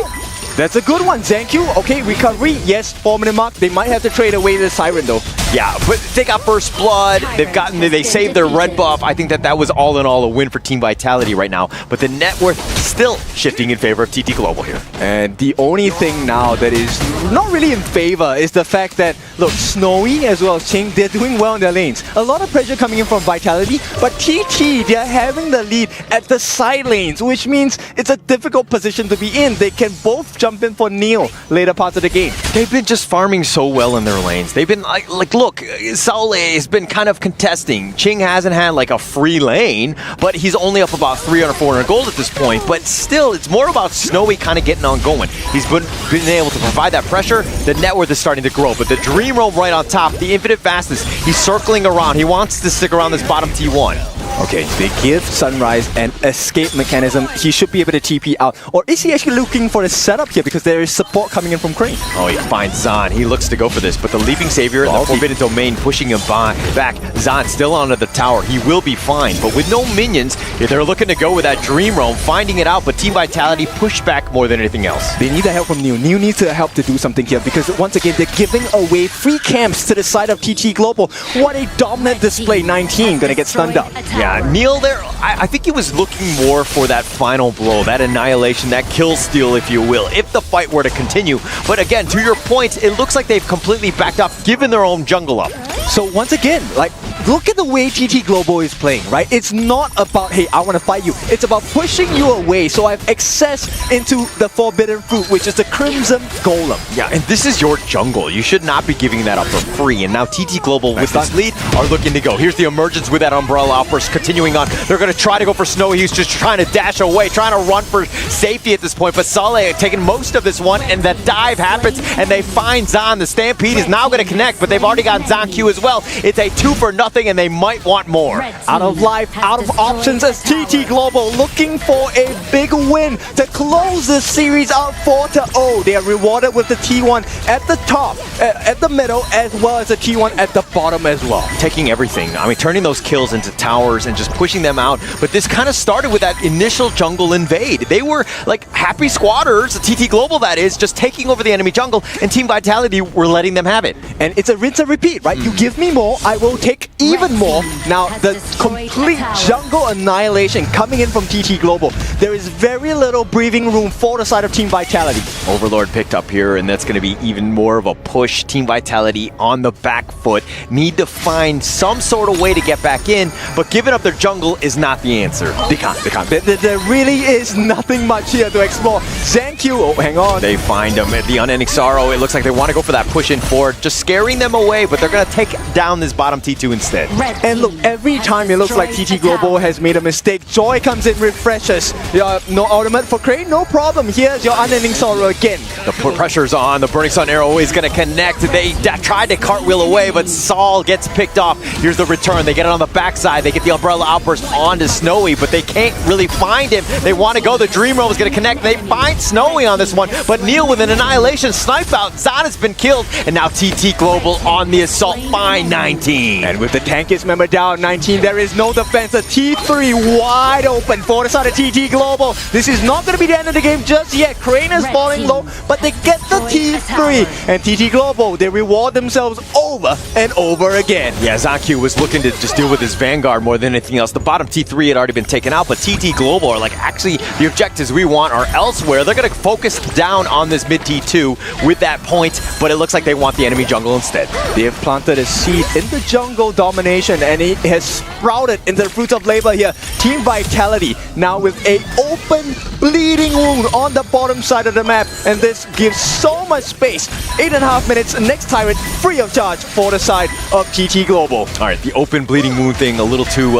That's a good one. ZanQ, okay, recovery. Yes, 4-minute mark. They might have to trade away the Siren though. Yeah, but they got first blood. They saved their red buff. I think that was all in all a win for Team Vitality right now. But the net worth still shifting in favor of TT Global here. And the only thing now that is not really in favor is the fact that, look, Snowy as well as Ching, they're doing well in their lanes. A lot of pressure coming in from Vitality, but TT, they're having the lead at the side lanes, which means it's a difficult position to be in. They can both jump in for Neil later parts of the game. They've been just farming so well in their lanes. They've been like look, Saule has been kind of contesting. Ching hasn't had like a free lane, but he's only up about 300, 400 gold at this point. But still, it's more about Snowy kind of getting on going. He's been able to provide that pressure. The net worth is starting to grow, but the Dream Roam right on top, the infinite fastness, he's circling around. He wants to stick around this bottom T1. Okay, they give Sunrise an escape mechanism. He should be able to TP out. Or is he actually looking for a setup here because there is support coming in from Crane? Oh, he finds Zahn. He looks to go for this, but the Leaping Savior and the Forbidden Domain pushing him back. Zahn still onto the tower. He will be fine, but with no minions, they're looking to go with that Dream Roam, finding it out, but Team Vitality push back more than anything else. They need the help from Neil. Neil needs to help to do something here because once again, they're giving away free camps to the side of TT Global. What a dominant display. 19 gonna get stunned up. Yeah, Neil there, I think he was looking more for that final blow, that annihilation, that kill steal, if you will, if the fight were to continue. But again, to your point, it looks like they've completely backed up, given their own jungle up. So once again, like, look at the way TT Global is playing, right? It's not about, hey, I want to fight you. It's about pushing you away so I have access into the Forbidden Fruit, which is the Crimson Golem. Yeah, and this is your jungle. You should not be giving that up for free. And now TT Global, with this lead, are looking to go. Here's the emergence with that Umbrella Outburst continuing on. They're going to try to go for Snowy. He's just trying to dash away, trying to run for safety at this point. But Saleh taking most of this one, and that dive happens, and they find Zahn. The Stampede is now going to connect, but they've already got ZanQ as well. It's a 2-for-0, and they might want more. Out of life, out of options as TT Global looking for a big win to close this series out 4-0. They are rewarded with the T1 at the top, at the middle, as well as the T1 at the bottom as well. Taking everything. I mean, turning those kills into towers and just pushing them out. But this kind of started with that initial jungle invade. They were like happy squatters, TT Global that is, just taking over the enemy jungle, and Team Vitality were letting them have it. And it's a rinse and repeat, right? You give me more, I will take even more. Now, the complete jungle annihilation coming in from TT Global. There is very little breathing room for the side of Team Vitality. Overlord picked up here, and that's going to be even more of a push. Team Vitality on the back foot. Need to find some sort of way to get back in, but giving up their jungle is not the answer. They can't. There really is nothing much here to explore. ZanQ, oh, hang on. They find him at the Unending Sorrow. It looks like they want to go for that push in forward, just scaring them away, but they're going to take down this bottom T2 instead. And look, every time it looks like TT Global has made a mistake, Joy comes in, refreshes. No ultimate for Crane, no problem. Here's your Unending Sorrow again. The pressure's on. The Burning Sun Arrow is going to connect. They tried to cartwheel away, but Saul gets picked off. Here's the return. They get it on the backside. They get the Umbrella Outburst onto Snowy, but they can't really find him. They want to go. The Dream Roam is going to connect. They find Snowy on this one, but Neil with an annihilation snipe out. Zahn has been killed, and now TT Global on the assault by 19. And with the tankiest member down, 19. There is no defense. A T3 wide open for the side of TT Global. This is not going to be the end of the game just yet. Crane is falling low, but they get the T3. And TT Global, they reward themselves over and over again. Yeah, ZonQ was looking to just deal with his Vanguard more than anything else. The bottom T3 had already been taken out, but TT Global are like, actually, the objectives we want are elsewhere. They're going to focus down on this mid T2 with that point, but it looks like they want the enemy jungle instead. They have planted a seed in the jungle domination, and it has sprouted into the fruits of labor here. Team Vitality now with a open bleeding wound on the bottom side of the map, and this gives so much space. 8.5 minutes, next Tyrant free of charge for the side of TT Global. All right, the open bleeding wound thing a little too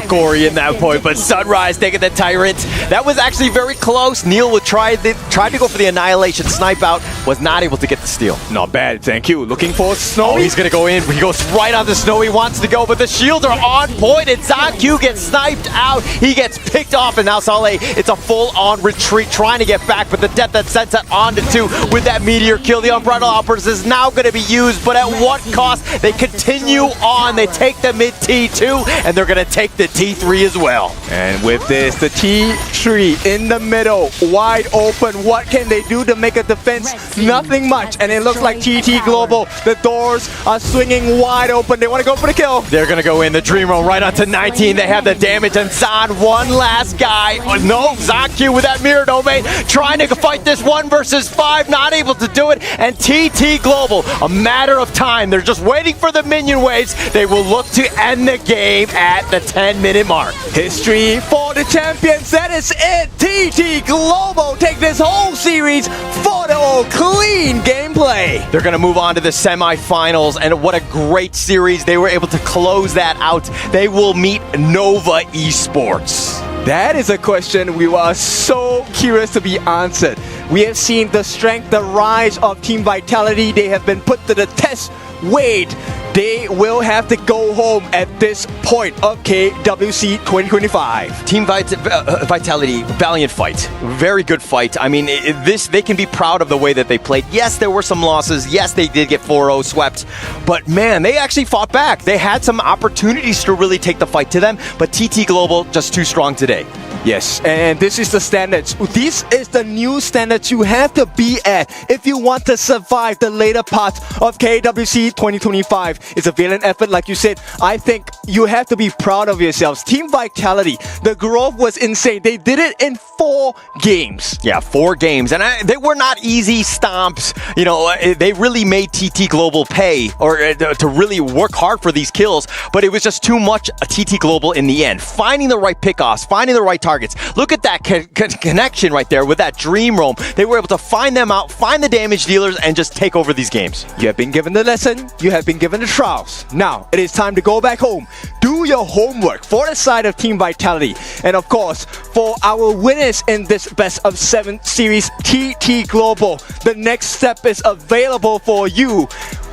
gory in that point, but Sunrise taking the Tyrant. That was actually very close. Neil would tried to go for the Annihilation snipe out, was not able to get the steal. Not bad, thank you. Looking for Snowy. Oh, he's gonna go in. He goes right on the Snow he wants to go, but the shields are on point, and ZonQ gets sniped out. He gets picked off, and now Saleh, it's a full-on retreat, trying to get back, but the death that sends it on to 2 with that meteor kill. The Unbridled Outburst is now gonna be used, but at what cost? They continue on. They take the mid T2, and they're gonna take the T3 as well. And with this, the T3 in the middle, wide open. What can they do to make a defense? Nothing much, and it looks like TT Global, the doors are swinging wide open. They want to go for the kill. They're gonna go in the Dream Roam right onto 19. They have the damage, and Zon, one last guy. Oh, no, ZonQ with that mirror domain, trying to fight this 1 versus 5, not able to do it, and TT Global, a matter of time. They're just waiting for the minion waves. They will look to end the game at the 10-minute mark. History for the champions, that is it. TT Global take this whole series 4-0 clean gameplay. They're gonna move on to the semifinals, and what a great series. They were able to close that out. They will meet Nova Esports. That is a question we were so curious to be answered. We have seen the strength, the rise of Team Vitality. They have been put to the test. Wait, they will have to go home at this point of KWC 2025. Team Vitality, valiant fight. Very good fight. I mean, they can be proud of the way that they played. Yes, there were some losses. Yes, they did get 4-0 swept. But man, they actually fought back. They had some opportunities to really take the fight to them, but TT Global just too strong today. Yes, and this is the standards. This is the new standards you have to be at if you want to survive the later parts of KWC 2025. It's a valiant effort, like you said. I think you have to be proud of yourselves. Team Vitality, the growth was insane. They did it in 4 games. Yeah, 4 games, and they were not easy stomps. You know, they really made TT Global pay, or to really work hard for these kills, but it was just too much TT Global in the end. Finding the right pickoffs, finding the right targets. Look at that connection right there with that Dream Roam. They were able to find them out, find the damage dealers, and just take over these games. You have been given the lesson. You have been given the trials. Now, it is time to go back home. Do your homework for the side of Team Vitality. And of course, for our winners in this best of 7 series, TT Global, the next step is available for you.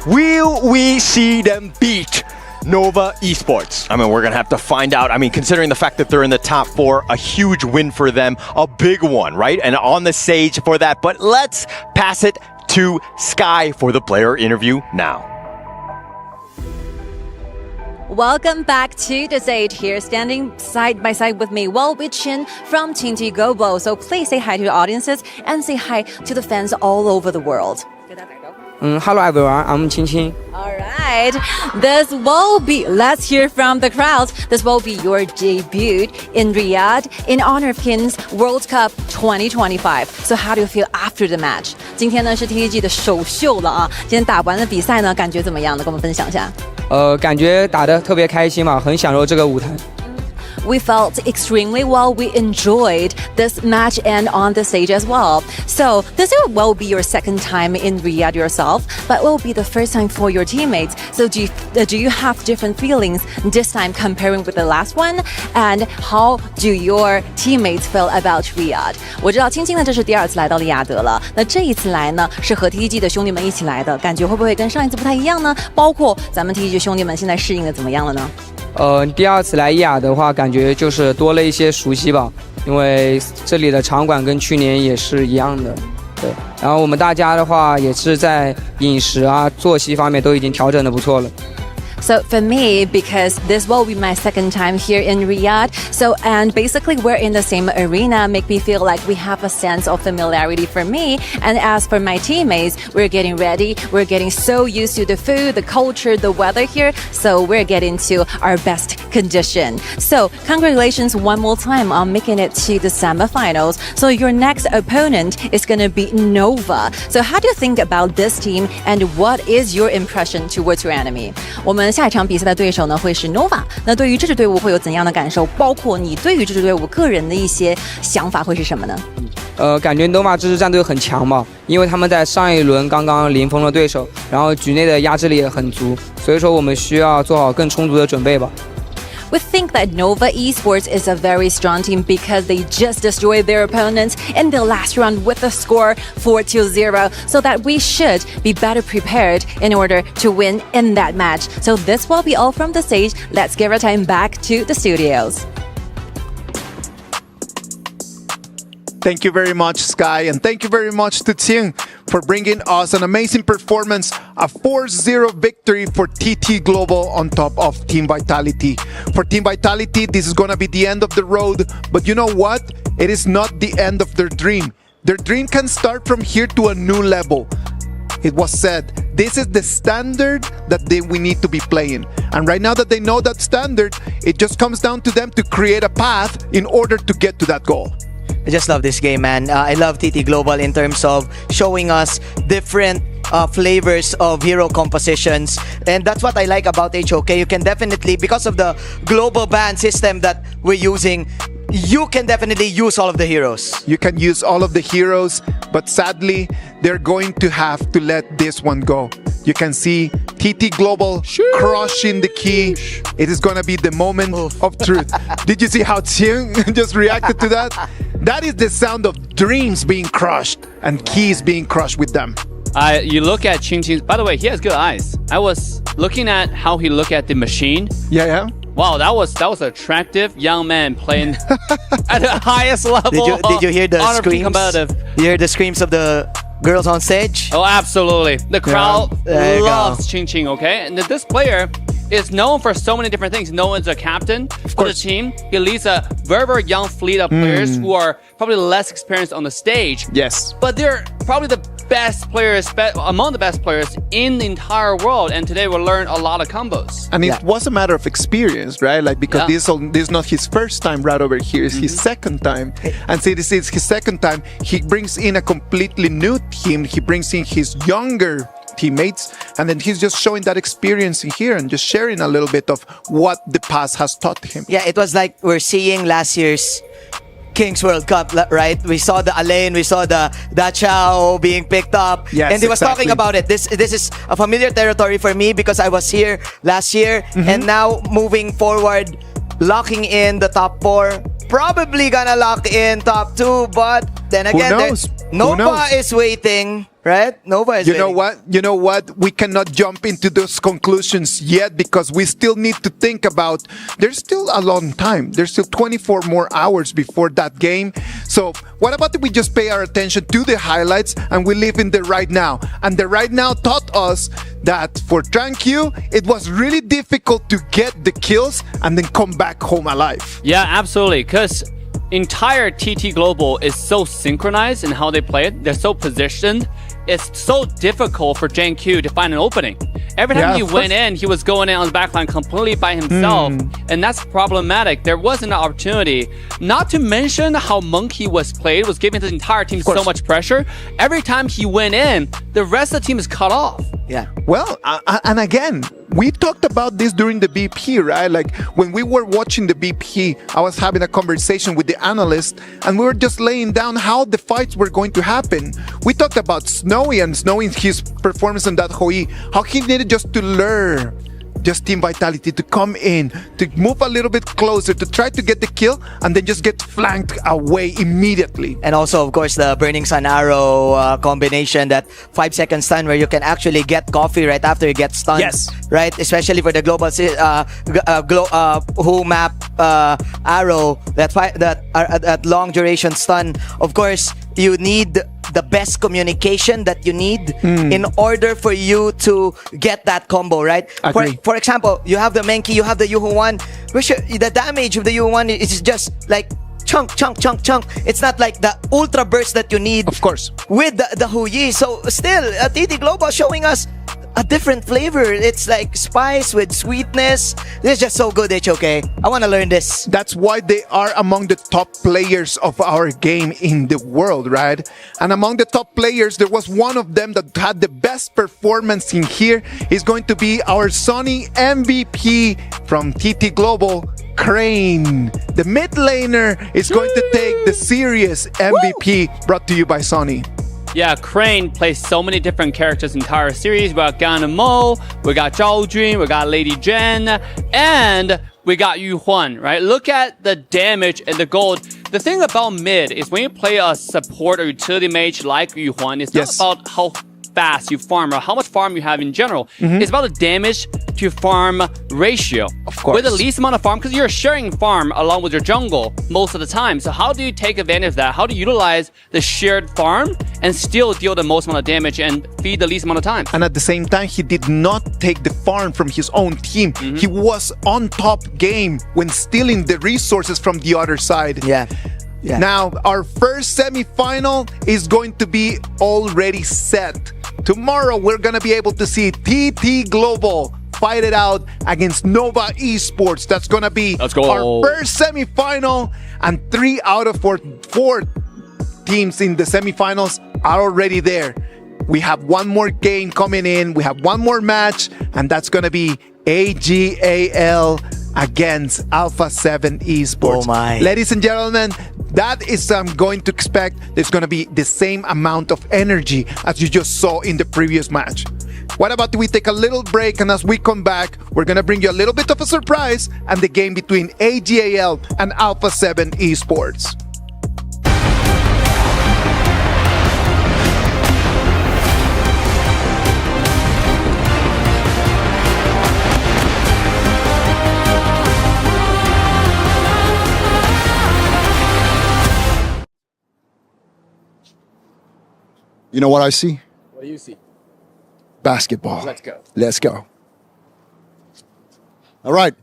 Will we see them beat Nova Esports? I mean, we're going to have to find out. I mean, considering the fact that they're in the top 4, a huge win for them, a big one, right? And on the stage for that. But let's pass it to Sky for the player interview now. Welcome back to the stage. Here, standing side by side with me, Wei Chen from TT Global. So please say hi to the audiences and say hi to the fans all over the world. Hello everyone, I'm Qing Qing. Alright, this will be, let's hear from the crowds, this will be your debut in Riyadh in honor of Kings World Cup 2025. So how do you feel after the match? 今天呢是 TTG 的首秀了啊，今天打完了比赛呢，感觉怎么样呢？跟我们分享一下。感觉打得特别开心嘛，很享受这个舞台。We felt extremely well. We enjoyed this match and on the stage as well. So this will be your second time in Riyadh yourself, but will be the first time for your teammates. So do you have different feelings this time comparing with the last one? And how do your teammates feel about Riyadh? 我知道青青呢这是第2次来到利雅得了，那这一次来呢是和 TTG 的兄弟们一起来的，感觉会不会跟上一次不太一样呢？包括咱们 TTG 兄弟们现在适应的怎么样了呢？第2次来利雅的话，感觉就是多了一些熟悉吧，因为这里的场馆跟去年也是一样的，对。然后我们大家的话也是在饮食啊、作息方面都已经调整的不错了。So for me, because this will be my second time here in Riyadh, and basically we're in the same arena, make me feel like we have a sense of familiarity for me. And as for my teammates, we're getting ready. We're getting so used to the food, the culture, the weather here. So we're getting to our best condition. So congratulations one more time on making it to the semifinals. So your next opponent is going to be Nova. So how do you think about this team and what is your impression towards your enemy? 我们下一场比赛的对手呢会是 Nova。那对于这支队伍会有怎样的感受？包括你对于这支队伍个人的一些想法会是什么呢？感觉 Nova 这支战队很强嘛，因为他们在上一轮刚刚零封了对手，然后局内的压制力也很足，所以说我们需要做好更充足的准备吧。We think that Nova Esports is a very strong team because they just destroyed their opponents in the last round with a score 4-0, so that we should be better prepared in order to win in that match. So this will be all from the stage. Let's give our time back to the studios. Thank you very much, Sky, and thank you very much to Ting for bringing us an amazing performance, a 4-0 victory for TT Global on top of Team Vitality. For Team Vitality, this is going to be the end of the road, but you know what? It is not the end of their dream. Their dream can start from here to a new level. It was said, this is the standard that we need to be playing. And right now that they know that standard, it just comes down to them to create a path in order to get to that goal. I just love this game, man. I love TT Global in terms of showing us different flavors of hero compositions. And that's what I like about HOK. You can definitely, because of the global ban system that we're using, you can definitely use all of the heroes. You can use all of the heroes, but sadly, they're going to have to let this one go. You can see TT Global crushing the key. It is going to be the moment of truth. Did you see how Ting just reacted to that? That is the sound of dreams being crushed and keys being crushed with them. You look at Qingqing. By the way, he has good eyes. I was looking at how he looked at the machine. Yeah. Wow, that was an attractive young man playing at the highest level. Did you hear the screams? Competitive. You hear the screams of the girls on stage? Oh, absolutely. The crowd loves Qingqing, okay? And this player is known for so many different things. Known as a captain for the team. He leads a very, very young fleet of players who are probably less experienced on the stage. Yes. But they're probably the best players, among the best players in the entire world. And today we'll learn a lot of combos. And it was a matter of experience, right? Like, because this is not his first time right over here. It's his second time. And see, this is his second time. He brings in a completely new team. He brings in his younger teammates, and then he's just showing that experience in here and just sharing a little bit of what the past has taught him. Yeah, it was like we're seeing last year's Kings World Cup, right? We saw the Alain, we saw the Dachao being picked up, and he was talking about it. This is a familiar territory for me because I was here last year, and now moving forward, locking in the top 4, probably gonna lock in top 2, but then again, Nova is waiting. Right? Nova is You know what? We cannot jump into those conclusions yet because we still need to think about, there's still a long time. There's still 24 more hours before that game. So what about if we just pay our attention to the highlights and we live in the right now? And the right now taught us that for TranQ, it was really difficult to get the kills and then come back home alive. Yeah, absolutely. Because entire TT Global is so synchronized in how they play it. They're so positioned. It's so difficult for JanQ to find an opening. Every time he went in, he was going in on the backline completely by himself. And that's problematic. There wasn't an opportunity. Not to mention how Monkey was played, was giving the entire team so much pressure. Every time he went in, the rest of the team is cut off. Yeah. Well, and again, we talked about this during the BP, right? Like when we were watching the BP, I was having a conversation with the analyst and we were just laying down how the fights were going to happen. We talked about Snowy and his performance in that Hoi, how he needed just to lure just Team Vitality to come in, to move a little bit closer, to try to get the kill, and then just get flanked away immediately. And also, of course, the Burning Sun Arrow combination, that 5-second stun where you can actually get coffee right after you get stunned. Yes. Right? Especially for the global who map arrow, that long duration stun. Of course, you need the best communication that you need in order for you to get that combo, right? Agree. For example, you have the Menki, you have the Yuhu-1, which the damage of the Yuhu-1 is just like chunk. It's not like the ultra burst that you need, of course, with the Huyi. So still, TT Global showing us a different flavor. It's like spice with sweetness. This is just so good, HOK. I want to learn this. That's why they are among the top players of our game in the world, right? And among the top players, there was one of them that had the best performance in here. Is going to be our Sonny MVP from TT Global, Crane. The mid laner is going to take the serious MVP, brought to you by Sonny. Yeah, Crane plays so many different characters in the entire series. We got Gan Mo, we got Zhao Jun, we got Lady Jen, and we got Yu Huan, right? Look at the damage and the gold. The thing about mid is when you play a support or utility mage like Yu Huan, it's not about how fast you farm or how much farm you have in general. It's about the damage to farm ratio. Of course. With the least amount of farm, because you're sharing farm along with your jungle most of the time. So how do you take advantage of that? How do you utilize the shared farm and still deal the most amount of damage and feed the least amount of time? And at the same time, he did not take the farm from his own team. He was on top game when stealing the resources from the other side. Yeah. Now, our first semi-final is going to be already set. Tomorrow, we're going to be able to see TT Global fight it out against Nova Esports. That's going to be our first semi-final, and 3 out of 4 teams in the semi-finals are already there. We have one more game coming in. We have one more match, and that's going to be AGAL against Alpha 7 Esports. Oh my. Ladies and gentlemen, that is I'm going to expect there's going to be the same amount of energy as you just saw in the previous match. What about we take a little break, and as we come back, we're going to bring you a little bit of a surprise and the game between AGAL and Alpha 7 Esports. You know what I see? What do you see? Basketball. Let's go. Let's go. All right.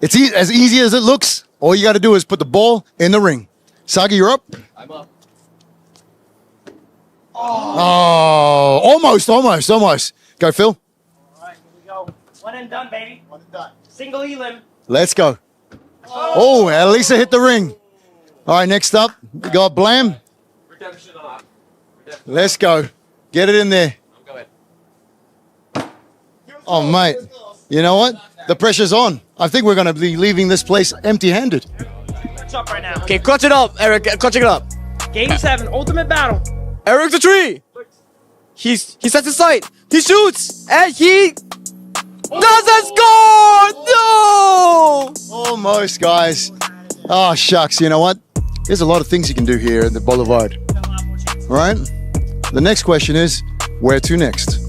It's as easy as it looks. All you got to do is put the ball in the ring. Sagi, you're up. I'm up. Oh, almost. Go, Phil. All right, here we go. One and done, baby. One and done. Single elim. Let's go. Oh, Elisa hit the ring. All right, next up, we got Blam. Redemption on. Let's go. Get it in there. I'm going. Oh, mate. You know what? The pressure's on. I think we're going to be leaving this place empty-handed. It's up right now. Okay, clutch it up, Eric. Clutching it up. Game 7, ultimate battle. Eric the tree. He sets his sight. He shoots, and he doesn't score. No. Almost, guys. Oh, shucks. You know what? There's a lot of things you can do here at the Boulevard. All right? The next question is, where to next?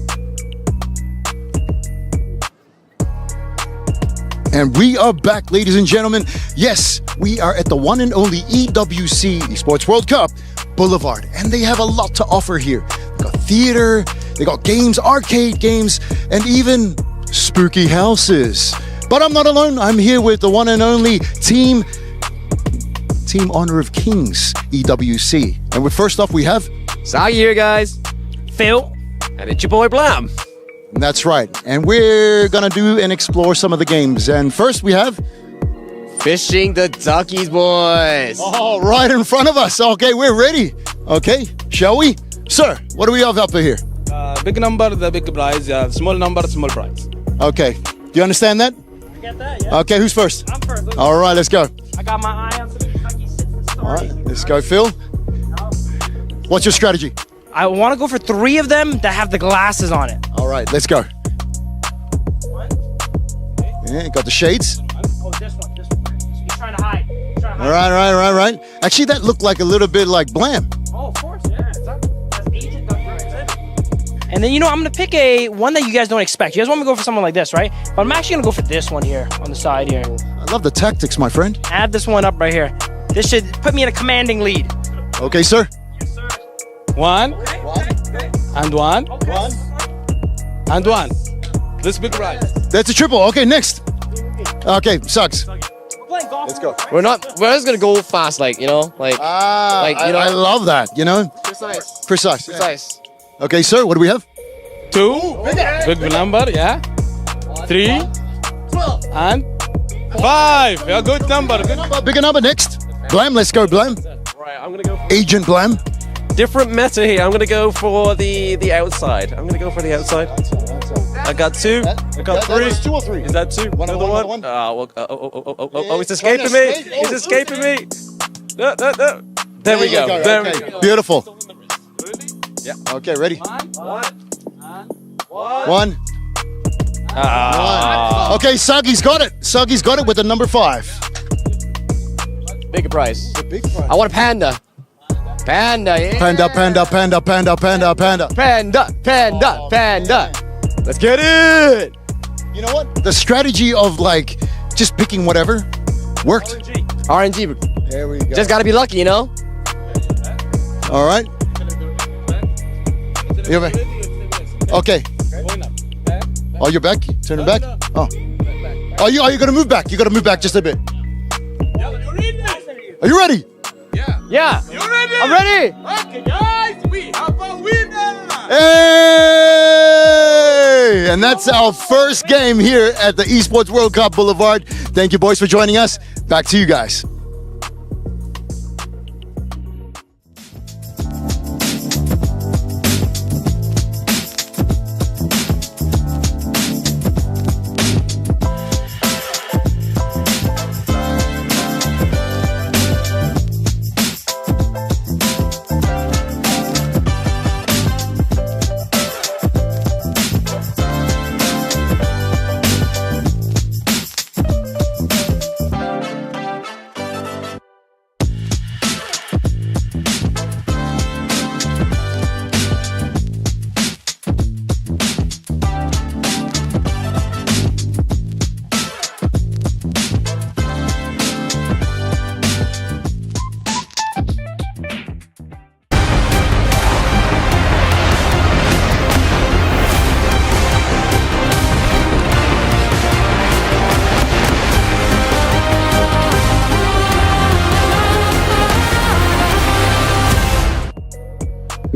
And we are back, ladies and gentlemen. Yes, we are at the one and only EWC Esports World Cup Boulevard. And they have a lot to offer here. They got theater, they got games, arcade games, and even spooky houses. But I'm not alone. I'm here with the one and only Team Honor of Kings, EWC. And first off, we have Sagi here, guys. Phil. And it's your boy Blam. That's right. And we're going to do and explore some of the games. And first we have Fishing the Duckies, boys. Oh, right in front of us. Okay, we're ready. Okay, shall we? Sir, what do we have up here? Big number, the big prize. Small number, small prize. Okay. Do you understand that? I get that, yeah. Okay, who's first? I'm first. All right, let's go. I got my eye on some Kentucky story. All right, let's go, Phil. What's your strategy? I want to go for 3 of them that have the glasses on it. All right, let's go. Yeah, got the shades. Oh, this one. He's trying to hide. All right. Actually, that looked like a little bit like Blam. Oh, of course, yeah. That's Agent Duck right there. And then, I'm going to pick one that you guys don't expect. You guys want me to go for someone like this, right? But I'm actually going to go for this one here on the side here. I love the tactics, my friend. Add this one up right here. This should put me in a commanding lead. Okay, sir. Yes, sir. 1. And 1. And 1. This big prize. That's a triple. Okay, next. Okay, sucks. Let's go. We're just gonna go fast, like you know. I love that. You know. Precise. Okay, sir. What do we have? 2. Big number, yeah. 3. And 5. Yeah, good number. Bigger number next. Blam, let's go, Blam. Right, I'm gonna go. Agent Blam. Different meta here. I'm gonna go for the outside. I'm gonna go for the outside. I got 2. I got 3. That's 2 or 3? Is that 2? Another one. Oh, it's escaping me. It's escaping me. No. There we go. There we go. Beautiful. Yeah. Okay, ready? 1. Okay, Sagi's got it. Sagi's got it with the number 5. Bigger prize. I want a panda. Panda, yeah. Panda. Panda. Let's get it. You know what? The strategy of like just picking whatever worked. RNG. There we go. Just gotta be lucky, you know? All right. Okay. Oh, you're back? Turn it back? Oh. Are you gonna move back? You gotta move back just a bit. Are you ready? Yeah. You ready? I'm ready. Okay, guys, we have a winner. Hey! And that's our first game here at the Esports World Cup Boulevard. Thank you, boys, for joining us. Back to you guys.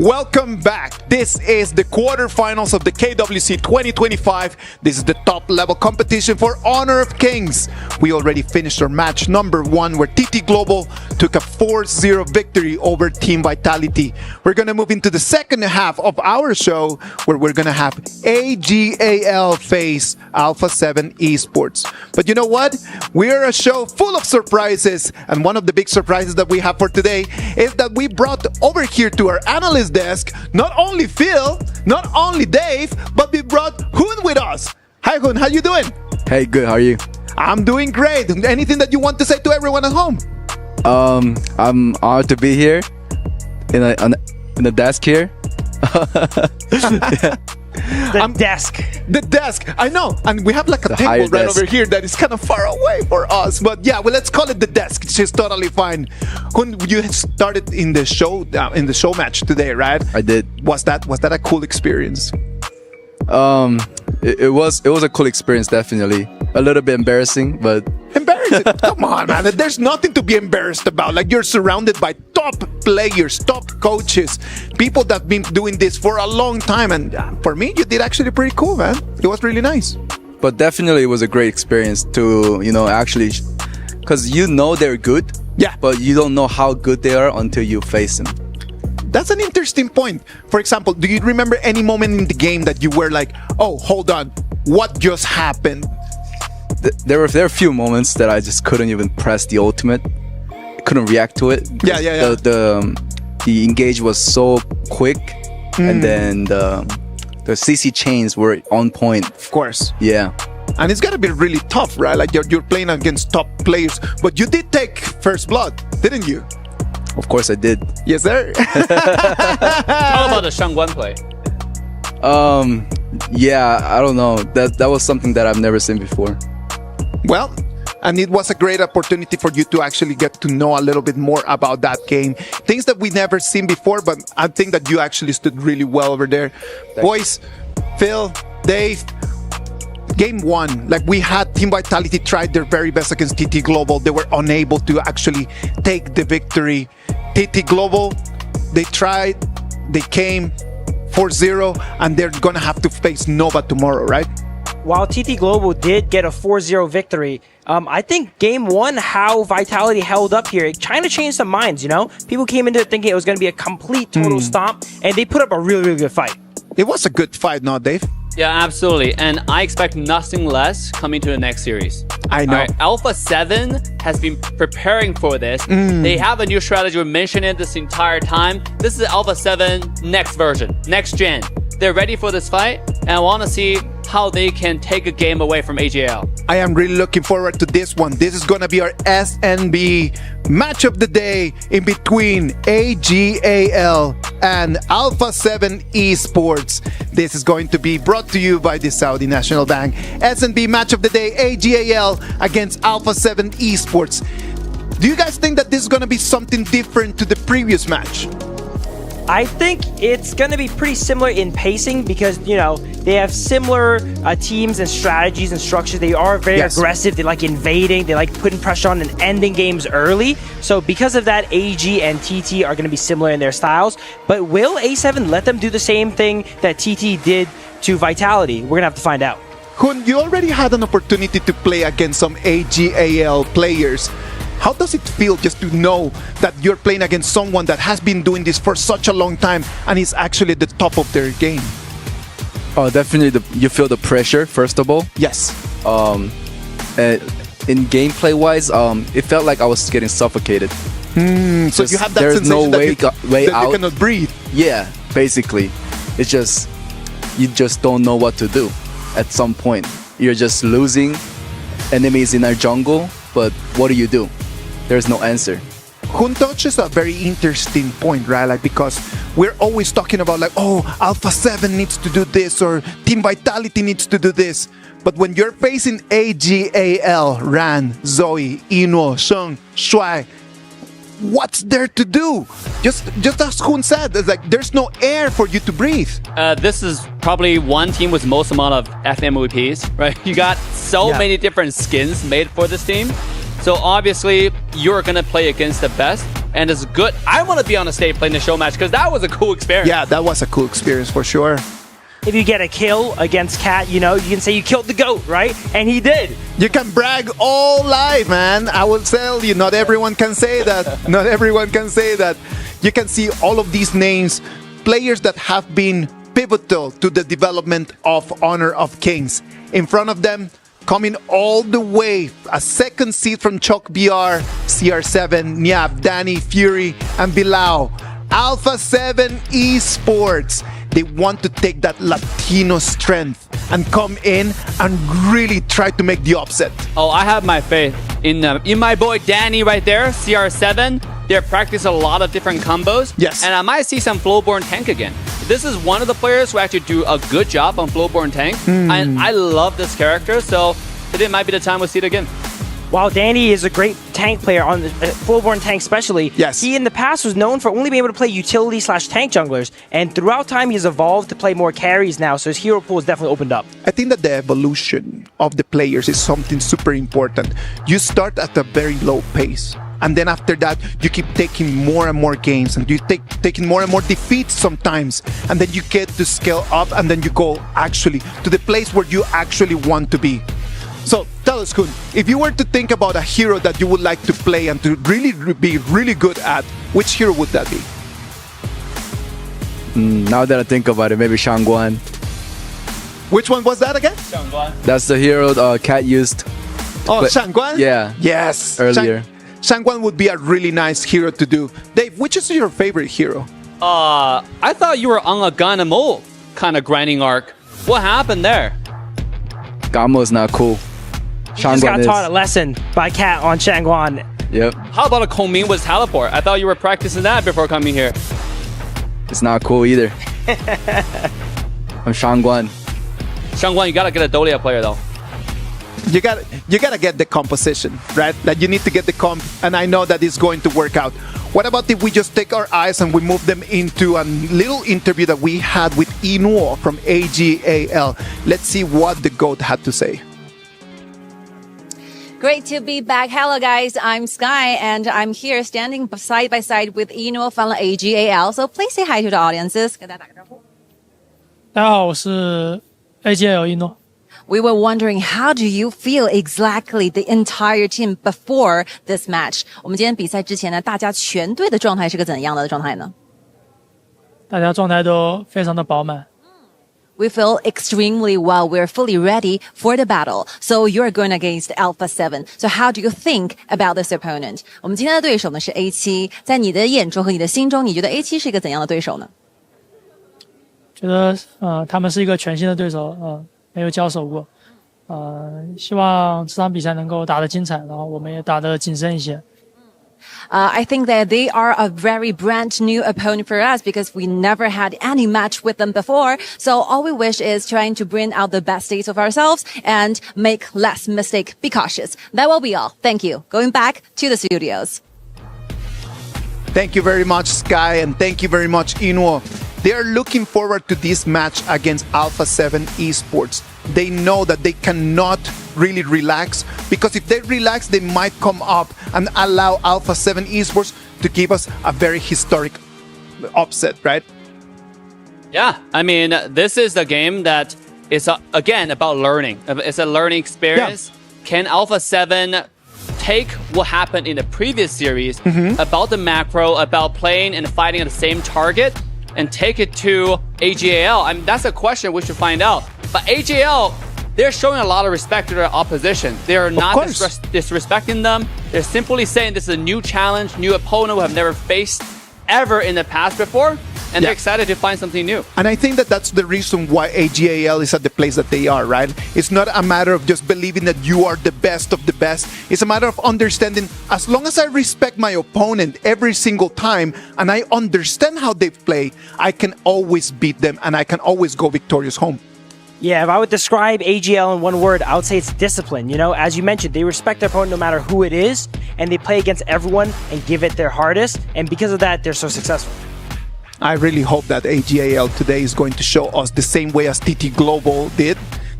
Welcome back. This is the quarterfinals of the KWC 2025. This is the top level competition for Honor of Kings. We already finished our match number 1 where TT Global took a 4-0 victory over Team Vitality. We're going to move into the second half of our show where we're going to have AGAL face Alpha 7 Esports. But you know what? We're a show full of surprises, and one of the big surprises that we have for today is that we brought over here to our analyst desk not only Phil, not only Dave, but we brought Hun with us. Hi Hun, how you doing? Hey, good. How are you? I'm doing great. Anything that you want to say to everyone at home? I'm honored to be here in the desk here. The desk. I know. And we have like a table right over here that is kind of far away for us. But yeah, well, let's call it the desk. It's just totally fine. When you started in the show match today, right? I did. Was that a cool experience? It was a cool experience, definitely. A little bit embarrassing, but embarrassing? Come on, man. There's nothing to be embarrassed about. Like, you're surrounded by top players, top coaches, people that have been doing this for a long time. And for me, you did actually pretty cool, man. It was really nice. But definitely it was a great experience to, actually, because they're good. Yeah. But you don't know how good they are until you face them. That's an interesting point. For example, do you remember any moment in the game that you were like, oh, hold on, what just happened? There were a few moments that I just couldn't even press the ultimate. I couldn't react to it. Yeah. The engage was so quick, and then the CC chains were on point. Of course. Yeah. And it's got to be really tough, right? Like you're playing against top players, but you did take first blood, didn't you? Of course I did. Yes, sir. Tell about the Shangguan play. Yeah, I don't know. That was something that I've never seen before. Well, and it was a great opportunity for you to actually get to know a little bit more about that game. things that we never seen before, but I think that you actually stood really well over there. Boys, Phil, Dave, game one, like we had Team Vitality tried their very best against TT Global. They were unable to actually take the victory. TT Global, they tried, they came 4-0, and they're gonna have to face MOBA tomorrow, right? While TT Global did get a 4-0 victory, I think game one, how Vitality held up here, it kind of changed some minds, you know? People came into it thinking it was going to be a complete total stomp, and they put up a really, really good fight. It was a good fight, no, Dave? Yeah, absolutely. And I expect nothing less coming to the next series. I know. Alpha 7 has been preparing for this. They have a new strategy. We mentioned it this entire time. This is Alpha 7 next version, next gen. They're ready for this fight, and I want to see how they can take a game away from AGL. I am really looking forward to this one. This is going to be our SNB match of the day in between AGAL and Alpha 7 Esports. This is going to be brought to you by the Saudi National Bank. SNB match of the day, AGAL against Alpha 7 Esports. Do you guys think that this is going to be something different to the previous match? I think it's going to be pretty similar in pacing because, you know, they have similar teams and strategies and structures. They are very aggressive. They like invading. They like putting pressure on and ending games early. So because of that, AG and TT are going to be similar in their styles. But will A7 let them do the same thing that TT did to Vitality? We're going to have to find out. Kun, you already had an opportunity to play against some AGAL players. How does it feel just to know that you're playing against someone that has been doing this for such a long time and is actually at the top of their game? Oh, definitely. You feel the pressure, first of all. Yes. In gameplay-wise, it felt like I was getting suffocated. So you have that there's sensation no way that out. You cannot breathe. Yeah, basically. It's just, you just don't know what to do at some point. You're just losing enemies in our jungle, but what do? There's no answer. Hun touches a very interesting point, right? Like, because we're always talking about like, oh, Alpha 7 needs to do this or Team Vitality needs to do this. But when you're facing AGAL, Ran, Zoe, Ino, Sheng, Shuai, what's there to do? Just as Hun said, it's like there's no air for you to breathe. This is probably one team with most amount of FMVPs, right? You got so many different skins made for this team. So obviously, you're going to play against the best, and it's good. I want to be on the stage playing the show match because that was a cool experience. Yeah, that was a cool experience for sure. If you get a kill against Cat, you know, you can say you killed the GOAT, right? And he did. You can brag all live, man. I will tell you, not everyone can say that. Not everyone can say that. You can see all of these names, players that have been pivotal to the development of Honor of Kings. In front of them, coming all the way, a second seed from Chok BR, CR7, Niab, Danny, Fury, and Bilao. Alpha 7 Esports. They want to take that Latino strength and come in and really try to make the upset. Oh, I have my faith in my boy Danny right there, CR7. They're practicing a lot of different combos. Yes. And I might see some Flowborn Tank again. This is one of the players who actually do a good job on Flowborn Tank. And I love this character, so today might be the time we'll see it again. While Danny is a great tank player on the Flowborn Tank especially, he in the past was known for only being able to play utility/tank junglers, and throughout time he's evolved to play more carries now, so his hero pool is definitely opened up. I think that the evolution of the players is something super important. You start at a very low pace, and then after that you keep taking more and more games, and you taking more and more defeats sometimes, and then you get to scale up, and then you go actually to the place where you actually want to be. So tell us, Kun, if you were to think about a hero that you would like to play and to really be really good at, which hero would that be? Now that I think about it, maybe Shangguan. Which one was that again? Shangguan. That's the hero Cat used. Oh, Shangguan? Yeah. Yes. Earlier. Shangguan would be a really nice hero to do. Dave, which is your favorite hero? I thought you were on a Ganamo kind of grinding arc. What happened there? Gamo's not cool. He just got taught a lesson by Cat on Shangguan. Yep. How about a Kongming with teleport? I thought you were practicing that before coming here. It's not cool either. I'm Shangguan. Shangguan, you gotta get a Dolia player though. You gotta get the composition, right? That you need to get the comp, and I know that it's going to work out. What about if we just take our eyes and we move them into a little interview that we had with Inuo from AGAL? Let's see what the GOAT had to say. Great to be back. Hello, guys. I'm Sky, and I'm here standing side by side with Inuo from AGAL. So please say hi to the audiences. 跟大家打个招呼。大家好，我是 AGL 一诺。We were wondering, how do you feel exactly the entire team before this match? 我们今天比赛之前呢，大家全队的状态是个怎样的状态呢？大家状态都非常的饱满。We feel extremely well. We're fully ready for the battle. So you're going against Alpha 7. So how do you think about this opponent? 我们今天的对手呢是 A7。在你的眼中和你的心中，你觉得 A7 是一个怎样的对手呢？觉得他们是一个全新的对手，没有交手过。希望这场比赛能够打得精彩，然后我们也打得谨慎一些。I think that they are a very brand new opponent for us because we never had any match with them before. So all we wish is trying to bring out the best days of ourselves and make less mistake. Be cautious. That will be all. Thank you. Going back to the studios. Thank you very much, Sky, and thank you very much, Inuo. They are looking forward to this match against Alpha 7 Esports. They know that they cannot really relax, because if they relax, they might come up and allow Alpha 7 Esports to give us a very historic upset, right? Yeah, I mean, this is a game that is, again, about learning. It's a learning experience. Yeah. Can Alpha 7 take what happened in the previous series about the macro, about playing and fighting at the same target, and take it to AGAL? I mean, that's a question we should find out. But AGAL, they're showing a lot of respect to their opposition. They are not disrespecting them. They're simply saying this is a new challenge, new opponent we have never faced ever in the past before. And they're excited to find something new. And I think that that's the reason why AGAL is at the place that they are, right? It's not a matter of just believing that you are the best of the best. It's a matter of understanding, as long as I respect my opponent every single time and I understand how they play, I can always beat them and I can always go victorious home. Yeah, if I would describe AGL in one word, I would say it's discipline. You know, as you mentioned, they respect their opponent no matter who it is, and they play against everyone and give it their hardest. And because of that, they're so successful. I really hope that AGAL today is going to show us the same way as TT Global did,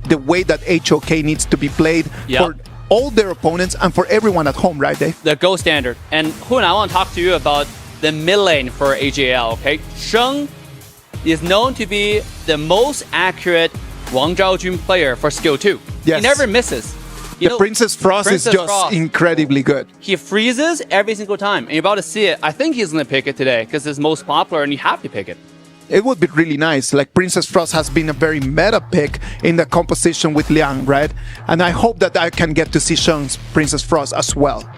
the way that HOK needs to be played for all their opponents and for everyone at home, right, Dave? The gold standard. And Hoon, I want to talk to you about the mid lane for AGAL, okay? Sheng is known to be the most accurate Wang Zhaojun player for skill 2. Yes. He never misses. The Princess Frost is just incredibly good. He freezes every single time. And you're about to see it. I think he's going to pick it today because it's most popular and you have to pick it. It would be really nice. Like, Princess Frost has been a very meta pick in the composition with Liang, right? And I hope that I can get to see Sheng's Princess Frost as well.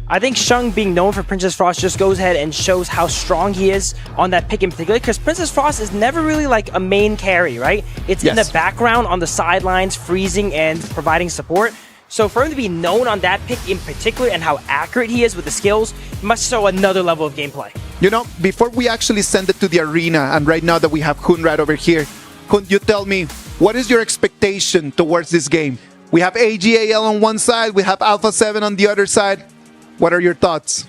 I think Sheng being known for Princess Frost just goes ahead and shows how strong he is on that pick in particular, because Princess Frost is never really like a main carry, right? It's in the background on the sidelines, freezing and providing support. So for him to be known on that pick in particular and how accurate he is with the skills must show another level of gameplay. You know, before we actually send it to the arena, and right now that we have Hoon right over here, Hoon, you tell me, what is your expectation towards this game? We have AGAL on one side, we have Alpha 7 on the other side. What are your thoughts?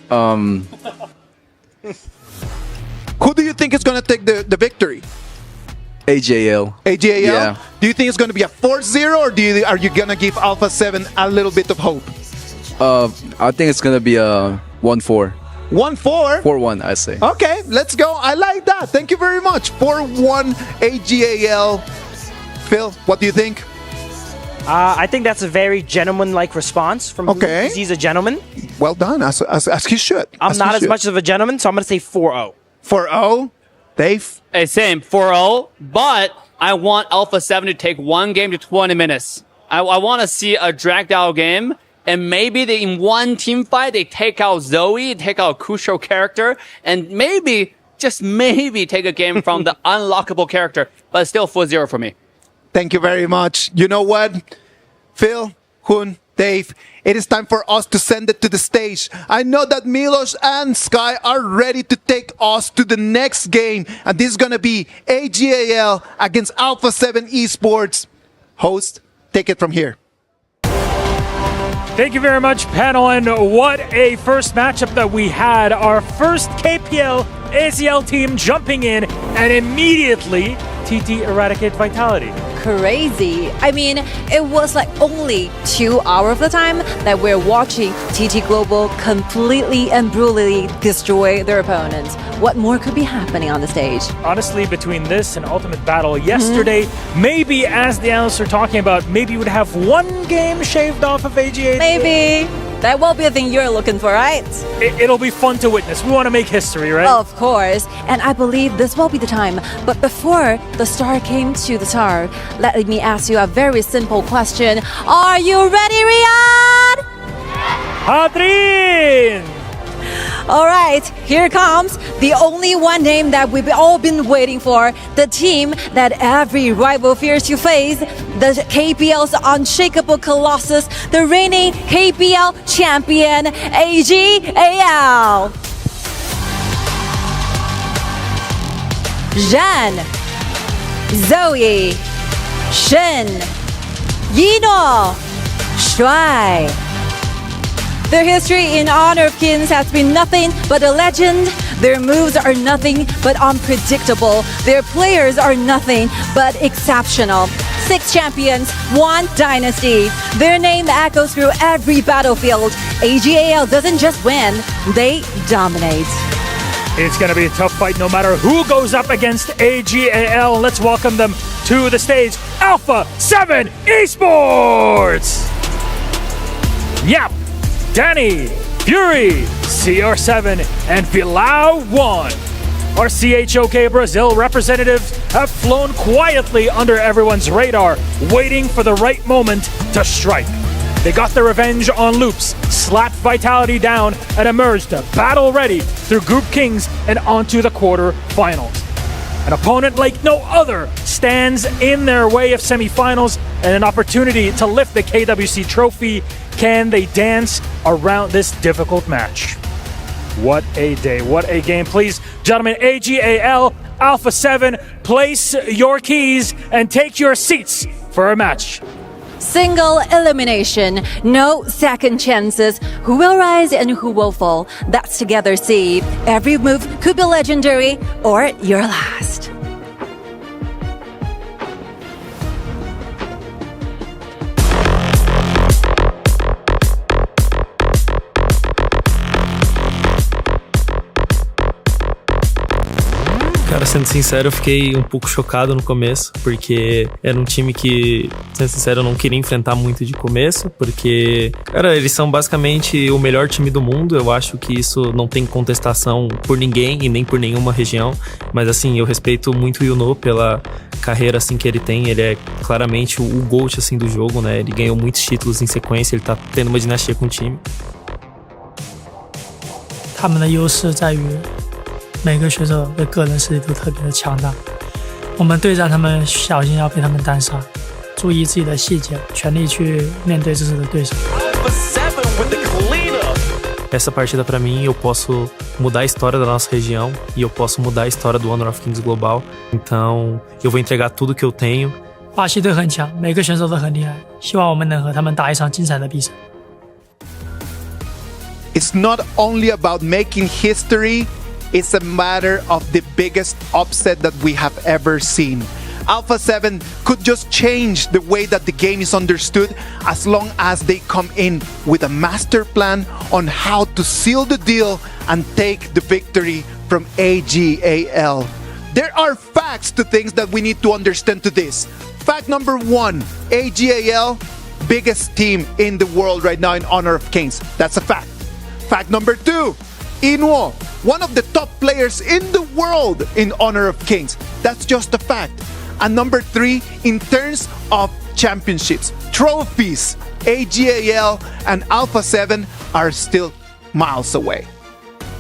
Who do you think is going to take the victory? AGAL. AGAL? Yeah. Do you think it's going to be a 4-0, or are you going to give Alpha 7 a little bit of hope? I think it's going to be a 1-4. 1-4? 4-1, I say. Okay, let's go. I like that. Thank you very much. 4-1 AGAL. Phil, what do you think? I think that's a very gentleman-like response from Blue, because he's a gentleman. Well done, as he should. I'm not as much of a gentleman, so I'm going to say 4-0. 4-0? Dave? Hey, same, 4-0. But I want Alpha 7 to take one game to 20 minutes. I want to see a dragged-out game, and maybe in one team fight, they take out Zoe, take out a crucial character, and maybe, just maybe, take a game from the unlockable character. But it's still 4-0 for me. Thank you very much. You know what? Phil, Hoon, Dave, it is time for us to send it to the stage. I know that Milos and Sky are ready to take us to the next game. And this is going to be AGAL against Alpha 7 Esports. Host, take it from here. Thank you very much, panel, and what a first matchup that we had. Our first KPL ACL team jumping in and immediately TT eradicate Vitality. Crazy. I mean, it was like only 2 hours of the time that we're watching TT Global completely and brutally destroy their opponents. What more could be happening on the stage? Honestly, between this and Ultimate Battle yesterday, maybe as the analysts are talking about, maybe you would have one game shaved off of AGA. Maybe. That will be a thing you're looking for, right? It'll be fun to witness. We want to make history, right? Of course. And I believe this will be the time. But before the star came to the star, let me ask you a very simple question. Are you ready, Riyadh? Hadrin! All right, here comes the only one name that we've all been waiting for. The team that every rival fears to face. The KPL's unshakable colossus. The reigning KPL champion, AGAL. Zhan, Zoe, Shen, Yino, Shuai. Their history in Honor of Kings has been nothing but a legend. Their moves are nothing but unpredictable. Their players are nothing but exceptional. 6 champions, 1 dynasty. Their name echoes through every battlefield. AGAL doesn't just win, they dominate. It's going to be a tough fight no matter who goes up against AGAL. Let's welcome them to the stage. Alpha 7 Esports! Yep. Danny, Fury, CR7, and Bilao 1. Our CHOK Brazil representatives have flown quietly under everyone's radar, waiting for the right moment to strike. They got their revenge on Loops, slapped Vitality down, and emerged battle ready through Group Kings and onto the quarterfinals. An opponent like no other stands in their way of semifinals and an opportunity to lift the KWC trophy. Can they dance around this difficult match? What a day, what a game. Please, gentlemen, AGAL, Alpha 7, place your keys and take your seats for a match. Single elimination, no second chances. Who will rise and who will fall? That's together see. Every move could be legendary or your last. Cara, sendo sincero, eu fiquei um pouco chocado no começo, porque era um time que, sendo sincero, eu não queria enfrentar muito de começo, porque, cara, eles são basicamente o melhor time do mundo. Eu acho que isso não tem contestação por ninguém e nem por nenhuma região, mas assim, eu respeito muito o Yuno pela carreira assim que ele tem. Ele é claramente o GOAT assim do jogo, né? Ele ganhou muitos títulos em sequência, ele tá tendo uma dinastia com o time. 他们的优势在于每个选手的个人实力都特别的强大，我们对战他们小心要被他们单杀，注意自己的细节，全力去面对这次的对手。Essa partida pra mim, eu posso mudar a história da nossa região e eu posso mudar a história do Honor of Kings global. Então, eu vou entregar tudo que eu tenho. 巴西队很强，每个选手都很厉害，希望我们能和他们打一场精彩的比赛。 It's not only about making history, it's a matter of the biggest upset that we have ever seen. Alpha 7 could just change the way that the game is understood as long as they come in with a master plan on how to seal the deal and take the victory from AGAL. There are facts to things that we need to understand to this. Fact number 1, AGAL, biggest team in the world right now in Honor of Kings. That's a fact. Fact number 2, Inuo, one of the top players in the world in Honor of Kings. That's just a fact. And number 3, in terms of championships, trophies, AGAL and Alpha 7 are still miles away.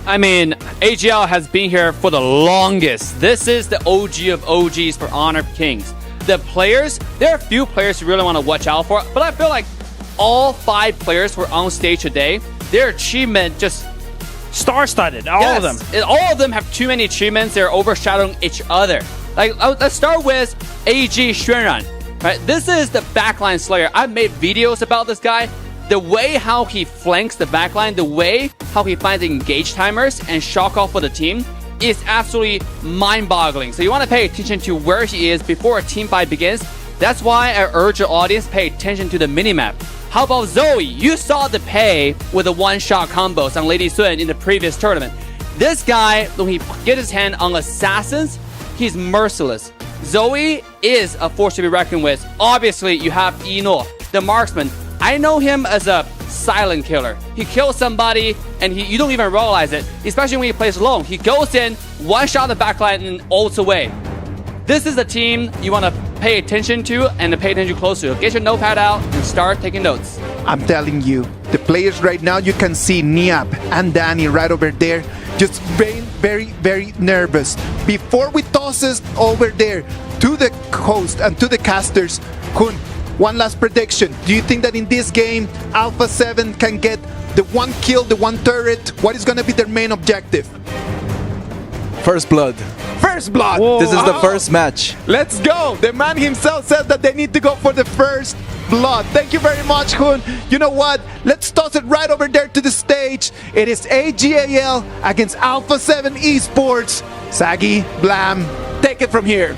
I mean, AGL has been here for the longest. This is the OG of OGs for Honor of Kings. The players, there are a few players you really want to watch out for, but I feel like all 5 players who are on stage today, their achievement just star-studded, all of them. All of them have too many achievements. They're overshadowing each other. Like, let's start with AG Xuanran. Right, this is the backline slayer. I've made videos about this guy. The way how he flanks the backline, the way how he finds engage timers and shock off for the team is absolutely mind-boggling. So you want to pay attention to where he is before a team fight begins. That's why I urge the audience pay attention to the minimap. How about Zoe? You saw the pay with the one-shot combos on Lady Sun in the previous tournament. This guy, when he gets his hand on assassins, he's merciless. Zoe is a force to be reckoned with. Obviously, you have Eno, the marksman. I know him as a silent killer. He kills somebody and you don't even realize it, especially when he plays alone. He goes in, one-shot the backline and ults away. This is a team you want to pay attention to and to pay attention close to. Get your notepad out and start taking notes. I'm telling you, the players right now, you can see Niap and Danny right over there, just being very, very nervous. Before we toss this over there to the host and to the casters, Kun, one last prediction. Do you think that in this game, Alpha 7 can get the one kill, the one turret? What is going to be their main objective? First blood. First blood. Whoa. This is the first match. Let's go. The man himself said that they need to go for the first blood. Thank you very much, Hun. You know what? Let's toss it right over there to the stage. It is AGAL against Alpha 7 Esports. Saggy, Blam, take it from here.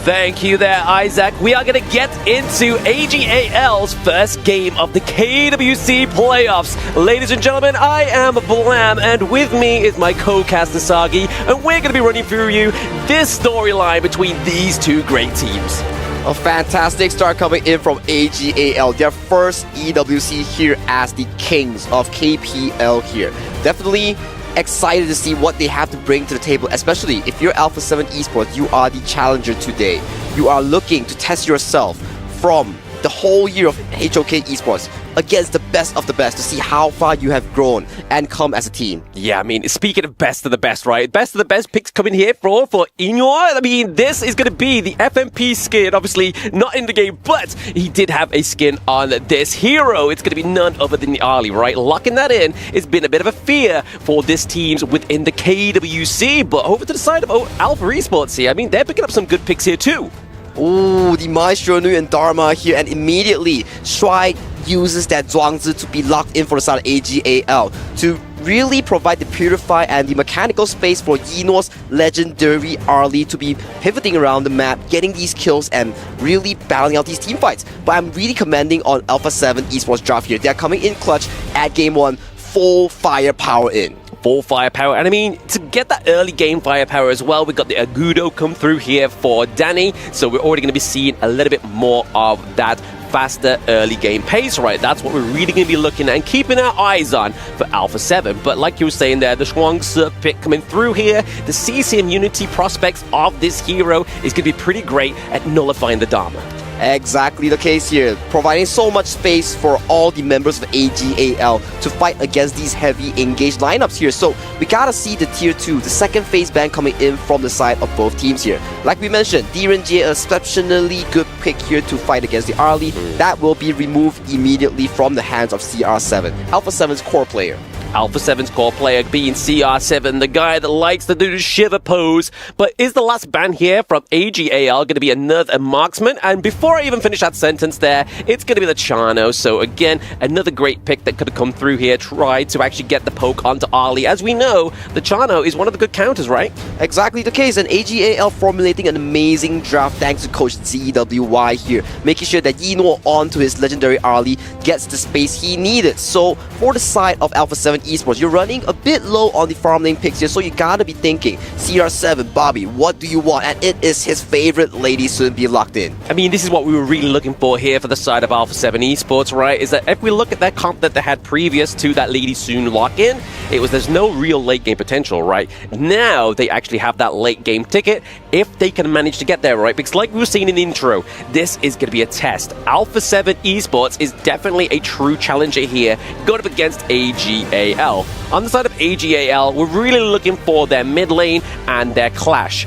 Thank you there, Isaac. We are going to get into AGAL's first game of the KWC playoffs. Ladies and gentlemen, I am Blam, and with me is my co-caster Sagi, and we're going to be running through you this storyline between these two great teams. A fantastic start coming in from AGAL, their first EWC here as the kings of KPL here. Definitely excited to see what they have to bring to the table, especially if you're Alpha 7 Esports, you are the challenger today. You are looking to test yourself from the whole year of HOK Esports against the best of the best to see how far you have grown and come as a team. Yeah, I mean, speaking of best of the best, right? Best of the best picks coming here for Eno. I mean, this is going to be the FMP skin, obviously not in the game, but he did have a skin on this hero. It's going to be none other than the Ali, right? Locking that in, it's been a bit of a fear for this teams within the KWC, but over to the side of Alpha Esports here, I mean, they're picking up some good picks here too. Ooh, the Maestro Nu and Dharma here, and immediately Shuai uses that Zhuangzi to be locked in for the side of AGAL to really provide the Purify and the mechanical space for Yino's legendary Arlie to be pivoting around the map, getting these kills and really battling out these team fights. But I'm really commending on Alpha 7 Esports draft here. They're coming in clutch at game 1, full firepower in. Full firepower, and I mean, to get that early game firepower as well, we got the Agudo come through here for Danny, so we're already going to be seeing a little bit more of that faster early game pace, right? That's what we're really going to be looking at and keeping our eyes on for Alpha 7. But like you were saying there, the Shuangzi pick coming through here, the CC and Unity prospects of this hero is going to be pretty great at nullifying the Dharma. Exactly the case here, providing so much space for all the members of AGAL to fight against these heavy engaged lineups here. So we gotta see the tier 2, the second phase ban coming in from the side of both teams here. Like we mentioned, DRNJ, exceptionally good pick here to fight against the Arlie. That will be removed immediately from the hands of CR7, Alpha 7's core player. Alpha 7's core player being CR7, the guy that likes to do the shiver pose. But is the last ban here from AGAL going to be another marksman? And before I even finish that sentence there, it's going to be the Chano. So again, another great pick that could have come through here, tried to actually get the poke onto Ali. As we know, the Chano is one of the good counters, right? Exactly the case, and AGAL formulating an amazing draft thanks to Coach ZWY here, making sure that Yino onto his legendary Ali gets the space he needed. So for the side of Alpha 7 Esports, you're running a bit low on the farm lane picks here, so you gotta be thinking, CR7, Bobby, what do you want? And it is his favorite Lady Sun be locked in. I mean, this is what we were really looking for here for the side of Alpha 7 Esports, right? Is that if we look at that comp that they had previous to that Lady Sun lock-in, there's no real late game potential, right? Now they actually have that late game ticket if they can manage to get there, right? Because like we were saying in the intro, this is going to be a test. Alpha 7 Esports is definitely a true challenger here, going up against AGAL. On the side of AGAL, we're really looking for their mid lane and their clash.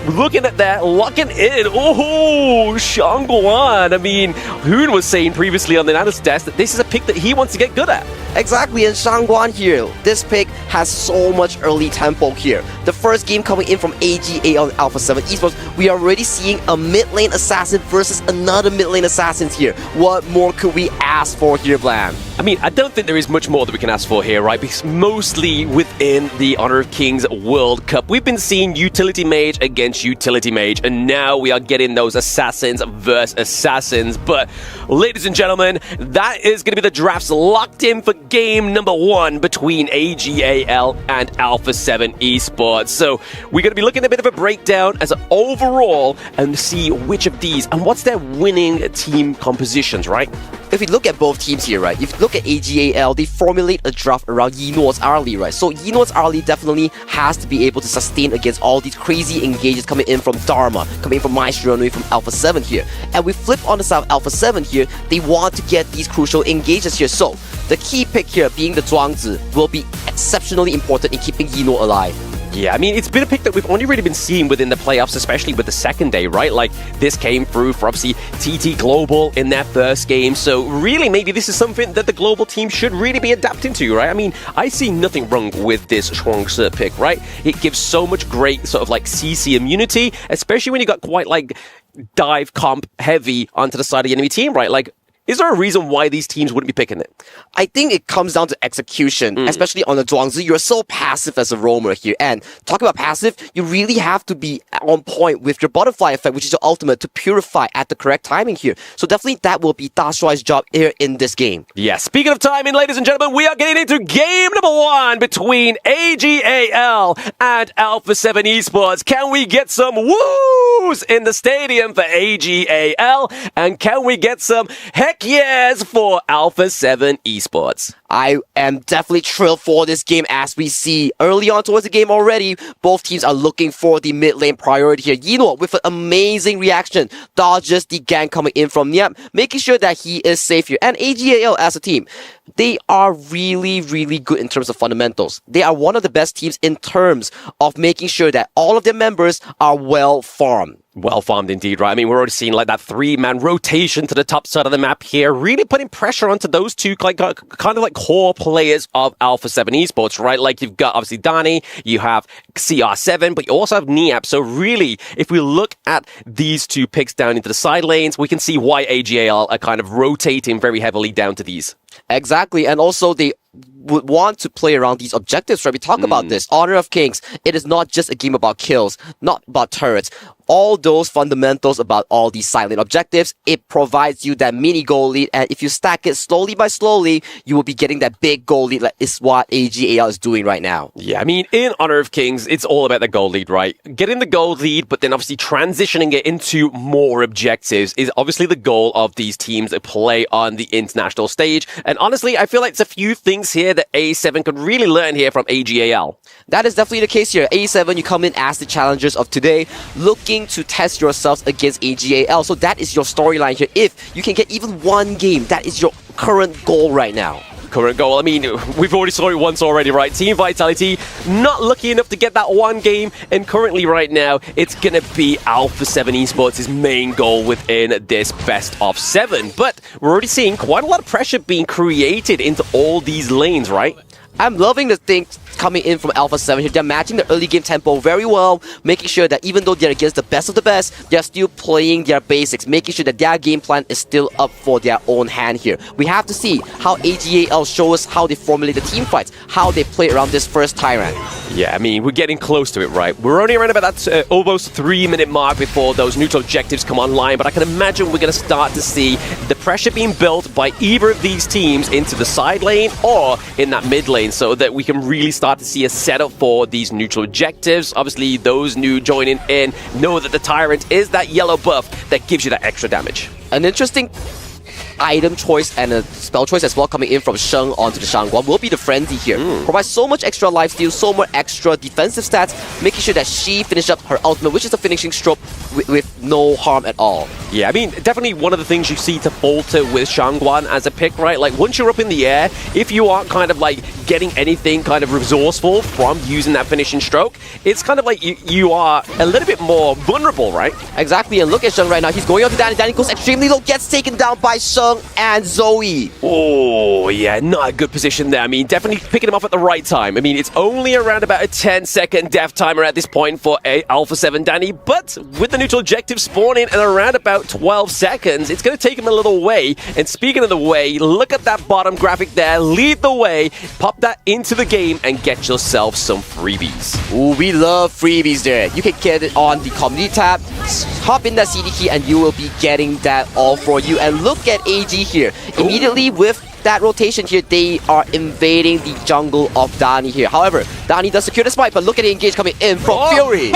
Looking at that, locking in. Oh, Shangguan. I mean, Hoon was saying previously on the analyst desk that this is a pick that he wants to get good at. Exactly, and Shangguan here, this pick has so much early tempo here. The first game coming in from AGA on Alpha 7 Esports, we are already seeing a mid lane assassin versus another mid lane assassin here. What more could we ask for here, Blam? I mean, I don't think there is much more that we can ask for here, right? Because mostly within the Honor of Kings World Cup, we've been seeing utility mage against utility mage, and now we are getting those assassins versus assassins. But, ladies and gentlemen, that is going to be the drafts locked in for game number 1 between AGAL and Alpha 7 Esports. So, we're going to be looking at a bit of a breakdown as an overall and see which of these and what's their winning team compositions, right? If we look at both teams here, right, if you look at AGAL, they formulate a draft around Yinord's early, right? So Yinord's early definitely has to be able to sustain against all these crazy engages coming in from Dharma, coming in from Maestro, and from Alpha 7 here. And we flip on the side of Alpha 7 here, they want to get these crucial engages here. So the key pick here being the Zhuangzi will be exceptionally important in keeping Yinord alive. Yeah, I mean, it's been a pick that we've only really been seeing within the playoffs, especially with the second day, right? Like, this came through for obviously TT Global in their first game. So really, maybe this is something that the global team should really be adapting to, right? I mean, I see nothing wrong with this Zhuangzi pick, right? It gives so much great sort of like CC immunity, especially when you got quite like dive comp heavy onto the side of the enemy team, right? Like, is there a reason why these teams wouldn't be picking it? I think it comes down to execution, especially on the Zhuangzi. You're so passive as a roamer here. And talking about passive, you really have to be on point with your butterfly effect, which is your ultimate, to purify at the correct timing here. So definitely that will be Da Shuai's job here in this game. Yeah, speaking of timing, ladies and gentlemen, we are getting into game number 1 between AGAL and Alpha 7 Esports. Can we get some woos in the stadium for AGAL? And can we get some heck yes for Alpha 7 Esports? I am definitely thrilled for this game as we see early on towards the game already. Both teams are looking for the mid lane priority here. Yinord with an amazing reaction, dodges the gank coming in from Niam, making sure that he is safe here. And AGAL as a team, they are really, really good in terms of fundamentals. They are one of the best teams in terms of making sure that all of their members are well farmed. Well farmed indeed, right? I mean, we're already seeing like that 3-man rotation to the top side of the map here, really putting pressure onto those two like kind of like core players of Alpha 7 Esports, right? Like you've got obviously Dani, you have CR7, but you also have Niap. So really, if we look at these two picks down into the side lanes, we can see why AGAL are kind of rotating very heavily down to these. Exactly, and also they would want to play around these objectives, right? We talk about this. Honor of Kings, it is not just a game about kills, not about turrets. All those fundamentals about all these silent objectives, it provides you that mini goal lead, and if you stack it slowly by slowly, you will be getting that big goal lead, like is what AGAL is doing right now. Yeah, I mean, in Honor of Kings, it's all about the goal lead, right? Getting the goal lead, but then obviously transitioning it into more objectives is obviously the goal of these teams that play on the international stage. And honestly, I feel like it's a few things here that A7 could really learn here from AGAL. That is definitely the case here. A7, you come in as the challengers of today, looking to test yourselves against AGAL. So that is your storyline here. If you can get even one game, that is your current goal right now. Current goal. I mean, we've already saw it once already, right? Team Vitality not lucky enough to get that one game, and currently right now, it's going to be Alpha 7 Esports' main goal within this best of 7. But we're already seeing quite a lot of pressure being created into all these lanes, right? I'm loving the things coming in from Alpha 7 here. They're matching the early game tempo very well, making sure that even though they're against the best of the best, they're still playing their basics, making sure that their game plan is still up for their own hand here. We have to see how AGAL show us how they formulate the team fights, how they play around this first Tyrant. Yeah, I mean, we're getting close to it, right? We're only around about that almost 3-minute mark before those neutral objectives come online, but I can imagine we're going to start to see the pressure being built by either of these teams into the side lane or in that mid lane, so that we can really start to see a setup for these neutral objectives. Obviously, those new joining in know that the Tyrant is that yellow buff that gives you that extra damage. An interesting item choice and a spell choice as well coming in from Sheng onto the Shangguan will be the Frenzy here. Provides so much extra lifesteal, so much extra defensive stats, making sure that she finishes up her ultimate, which is a finishing stroke with no harm at all. Yeah, I mean, definitely one of the things you see to falter with Shangguan as a pick, right? Like, once you're up in the air, if you aren't kind of like getting anything kind of resourceful from using that finishing stroke, it's kind of like you are a little bit more vulnerable, right? Exactly, and look at Sheng right now. He's going up to Danny. Danny goes extremely low, gets taken down by Sheng. Zheng and Zoe. Oh, yeah, not a good position there. I mean, definitely picking him off at the right time. I mean, it's only around about a 10-second death timer at this point for Alpha 7 Danny, but with the neutral objective spawning in around about 12 seconds, it's going to take him a little way. And speaking of the way, look at that bottom graphic there. Lead the way, pop that into the game, and get yourself some freebies. Ooh, we love freebies there. You can get it on the community tab, hop in that CD key, and you will be getting that all for you. And look at AG here. Immediately with that rotation here, they are invading the jungle of Danny here. However, Danny does secure the spike, but look at the engage coming in from Fury.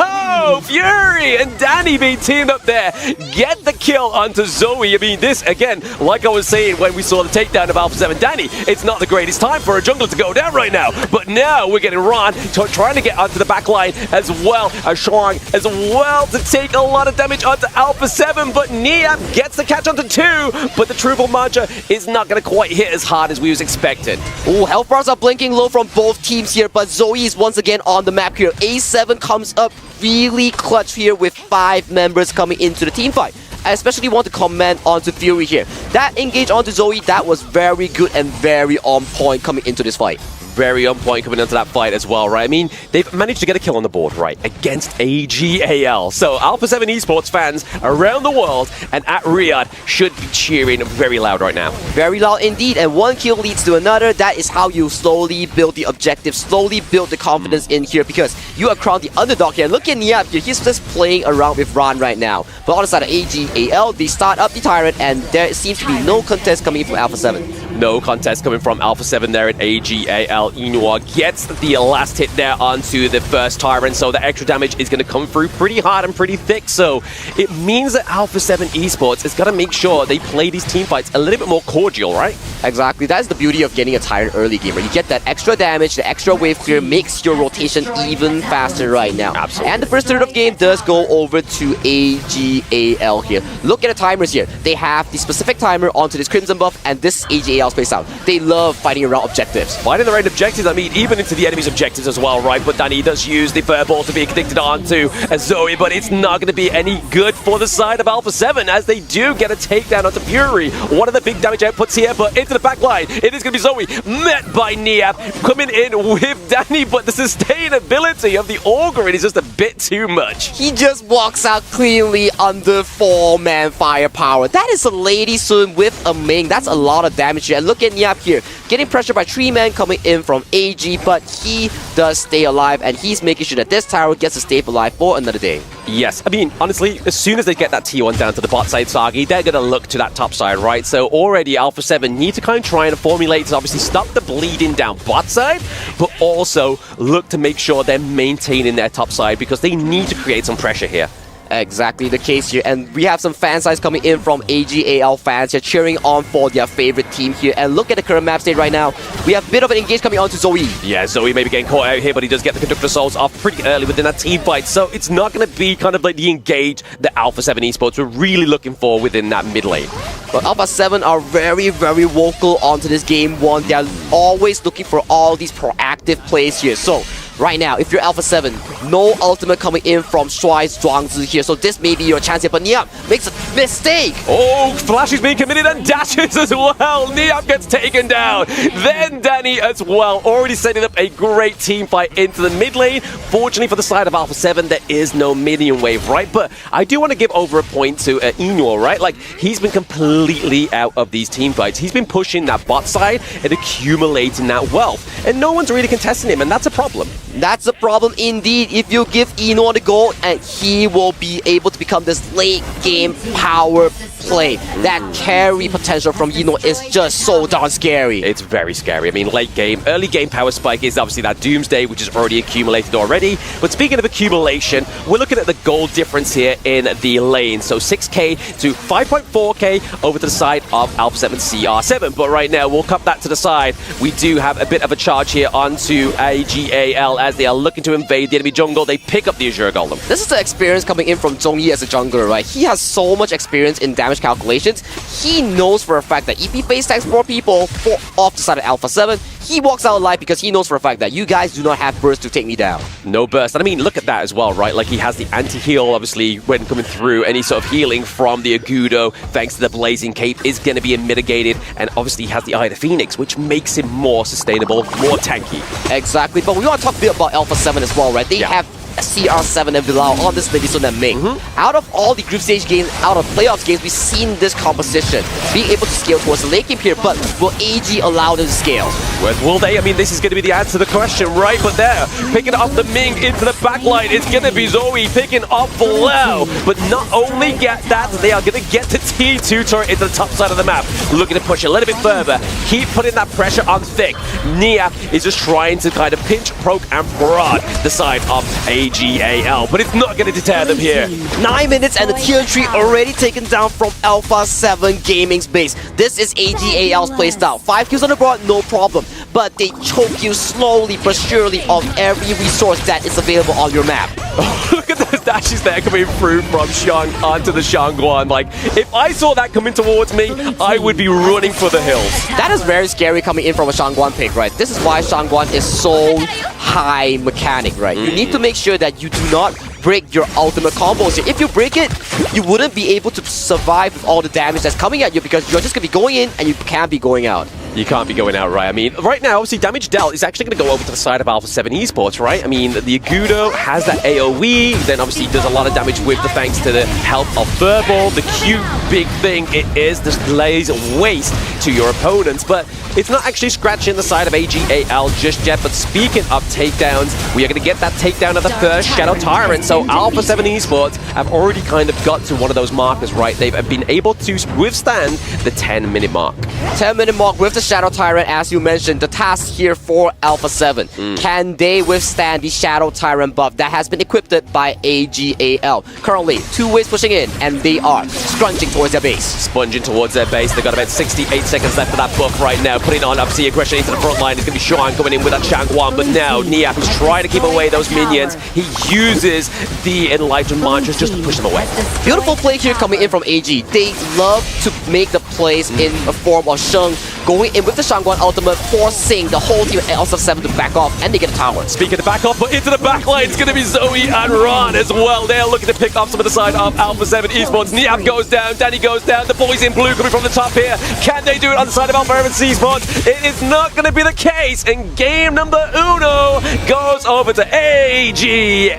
Oh, Fury and Danny being teamed up there. Get the kill onto Zoe. I mean, this, again, like I was saying when we saw the takedown of Alpha 7 Danny, it's not the greatest time for a jungler to go down right now. But now we're getting Ron trying to get onto the back line as well as Shuang as well to take a lot of damage onto Alpha 7. But Niap gets the catch onto 2, but the triple Manja is not going to quite hit as hard as we was expecting. Ooh, health bars are blinking low from both teams here, but Zoe is once again on the map here. A7 comes up really clutch here with 5 members coming into the team fight. I especially want to comment onto Fury here. That engage onto Zoe, that was very good and very on point coming into this fight. Very on point coming into that fight as well, right? I mean, they've managed to get a kill on the board, right, against AGAL. So Alpha 7 Esports fans around the world and at Riyadh should be cheering very loud right now. Very loud indeed, and one kill leads to another. That is how you slowly build the objective, slowly build the confidence in here, because you are crowned the underdog here. Look at Niap here, he's just playing around with Ron right now. But on the side of AGAL, they start up the Tyrant, and there seems to be no contest coming from Alpha 7. No contest coming from Alpha 7 there at AGAL. Inua gets the last hit there onto the first Tyrant, so the extra damage is going to come through pretty hard and pretty thick. So it means that Alpha 7 Esports is going to make sure they play these team fights a little bit more cordial, right? Exactly. That's the beauty of getting a Tyrant early game, right? You get that extra damage, the extra wave clear makes your rotation even faster right now. Absolutely. And the first third of game does go over to AGAL here. Look at the timers here. They have the specific timer onto this Crimson buff, and this AGAL space out. They love fighting around objectives. Fighting the right objectives, I mean, even into the enemy's objectives as well, right? But Danny does use the fireball to be addicted onto Zoe, but it's not going to be any good for the side of Alpha 7 as they do get a takedown onto Fury. One of the big damage outputs here, but into the back line, it is going to be Zoe, met by Niap, coming in with Danny, but the sustainability of the Augury is just a bit too much. He just walks out cleanly under 4-man firepower. That is a Lady Sun with a Ming. That's a lot of damage here. And look at Niap here, getting pressure by 3-man coming in from AG, but he does stay alive, and he's making sure that this tower gets to stay alive for another day. Yes, I mean, honestly, as soon as they get that T1 down to the bot side, Sagi, they're going to look to that top side, right? So already Alpha 7 need to kind of try and formulate to obviously stop the bleeding down bot side, but also look to make sure they're maintaining their top side because they need to create some pressure here. Exactly the case here, and we have some fan size coming in from AGAL fans here cheering on for their favorite team here. And look at the current map state right now. We have a bit of an engage coming on to Zoe. Yeah, Zoe may be getting caught out here, but he does get the Conductor Souls off pretty early within that team fight, so it's not going to be kind of like the engage that Alpha 7 Esports were really looking for within that mid lane. But Alpha 7 are very, very vocal onto this game one. They are always looking for all these proactive plays here. So right now, if you're Alpha 7, no ultimate coming in from Shuai's Zhuangzi here, so this may be your chance here, but Niap makes a mistake. Oh, Flash is being committed and dashes as well. Niap gets taken down. Then Danny as well, already setting up a great team fight into the mid lane. Fortunately for the side of Alpha 7, there is no minion wave, right? But I do want to give over a point to Inua, right? Like, he's been completely out of these team fights. He's been pushing that bot side and accumulating that wealth, and no one's really contesting him, and that's a problem. That's a problem indeed. If you give Inua the gold, and he will be able to become this late game power play. That carry potential from Inua is just so darn scary. It's very scary. I mean, late game, early game power spike is obviously that Doomsday, which is already accumulated already. But speaking of accumulation, we're looking at the gold difference here in the lane. So 6k to 5.4k over to the side of Alpha 7 CR7. But right now, we'll cut that to the side. We do have a bit of a charge here onto AGAL as they are looking to invade the enemy jungle. They pick up the Azure Golem. This is the experience coming in from Zhongyi as a jungler, right? He has so much experience in damage calculations. He knows for a fact that if he face tags more people off the side of Alpha 7, he walks out alive because he knows for a fact that you guys do not have burst to take me down. No burst. And I mean, look at that as well, right? Like, he has the anti-heal, obviously, when coming through. Any sort of healing from the Agudo, thanks to the Blazing Cape, is going to be mitigated. And obviously, he has the Eye of the Phoenix, which makes him more sustainable, more tanky. Exactly. But we want to talk a bit about Alpha 7 as well, right? They have CR7 and Bilal on this Lady and Ming. Out of all the group stage games, out of playoffs games, we've seen this composition being able to scale towards the late game here, but will AG allow them to scale? Will they? I mean, this is going to be the answer to the question, right? But there, picking up the Ming into the backline, it's going to be Zoe picking up Bilal. But not only get that, they are going to get the T2 turret into the top side of the map. Looking to push a little bit further. Keep putting that pressure on Thick. Nia is just trying to kind of pinch, poke, and prod the side of AGAL, but it's not going to deter them here. 9 minutes and the tier 3 already taken down from Alpha 7 Gaming's base. This is AGAL's playstyle. 5 kills on the board, no problem. But they choke you slowly but surely of every resource that is available on your map. Look at those dashes there coming through from Shang onto the Shangguan. Like, if I saw that coming towards me, I would be running for the hills. That is very scary coming in from a Shangguan pick, right? This is why Shangguan is so high mechanic, right? You need to make sure that you do not break your ultimate combos here. If you break it, you wouldn't be able to survive with all the damage that's coming at you because you're just going to be going in and you can't be going out. You can't be going out, right? I mean, right now, obviously, damage dealt is actually going to go over to the side of Alpha 7 Esports, right? I mean, the Agudo has that AoE, then obviously does a lot of damage with the thanks to the help of Verbal. The cute big thing it is just lays waste to your opponents, but it's not actually scratching the side of AGAL just yet. But speaking of takedowns, we are going to get that takedown of the first Shadow Tyrant. So Alpha 7 Esports have already kind of got to one of those markers, right? They've been able to withstand the 10-minute mark. 10-minute mark with the Shadow Tyrant, as you mentioned, the task here for Alpha 7. Can they withstand the Shadow Tyrant buff that has been equipped by AGAL? Currently, 2 waves pushing in, and they are scrunching towards their base. Sponging towards their base. They've got about 68 seconds left of that buff right now. Putting on obviously aggression into the front line. It's going to be Sean coming in with that Shangguan, but now Niap is trying to keep away those minions. He uses the Enlightened Mantras just to push them away. Beautiful play here coming in from AG. They love to make the plays in a form of Sheng going in with the Shangguan ultimate, forcing the whole team at Alpha 7 to back off, and they get a tower. Speaking of back off, but into the backline, it's going to be Zoe and Ron as well. They're looking to pick off some of the side of Alpha 7 Esports. Niap goes down, Danny goes down, the boys in blue coming from the top here. Can they do it on the side of Alpha 7 Esports? It is not going to be the case, and game number uno goes over to AGAL.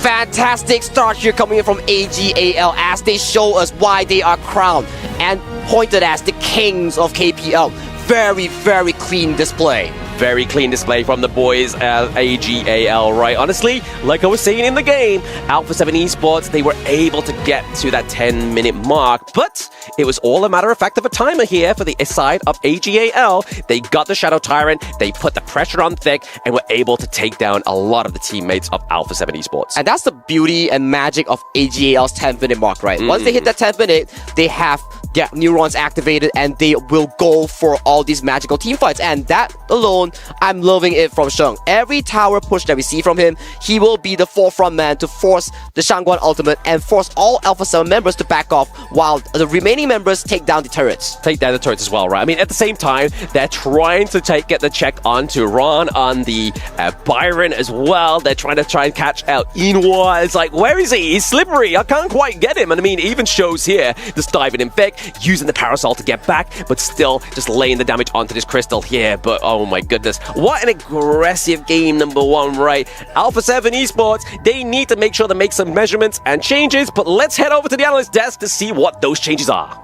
Fantastic start here coming in from AGAL as they show us why they are crowned and pointed as the kings of KPL. Very, very clean display. Very clean display from the boys at AGAL, right? Honestly, like I was saying in the game, Alpha 7 Esports, they were able to get to that 10-minute mark, but it was all a matter of fact of a timer here for the side of AGAL. They got the Shadow Tyrant, they put the pressure on Thick, and were able to take down a lot of the teammates of Alpha 7 Esports. And that's the beauty and magic of AGAL's 10-minute mark, right? Once they hit that 10th minute, they have their neurons activated and they will go for all these magical team fights. And that alone, I'm loving it from Sheng. Every tower push that we see from him, he will be the forefront man to force the Shangguan ultimate and force all Alpha 7 members to back off while the remaining members take down the turrets. Take down the turrets as well, right? I mean, at the same time, they're trying to get the check onto Ron, on the Byron as well. They're trying and catch out Inwa. It's like, where is he? He's slippery. I can't quite get him. And I mean, it even shows here, just diving in Thick, using the Parasol to get back, but still just laying the damage onto this crystal here. But oh my goodness, what an aggressive game number one, right? Alpha 7 Esports, they need to make sure to make some measurements and changes, but let's head over to the analyst desk to see what those changes are.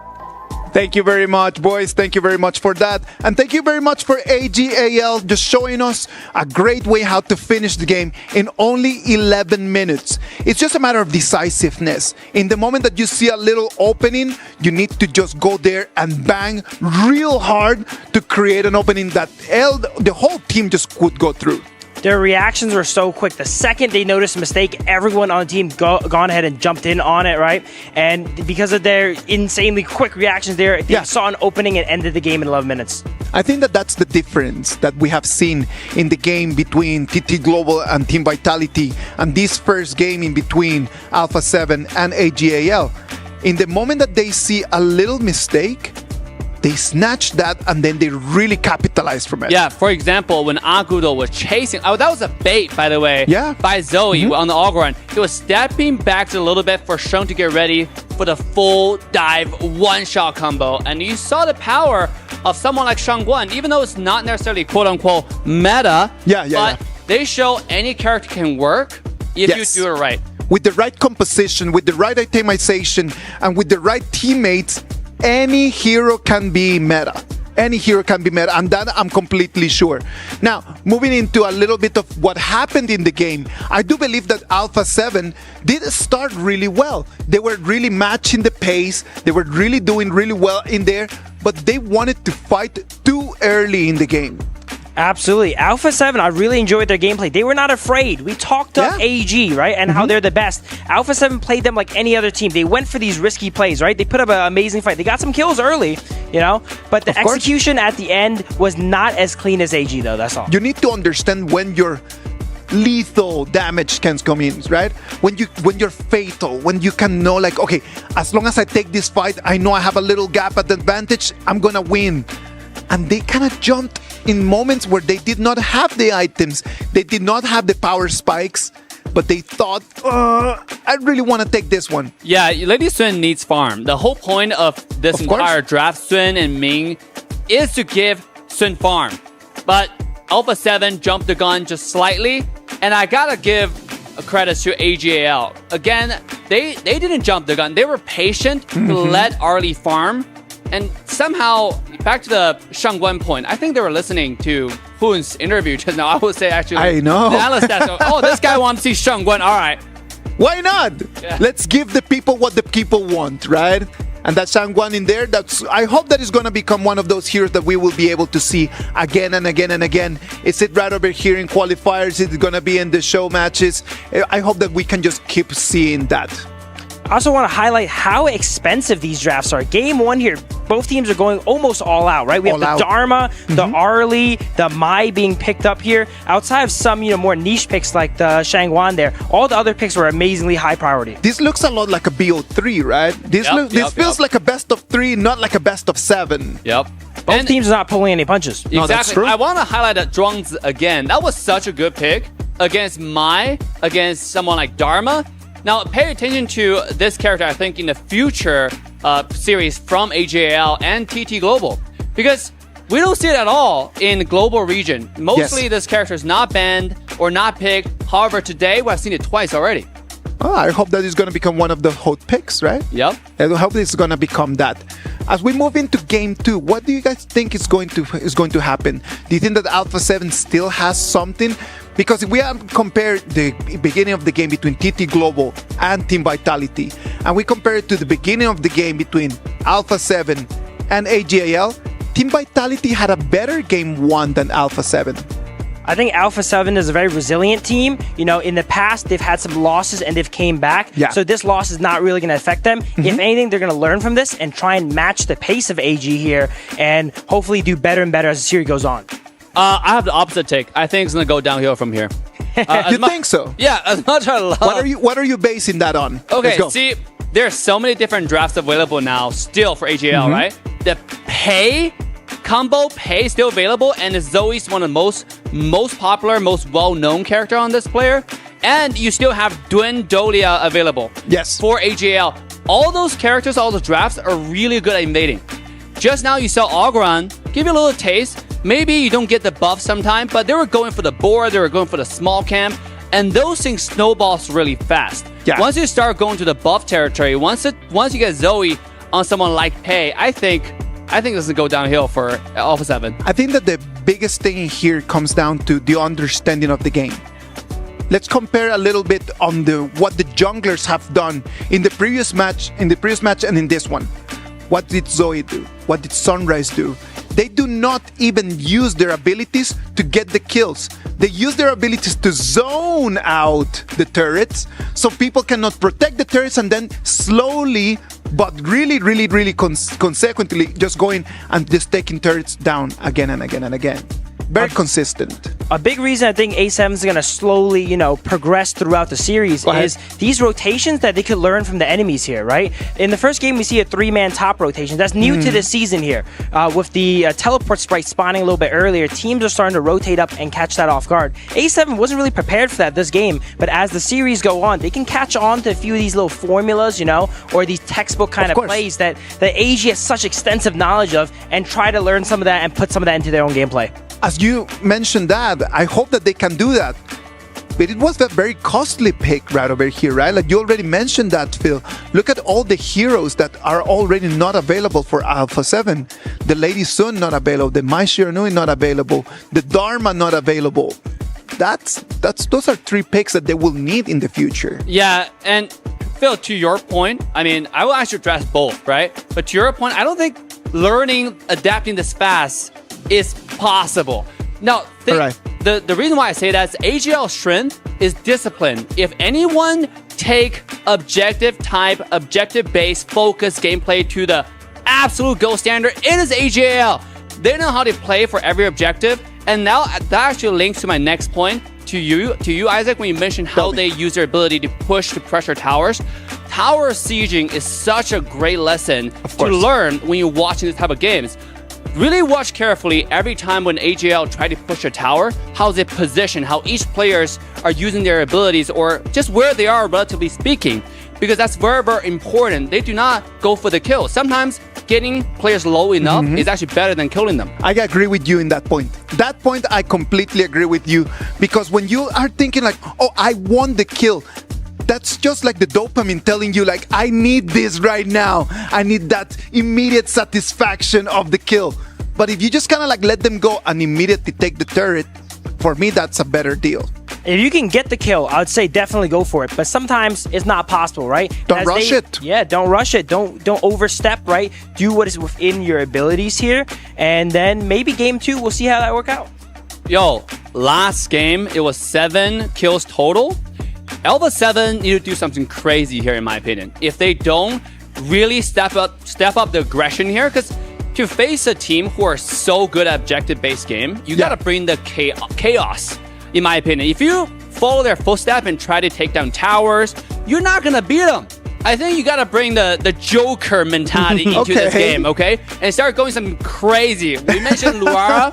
Thank you very much, boys. Thank you very much for that. And thank you very much for AGAL just showing us a great way how to finish the game in only 11 minutes. It's just a matter of decisiveness. In the moment that you see a little opening, you need to just go there and bang real hard to create an opening that the whole team just could go through. Their reactions were so quick. The second they noticed a mistake, everyone on the team gone ahead and jumped in on it, right? And because of their insanely quick reactions there, they saw an opening and ended the game in 11 minutes. I think that that's the difference that we have seen in the game between TT Global and Team Vitality and this first game in between Alpha 7 and AGAL. In the moment that they see a little mistake, they snatched that and then they really capitalized from it. Yeah, for example, when Agudo was chasing, that was a bait, by the way, by Zoe on the Algorand. He was stepping back a little bit for Sheng to get ready for the full dive one-shot combo. And you saw the power of someone like Sheng Guan, even though it's not necessarily quote-unquote meta, but they show any character can work if you do it right. With the right composition, with the right itemization, and with the right teammates, any hero can be meta. Any hero can be meta, and that I'm completely sure. Now, moving into a little bit of what happened in the game, I do believe that Alpha 7 did start really well. They were really matching the pace. They were really doing really well in there, but they wanted to fight too early in the game. Absolutely. Alpha 7, I really enjoyed their gameplay. They were not afraid. We talked up AG, right? And how they're the best. Alpha 7 played them like any other team. They went for these risky plays, right? They put up an amazing fight. They got some kills early, you know? But the execution at the end was not as clean as AG, though. That's all. You need to understand when your lethal damage can come in, right? When you're fatal, when you can know, like, okay, as long as I take this fight, I know I have a little gap at the advantage, I'm gonna win. And they kind of jumped in moments where they did not have the items, they did not have the power spikes, but they thought, I really want to take this one. Yeah, Lady Sun needs farm. The whole point of this entire draft, Sun and Ming, is to give Sun farm. But Alpha 7 jumped the gun just slightly, and I gotta give credit to AGAL. Again, they didn't jump the gun. They were patient to let Arlie farm. And somehow, back to the Sheng Guan point, I think they were listening to Hoon's interview just now. I would say, actually, I know. The analyst asked, oh, this guy wants to see Sheng Guan. All right. Why not? Yeah. Let's give the people what the people want, right? And that Sheng Guan in there, I hope that is going to become one of those heroes that we will be able to see again and again and again. Is it right over here in qualifiers? Is it going to be in the show matches? I hope that we can just keep seeing that. I also want to highlight how expensive these drafts are. Game 1 here, both teams are going almost all out, right? We have the Dharma, the Arlie, the Mai being picked up here. Outside of some, more niche picks like the Shang Guan there, all the other picks were amazingly high priority. This looks a lot like a BO3, right? This feels like a best of 3, not like a best of 7. Yep. Both teams are not pulling any punches. Exactly. No, that's true. I want to highlight that Zhuangzi again. That was such a good pick against Mai, against someone like Dharma. Now, pay attention to this character, I think, in the future series from AJL and TT Global. Because we don't see it at all in the global region. Mostly this character is not banned or not picked. However, today, we've seen it twice already. Oh, I hope that is going to become one of the hot picks, right? Yep. I hope it's going to become that. As we move into Game 2, what do you guys think is going to happen? Do you think that Alpha 7 still has something? Because if we compare the beginning of the game between TT Global and Team Vitality, and we compare it to the beginning of the game between Alpha 7 and AGAL, Team Vitality had a better Game 1 than Alpha 7. I think Alpha 7 is a very resilient team. In the past, they've had some losses and they've came back. Yeah. So this loss is not really going to affect them. If anything, they're going to learn from this and try and match the pace of AG here and hopefully do better and better as the series goes on. I have the opposite take. I think it's going to go downhill from here. You think so? Yeah, as much as I love... What are you basing that on? Okay, see, there are so many different drafts available now still for AGL, right? The combo pay still available, and Zoe's one of the most popular, most well-known character on this player. And you still have Duen Dolia available. Yes. For AGL. All those characters, all those drafts are really good at invading. Just now you saw Ogron give you a little taste. Maybe you don't get the buff sometime, but they were going for the board, they were going for the small camp, and those things snowballs really fast. Yeah. Once you start going to the buff territory, once you get Zoe on someone like Pei, I think this will go downhill for Alpha 7. I think that the biggest thing here comes down to the understanding of the game. Let's compare a little bit on what the junglers have done in the previous match, and in this one. What did Zoe do? What did Sunrise do? They do not even use their abilities to get the kills. They use their abilities to zone out the turrets so people cannot protect the turrets, and then slowly but really consequently just going and just taking turrets down again and again and again. Very consistent. A big reason I think A7 is going to slowly, progress throughout the series is these rotations that they could learn from the enemies here, right? In the first game, we see a 3-man top rotation. That's new to this season here. With the teleport sprite spawning a little bit earlier, teams are starting to rotate up and catch that off guard. A7 wasn't really prepared for that this game, but as the series go on, they can catch on to a few of these little formulas, or these textbook kind of plays that AG has such extensive knowledge of, and try to learn some of that and put some of that into their own gameplay. As you mentioned that, I hope that they can do that. But it was a very costly pick right over here, right? Like you already mentioned that, Phil. Look at all the heroes that are already not available for Alpha 7. The Lady Sun not available, the Mai Shiranui not available, the Dharma not available. Those are 3 picks that they will need in the future. Yeah, and Phil, to your point, I mean, I will actually address both, right? But to your point, I don't think adapting this fast is possible. Now, the reason why I say that is AGL's strength is discipline. If anyone take objective-based focused gameplay to the absolute gold standard, it is AGL. They know how to play for every objective. And now that actually links to my next point to you, Isaac, when you mentioned how they use their ability to push to pressure towers. Tower sieging is such a great lesson to learn when you're watching this type of games. Really watch carefully every time when AGL try to push a tower, how they position, how each players are using their abilities, or just where they are, relatively speaking, because that's very, very important. They do not go for the kill. Sometimes getting players low enough is actually better than killing them. I agree with you in that point. That point, I completely agree with you, because when you are thinking like, oh, I won the kill, that's just like the dopamine telling you like, I need this right now. I need that immediate satisfaction of the kill. But if you just kind of like let them go and immediately take the turret, for me, that's a better deal. If you can get the kill, I would say definitely go for it. But sometimes it's not possible, right? Don't rush it. Yeah, don't rush it. Don't overstep, right? Do what is within your abilities here. And then maybe game 2, we'll see how that work out. Yo, last game, it was 7 kills total. Alpha 7 need to do something crazy here, in my opinion. If they don't really step up the aggression here, because to face a team who are so good at objective-based game, you gotta bring the chaos, in my opinion. If you follow their footstep and try to take down towers, you're not gonna beat them. I think you gotta bring the Joker mentality into this game, okay? And start going something crazy. We mentioned Luara.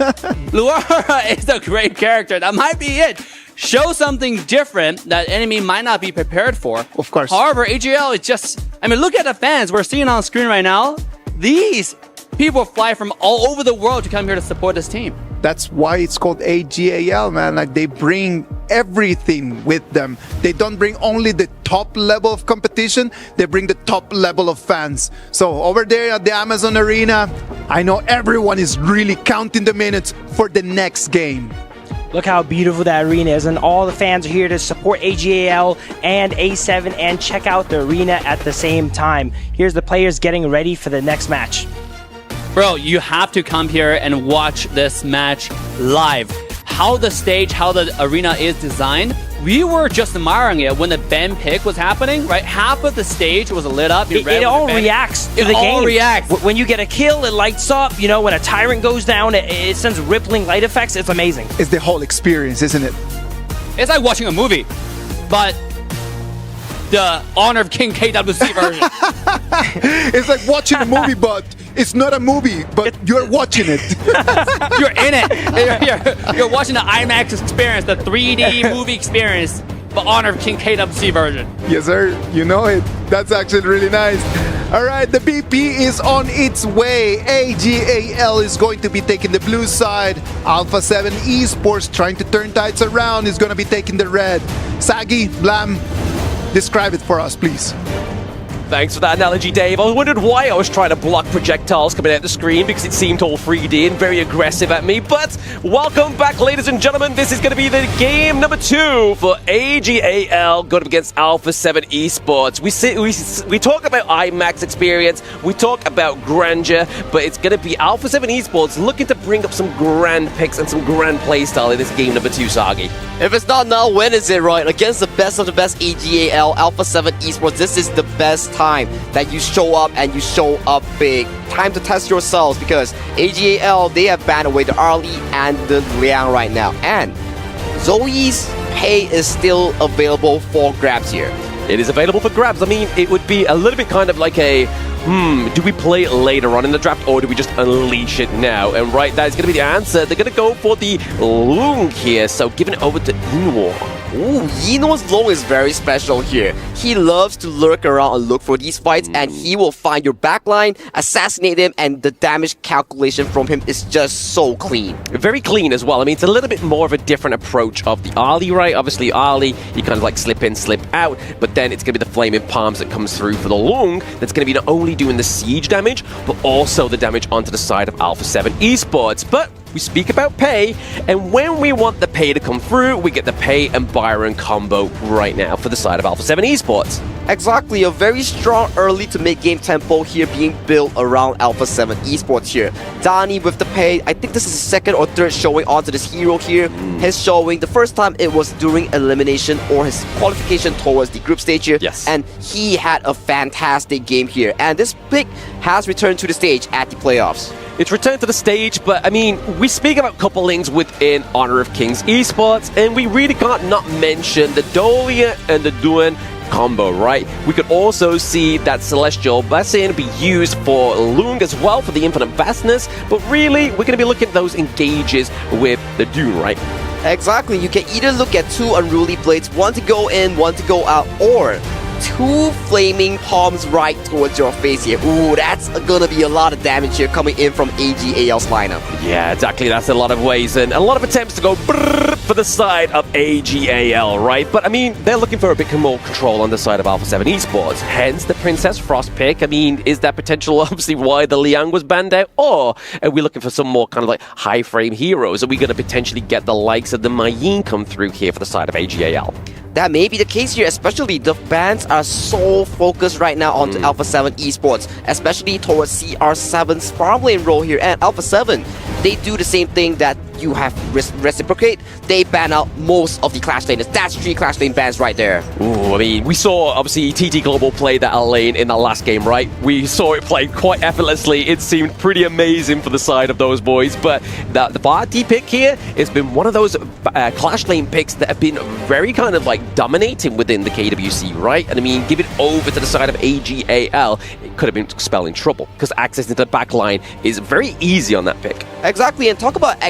Luara is a great character. That might be it. Show something different that enemy might not be prepared for. Of course. However, AGL is just... I mean, look at the fans. We're seeing on screen right now. These people fly from all over the world to come here to support this team. That's why it's called AGAL, man. Like, they bring everything with them. They don't bring only the top level of competition, they bring the top level of fans. So over there at the Amazon Arena, I know everyone is really counting the minutes for the next game. Look how beautiful that arena is, and all the fans are here to support AGAL and A7 and check out the arena at the same time. Here's the players getting ready for the next match. Bro, you have to come here and watch this match live. How the stage, how the arena is designed, we were just admiring it when the Ben pick was happening, right? Half of the stage was lit up. It all reacts to the game. It all reacts. When you get a kill, it lights up. You know, when a tyrant goes down, it sends rippling light effects. It's amazing. It's the whole experience, isn't it? It's like watching a movie, but the Honor of King KWC version. It's like watching a movie, but it's not a movie, but you're watching it. You're in it. You're watching the IMAX experience, the 3D movie experience, but Honor of King KWC version. Yes, sir. You know it. That's actually really nice. All right, the BP is on its way. AGAL is going to be taking the blue side. Alpha 7 Esports, trying to turn tides around, is going to be taking the red. Sagi, Blam, describe it for us, please. Thanks for that analogy, Dave. I wondered why I was trying to block projectiles coming out the screen, because it seemed all 3D and very aggressive at me. But welcome back, ladies and gentlemen. This is going to be the game number 2 for AGAL going up against Alpha 7 Esports. We talk about IMAX experience, we talk about grandeur, but it's going to be Alpha 7 Esports looking to bring up some grand picks and some grand playstyle in this game number 2, Sagi. If it's not now, when is it, right? Against the best of the best AGAL, Alpha 7 Esports, this is the best time that you show up and you show up big. Time to test yourselves because AGAL, they have banned away the Arlie and the Liang right now. And Zoe's pay is still available for grabs here. It is available for grabs. I mean, it would be a little bit kind of like a, do we play it later on in the draft or do we just unleash it now? And right, that is going to be the answer. They're going to go for the Lung here, so giving it over to Yinwo. Ooh, Yinwo's Long is very special here. He loves to lurk around and look for these fights, and he will find your backline, assassinate him, and the damage calculation from him is just so clean. Very clean as well. I mean, it's a little bit more of a different approach of the Arlie, right? Obviously, Arlie, you kind of like slip in, slip out, but then it's going to be the Flaming Palms that comes through for the Lung that's going to be not only doing the siege damage, but also the damage onto the side of Alpha 7 Esports. But we speak about pay, and when we want the pay to come through, we get the pay and Byron combo right now for the side of Alpha 7 Esports. Exactly, a very strong early to mid-game tempo here being built around Alpha 7 Esports here. Danny with the pay, I think this is his second or third showing onto this hero here. His showing, the first time it was during elimination or his qualification towards the group stage here. Yes. And he had a fantastic game here. And this pick has returned to the stage at the playoffs. It's returned to the stage, but I mean, we speak about couplings within Honor of Kings Esports, and we really can't not mention the Dolia and the Duan combo, right? We could also see that Celestial Blessing be used for Lung as well for the Infinite Vastness, but really, we're going to be looking at those engages with the Dune, right? Exactly, you can either look at two Unruly Blades, one to go in, one to go out, or two Flaming Palms right towards your face here. Ooh, that's gonna be a lot of damage here coming in from AGAL's lineup. Yeah, exactly. That's a lot of ways and a lot of attempts to go for the side of AGAL, right? But I mean, they're looking for a bit more control on the side of Alpha 7 Esports. Hence the Princess Frost pick. I mean, is that potential obviously why the Liang was banned out? Or are we looking for some more kind of like high frame heroes? Are we going to potentially get the likes of the Mayin come through here for the side of AGAL? That may be the case here, especially the bans are so focused right now onto Alpha 7 Esports, especially towards CR7's farm lane role here. And Alpha 7, they do the same thing that you have reciprocate. They ban out most of the Clash laners. That's 3 Clash lane bans right there. Ooh, I mean, we saw obviously TT Global play that lane in that last game, right? We saw it played quite effortlessly. It seemed pretty amazing for the side of those boys. But the Vati pick here has been one of those Clash lane picks that have been very kind of like dominating within the KWC, right? And I mean, give it over to the side of AGAL, it could have been spelling trouble because access into the backline is very easy on that pick. Exactly, and talk about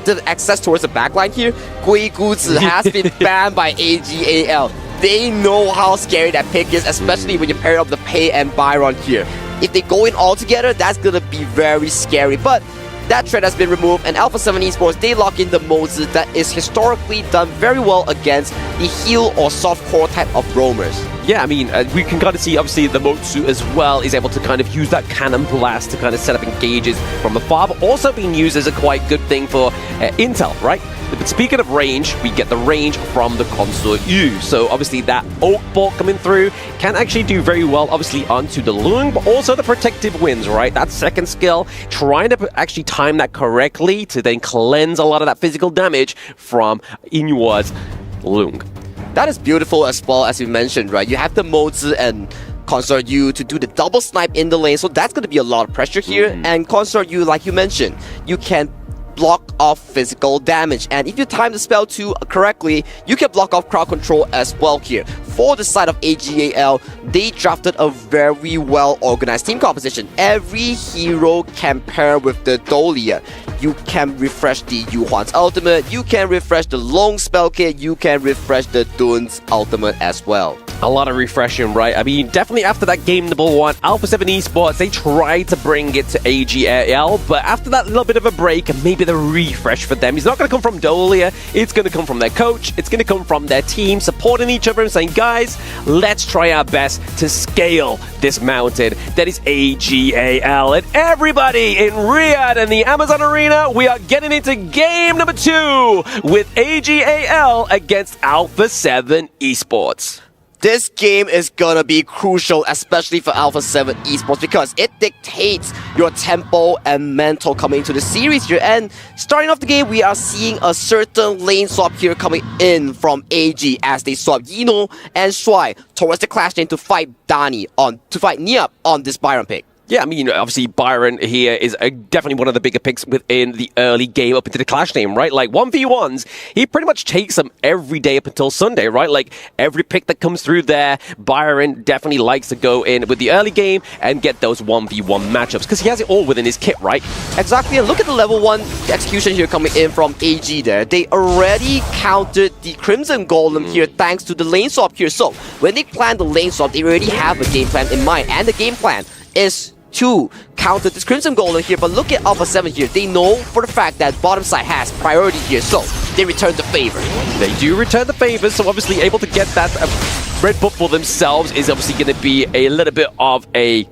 the access towards the backline here. Gui Guzi has been banned by AGAL. They know how scary that pick is, especially when you pair up the Pei and Byron here. If they go in all together, that's gonna be very scary. But that threat has been removed, and Alpha 7 Esports, they lock in the Mozi that is historically done very well against the heal or soft core type of roamers. Yeah, I mean, we can kind of see, obviously, the Motsu as well is able to kind of use that cannon blast to kind of set up engages from afar, but also being used as a quite good thing for intel, right? But speaking of range, we get the range from the Consort Yu. So obviously that Oak Bolt coming through can actually do very well, obviously, onto the Lung, but also the Protective Winds, right? That second skill, trying to actually time that correctly to then cleanse a lot of that physical damage from Inua's Lung. That is beautiful as well, as you mentioned, right? You have the Mozi and Consort Yu to do the double snipe in the lane, so that's going to be a lot of pressure here. And Consort Yu, like you mentioned, you can block off physical damage, and if you time the spell too correctly, you can block off crowd control as well here. For the side of AGAL, they drafted a very well organized team composition. Every hero can pair with the Dolia. You can refresh the Yuhuan's ultimate, you can refresh the Long spell kit, you can refresh the Dun's ultimate as well. A lot of refreshing, right? I mean, definitely after that game number 1, Alpha 7 Esports, they tried to bring it to AGAL, but after that little bit of a break, maybe the refresh for them is not going to come from Dolia, it's going to come from their coach, it's going to come from their team, supporting each other and saying, guys, let's try our best to scale this mountain that is AGAL. And everybody in Riyadh and the Amazon Arena, we are getting into game number 2 with AGAL against Alpha 7 Esports. This game is gonna be crucial, especially for Alpha 7 Esports, because it dictates your tempo and mental coming into the series here. And starting off the game, we are seeing a certain lane swap here coming in from AG as they swap Yino and Shuai towards the Clash lane to fight Niap on this Byron pick. Yeah, I mean, obviously Byron here is definitely one of the bigger picks within the early game up into the Clash name, right? Like 1v1s, he pretty much takes them every day up until Sunday, right? Like every pick that comes through there, Byron definitely likes to go in with the early game and get those 1v1 matchups because he has it all within his kit, right? Exactly, and look at the level 1 execution here coming in from AG there. They already countered the Crimson Golem here thanks to the lane swap here. So when they plan the lane swap, they already have a game plan in mind, and the game plan is to counter this Crimson Golem here. But look at Alpha 7 here. They know for the fact that bottom side has priority here, so they return the favor. They do return the favor, so obviously able to get that red buff for themselves is obviously going to be a little bit of a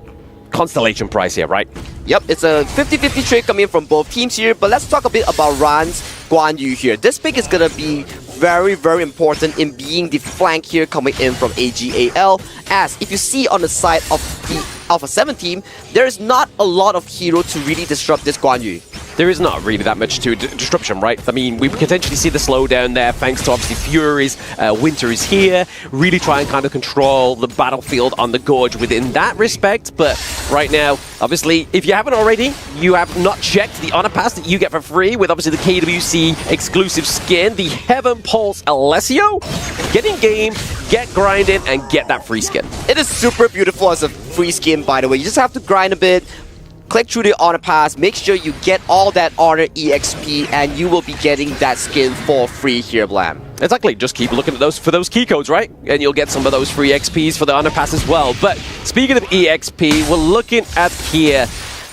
constellation price here, right? Yep, it's a 50-50 trade coming in from both teams here, but let's talk a bit about Ran's Guan Yu here. This pick is going to be very, very important in being the flank here coming in from AGAL, as if you see on the side of the Alpha 7 team, there is not a lot of hero to really disrupt this Guan Yu. There is not really that much to disruption, right? I mean, we potentially see the slowdown there thanks to obviously Fury's Winter is here, really try and kind of control the battlefield on the Gorge within that respect. But right now, obviously, if you haven't already, you have not checked the honor pass that you get for free with obviously the KWC exclusive skin, the Heaven Pulse Alessio. Get in game, get grinding, and get that free skin. It is super beautiful as a free skin, by the way. You just have to grind a bit, click through the honor pass, make sure you get all that honor EXP, and you will be getting that skin for free here, Blam. Exactly, just keep looking at those for those key codes, right? And you'll get some of those free XPs for the honor pass as well. But speaking of EXP, we're looking at here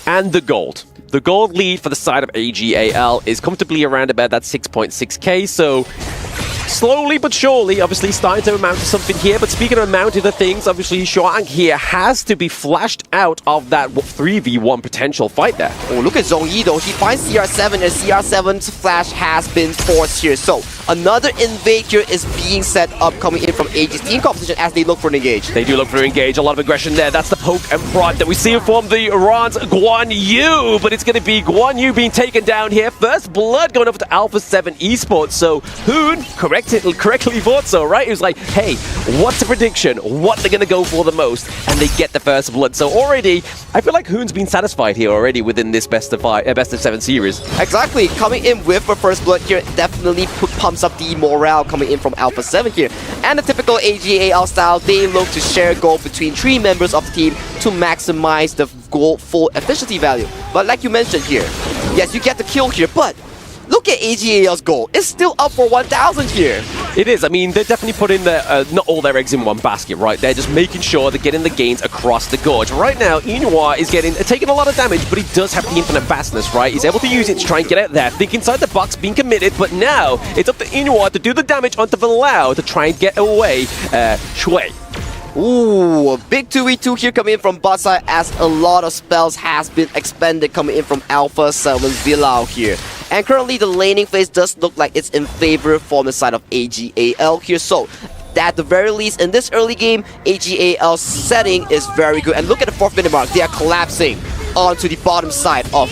and the gold. The gold lead for the side of AGAL is comfortably around about that 6.6k, so slowly but surely, obviously starting to amount to something here. But speaking of amounting to things, obviously Shuang here has to be flashed out of that 3v1 potential fight there. Oh, look at Zhong Yi though. He finds CR7 and CR7's flash has been forced here. So another invade here is being set up coming in from AG's team composition as they look for an engage. They do look for an engage. A lot of aggression there. That's the poke and prod that we see from the Ran's Guan Yu. But it's going to be Guan Yu being taken down here. First blood going over to Alpha 7 Esports. So Hoon correctly thought so, right? He was like, hey, what's the prediction? What they're going to go for the most? And they get the first blood. So already, I feel like Hoon's been satisfied here already within this best of 7 series. Exactly. Coming in with a first blood here definitely pumps up the morale coming in from Alpha 7 here. And the typical AGAL style, they look to share gold between 3 members of the team to maximize the gold full efficiency value. But like you mentioned here, yes, you get the kill here, but look at AGAL's goal. It's still up for 1,000 here. It is. I mean, they're definitely putting not all their eggs in one basket, right? They're just making sure they're getting the gains across the Gorge. Right now, Inua is taking a lot of damage, but he does have the infinite fastness, right? He's able to use it to try and get out there. Think inside the box, being committed, but now it's up to Inua to do the damage onto Valau to try and get away Shui. Ooh, a big 2v2 here coming in from bot side as a lot of spells has been expended coming in from Alpha 7 Villau here. And currently the laning phase does look like it's in favor for the side of AGAL here. So at the very least in this early game, AGAL's setting is very good. And look at the 4th minute mark, they are collapsing onto the bottom side of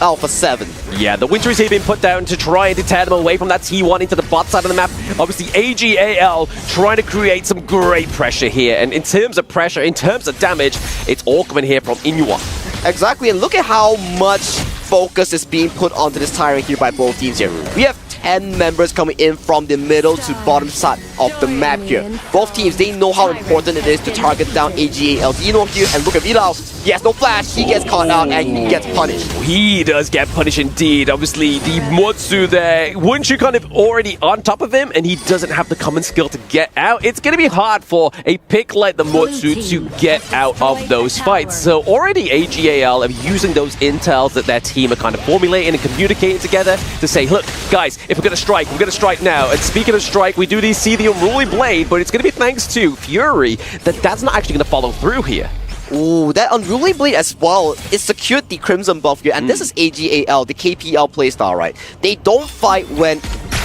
Alpha 7. Yeah, the Winter is here being put down to try and deter them away from that T1 into the bot side of the map. Obviously, AGAL trying to create some great pressure here. And in terms of pressure, in terms of damage, it's all coming here from Inua. Exactly, and look at how much focus is being put onto this tiring here by both teams here. We have 10 members coming in from the middle to bottom side of the map here. Both teams, they know how important it is to target down AGAL Dino here. And look at Villau. He has no flash. He gets caught out and he gets punished. He does get punished indeed. Obviously, the Motsu there, wouldn't you kind of already on top of him and he doesn't have the common skill to get out? It's going to be hard for a pick like the Motsu to get out of those fights. So already AGAL are using those intels that their team are kind of formulating and communicating together to say, look, guys, if we're going to strike now. And speaking of strike, we do see the Unruly Blade, but it's going to be thanks to Fury that's not actually going to follow through here. Ooh, that Unruly Blade as well, it secured the Crimson buff here. And this is AGAL, the KPL playstyle, right? They don't fight when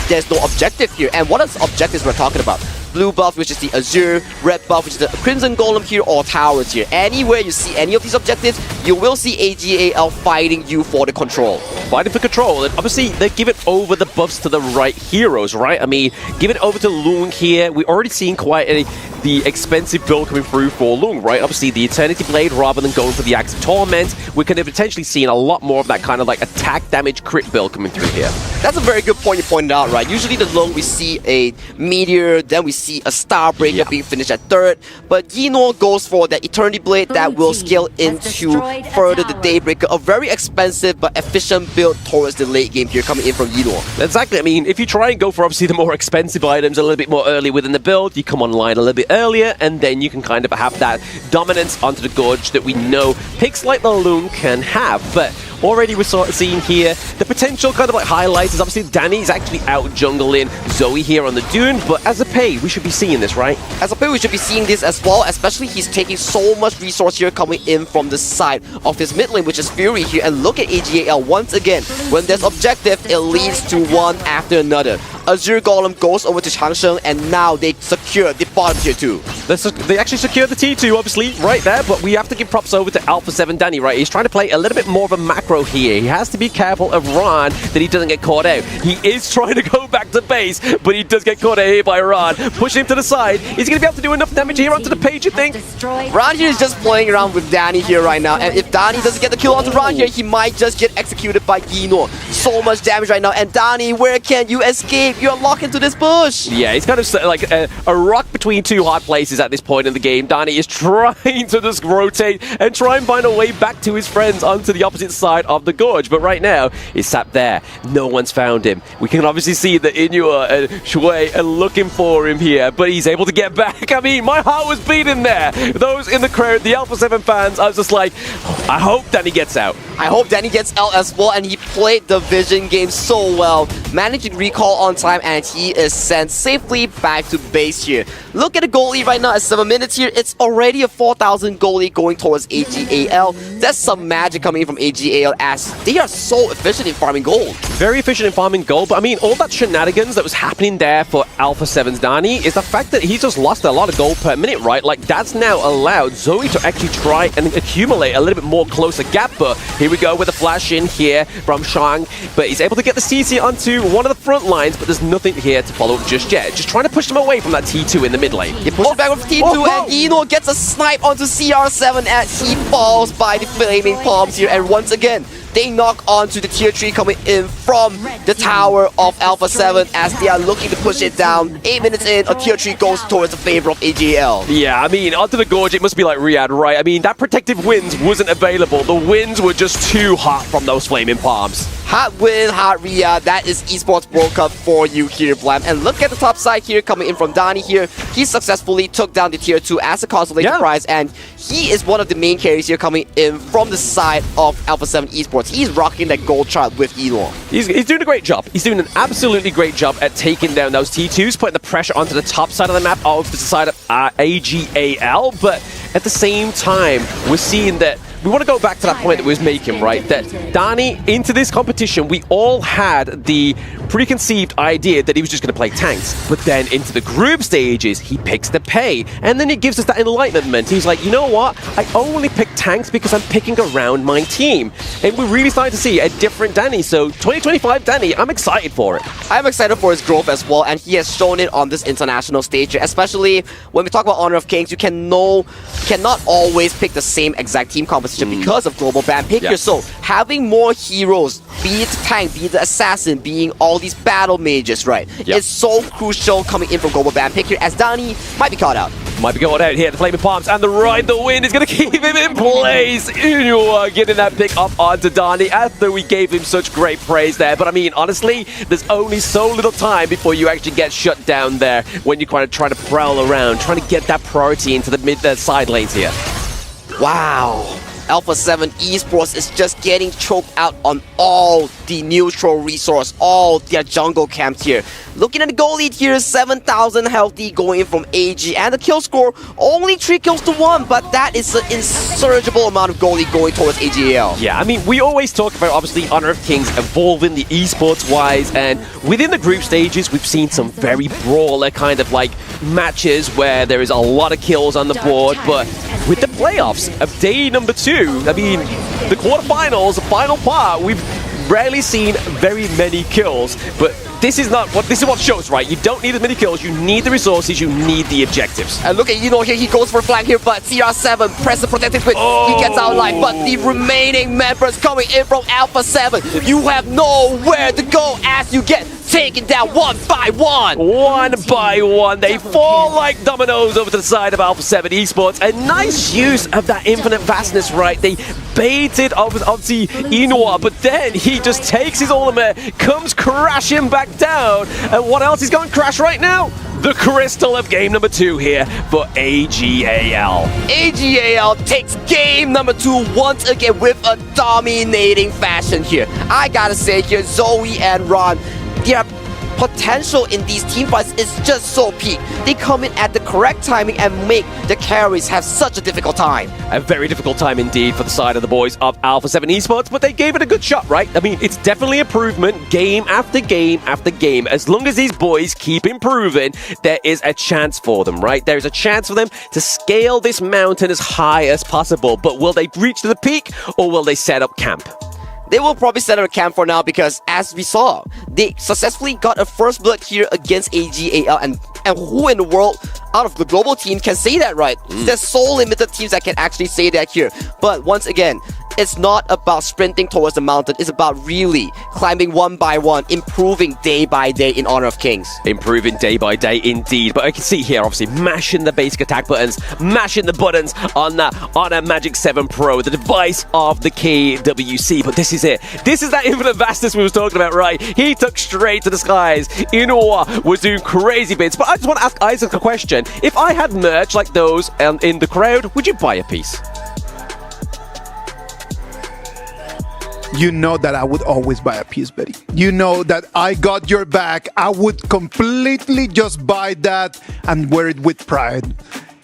there's no objective here. And what is objectives we're talking about? blue buff, which is the Azure, red buff, which is the Crimson Golem here, or towers here. Anywhere you see any of these objectives, you will see AGAL fighting you for the control. Fighting for control, and obviously they give it over the buffs to the right heroes, right? I mean, give it over to Lung here. We're already seeing quite the expensive build coming through for Lung, right? Obviously the Eternity Blade rather than going for the Axe of Torment, we could have potentially seen a lot more of that kind of like attack damage crit build coming through here. That's a very good point you pointed out, right? Usually the Lung, we see a Meteor, then we see a Starbreaker being finished at third, but Yinor goes for that Eternity Blade that will scale into further the Daybreaker, a very expensive but efficient build towards the late game here coming in from Yinor. Exactly, I mean, if you try and go for obviously the more expensive items a little bit more early within the build, you come online a little bit earlier, and then you can kind of have that dominance onto the Gorge that we know picks like the Lung can have. But already we're sort of seeing here the potential kind of like highlights is obviously Danny's actually out jungling Zoe here on the Dune, but as a pay, we should be seeing this, right? As a pay, we should be seeing this as well, especially he's taking so much resource here coming in from the side of his mid lane, which is Fury here, and look at AGAL once again. When there's objective, it leads to one after another. Azure Golem goes over to Changsheng, and now they secure the bottom tier 2. They actually secure the T2, obviously, right there, but we have to give props over to Alpha 7 Danny, right? He's trying to play a little bit more of a macro here. He has to be careful of Ran that he doesn't get caught out. He is trying to go back to base, but he does get caught out here by Ran. Pushing him to the side. He's going to be able to do enough damage here onto the page, you think? Ran here is just playing around with Danny here right now, and if Danny doesn't get the kill onto Ran here, he might just get executed by Yinor. So much damage right now, and Danny, where can you escape? You're locked into this bush. Yeah, he's kind of like a rock between two hard places at this point in the game. Danny is trying to just rotate and try and find a way back to his friends onto the opposite side of the gorge. But right now, he's sat there. No one's found him. We can obviously see that Inua and Shui are looking for him here, but he's able to get back. I mean, my heart was beating there. Those in the crowd, the Alpha 7 fans, I was just like, I hope Danny gets out. I hope Danny gets out as well, and he played the Vision game so well, managing recall on time, and he is sent safely back to base here. Look at the goal lead right now at 7 minutes here. It's already a 4,000 goal lead going towards AGAL. That's some magic coming in from AGAL, as they are so efficient in farming gold. Very efficient in farming gold, but I mean, all that shenanigans that was happening there for Alpha 7's Danny is the fact that he's just lost a lot of gold per minute, right? Like, that's now allowed Zoe to actually try and accumulate a little bit more closer gap, but here we go with a flash in here from Shang, but he's able to get the CC onto one of the front lines, but there's nothing here to follow up just yet. Just trying to push him away from that T2 in the mid lane. He pushes back with T2, and Eno gets a snipe onto CR7 as he falls by the flaming palms here, and once again, they knock onto the tier 3 coming in from the tower of Alpha 7 as they are looking to push it down. 8 minutes in, a tier 3 goes towards the favor of AGL. Yeah, I mean, onto the gorge, it must be like Riyadh, right? I mean, that protective winds wasn't available. The winds were just too hot from those flaming palms. Hot win, hot Riyadh. That is Esports World Cup for you here, Blam. And look at the top side here, coming in from Donnie here. He successfully took down the tier 2 as a consolation prize, and he is one of the main carries here coming in from the side of Alpha 7 Esports. He's rocking that gold chart with Elon. He's doing a great job. He's doing an absolutely great job at taking down those T2s, putting the pressure onto the top side of the map, of the side of AGAL, but at the same time, we're seeing that we want to go back to that point that we was making, right? That Danny, into this competition, we all had the preconceived idea that he was just going to play tanks. But then into the group stages, he picks the pay. And then it gives us that enlightenment. He's like, you know what? I only pick tanks because I'm picking around my team. And we're really starting to see a different Danny. So 2025 Danny, I'm excited for it. I'm excited for his growth as well. And he has shown it on this international stage, especially when we talk about Honor of Kings. You cannot always pick the same exact team composition because of global ban pick here. So having more heroes, be it the tank, be it the assassin, being all these battle mages, right? It's so crucial coming in from global ban pick here, as Danny might be caught out. Might be going out here, the Flaming Palms, and the Ride the Wind is going to keep him in place. Inua getting that pick up onto Danny after we gave him such great praise there. But I mean, honestly, there's only so little time before you actually get shut down there when you kind of try to prowl around, trying to get that priority into the side lanes here. Wow. Alpha 7 Esports is just getting choked out on all the neutral resource, all their jungle camps here. Looking at the goal lead here, 7,000 healthy going in from AG, and the kill score, only 3 kills to 1, but that is an insurgible amount of goal lead going towards AGL. Yeah, I mean, we always talk about, obviously, Honor of Kings evolving the esports-wise, and within the group stages, we've seen some very brawler kind of like matches where there is a lot of kills on the board, but with the playoffs of day number 2, I mean, the quarterfinals, the final part, we've rarely seen very many kills, but this is what shows, right? You don't need as many kills, you need the resources, you need the objectives. And look at Eno here, he goes for flank here, but CR7 presses protected with, he gets out alive, but the remaining members coming in from Alpha 7, you have nowhere to go as you get taken down one by one. One by one, they fall like dominoes over to the side of Alpha 7 Esports. A nice use of that infinite vastness, right? They baited obviously Enoa, but then he just takes his ultimate, comes crashing back down, and what else is going to crash right now? The crystal of game number 2 here for AGAL. AGAL takes game number 2 once again with a dominating fashion here. I gotta say here, Zoe and Ron, their potential in these team fights is just so peak. They come in at the correct timing and make the carries have such a difficult time. A very difficult time indeed for the side of the boys of Alpha 7 Esports, but they gave it a good shot, right? I mean, it's definitely improvement game after game after game. As long as these boys keep improving, there is a chance for them, right? There is a chance for them to scale this mountain as high as possible, but will they reach the peak or will they set up camp? They will probably set up a camp for now because, as we saw, they successfully got a first blood here against AGAL, and who in the world out of the global team can say that, right? There's so limited teams that can actually say that here. But once again, it's not about sprinting towards the mountain. It's about really climbing one by one, improving day by day in Honor of Kings. Improving day by day indeed. But I can see here, obviously, mashing the basic attack buttons, mashing the buttons on a Magic 7 Pro, the device of the KWC. But this is it. This is that infinite vastness we was talking about, right? He took straight to the skies. Inoa was doing crazy bits. But I just want to ask Isaac a question. If I had merch like those in the crowd, would you buy a piece? You know that I would always buy a piece, Betty. You know that I got your back. I would completely just buy that and wear it with pride.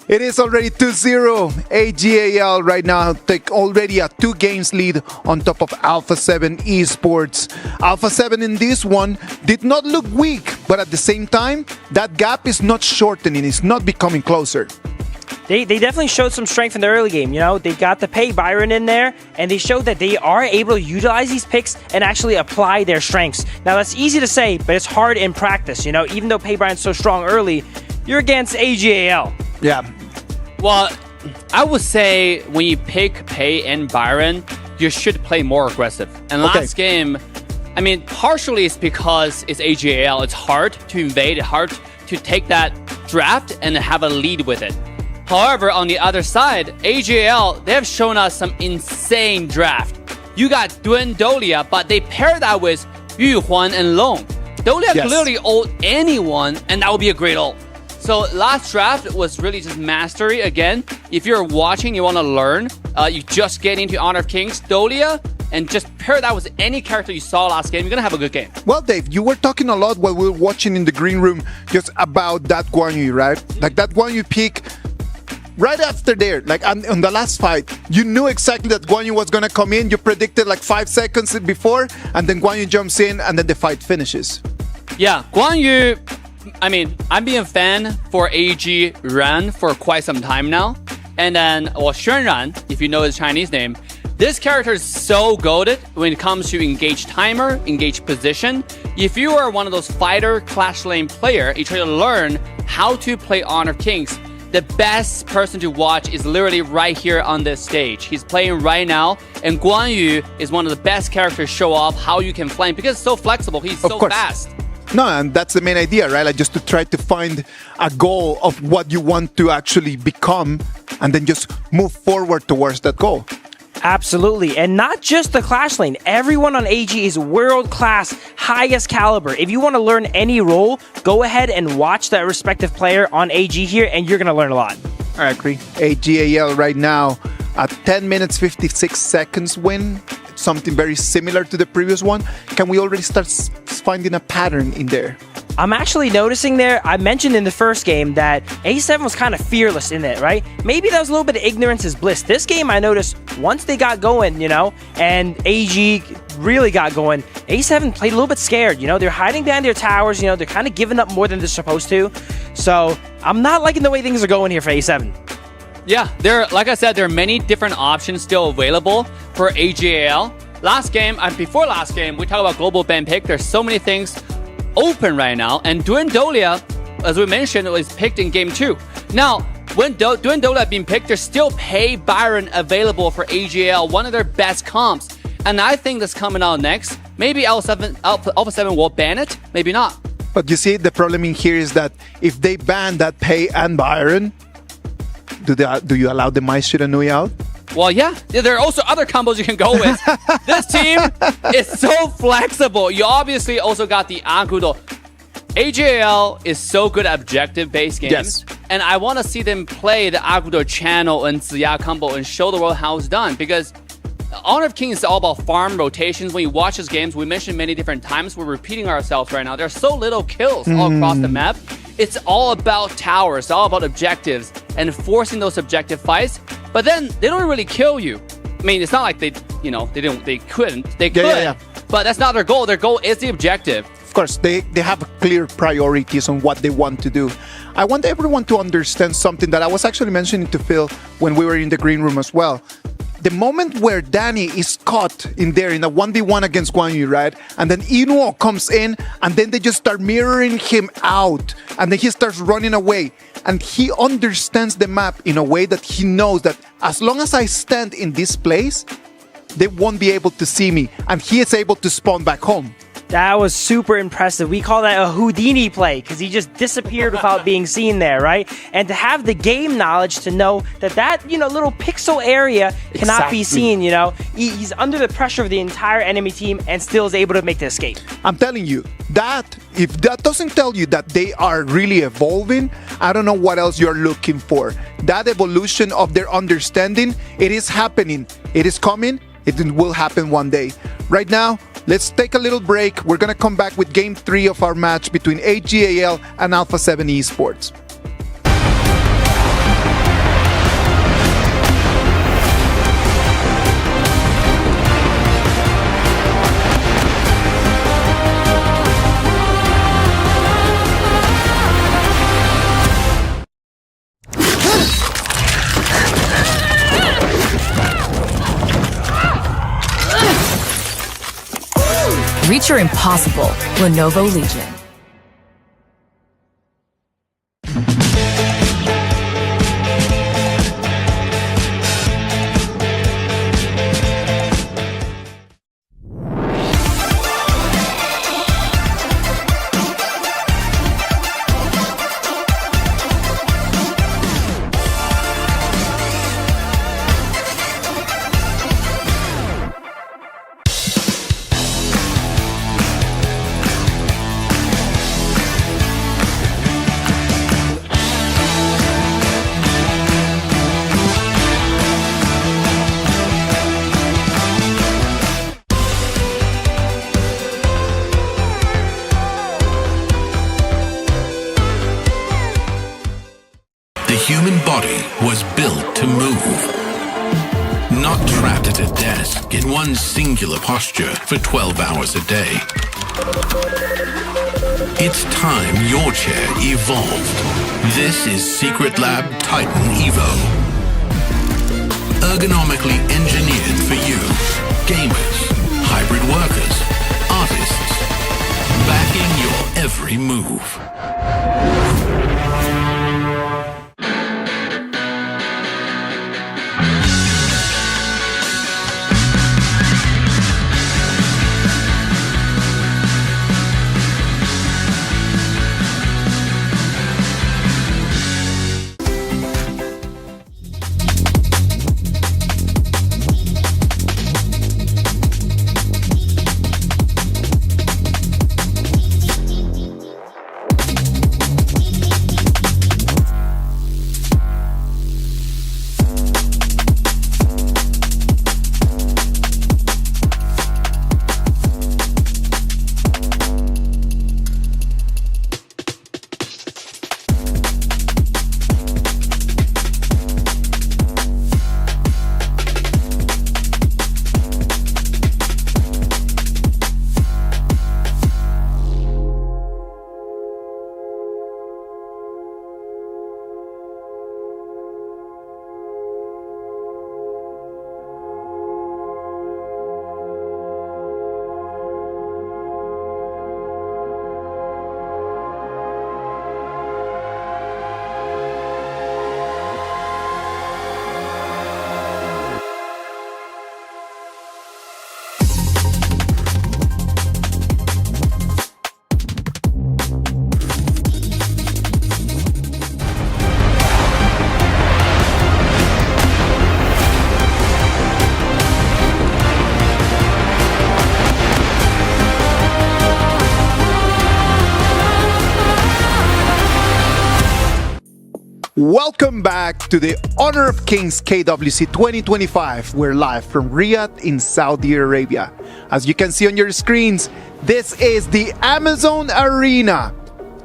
It is already 2-0. AGAL right now take already a 2 games lead on top of Alpha 7 Esports. Alpha 7 in this one did not look weak, but at the same time, that gap is not shortening. It's not becoming closer. They definitely showed some strength in the early game. You know, they got the Pei Byron in there, and they showed that they are able to utilize these picks and actually apply their strengths. Now, that's easy to say, but it's hard in practice. You know, even though Pei Byron's so strong early, you're against AGAL. Yeah. Well, I would say when you pick Pei and Byron, you should play more aggressive. And last game, I mean, partially it's because it's AGAL. It's hard to invade, hard to take that draft and have a lead with it. However, on the other side, AGAL, they have shown us some insane draft. You got Duen Dolia, but they pair that with Yu Huan and Long. Dolia clearly ult anyone, and that would be a great ult. So last draft was really just mastery. Again, if you're watching, you want to learn, you just get into Honor of Kings, Dolia, and just pair that with any character you saw last game, you're going to have a good game. Well, Dave, you were talking a lot while we were watching in the green room just about that Guan Yu, right? Like that Guan Yu pick. Right after there, like on the last fight, you knew exactly that Guan Yu was going to come in. You predicted like 5 seconds before, and then Guan Yu jumps in, and then the fight finishes. Yeah, Guan Yu, I mean, I'm being a fan for AG Ran for quite some time now. And then, well, Xuan Ran, if you know his Chinese name, this character is so goated when it comes to engage timer, engage position. If you are one of those fighter clash lane player, you try to learn how to play Honor of Kings, the best person to watch is literally right here on this stage. He's playing right now, and Guan Yu is one of the best characters to show off how you can flame because it's so flexible. He's so fast. No, and that's the main idea, right? Like just to try to find a goal of what you want to actually become and then just move forward towards that goal. Absolutely. And not just the Clash lane. Everyone on AG is world-class, highest caliber. If you want to learn any role, go ahead and watch that respective player on AG here, and you're going to learn a lot. All right, agree. AGAL right now, a 10 minutes, 56 seconds win. Something very similar to the previous one. Can we already start finding a pattern in there? I'm actually noticing there, I mentioned in the first game that A7 was kind of fearless in it, right? Maybe that was a little bit of ignorance is bliss. This game, I noticed once they got going, you know, and AG really got going, A7 played a little bit scared, you know? They're hiding behind their towers, you know? They're kind of giving up more than they're supposed to. So I'm not liking the way things are going here for A7. Yeah, like I said, there are many different options still available for AGAL. Last game and before last game, we talked about global ban pick. There's so many things open right now, and Duendolia, as we mentioned, was picked in game 2. Now, when Duendolia being picked, there's still Pei Byron available for AGL, one of their best comps. And I think that's coming out next. Maybe Alpha 7 will ban it, maybe not. But you see, the problem in here is that if they ban that Pei and Byron, do you allow the Mai Shiranui out? Well, yeah. There are also other combos you can go with. This team is so flexible. You obviously also got the Agudo. AGL is so good at objective-based games. Yes. And I want to see them play the Agudo channel and Ziya combo and show the world how it's done. Because Honor of Kings is all about farm rotations. When you watch these games, we mentioned many different times, we're repeating ourselves right now. There's so little kills all across the map. It's all about towers, it's all about objectives and forcing those objective fights. But then they don't really kill you. I mean, it's not like they couldn't. They could, but that's not their goal. Their goal is the objective. Of course, they have clear priorities on what they want to do. I want everyone to understand something that I was actually mentioning to Phil when we were in the green room as well. The moment where Danny is caught in there in a 1v1 against Guan Yu, right? And then Inuo comes in and then they just start mirroring him out. And then he starts running away. And he understands the map in a way that he knows that as long as I stand in this place, they won't be able to see me. And he is able to spawn back home. That was super impressive. We call that a Houdini play because he just disappeared without being seen there, right? And to have the game knowledge to know that little pixel area cannot be seen, he's under the pressure of the entire enemy team and still is able to make the escape. I'm telling you, if that doesn't tell you that they are really evolving, I don't know what else you're looking for. That evolution of their understanding, it is happening. It is coming. It will happen one day. Right now, let's take a little break. We're going to come back with Game 3 of our match between AGAL and Alpha 7 Esports. Reach your impossible, Lenovo Legion. The human body was built to move, not trapped at a desk in one singular posture for 12 hours a day. It's time your chair evolved. This is Secret Lab Titan Evo. Ergonomically engineered for you, gamers, hybrid workers, artists, backing your every move. Welcome back to the Honor of Kings KWC 2025. We're live from Riyadh in Saudi Arabia. As you can see on your screens, this is the Amazon Arena.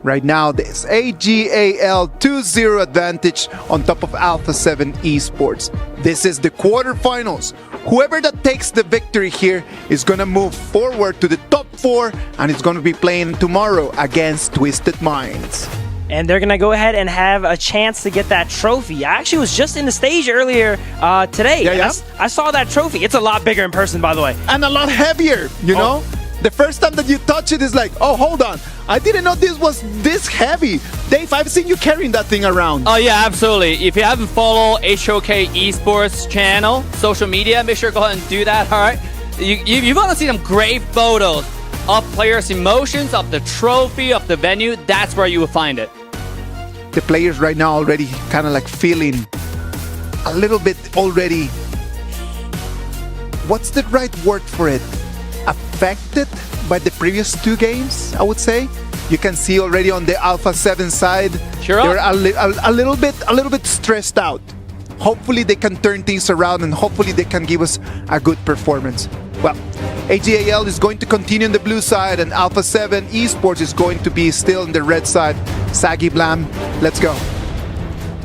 Right now, there's AGAL 2-0 advantage on top of Alpha 7 Esports. This is the quarterfinals. Whoever that takes the victory here is going to move forward to the top 4 and is going to be playing tomorrow against Twisted Minds. And they're going to go ahead and have a chance to get that trophy. I actually was just in the stage earlier today. Yeah. I saw that trophy. It's a lot bigger in person, by the way. And a lot heavier, you know? The first time that you touch it is like, oh, hold on. I didn't know this was this heavy. Dave, I've seen you carrying that thing around. Oh, yeah, absolutely. If you haven't followed HOK Esports channel, social media, make sure to go ahead and do that, all right? You want to see some great photos of players' emotions, of the trophy, of the venue. That's where you will find it. The players right now already kind of like feeling a little bit already, what's the right word for it? Affected by the previous 2 games, I would say. You can see already on the Alpha 7 side, they're a little bit stressed out. Hopefully they can turn things around and hopefully they can give us a good performance. Well, AGAL is going to continue on the blue side and Alpha 7 Esports is going to be still on the red side. Saggy Blam, let's go.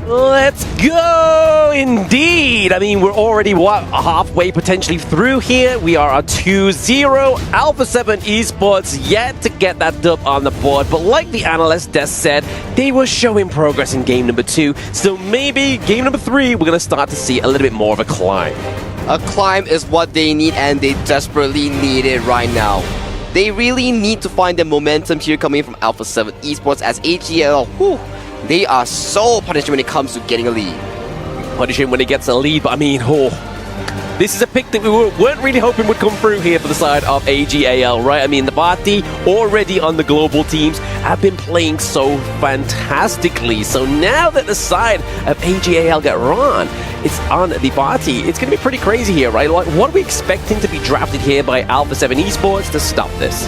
Let's go, indeed. I mean, we're already, halfway potentially through here. We are a 2-0. Alpha 7 Esports yet to get that dub on the board. But like the analyst Des said, they were showing progress in game number 2. So maybe game number 3, we're going to start to see a little bit more of a climb. A climb is what they need, and they desperately need it right now. They really need to find the momentum here coming from Alpha 7 Esports as AGL. They are so punished when it comes to getting a lead. Punishing when he gets a lead, but I mean, this is a pick that we weren't really hoping would come through here for the side of AGAL, right? I mean, the Bati already on the global teams have been playing so fantastically. So now that the side of AGAL get run, it's on the Bati. It's going to be pretty crazy here, right? Like, what are we expecting to be drafted here by Alpha 7 Esports to stop this?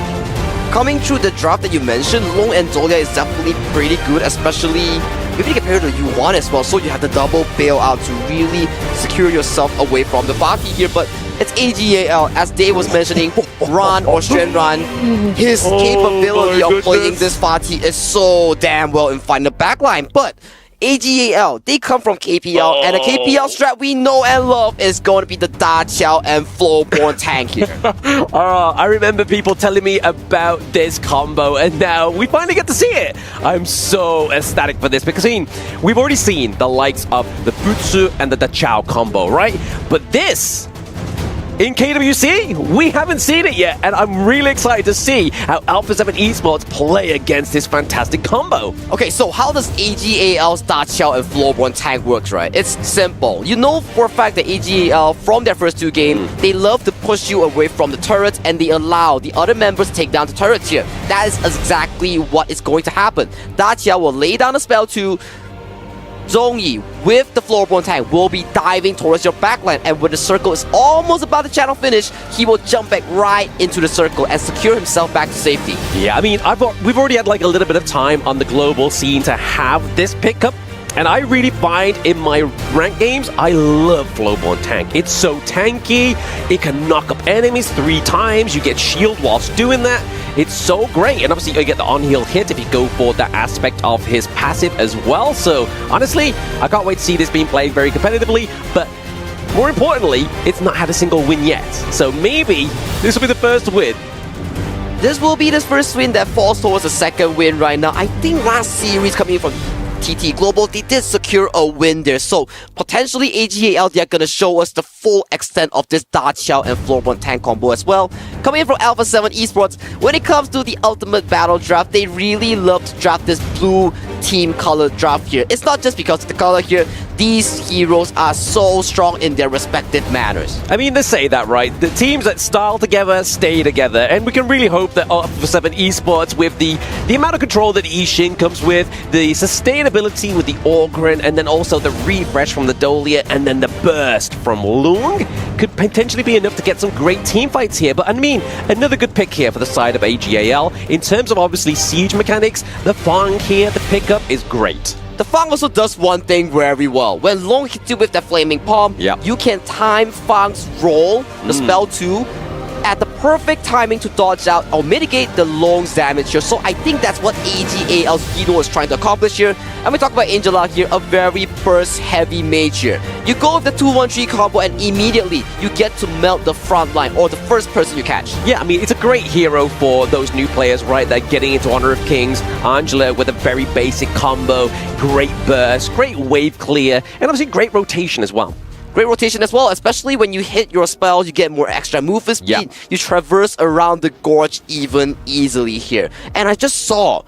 Coming through the draft that you mentioned, Long and Zolia is definitely pretty good, especially maybe compared to U1 as well. So you have the double bailout to really secure yourself away from the Baki here. But it's AGAL, as Dave was mentioning, Ron or Shenron, his capability of playing this Bati is so damn well in finding the backline. But AGAL, they come from KPL, and the KPL strat we know and love is going to be the Da Qiao and Flowborn tank here. I remember people telling me about this combo, and now we finally get to see it. I'm so ecstatic for this because, I mean, we've already seen the likes of the Butsu and the Da Qiao combo, right? But this, in KWC, we haven't seen it yet, and I'm really excited to see how Alpha 7 Esports play against this fantastic combo. Okay, so how does AGAL's Da Qiao and Flowborn tank works, right? It's simple. You know for a fact that AGAL, from their first 2 games, they love to push you away from the turrets, and they allow the other members to take down the turrets here. That is exactly what is going to happen. Da Qiao will lay down a spell to Zhongyi with the Floorborn tank will be diving towards your backline, and when the circle is almost about to channel finish, he will jump back right into the circle and secure himself back to safety. Yeah, I mean, we've already had like a little bit of time on the global scene to have this pickup, and I really find in my ranked games, I love Flowborn tank. It's so tanky, it can knock up enemies 3 times, you get shield whilst doing that. It's so great, and obviously you get the on-heal hit if you go for that aspect of his passive as well. So honestly, I can't wait to see this being played very competitively, but more importantly, it's not had a single win yet. So maybe this will be the first win. This will be the first win that falls towards the second win right now. I think last series coming from TT Global, they did secure a win there. So potentially AGAL, they're going to show us the full extent of this Da Qiao and Floorborn tank combo as well. Coming in from Alpha 7 Esports, when it comes to the ultimate battle draft, they really love to draft this blue team color draft here. It's not just because of the color here. These heroes are so strong in their respective manners. I mean, they say that, right? The teams that style together stay together, and we can really hope that Alpha 7 Esports, with the amount of control that Ishin comes with, the sustainability with the Orgren, and then also the refresh from the Dolia, and then the burst from Lung, could potentially be enough to get some great team fights here. But I mean, another good pick here for the side of AGAL. In terms of obviously siege mechanics, the Fang here, the pickup is great. the Fang also does one thing very well. When Long hits you with that Flaming Palm, you can time Fang's roll, the spell too, at the perfect timing to dodge out or mitigate the Long's damage here. So I think that's what AGAL's Hino is trying to accomplish here. And we talk about Angela here, a very burst heavy mage here. You go with the 2-1-3 combo and immediately you get to melt the front line or the first person you catch. Yeah, I mean, it's a great hero for those new players, right? They're getting into Honor of Kings. Angela with a very basic combo, great burst, great wave clear, and obviously great rotation as well. Great rotation as well, especially when you hit your spells, you get more extra movement speed. You traverse around the gorge even easily here. And I just saw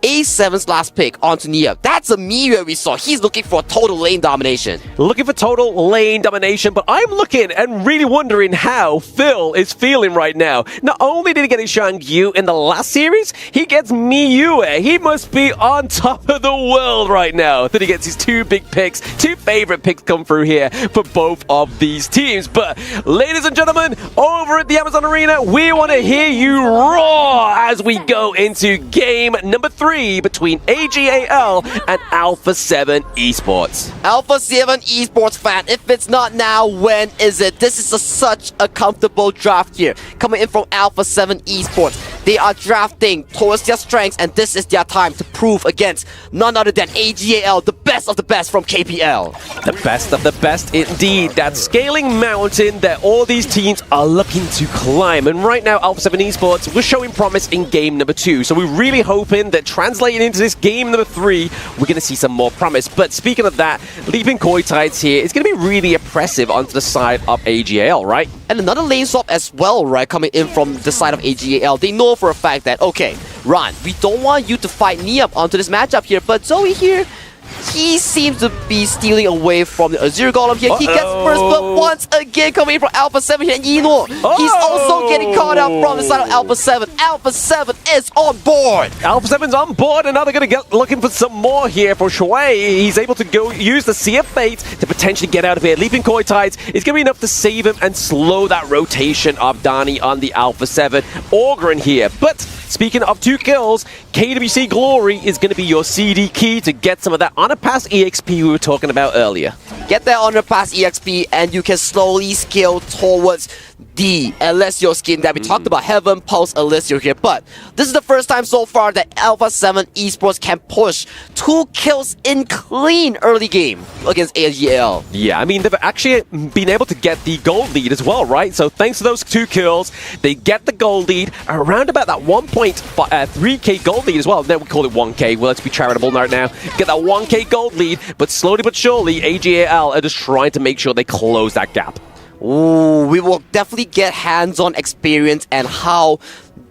A7's last pick onto Nia. That's a Miyu we saw. He's looking for total lane domination. Looking for total lane domination, but I'm looking and really wondering how Phil is feeling right now. Not only did he get his Shang-Yu in the last series, he gets Miyu. He must be on top of the world right now. That he gets his two big picks, two favorite picks come through here for both of these teams. But ladies and gentlemen, over at the Amazon Arena, we want to hear you roar as we go into game number 3 between AGAL and Alpha 7 Esports. Alpha 7 Esports fan, if it's not now, when is it? This is such a comfortable draft here. Coming in from Alpha 7 Esports. They are drafting towards their strengths, and this is their time to prove against none other than AGAL, the best of the best from KPL. The best of the best indeed. That scaling mountain that all these teams are looking to climb. And right now, Alpha 7 Esports, we're showing promise in game number 2. So we're really hoping that translating into this game number 3, we're going to see some more promise. But speaking of that, leaping Koi Tides here is going to be really oppressive onto the side of AGAL, right? And another lane swap as well, right, coming in from the side of AGAL. They know for a fact that, okay, Ron, we don't want you to fight Niap onto this matchup here, but Zoe here, he seems to be stealing away from the Azure Golem here. He gets first blood once again coming in from Alpha 7 here, and Yino, he's also getting caught up from the side of Alpha 7. Alpha 7 is on board. Alpha 7's on board, and now they're going to get looking for some more here for Shui. He's able to go use the Sea of Fate to potentially get out of here. Leaping Koi Tides is going to be enough to save him and slow that rotation of Dani on the Alpha 7. Orgrin here, but speaking of 2 kills, KWC Glory is going to be your CD key to get some of that Honor Pass EXP we were talking about earlier. Get that Honor Pass EXP and you can slowly scale towards the Alessio skin that we talked about, Heaven Pulse Alessio here. But this is the first time so far that Alpha 7 Esports can push 2 kills in clean early game against AGL. Yeah, I mean, they've actually been able to get the gold lead as well, right? So thanks to those 2 kills, they get the gold lead around about that 1.3k gold lead as well. Then we call it 1k. Well, let's be charitable right now. Get that 1k gold lead, but slowly but surely, AGAL are just trying to make sure they close that gap. Ooh, we will definitely get hands-on experience and how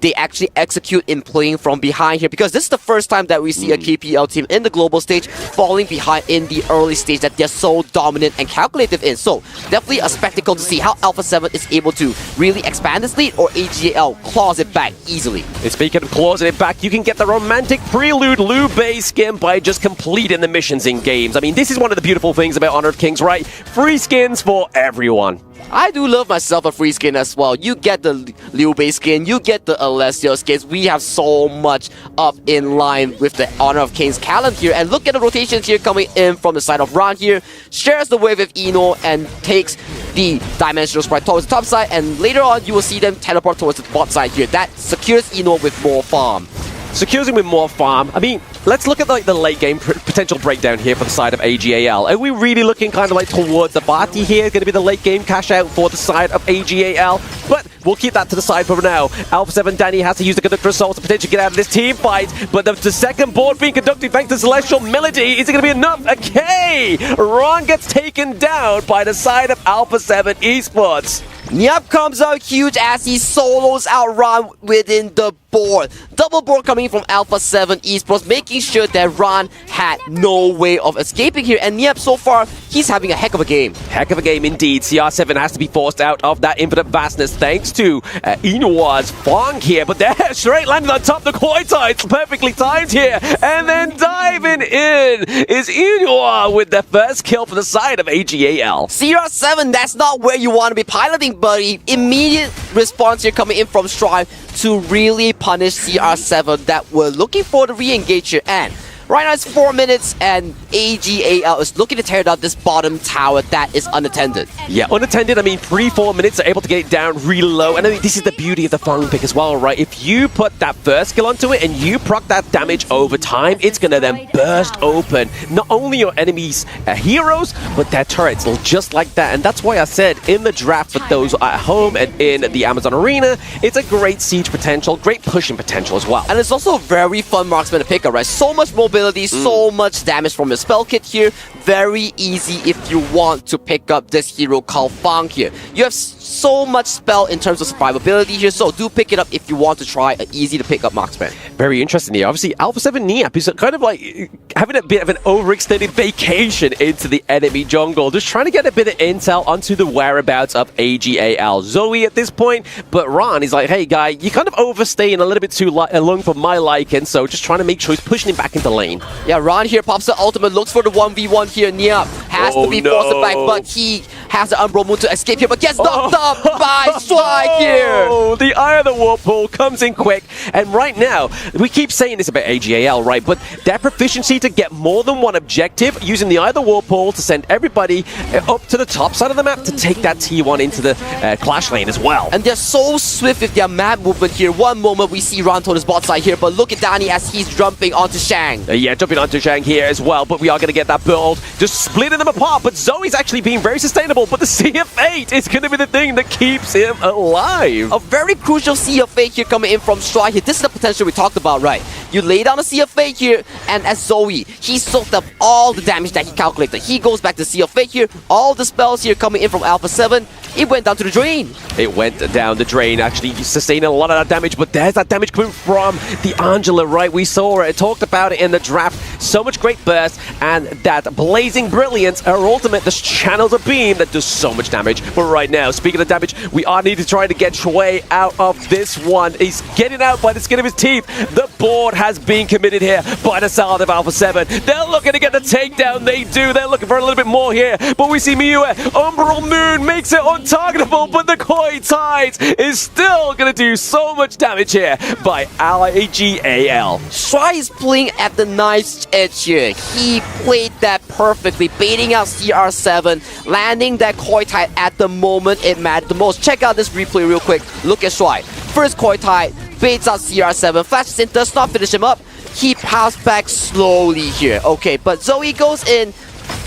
they actually execute in playing from behind here, because this is the first time that we see a KPL team in the global stage falling behind in the early stage that they're so dominant and calculative in. So definitely a spectacle to see how Alpha 7 is able to really expand this lead, or AGAL claws it back easily. And speaking of clawing it back, you can get the romantic prelude Liu-Bei skin by just completing the missions in games. I mean, this is one of the beautiful things about Honor of Kings, right? Free skins for everyone. I do love myself a free skin as well. You get the Liu-Bei skin, you get the Alessio skins. We have so much up in line with the Honor of Kings calendar here. And look at the rotations here coming in from the side of Ron here. Shares the wave with Ino and takes the Dimensional Sprite towards the top side. And later on, you will see them teleport towards the bot side here. That secures Ino with more farm. Secures him with more farm. I mean, let's look at like the late game potential breakdown here for the side of AGAL. Are we really looking kind of like towards the Bati here? Going to be the late game cash out for the side of AGAL. But we'll keep that to the side for now. Alpha 7 Danny has to use the Conductor Assault to potentially get out of this team fight. But the second board being conducted thanks to Celestial Melody. Is it going to be enough? Okay! Ron gets taken down by the side of Alpha 7 Esports. Niap comes out huge as he solos out Ron within the board. Double board coming from Alpha 7 Esports, making sure that Ron had no way of escaping here. And Niap, so far, he's having a heck of a game. Heck of a game indeed. CR7 has to be forced out of that infinite vastness thanks to Inua's Fong here. But they're straight landing on top of the Koi Tides. Perfectly timed here. And then diving in is Inua with the first kill for the side of AGAL. CR7, that's not where you want to be piloting, buddy. Immediate response here coming in from Strive to really punish CR7 that were looking for the re-engage here. And Right now it's 4 minutes, and AGAL is looking to tear down this bottom tower that is unattended. Yeah, unattended, I mean, 3-4 minutes, they're able to get it down really low. And I mean, this is the beauty of the Fang pick as well, right? If you put that first skill onto it and you proc that damage over time, it's going to then burst open not only your enemies' heroes, but their turrets, just like that. And that's why I said in the draft for those at home and in the Amazon Arena, it's a great siege potential, great pushing potential as well. And it's also a very fun marksman to pick up, right? So much mobility, so much damage from the spell kit here. Very easy if you want to pick up this hero called Fang here. You have so much spell in terms of survivability here, so do pick it up if you want to try an easy to pick up marksman. Very interesting here. Obviously, Alpha 7 Niap is kind of like having a bit of an overextended vacation into the enemy jungle, just trying to get a bit of intel onto the whereabouts of AGAL. Zoe at this point, but Ron is like, hey guy, you're kind of overstaying a little bit too long for my liking, so just trying to make sure he's pushing him back into lane. Yeah, Ron here pops the ultimate, looks for the 1v1 here. Niap has to be forced back, but he has the Umbral Moon to escape here, but gets knocked up by Strike here. The Eye of the Whirlpool comes in quick, and right now, we keep saying this about AGAL, right? But their proficiency to get more than one objective, using the Eye of the Whirlpool to send everybody up to the top side of the map to take that T1 into the Clash lane as well. And they're so swift with their map movement here. One moment we see Ron on his bot side here, but look at Danny as he's jumping onto Shang. Yeah, jumping onto Shang here as well, but we are going to get that build, just splitting them apart. But Zoe's actually being very sustainable, but the Sea of Fate is going to be the thing that keeps him alive. A very crucial Sea of Fate here coming in from Strike here. This is the potential we talked about, right? You lay down a Sea of Fate here, and as Zoe, he soaked up all the damage that he calculated. He goes back to Sea of Fate here. All the spells here coming in from Alpha 7. It went down to the drain. It went down the drain, actually sustaining a lot of that damage, but there's that damage coming from the Angela, right? We saw it, talked about it in the draft. So much great burst, and that Blazing Brilliance, her ultimate, just channels a beam that does so much damage. But right now, speaking of damage, we are needing to try to get Shui out of this one. He's getting out by the skin of his teeth. The board has been committed here by the side of Alpha 7. They're looking to get the takedown. They do. They're looking for a little bit more here, but we see Miyu. Umbral Moon makes it untargetable, but the Koi Tides is still going to do so much damage here by AGAL. Shui is playing at the knife's edge here. He played that perfectly, baiting out CR7, landing that Koi Tide at the moment it mattered the most. Check out this replay real quick. Look at Shui. First Koi Tide, baits out CR7, flashes in, does not finish him up. He powers back slowly here. Okay, but Zoe goes in.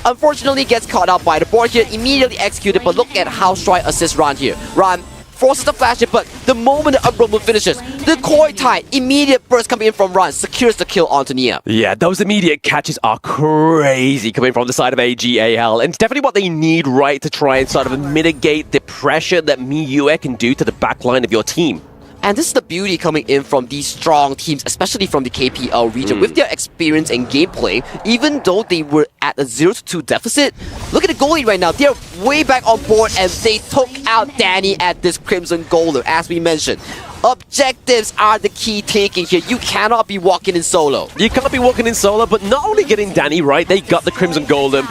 Unfortunately, gets caught out by the board here, immediately executed, but look at how Strike assists Ron here. Ron forces the flash it, but the moment the Umbral Moon finishes, the Koi Tide, immediate burst coming in from Ron, secures the kill onto Nia. Yeah, those immediate catches are crazy coming from the side of AGAL, and it's definitely what they need, right, to try and sort of mitigate the pressure that Miyu can do to the backline of your team. And this is the beauty coming in from these strong teams, especially from the KPL region. With their experience and gameplay, even though they were at a 0-2 deficit, look at the goalie right now. They're way back on board, and they took out Danny at this Crimson Golem, as we mentioned. Objectives are the key taking here. You cannot be walking in solo. You cannot be walking in solo, but not only getting Danny right, they got the Crimson Golem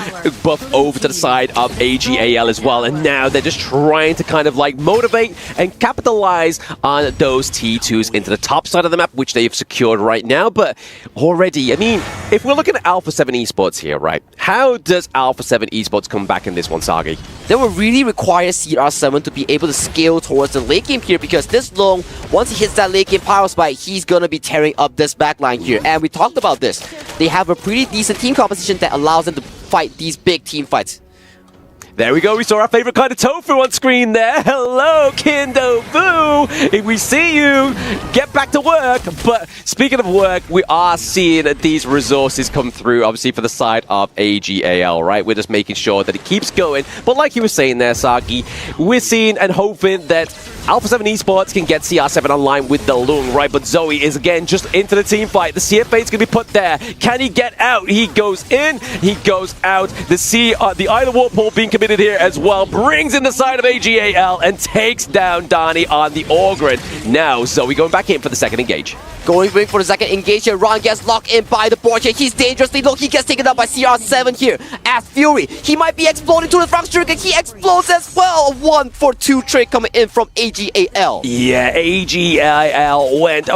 buff over to the side of AGAL as well, and now they're just trying to kind of like motivate and capitalize on those T2s into the top side of the map, which they've secured right now. But already, I mean, if we're looking at Alpha 7 Esports here, right, how does Alpha 7 Esports come back in this one, Sagi? They will really require CR7 to be able to scale towards the late game here, because this long, once he hits that late game power spike, he's gonna be tearing up this backline here. And we talked about this. They have a pretty decent team composition that allows them to fight these big team fights. There we go, we saw our favorite kind of tofu on screen there. Hello, Kindo Boo! We see you, get back to work. But speaking of work, we are seeing these resources come through, obviously, for the side of AGAL, right? We're just making sure that it keeps going. But like you were saying there, Sagi, we're seeing and hoping that Alpha 7 Esports can get CR7 online with the Lung, right? But Zoe is, again, just into the team fight. The CFA is going to be put there. Can he get out? He goes in, he goes out. The Eye of the Whirlpool being committed here as well, brings in the side of AGAL and takes down Dani on the Ogren. Now Zoe going back in for the second engage. Going for the second engage here. Ron gets locked in by the board here. He's dangerously low. He gets taken out by CR7 here. As Fury, he might be exploding to the front shuriken. He explodes as well. A 1-for-2 trade coming in from AGAL. Yeah, AGAL went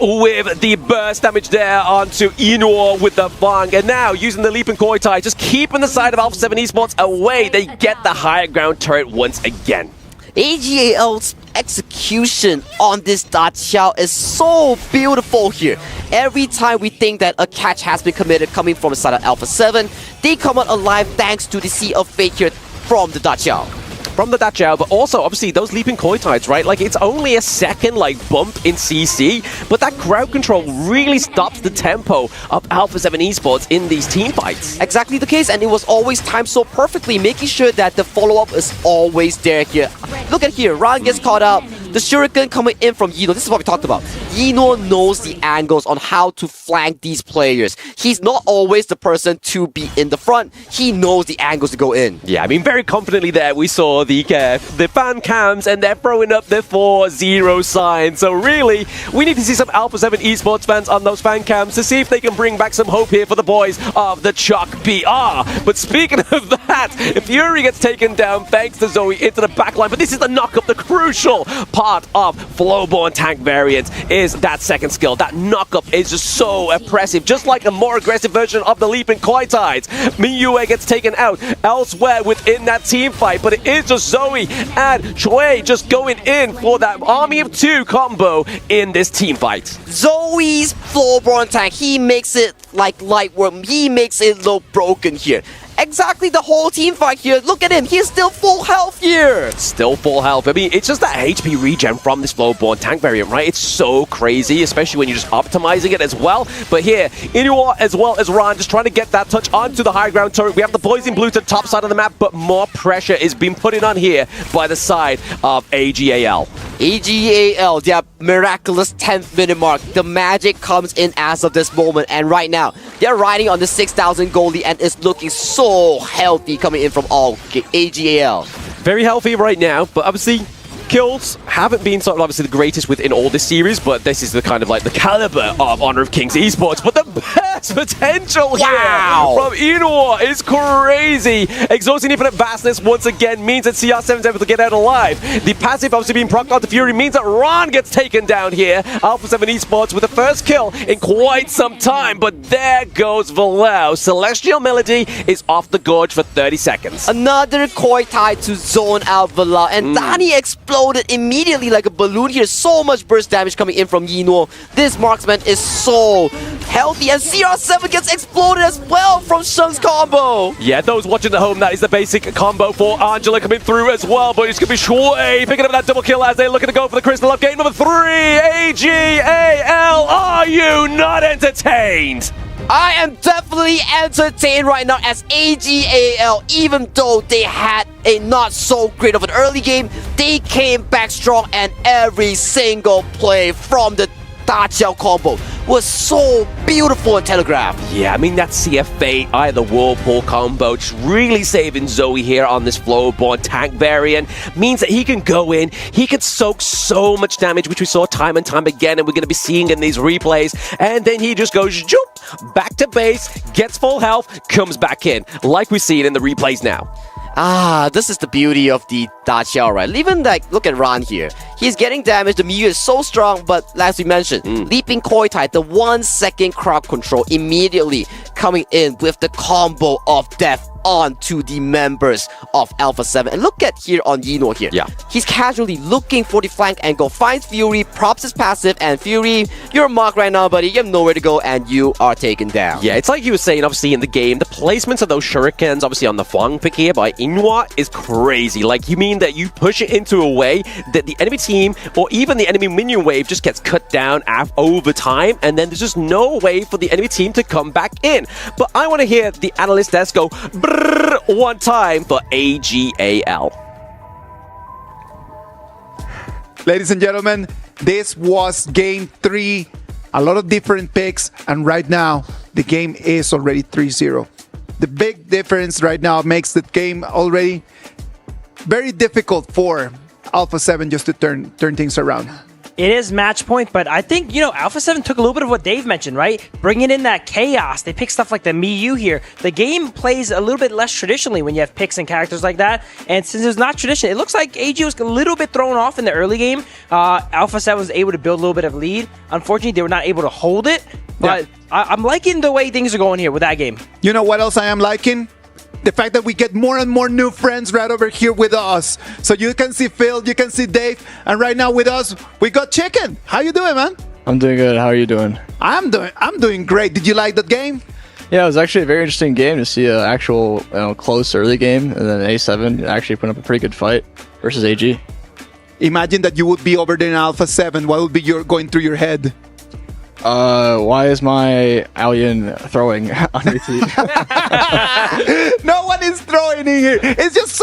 with the burst damage there onto Inuo with the Fang. And now, using the Leaping Koi Tai, just keeping the side of Alpha 7 Esports away. They get the higher ground turret once again. AGAL's execution on this Da Qiao is so beautiful here. Every time we think that a catch has been committed coming from the side of Alpha 7, they come out alive thanks to the Sea of Fate here from the Da Qiao. From the Da Qiao, but also obviously those Leaping Koi Tides, right? Like, it's only a second bump in CC, but that crowd control really stops the tempo of Alpha 7 Esports in these team fights. Exactly the case, and it was always timed so perfectly, making sure that the follow-up is always there here. Look at here, Ron gets caught up. The shuriken coming in from Yino. This is what we talked about. Yino knows the angles on how to flank these players. He's not always the person to be in the front. He knows the angles to go in. Yeah, I mean, very confidently there we saw the fan cams, and they're throwing up their 4-0 sign. So really, we need to see some Alpha 7 Esports fans on those fan cams to see if they can bring back some hope here for the boys of the Chuck BR. But speaking of that, Fury gets taken down thanks to Zoe into the backline. But this is the knock-up, the crucial part of Flowborn tank variants is that second skill. That knock-up is just so oppressive, just like a more aggressive version of the Leaping Koi Tides. Miyue gets taken out elsewhere within that team fight, but it is just Zoe and Choi just going in for that army of two combo in this team fight. Zoe's Flowborn tank, he makes it like light work. He makes it look broken here. Exactly the whole team fight here. Look at him. He's still full health here. Still full health. I mean, it's just that HP regen from this Flowborn tank variant, right? It's so crazy, especially when you're just optimizing it as well. But here, Inuo as well as Ron just trying to get that touch onto the high ground turret. We have the boys in blue to the top side of the map, but more pressure is being put in on here by the side of AGAL. AGAL, their miraculous 10th minute mark. The magic comes in as of this moment, and right now, they're riding on the 6,000 goalie, and it's looking so healthy coming in from all AGAL. Very healthy right now, but obviously kills haven't been sort of obviously the greatest within all this series, but this is the kind of like the caliber of Honor of Kings Esports. But the best potential here from Inuo is crazy. Exhausting infinite vastness once again means that CR7 is able to get out alive. The passive obviously being procced onto Fury means that Ron gets taken down here. Alpha 7 Esports with the first kill in quite some time, but there goes Valao. Celestial Melody is off the gorge for 30 seconds. Another Koi tie to zone out Valao, and Dani exploded immediately like a balloon here. So much burst damage coming in from Yino. This marksman is so healthy, and CR7 gets exploded as well from Shung's combo. Yeah, those watching at home, that is the basic combo for Angela coming through as well, but it's going to be Shui picking up that double kill as they're looking to go for the Crystal of Gate number 3. AGAL, are you not entertained? I am definitely entertained right now as AGAL, even though they had a not so great of an early game, they came back strong, and every single play from the Da Qiao combo was so beautiful and telegraphed. Yeah, I mean, that CFA, either Whirlpool combo, just really saving Zoe here on this Flowborn tank variant. Means that he can go in, he can soak so much damage, which we saw time and time again, and we're going to be seeing in these replays. And then he just goes back to base, gets full health, comes back in, like we've seen in the replays now. This is the beauty of the Da Qiao, right? Even look at Ron here. He's getting damaged. The Miyu is so strong, but as we mentioned, Leaping Koi Tai, the 1 second crowd control immediately coming in with the combo of death onto the members of Alpha 7. And look at here on Yino here. Yeah. He's casually looking for the flank angle, finds Fury, props his passive, and Fury, you're marked right now, buddy. You have nowhere to go, and you are taken down. Yeah, it's like you were saying, obviously, in the game, the placements of those shurikens, obviously, on the Fang pick here by Inuo is crazy. Like, you mean that you push it into a way that the enemy team, or even the enemy minion wave, just gets cut down over time, and then there's just no way for the enemy team to come back in. But I want to hear the analyst desk go one time for AGAL. Ladies and gentlemen, this was game 3. A lot of different picks, and right now the game is already 3-0. The big difference right now makes the game already very difficult for Alpha 7 just to turn things around. It is match point, but I think, Alpha 7 took a little bit of what Dave mentioned, right? Bringing in that chaos. They pick stuff like the Miyu here. The game plays a little bit less traditionally when you have picks and characters like that. And since it's not traditional, it looks like AG was a little bit thrown off in the early game. Alpha 7 was able to build a little bit of lead. Unfortunately, they were not able to hold it. But I'm liking the way things are going here with that game. You know what else I am liking? The fact that we get more and more new friends right over here with us. So you can see Phil, you can see Dave, and right now with us, we got Chicken. How you doing, man? I'm doing good. How are you doing? I'm doing great. Did you like that game? Yeah, it was actually a very interesting game to see an actual close early game, and then A7 actually put up a pretty good fight versus AG. Imagine that you would be over there in Alpha 7. What would be going through your head? Why is my alien throwing on your team? No one is throwing in here. It's just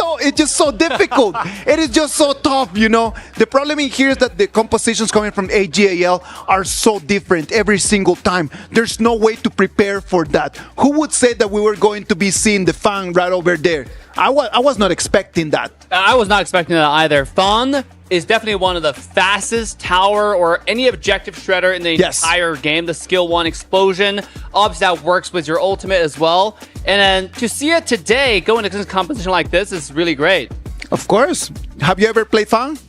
so difficult. It is just so tough, The problem in here is that the compositions coming from AGAL are so different every single time. There's no way to prepare for that. Who would say that we were going to be seeing the Fang right over there? I was not expecting that. I was not expecting that either. Fang is definitely one of the fastest tower or any objective shredder in the entire game. The skill 1 explosion. Obviously, that works with your ultimate as well. And then to see it today go into a composition like this is really great. Of course. Have you ever played Fang?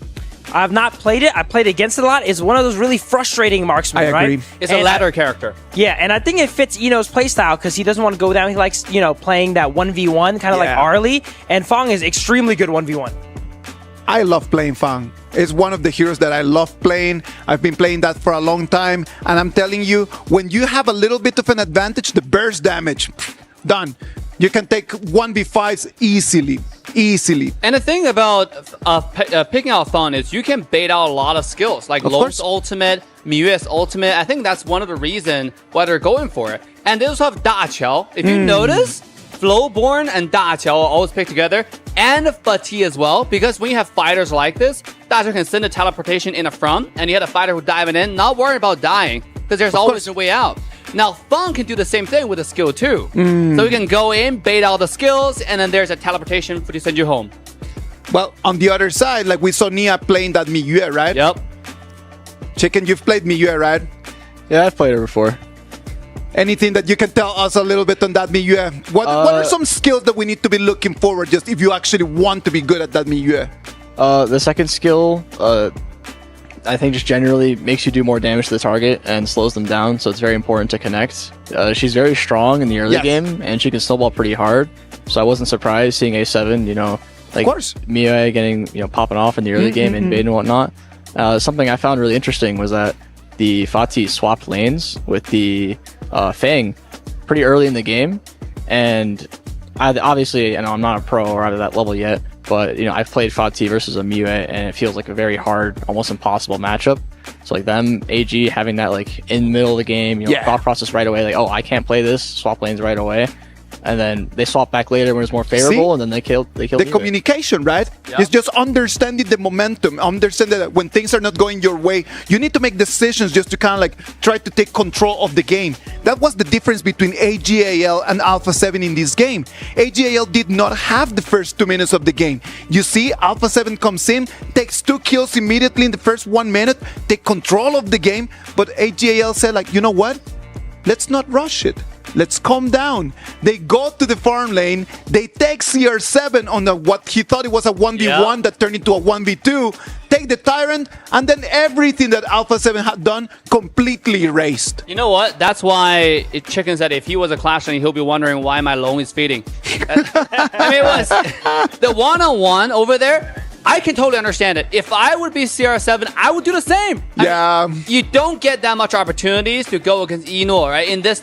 I've not played it. I played against it a lot. It's one of those really frustrating marksmen, I agree. right? It's a ladder character. Yeah, and I think it fits Eno's playstyle because he doesn't want to go down. He likes, playing that 1v1, kind of like Arlie. And Fang is extremely good 1v1. I love playing Fang. It's one of the heroes that I love playing. I've been playing that for a long time. And I'm telling you, when you have a little bit of an advantage, the burst damage, done. You can take 1v5s easily. And the thing about picking out Fang is you can bait out a lot of skills, like Long's ultimate, Miyue's ultimate. I think that's one of the reasons why they're going for it. And they also have Da Qiao. If you notice, Flowborn and Da Qiao are always picked together, and Fatih as well, because when you have fighters like this, Da Qiao can send a teleportation in the front, and you had a fighter who diving in, not worried about dying, because there's always a way out. Now, Fang can do the same thing with a skill too. So you can go in, bait out the skills, and then there's a teleportation to send you home. Well, on the other side, like we saw Nia playing that Miyue, right? Yep. Chicken, you've played Miyue, right? Yeah, I've played her before. Anything that you can tell us a little bit on that Miyue? What are some skills that we need to be looking forward just if you actually want to be good at that Miyue? The second skill, I think just generally makes you do more damage to the target and slows them down, so it's very important to connect. She's very strong in the early game, and she can snowball pretty hard, so I wasn't surprised seeing A7, like Miyue getting, popping off in the early game and bait and whatnot. Something I found really interesting was that the Fatih swapped lanes with the Fang pretty early in the game, and obviously, I'm not a pro or out of that level yet, but I've played Fatih versus a Miyue, and it feels like a very hard, almost impossible matchup. So like them, AG having that like in the middle of the game, thought process right away, like, oh, I can't play this, swap lanes right away. And then they swap back later when it's more favorable, and then they kill the communication, right? Yeah. It's just understanding the momentum, understanding that when things are not going your way, you need to make decisions just to kind of like try to take control of the game. That was the difference between AGAL and Alpha 7 in this game. AGAL did not have the first 2 minutes of the game. You see, Alpha 7 comes in, takes 2 kills immediately in the first 1 minute, take control of the game, but AGAL said like, you know what? Let's not rush it. Let's calm down. They go to the farm lane. They take CR7 on what he thought it was a 1v1 that turned into a 1v2. Take the Tyrant, and then everything that Alpha 7 had done completely erased. You know what? That's why Chicken said if he was a Clash Lane, he'll be wondering why my Long is feeding. I mean, it was the one-on-one over there. I can totally understand it. If I would be CR7, I would do the same. I mean, you don't get that much opportunities to go against Eno, right? In this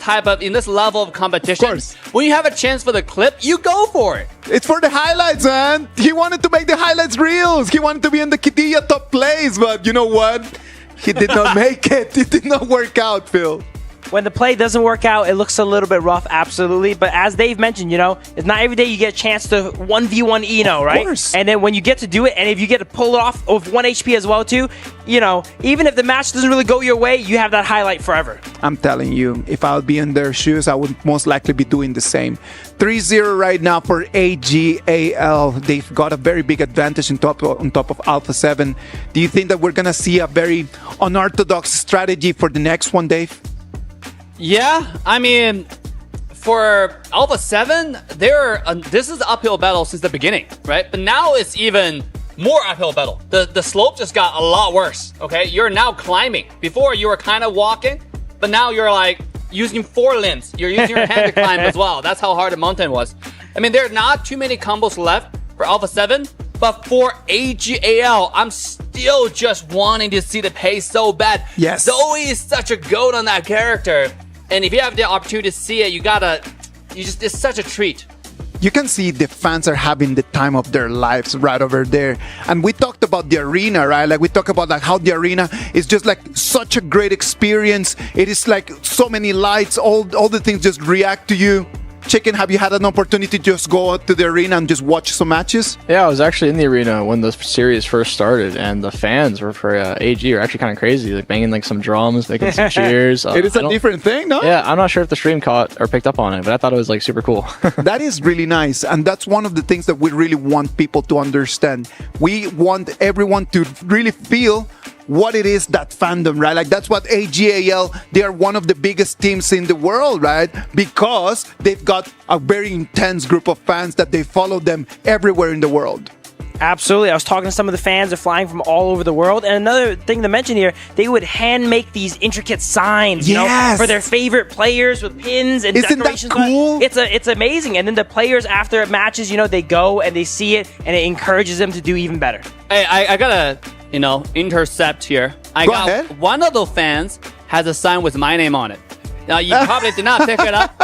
level of competition. Of course. When you have a chance for the clip, you go for it. It's for the highlights, man. He wanted to make the highlights reels. He wanted to be in the Kidilla top plays, but you know what? He did not make it. It did not work out, Phil. when the play doesn't work out, it looks a little bit rough, absolutely. But as Dave mentioned, it's not every day you get a chance to 1v1 Eno, right? Of course. And then when you get to do it, and if you get to pull it off with 1 HP as well too, even if the match doesn't really go your way, you have that highlight forever. I'm telling you, if I would be in their shoes, I would most likely be doing the same. 3-0 right now for AGAL. They've got a very big advantage on top of Alpha 7. Do you think that we're going to see a very unorthodox strategy for the next one, Dave? Yeah, I mean, for Alpha 7, this is the uphill battle since the beginning, right? But now it's even more uphill battle. The slope just got a lot worse, okay? You're now climbing. Before, you were kind of walking, but now you're like using 4 limbs. You're using your hand to climb as well. That's how hard the mountain was. I mean, there are not too many combos left for Alpha 7, but for AGAL, I'm still just wanting to see the pace so bad. Yes. Zoe is such a goat on that character. And if you have the opportunity to see it, it's such a treat. You can see the fans are having the time of their lives right over there. And we talked about the arena, right? Like we talk about how the arena is just like such a great experience. It is like so many lights, all the things just react to you. Chicken, have you had an opportunity to just go out to the arena and just watch some matches? Yeah, I was actually in the arena when the series first started, and the fans for AG are actually kind of crazy, like banging like some drums, making some cheers. It is a different thing, no? Yeah, I'm not sure if the stream caught or picked up on it, but I thought it was like super cool. That is really nice, and that's one of the things that we really want people to understand. We want everyone to really feel what it is, that fandom, right? Like that's what AGAL, they are one of the biggest teams in the world, right? Because they've got a very intense group of fans that they follow them everywhere in the world. Absolutely. I was talking to some of the fans. They're flying from all over the world. And another thing to mention here, they would hand make these intricate signs, for their favorite players with pins and decorations. Isn't that cool? It's amazing. And then the players after matches, they go and they see it and it encourages them to do even better. Hey, I gotta, intercept here. Go ahead. One of the fans has a sign with my name on it. Now, you probably did not pick it up,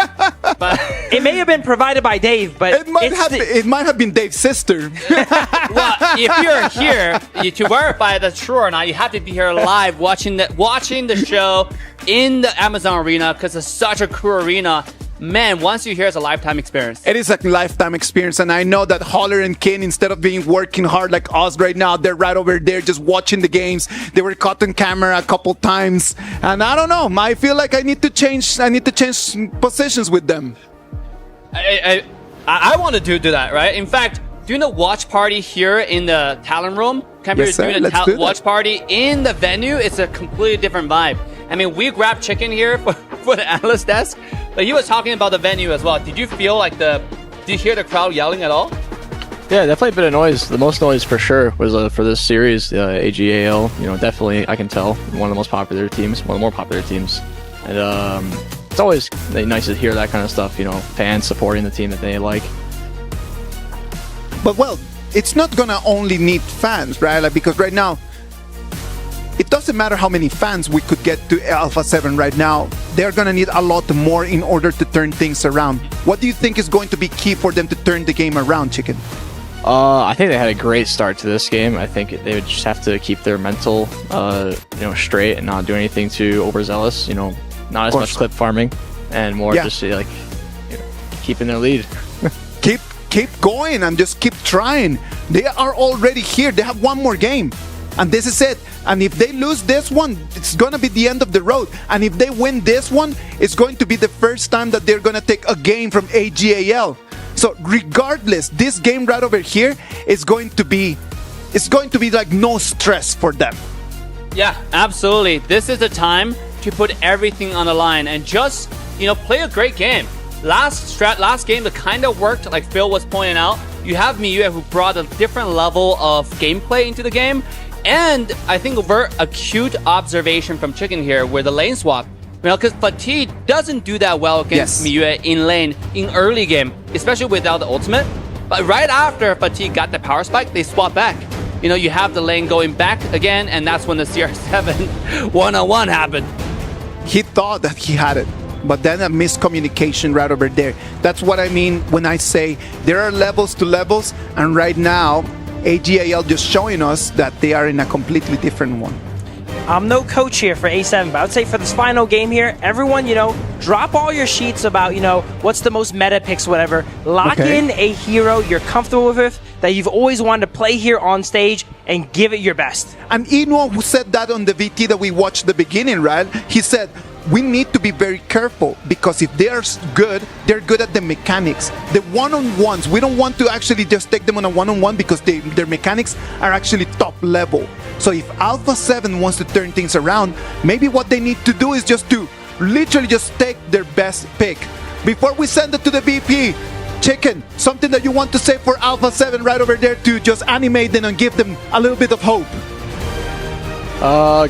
but it may have been provided by Dave, but it might have been Dave's sister. Well, if you're here to verify that's true or not, you have to be here live watching the show in the Amazon Arena because it's such a cool arena. Man, once you're here, it's a lifetime experience. It is a lifetime experience, and I know that Holler and Kin, instead of being working hard like us right now, they're right over there just watching the games. They were caught on camera a couple times, and I don't know. I feel like I need to change positions with them. I want to do that, right? In fact, doing a watch party here in the talent room compared to doing a watch party in the venue, it's a completely different vibe. I mean, we grabbed Chicken here for the analyst desk, but he was talking about the venue as well. Did you feel like did you hear the crowd yelling at all? Yeah, definitely a bit of noise. The most noise for sure was for this series, AGAL. Definitely, I can tell, one of the most popular teams, one of the more popular teams. And it's always nice to hear that kind of stuff, fans supporting the team that they like. But, well, it's not going to only need fans, right? Like, because right now, it doesn't matter how many fans we could get to Alpha 7 right now. They're going to need a lot more in order to turn things around. What do you think is going to be key for them to turn the game around, Chicken? I think they had a great start to this game. I think they would just have to keep their mental, straight and not do anything too overzealous. Not as much clip farming and more just keeping their lead. Keep going and just keep trying. They are already here. They have one more game. And this is it. And if they lose this one, it's going to be the end of the road. And if they win this one, it's going to be the first time that they're going to take a game from AGAL. So regardless, this game right over here is going to be like no stress for them. Yeah, absolutely. This is the time to put everything on the line and just, play a great game. Last game that kind of worked, like Phil was pointing out. You have Miyu who brought a different level of gameplay into the game. And I think a very acute observation from Chicken here with the lane swap. Because Fatigue doesn't do that well against Miyu in lane in early game, especially without the ultimate. But right after Fatigue got the power spike, they swap back. You have the lane going back again, and that's when the CR7 one-on-one happened. He thought that he had it, but then a miscommunication right over there. That's what I mean when I say there are levels to levels, and right now, AGAL just showing us that they are in a completely different one. I'm no coach here for A7, but I would say for this final game here, everyone, drop all your sheets about, what's the most meta picks, whatever. Lock in a hero you're comfortable with, that you've always wanted to play here on stage, and give it your best. And Ino, who said that on the VT that we watched the beginning, right? He said, we need to be very careful because if they're good at the mechanics. The one-on-ones, we don't want to actually just take them on a one-on-one because their mechanics are actually top level. So if Alpha 7 wants to turn things around, maybe what they need to do is just to literally just take their best pick. Before we send it to the VP, Chicken, something that you want to say for Alpha 7 right over there to just animate them and give them a little bit of hope.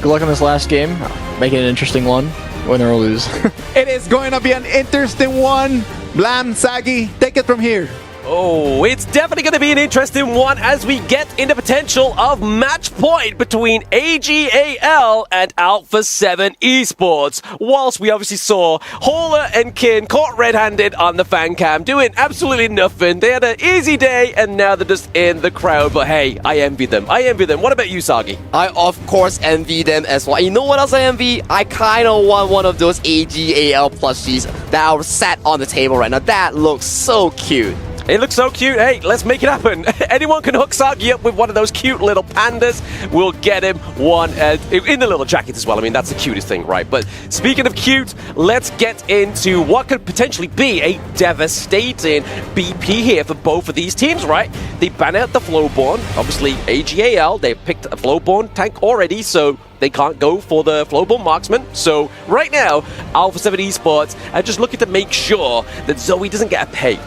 Good luck on this last game. Make it an interesting one. Win or lose. It is going to be an interesting one. Blam, Saggy, take it from here. Oh, it's definitely going to be an interesting one as we get into potential of match point between AGAL and Alpha 7 Esports. Whilst we obviously saw Hauler and Kin caught red-handed on the fan cam doing absolutely nothing. They had an easy day and now they're just in the crowd. But hey, I envy them. What about you, Sagi? I of course envy them as well. You know what else I envy? I kind of want one of those AGAL plushies that are sat on the table right now. That looks so cute. It looks so cute. Hey, let's make it happen. Anyone can hook Sagi up with one of those cute little pandas. We'll get him one in the little jacket as well. I mean, that's the cutest thing, right? But speaking of cute, let's get into what could potentially be a devastating BP here for both of these teams, right? They ban out the Flowborn. Obviously, AGAL, they've picked a Flowborn tank already, so they can't go for the Flowborn Marksman. So right now, Alpha 7 Esports are just looking to make sure that Zoe doesn't get a pay.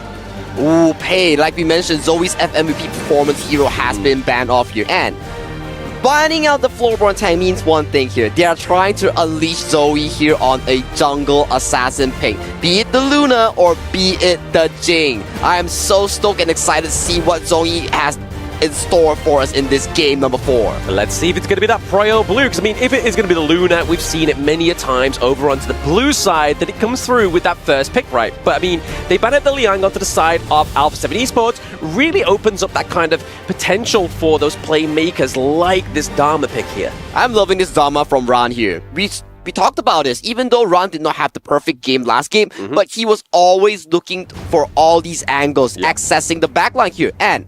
Ooh, pay. Like we mentioned, Zoe's FMVP performance hero has been banned off here. And banning out the Flowborn tank means one thing here. They are trying to unleash Zoe here on a jungle assassin pick. Be it the Luna or be it the Jing. I am so stoked and excited to see what Zoe has in store for us in this game number 4. Let's see if it's going to be that Pryo Blue, because I mean, if it is going to be the Luna, we've seen it many a times over onto the blue side that it comes through with that first pick, right? But I mean, they banned the Liang onto the side of Alpha 7 Esports, really opens up that kind of potential for those playmakers like this Dharma pick here. I'm loving this Dharma from Ran here. We talked about this, even though Ran did not have the perfect game last game, but he was always looking for all these angles, accessing the backline here. And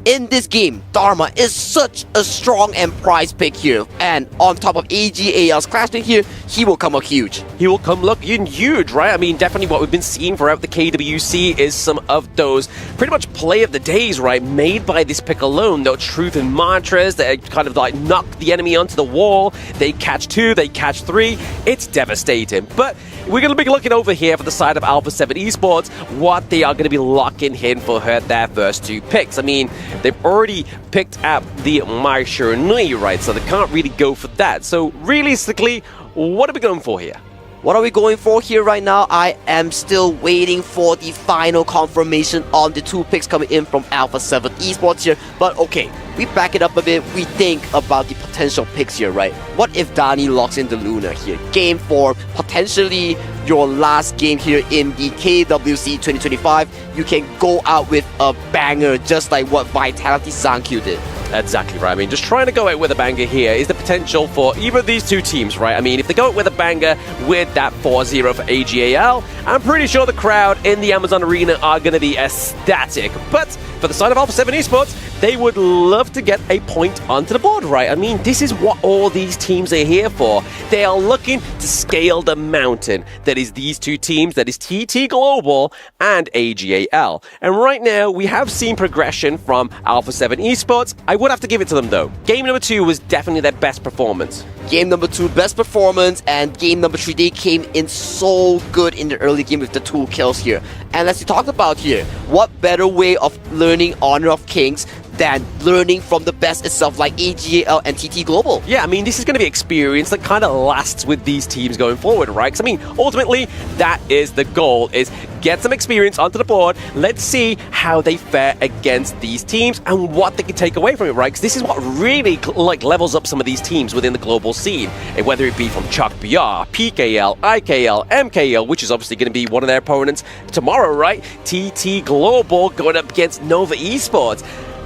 in this game, Dharma is such a strong and prized pick here. And on top of AGAL's clash pick here, he will come up huge. He will come looking huge, right? I mean, definitely what we've been seeing throughout the KWC is some of those pretty much play of the days, right? Made by this pick alone. Those truth and mantras that kind of like knock the enemy onto the wall. They catch 2, they catch 3. It's devastating. But we're going to be looking over here for the side of Alpha 7 Esports, what they are going to be locking in for their first 2 picks. I mean, they've already picked up the Mai Nui, right? So they can't really go for that. So realistically, what are we going for here? What are we going for here right now? I am still waiting for the final confirmation on the 2 picks coming in from Alpha 7 Esports here. But okay, we back it up a bit. We think about the potential picks here, right? What if Dani locks in the Luna here? Game 4, potentially your last game here in the KWC 2025. You can go out with a banger just like what Vitality Zankyu did. Exactly right. I mean, just trying to go out with a banger here is the potential for either of these 2 teams, right? I mean, if they go out with a banger with that 4-0 for AGAL, I'm pretty sure the crowd in the Amazon Arena are going to be ecstatic. But for the side of Alpha 7 Esports, they would love to get a point onto the board, right? I mean, this is what all these teams are here for. They are looking to scale the mountain. That is these 2 teams, that is TT Global and AGAL. And right now, we have seen progression from Alpha 7 Esports. I would have to give it to them, though. Game number 2 was definitely their best performance. Game number 2, best performance, and game number 3, they came in so good in the early game with the 2 kills here. And as we talked about here, what better way of learning Honor of Kings than learning from the best itself like AGAL and TT Global? Yeah, I mean, this is going to be experience that kind of lasts with these teams going forward, right? Because, I mean, ultimately, that is the goal, is get some experience onto the board. Let's see how they fare against these teams and what they can take away from it, right? Because this is what really, like, levels up some of these teams within the global scene. And whether it be from Chuck BR, PKL, IKL, MKL, which is obviously going to be one of their opponents tomorrow, right? TT Global going up against Nova Esports.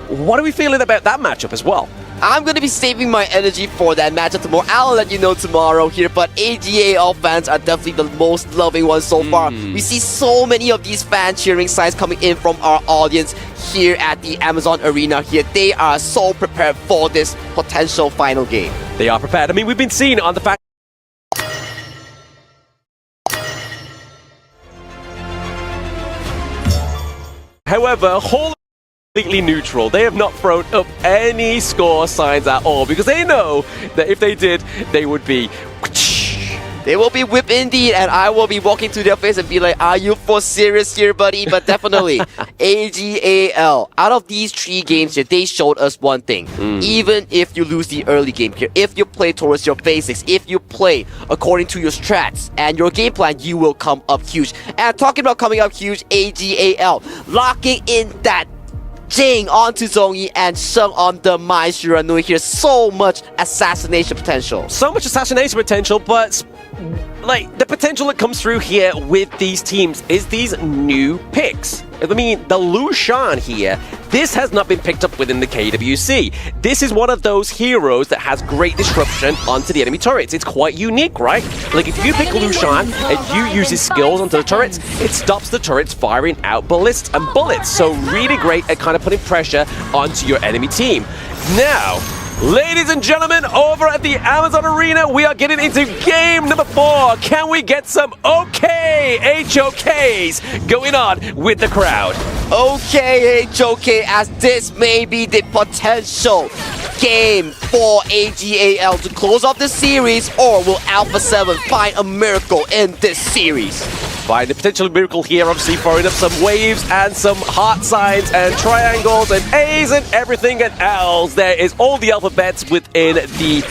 What are we feeling about that matchup as well? I'm going to be saving my energy for that matchup tomorrow. I'll let you know tomorrow here, but AGAL fans are definitely the most loving ones so far. We see so many of these fan cheering signs coming in from our audience here at the Amazon Arena here. They are so prepared for this potential final game. They are prepared. I mean, we've been seeing on the fact. However, completely neutral. They have not thrown up any score signs at all because they know that if they did, they would be. They will be whipped indeed, and I will be walking to their face and be like, are you for serious here, buddy? But definitely, AGAL, out of these 3 games here, they showed us one thing. Even if you lose the early game here, if you play towards your basics, if you play according to your strats and your game plan, you will come up huge. And talking about coming up huge, AGAL, locking in that Jing onto Zhongyi and Sheng on the Mai Shiranui here. So much assassination potential. So much assassination potential, but like the potential that comes through here with these teams is these new picks. I mean, the Lushan here, this has not been picked up within the KWC. This is one of those heroes that has great disruption onto the enemy turrets. It's quite unique, right? Like, if you pick Lushan and you use his skills onto the turrets, it stops the turrets firing out ballists and bullets. So really great at kind of putting pressure onto your enemy team. Now, ladies and gentlemen, over at the Amazon Arena, we are getting into game number 4. Can we get some HOKs going on with the crowd? HOK, as this may be the potential game for AGAL to close off the series, or will Alpha 7 find a miracle in this series? Find the potential miracle here, obviously throwing up some waves and some heart signs and triangles and A's and everything and L's. There is all the alphabets within the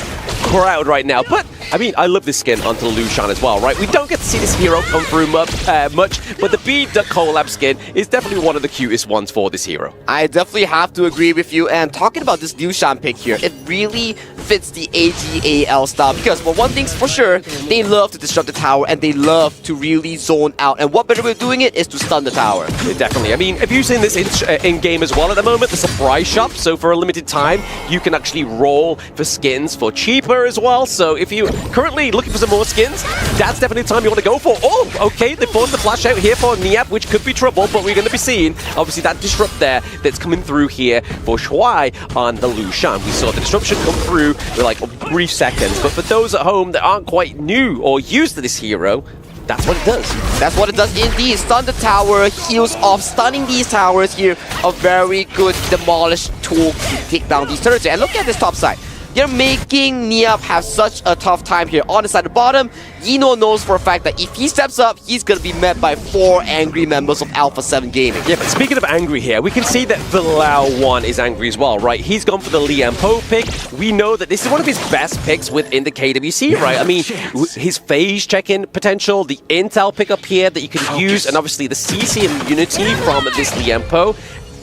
crowd right now. But, I mean, I love this skin onto Lushan as well, right? We don't get to see this hero come through much, but the B-Duck collab skin is definitely one of the cutest ones for this hero. I definitely have to agree with you. And talking about this Lushan pick here, it really fits the AGAL style, because for one thing's for sure, they love to disrupt the tower and they love to really zone out. And what better way of doing it is to stun the tower. Definitely. I mean, have you seen this in-game as well at the moment? The surprise shop. So for a limited time, you can actually roll for skins for cheaper as well. So if you're currently looking for some more skins, that's definitely the time you want to go for. Oh, okay, they forced the flash out here for Niap, which could be trouble, but we're going to be seeing, obviously, that disrupt there that's coming through here for Shuai on the Lushan. We saw the disruption come through for like brief seconds, but for those at home that aren't quite new or used to this hero, that's what it does. That's what it does indeed. Stun the tower, heals off. Stunning these towers here, a very good demolish tool to take down these turrets. And look at this top side. They're making Niap have such a tough time here. On the side of the bottom, Yino knows for a fact that if he steps up, he's going to be met by 4 angry members of Alpha 7 Gaming. Yeah, but speaking of angry here, we can see that Vilao1 is angry as well, right? He's gone for the Liam Po pick. We know that this is one of his best picks within the KWC, right? I mean, his phase check-in potential, the intel pickup here that you can use, and obviously the CC and Unity from this Liam Po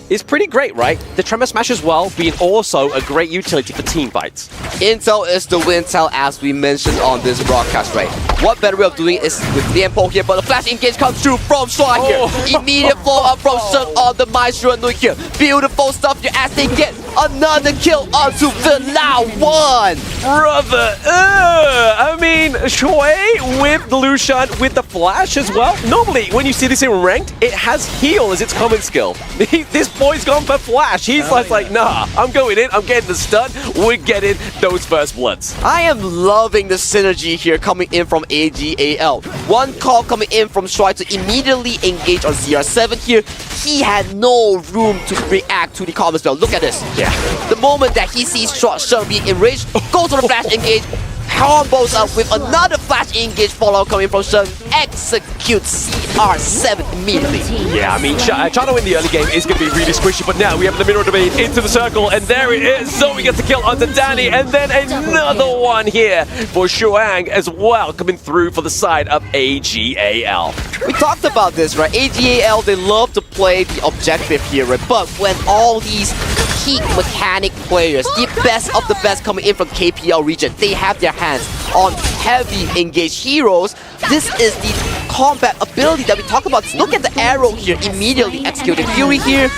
is pretty great, right? The Tremor Smash as well being also a great utility for team fights. Intel is the Wintel, as we mentioned on this broadcast, right? What better way of doing it is with Lianpo here, but the flash engage comes through from Shuai here. Immediate follow-up from Sheng on the Mai Shiranui here. Beautiful stuff here as they get another kill onto Vilao1. Brother, I mean, Shuai with the Lushan with the flash as well. Normally, when you see this in ranked, it has heal as its common skill. This boy's gone for flash. He's like, nah, I'm going in, I'm getting the stun, we're getting those first bloods. I am loving the synergy here coming in from AGAL. One call coming in from Shuai to immediately engage on CR7 here. He had no room to react to the combo spell. Look at this. Yeah. The moment that he sees Sheng being enraged, goes to the flash engage, combos up with another flash engage follow coming from Sheng, executes CR7 immediately. Yeah, I mean, Chano in the early game is going to be really squishy, but now we have the middle domain into the circle, and there it is. Zoe gets the kill onto Danny, and then another one here for Shuang as well, coming through for the side of AGAL. We talked about this, right? AGAL, they love to play the objective here, right? But when all these peak mechanic players, the best of the best coming in from KPL region, they have their hands on heavy engaged heroes. This is the combat ability that we talk about. Look at the arrow here, immediately executing Fury here.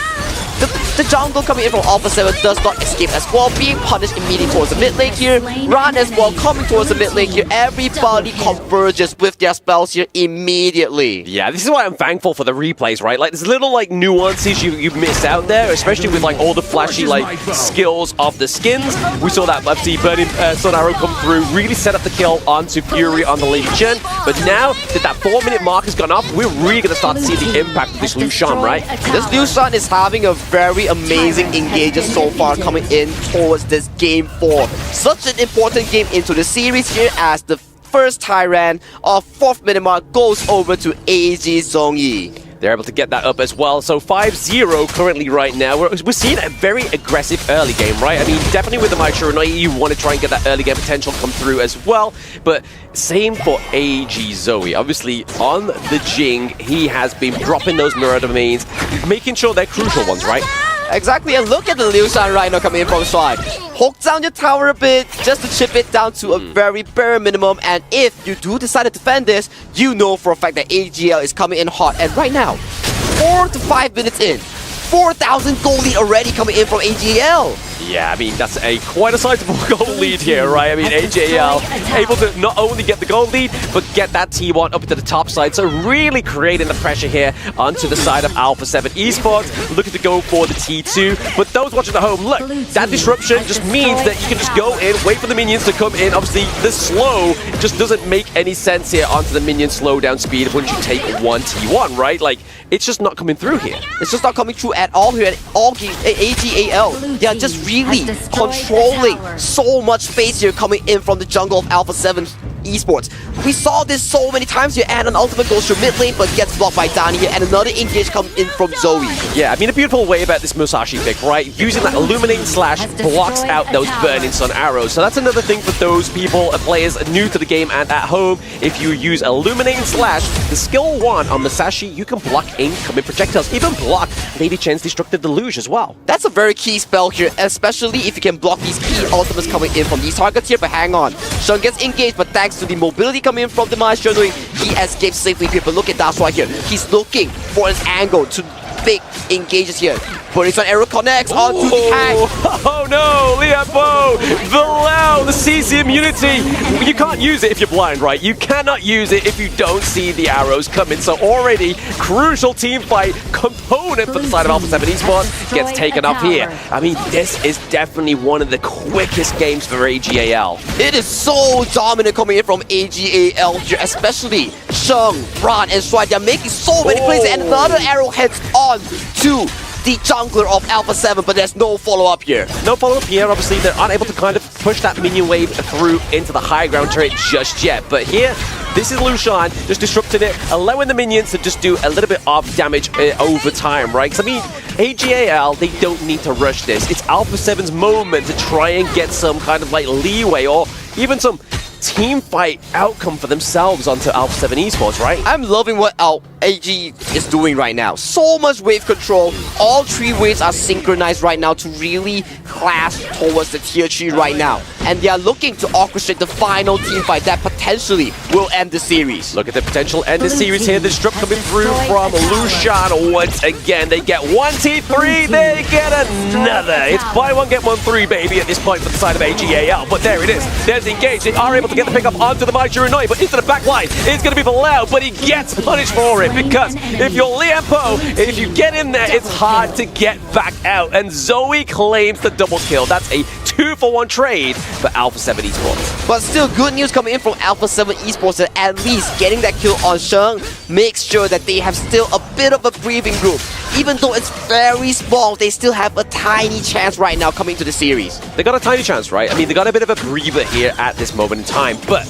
The The jungle coming in from Alpha 7 does not escape as well, being punished immediately towards the mid lane here. Ran as well coming towards the mid lane here. Everybody converges with their spells here immediately. Yeah, this is why I'm thankful for the replays, right? Like, there's little, like, nuances you miss out there, especially with, like, all the flashy, like, skills of the skins. We saw that FC Burning Sun Arrow come through, really set up the kill onto Fury on the Lady Chen. But now that 4-minute mark has gone up, we're really going to start to see the impact of this Lucian, right? This Lucian is having a very amazing engager so far coming in towards this game 4. Such an important game into the series here as the first Tyrant of 4th minute mark goes over to AG Zhongyi. They're able to get that up as well. So 5-0 currently right now. We're seeing a very aggressive early game, right? I mean, definitely with the Maichuranoi, you want to try and get that early game potential come through as well. But same for AG Zoe. Obviously, on the Jing, he has been dropping those mirror domains, making sure they're crucial ones, right? Exactly, and look at the Liu Shan right now coming in from side. Hook down your tower a bit, just to chip it down to a very bare minimum, and if you do decide to defend this, you know for a fact that AGL is coming in hot, and right now, 4 to 5 minutes in, 4,000 gold lead already coming in from AGL. Yeah, I mean, that's quite a sizable gold lead here, right? I mean, AJL able to not only get the gold lead, but get that T1 up to the top side. So really creating the pressure here onto the side of Alpha 7 Esports, looking to go for the T2. But those watching at home, look, that disruption just means that you can just go in, wait for the minions to come in. Obviously, the slow just doesn't make any sense here onto the minion slowdown speed once you take one T1, right? Like, it's just not coming through here. It's just not coming through at all here. AGAL, they are just really controlling so much space here coming in from the jungle of Alpha 7 Esports. We saw this so many times here, and an ultimate goes through mid lane but gets blocked by Danny here, and another engage comes in from Zoe. Yeah, I mean, a beautiful way about this Musashi pick, right? Using that Illuminating Slash blocks out those Burning Sun arrows. So that's another thing for those people, players new to the game and at home. If you use Illuminating Slash, the skill 1 on Musashi, you can block incoming projectiles, even block Lady Chen's Destructive Deluge as well. That's a very key spell here, especially if you can block these key ultimates coming in from these targets here, but hang on. Shun gets engaged, but thanks to the mobility coming in from the Maichuranoi, he escapes safely here. But look at that right here. He's looking for an angle to big engages here. Burning Sun arrow connects onto the tank. Oh no, Liapo! The Lao, the CC immunity! You can't use it if you're blind, right? You cannot use it if you don't see the arrows coming. So already, crucial team fight component for the side of Alpha 7 Esports gets taken up here. I mean, this is definitely one of the quickest games for AGAL. It is so dominant coming in from AGAL here, especially Sheng, Ran, and Shuai. They're making so many plays, and another arrow heads on to the jungler of Alpha 7, but there's no follow-up here. No follow-up here. Obviously, they're unable to kind of push that minion wave through into the high ground turret just yet. But here, this is Lucian just disrupting it, allowing the minions to just do a little bit of damage over time, right? Because, I mean, AGAL, they don't need to rush this. It's Alpha 7's moment to try and get some kind of, like, leeway or even some team fight outcome for themselves onto Alpha 7 Esports, right? I'm loving what AG is doing right now. So much wave control. All 3 waves are synchronized right now to really clash towards the tier 3 right now. And they are looking to orchestrate the final team fight that potentially will end the series. Look at the potential end the series here. This drop coming through from Lucian once again. They get 1 T3, they get another. It's buy one, get one 3, baby, at this point for the side of AGAL. But there it is. There's the engage. They are able to get the pick up onto the Maichuranoi, but into the back line. It's going to be Bilal, but he gets punished for it because if you're Liampo, if you get in there, it's hard to get back out. And Zoe claims the double kill. That's a 2-for-1 trade for Alpha 7 Esports. But still, good news coming in from Alpha 7 Esports that at least getting that kill on Sheng makes sure that they have still a bit of a breathing room. Even though it's very small, they still have a tiny chance right now coming to the series. They got a tiny chance, right? I mean, they got a bit of a breather here at this moment in time, but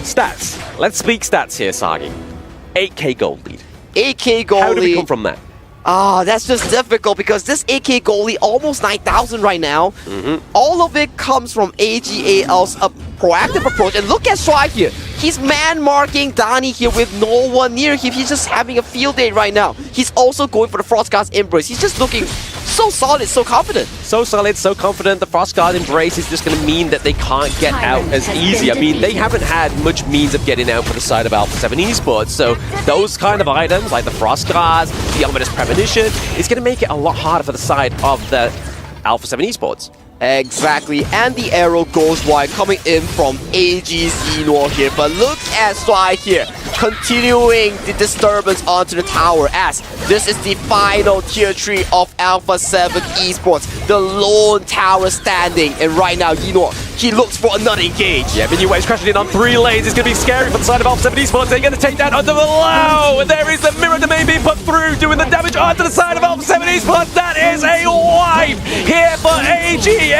stats. Let's speak stats here, Sagi. 8k gold lead. 8k gold lead. How do we come from that? That's just difficult because this 8k goal lead, almost 9,000 right now. All of it comes from AGAL's proactive approach. And look at Shuai here. He's man-marking Danny here with no one near him. He's just having a field day right now. He's also going for the Frostcast Embrace. He's just looking So solid, so confident. So solid, so confident. The Frost Guard Embrace is just going to mean that they can't get out as easy. I mean, they haven't had much means of getting out for the side of Alpha 7 Esports. So those kind of items, like the Frost Guards, the Ominous Premonition, is going to make it a lot harder for the side of the Alpha 7 Esports. Exactly, and the arrow goes wide coming in from AG's Yinor here. But look at Swai here, continuing the disturbance onto the tower as this is the final tier 3 of Alpha 7 Esports. The lone tower standing, and right now Yinor, he looks for another engage. Yeah, Minion Waves crashing in on 3 lanes. It's going to be scary for the side of Alpha 7 Esports. They're going to take that onto the low, and there is the mirror domain being put through, doing the damage onto the side of Alpha 7 Esports. That is a wipe here for AGAL.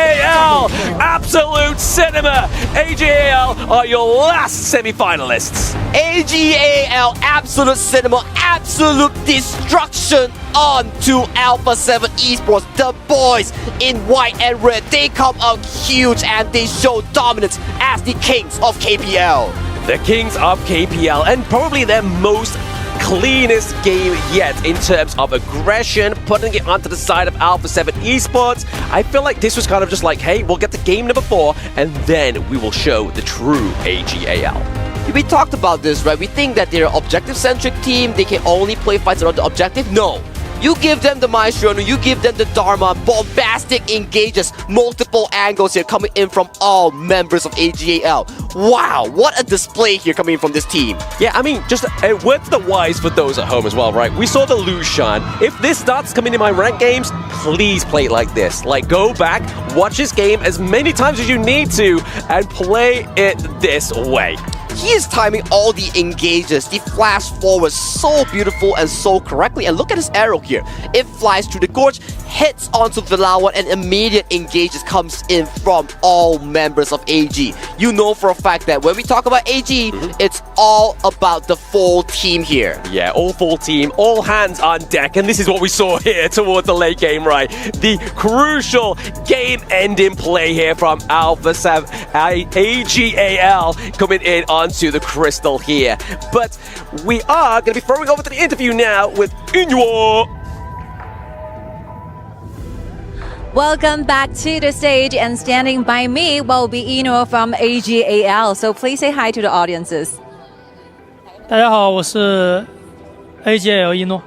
Absolute cinema. AGAL are your last semi-finalists. AGAL, absolute cinema, absolute destruction onto Alpha 7 Esports. The boys in white and red, they come out huge and they show dominance as the kings of KPL. The kings of KPL, and probably their most cleanest game yet in terms of aggression, putting it onto the side of Alpha 7 Esports. I feel like this was kind of just like, hey, we'll get to game number 4 and then we will show the true AGAL. We talked about this, right? We think that they're an objective-centric team. They can only play fights around the objective. No. You give them the Maestro, you give them the Dharma, bombastic engages, multiple angles here coming in from all members of AGAL. Wow, what a display here coming in from this team. Yeah, I mean, just a word to the wise for those at home as well, right? We saw the Lucian. If this starts coming in my ranked games, please play it like this. Like, go back, watch this game as many times as you need to, and play it this way. He is timing all the engages, the flash forward so beautiful and so correctly. And look at his arrow here. It flies through the gorge, hits onto Villawan, and immediate engages comes in from all members of AG. You know for a fact that when we talk about AG, it's all about the full team here. Yeah, all full team, all hands on deck. And this is what we saw here towards the late game, right? The crucial game-ending play here from Alpha 7 AGAL coming in onto the crystal here. But we are going to be throwing over to the interview now with Inyo. Welcome back to the stage, and standing by me will be Ino from AGAL. So please say hi to the audiences. 大家好，我是 AGAL 一诺。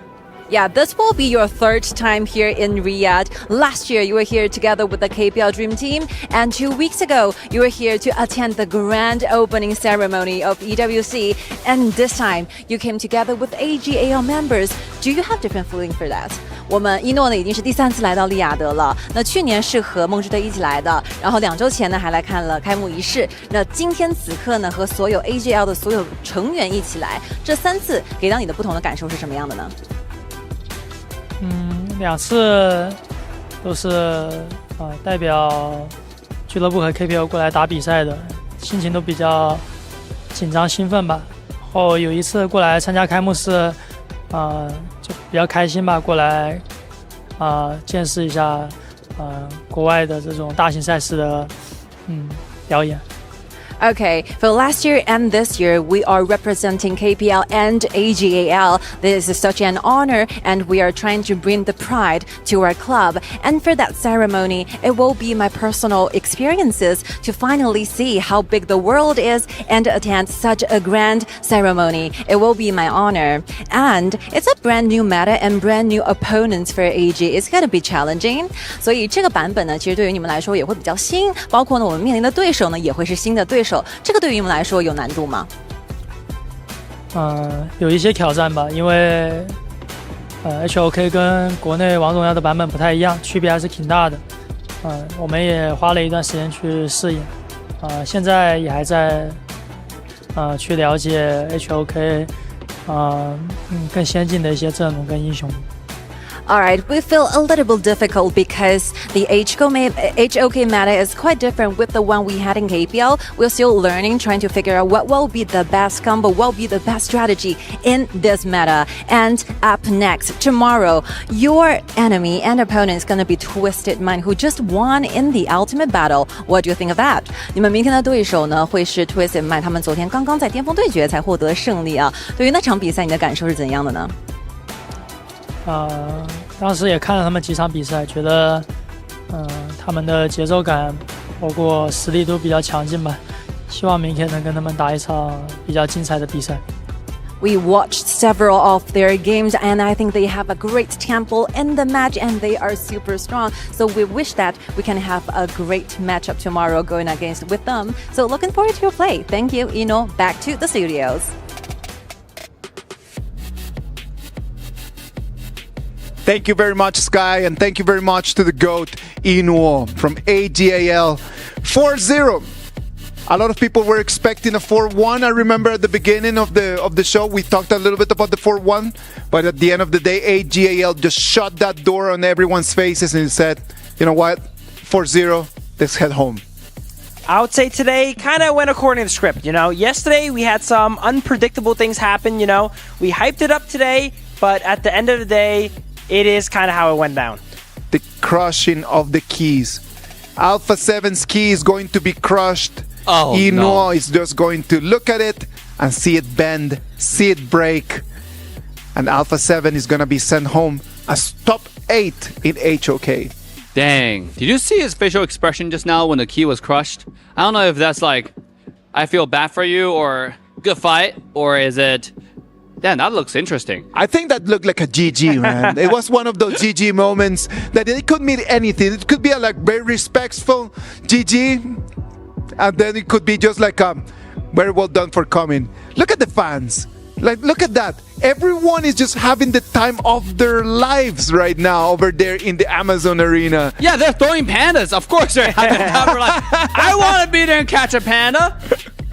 Yeah, this will be your third time here in Riyadh. Last year, you were here together with the KPL Dream Team, and 2 weeks ago, you were here to attend the grand opening ceremony of EWC. And this time, you came together with AGAL members. Do you have different feeling for that? 我们一诺呢已经是第3次来到利雅得了。那去年是和梦之队一起来的，然后2周前呢还来看了开幕仪式。那今天此刻呢和所有 AGL 的所有成员一起来，这3次给到你的不同的感受是什么样的呢？2次都是代表俱乐部和 KPL 过来打比赛的，心情都比较紧张兴奋吧。然后有一次过来参加开幕式，就比较开心吧，过来见识一下国外的这种大型赛事的表演。Okay, for last year and this year, we are representing KPL and AGAL. This is such an honor, and we are trying to bring the pride to our club. And for that ceremony, it will be my personal experiences to finally see how big the world is and attend such a grand ceremony. It will be my honor. And it's a brand new meta and brand new opponents for AG. It's going to be challenging. 所以这个版本呢，其实对于你们来说也会比较新，包括呢我们面临的对手呢也会是新的对手。这个对于你们来说有难度吗？有一些挑战吧，因为HOK 跟国内王者荣耀的版本不太一样，区别还是挺大的。我们也花了一段时间去适应，现在也还在去了解 HOK 更先进的一些阵容跟英雄。Alright, we feel a little bit difficult because the HOK meta is quite different with the one we had in KPL. We're still learning, trying to figure out what will be the best combo, what will be the best strategy in this meta. And up next, tomorrow, your enemy and opponent is going to be Twisted Mind, who just won in the ultimate battle. What do you think of that? 你们明天的对手呢会是 Twisted Mind， 他们昨天刚刚在巅峰对决才获得胜利啊。对于那场比赛，你的感受是怎样的呢？当时也看了他们几场比赛，觉得他们的节奏感包括实力都比较强劲吧。希望明天能跟他们打一场比较精彩的比赛。We watched several of their games and I think they have a great tempo in the match and they are super strong. So we wish that we can have a great matchup tomorrow going against with them. So looking forward to your play. Thank you, Ino. Back to the studios. Thank you very much, Sky, and thank you very much to the GOAT, Inuo from AGAL. 4-0. A lot of people were expecting a 4-1. I remember at the beginning of the show, we talked a little bit about the 4-1, but at the end of the day, AGAL just shut that door on everyone's faces and said, you know what, 4-0, let's head home. I would say today kind of went according to the script, you know. Yesterday, we had some unpredictable things happen, you know. We hyped it up today, but at the end of the day, it is kind of how it went down. The crushing of the keys. Alpha 7's key is going to be crushed. Oh, Inuo is just going to look at it and see it bend, see it break. And Alpha 7 is going to be sent home as top 8 in HOK. Dang. Did you see his facial expression just now when the key was crushed? I don't know if that's like, I feel bad for you or good fight, or is it, damn, that looks interesting. I think that looked like a GG, man. It was one of those GG moments that it could mean anything. It could be a like very respectful GG, and then it could be just like very well done for coming. Look at the fans. Like, look at that. Everyone is just having the time of their lives right now over there in the Amazon arena. Yeah, they're throwing pandas. Of course they're having time. We're like, I want to be there and catch a panda.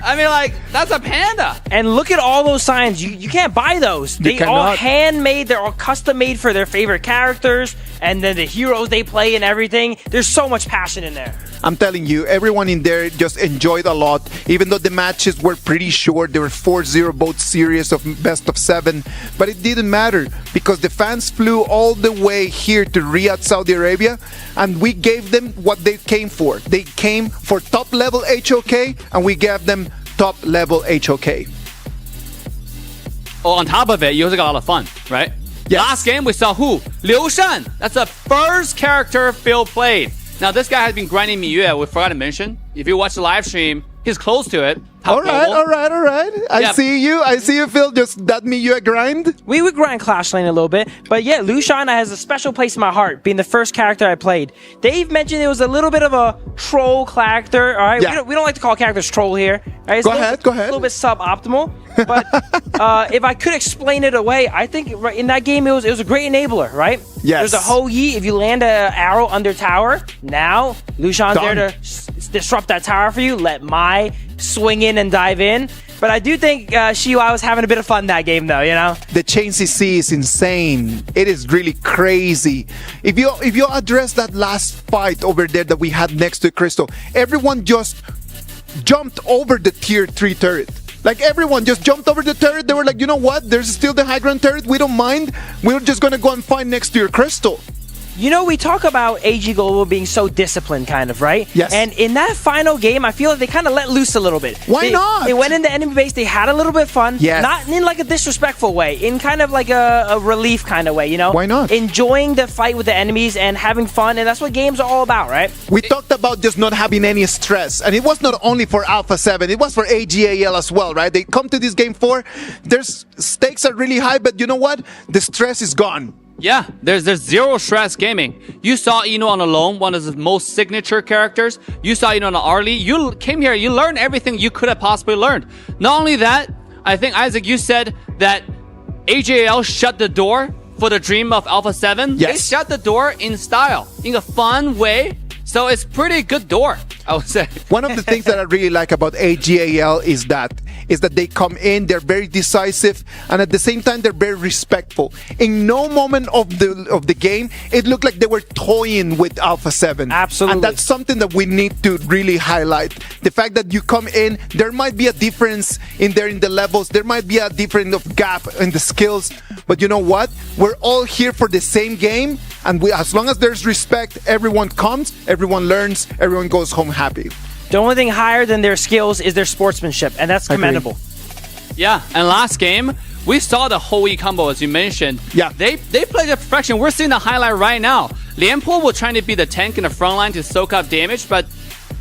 I mean, like, that's a panda. And look at all those signs. You can't buy those. They all handmade. They're all custom made for their favorite characters and then the heroes they play and everything. There's so much passion in there. I'm telling you, everyone in there just enjoyed a lot. Even though the matches were pretty short, they were 4-0 both series of best of 7. But it didn't matter because the fans flew all the way here to Riyadh, Saudi Arabia, and we gave them what they came for. They came for top level HOK, and we gave them top level HOK. Oh, on top of it, you also got a lot of fun, right? Yes. Last game, we saw who? Liu Shan. That's the first character Phil played. Now, this guy has been grinding Miyue. We forgot to mention. If you watch the live stream, he's close to it. All right. I see you, Phil. Just that Miyue grind. We would grind Clash Lane a little bit. But yeah, Liu Shan has a special place in my heart, being the first character I played. Dave mentioned it was a little bit of a troll character. All right, yeah. we don't like to call characters troll here. Right? It's Go ahead. A little bit suboptimal. But if I could explain it away, I think in that game it was a great enabler, right? Yes. There's a Ho Yi. If you land an arrow under tower, now Liu Shan's there to disrupt that tower for you. Let Mai swing in and dive in. But I do think Shiwai was having a bit of fun that game, though, you know? The chain CC is insane. It is really crazy. If you address that last fight over there that we had next to Crystal, everyone just jumped over the tier 3 turret. Like, everyone just jumped over the turret. They were like, you know what? There's still the high ground turret. We don't mind. We're just going to go and fight next to your Crystal. You know, we talk about AG Global being so disciplined, kind of, right? Yes. And in that final game, I feel like they kind of let loose a little bit. Why not? They went into enemy base, they had a little bit of fun. Yes. Not in like a disrespectful way, in kind of like a relief kind of way, you know? Why not? Enjoying the fight with the enemies and having fun, and that's what games are all about, right? We talked about just not having any stress, and it was not only for Alpha 7, it was for AGAL as well, right? They come to this game 4, their stakes are really high, but you know what? The stress is gone. Yeah, there's zero stress gaming. You saw Ino on Alone, one of the most signature characters. You saw Ino on Arlie. You came here, you learned everything you could have possibly learned. Not only that, I think, Isaac, you said that AJL shut the door for the dream of Alpha 7. Yes. They shut the door in style, in a fun way. So it's pretty good door, I would say. One of the things that I really like about AGAL is that they come in, they're very decisive, and at the same time they're very respectful. In no moment of the game, it looked like they were toying with Alpha 7. Absolutely. And that's something that we need to really highlight. The fact that you come in, there might be a difference in the levels, there might be a different gap in the skills, but you know what? We're all here for the same game, and as long as there's respect, everyone comes, everyone learns, everyone goes home happy. The only thing higher than their skills is their sportsmanship, and that's commendable. Yeah, and last game, We saw the Hou-Yi combo, as you mentioned. Yeah. They played to perfection. We're seeing the highlight right now. Lianpo was trying to be the tank in the front line to soak up damage, but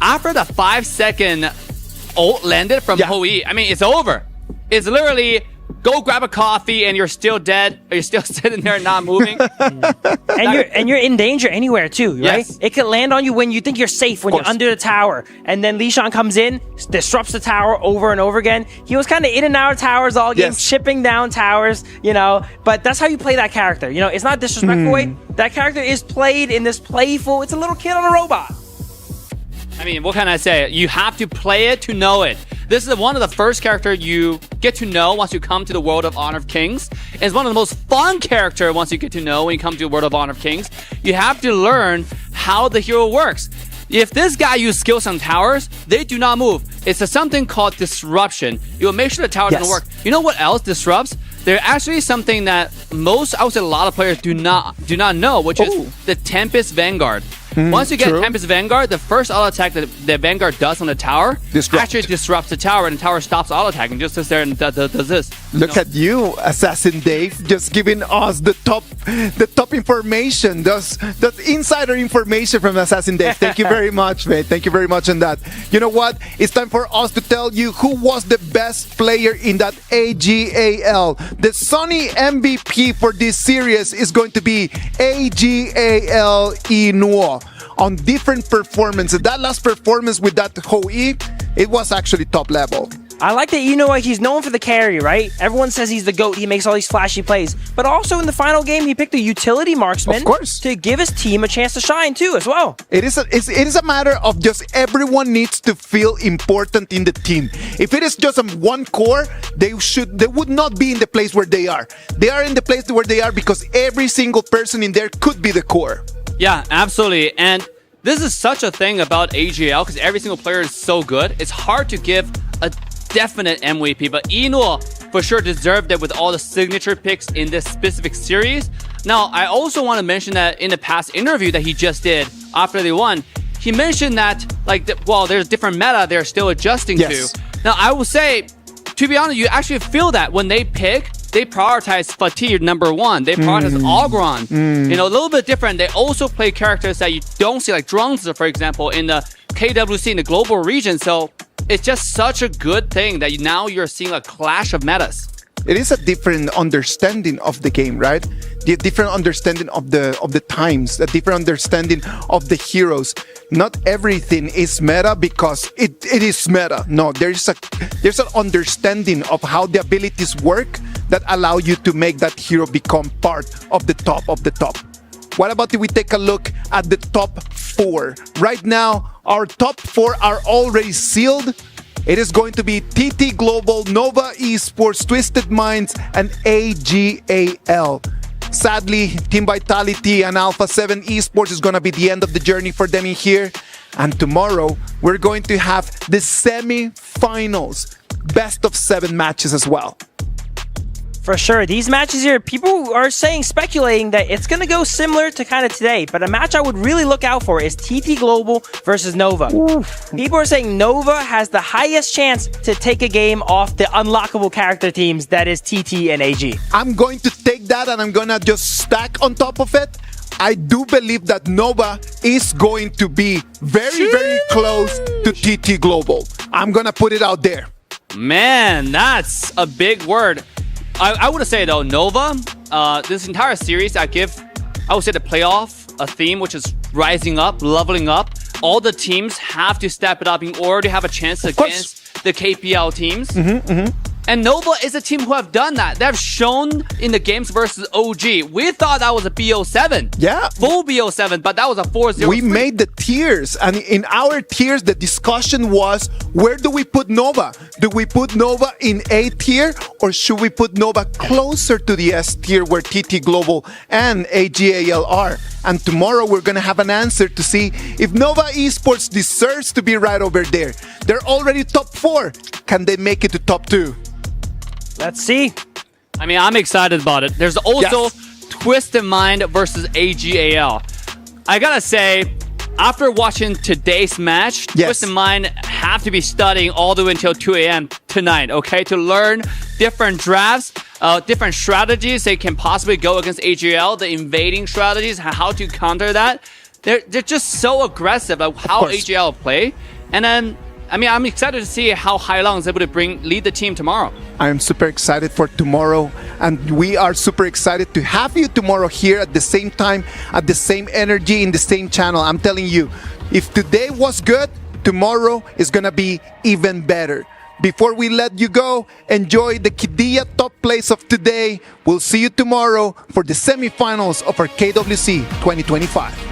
after the 5-second ult landed from Hou-Yi, I mean, it's over. It's literally go grab a coffee and you're still dead, or you're still sitting there not moving. and you're in danger anywhere too, right? Yes. It could land on you when you think you're safe, when you're under the tower, and then Lee Shan comes in, disrupts the tower over and over again. He was kind of in and out of towers all game, chipping down towers, you know. But that's how you play that character. You know, it's not a disrespectful way. That character is played in this playful. It's a little kid on a robot. I mean, what can I say? You have to play it to know it. This is one of the first characters you get to know once you come to the World of Honor of Kings. It's one of the most fun characters once you get to know when you come to the World of Honor of Kings. You have to learn how the hero works. If this guy uses skills on towers, they do not move. It's something called disruption. You will make sure the tower doesn't work. You know what else disrupts? There's actually something that most, I would say a lot of players do not know, which is the Tempest Vanguard. Once you get Tempest Vanguard, the first auto attack that the Vanguard does on the tower actually disrupts the tower, and the tower stops auto attacking. Just sits there and does this. Look at you, Assassin Dave, just giving us the top information, the insider information from Assassin Dave. Thank you very much, mate. Thank you very much on that. You know what? It's time for us to tell you who was the best player in that AGAL. The Sunny MVP for this series is going to be AGAL Inuo. On different performances. That last performance with that Hou-Yi, it was actually top level. I like that, you know, he's known for the carry, right? Everyone says he's the GOAT. He makes all these flashy plays. But also in the final game, he picked a utility marksman to give his team a chance to shine too, as well. It is a matter of just everyone needs to feel important in the team. If it is just one core, they would not be in the place where they are. They are in the place where they are because every single person in there could be the core. Yeah, absolutely. And this is such a thing about AGL because every single player is so good. It's hard to give a definite MVP, but Inuo for sure deserved it with all the signature picks in this specific series. Now, I also want to mention that in the past interview that he just did after they won, he mentioned that, there's different meta they're still adjusting to. Now, I will say, to be honest, you actually feel that when they prioritize Fatigue number 1. They prioritize Ogron. You know, a little bit different. They also play characters that you don't see, like Drungza, for example, in the KWC, in the global region. So it's just such a good thing that now you're seeing a clash of metas. It is a different understanding of the game, right? The different understanding of the times, a different understanding of the heroes. Not everything is meta because it is meta. No, there's an understanding of how the abilities work that allow you to make that hero become part of the top of the top. What about if we take a look at the top 4? Right now, our top 4 are already sealed. It is going to be TT Global, Nova Esports, Twisted Minds, and AGAL. Sadly, Team Vitality and Alpha 7 Esports is going to be the end of the journey for them in here. And tomorrow, we're going to have the semi-finals, best of 7 matches as well. For sure. These matches here, people are speculating that it's going to go similar to kind of today. But a match I would really look out for is TT Global versus Nova. People are saying Nova has the highest chance to take a game off the unlockable character teams, that is TT and AG. I'm going to take that and I'm going to just stack on top of it. I do believe that Nova is going to be very, very close to TT Global. I'm going to put it out there. Man, that's a big word. I would say though, Nova, this entire series, I would say the playoff a theme, which is rising up, leveling up. All the teams have to step it up in order to have a chance against the KPL teams. And Nova is a team who have done that. They have shown in the games versus OG. We thought that was a BO7. Yeah. Full BO7, but that was a 4-0. We made the tiers. And in our tiers, the discussion was, where do we put Nova? Do we put Nova in A tier? Or should we put Nova closer to the S tier where TT Global and AGAL are? And tomorrow we're going to have an answer to see if Nova Esports deserves to be right over there. They're already top 4. Can they make it to top 2? Let's see. I mean, I'm excited about it. There's also Twisted Mind versus AGAL. I gotta say, after watching today's match, Twisted Mind have to be studying all the way until 2 a.m. tonight, okay? To learn different drafts. different strategies they can possibly go against AGL, the invading strategies, how to counter that. They're just so aggressive of how AGL play. And then, I mean, I'm excited to see how Hailong is able to lead the team tomorrow. I am super excited for tomorrow, and we are super excited to have you tomorrow here at the same time, at the same energy, in the same channel. I'm telling you, if today was good, tomorrow is gonna be even better. Before we let you go, enjoy the Kidia top plays of today. We'll see you tomorrow for the semifinals of our KWC 2025.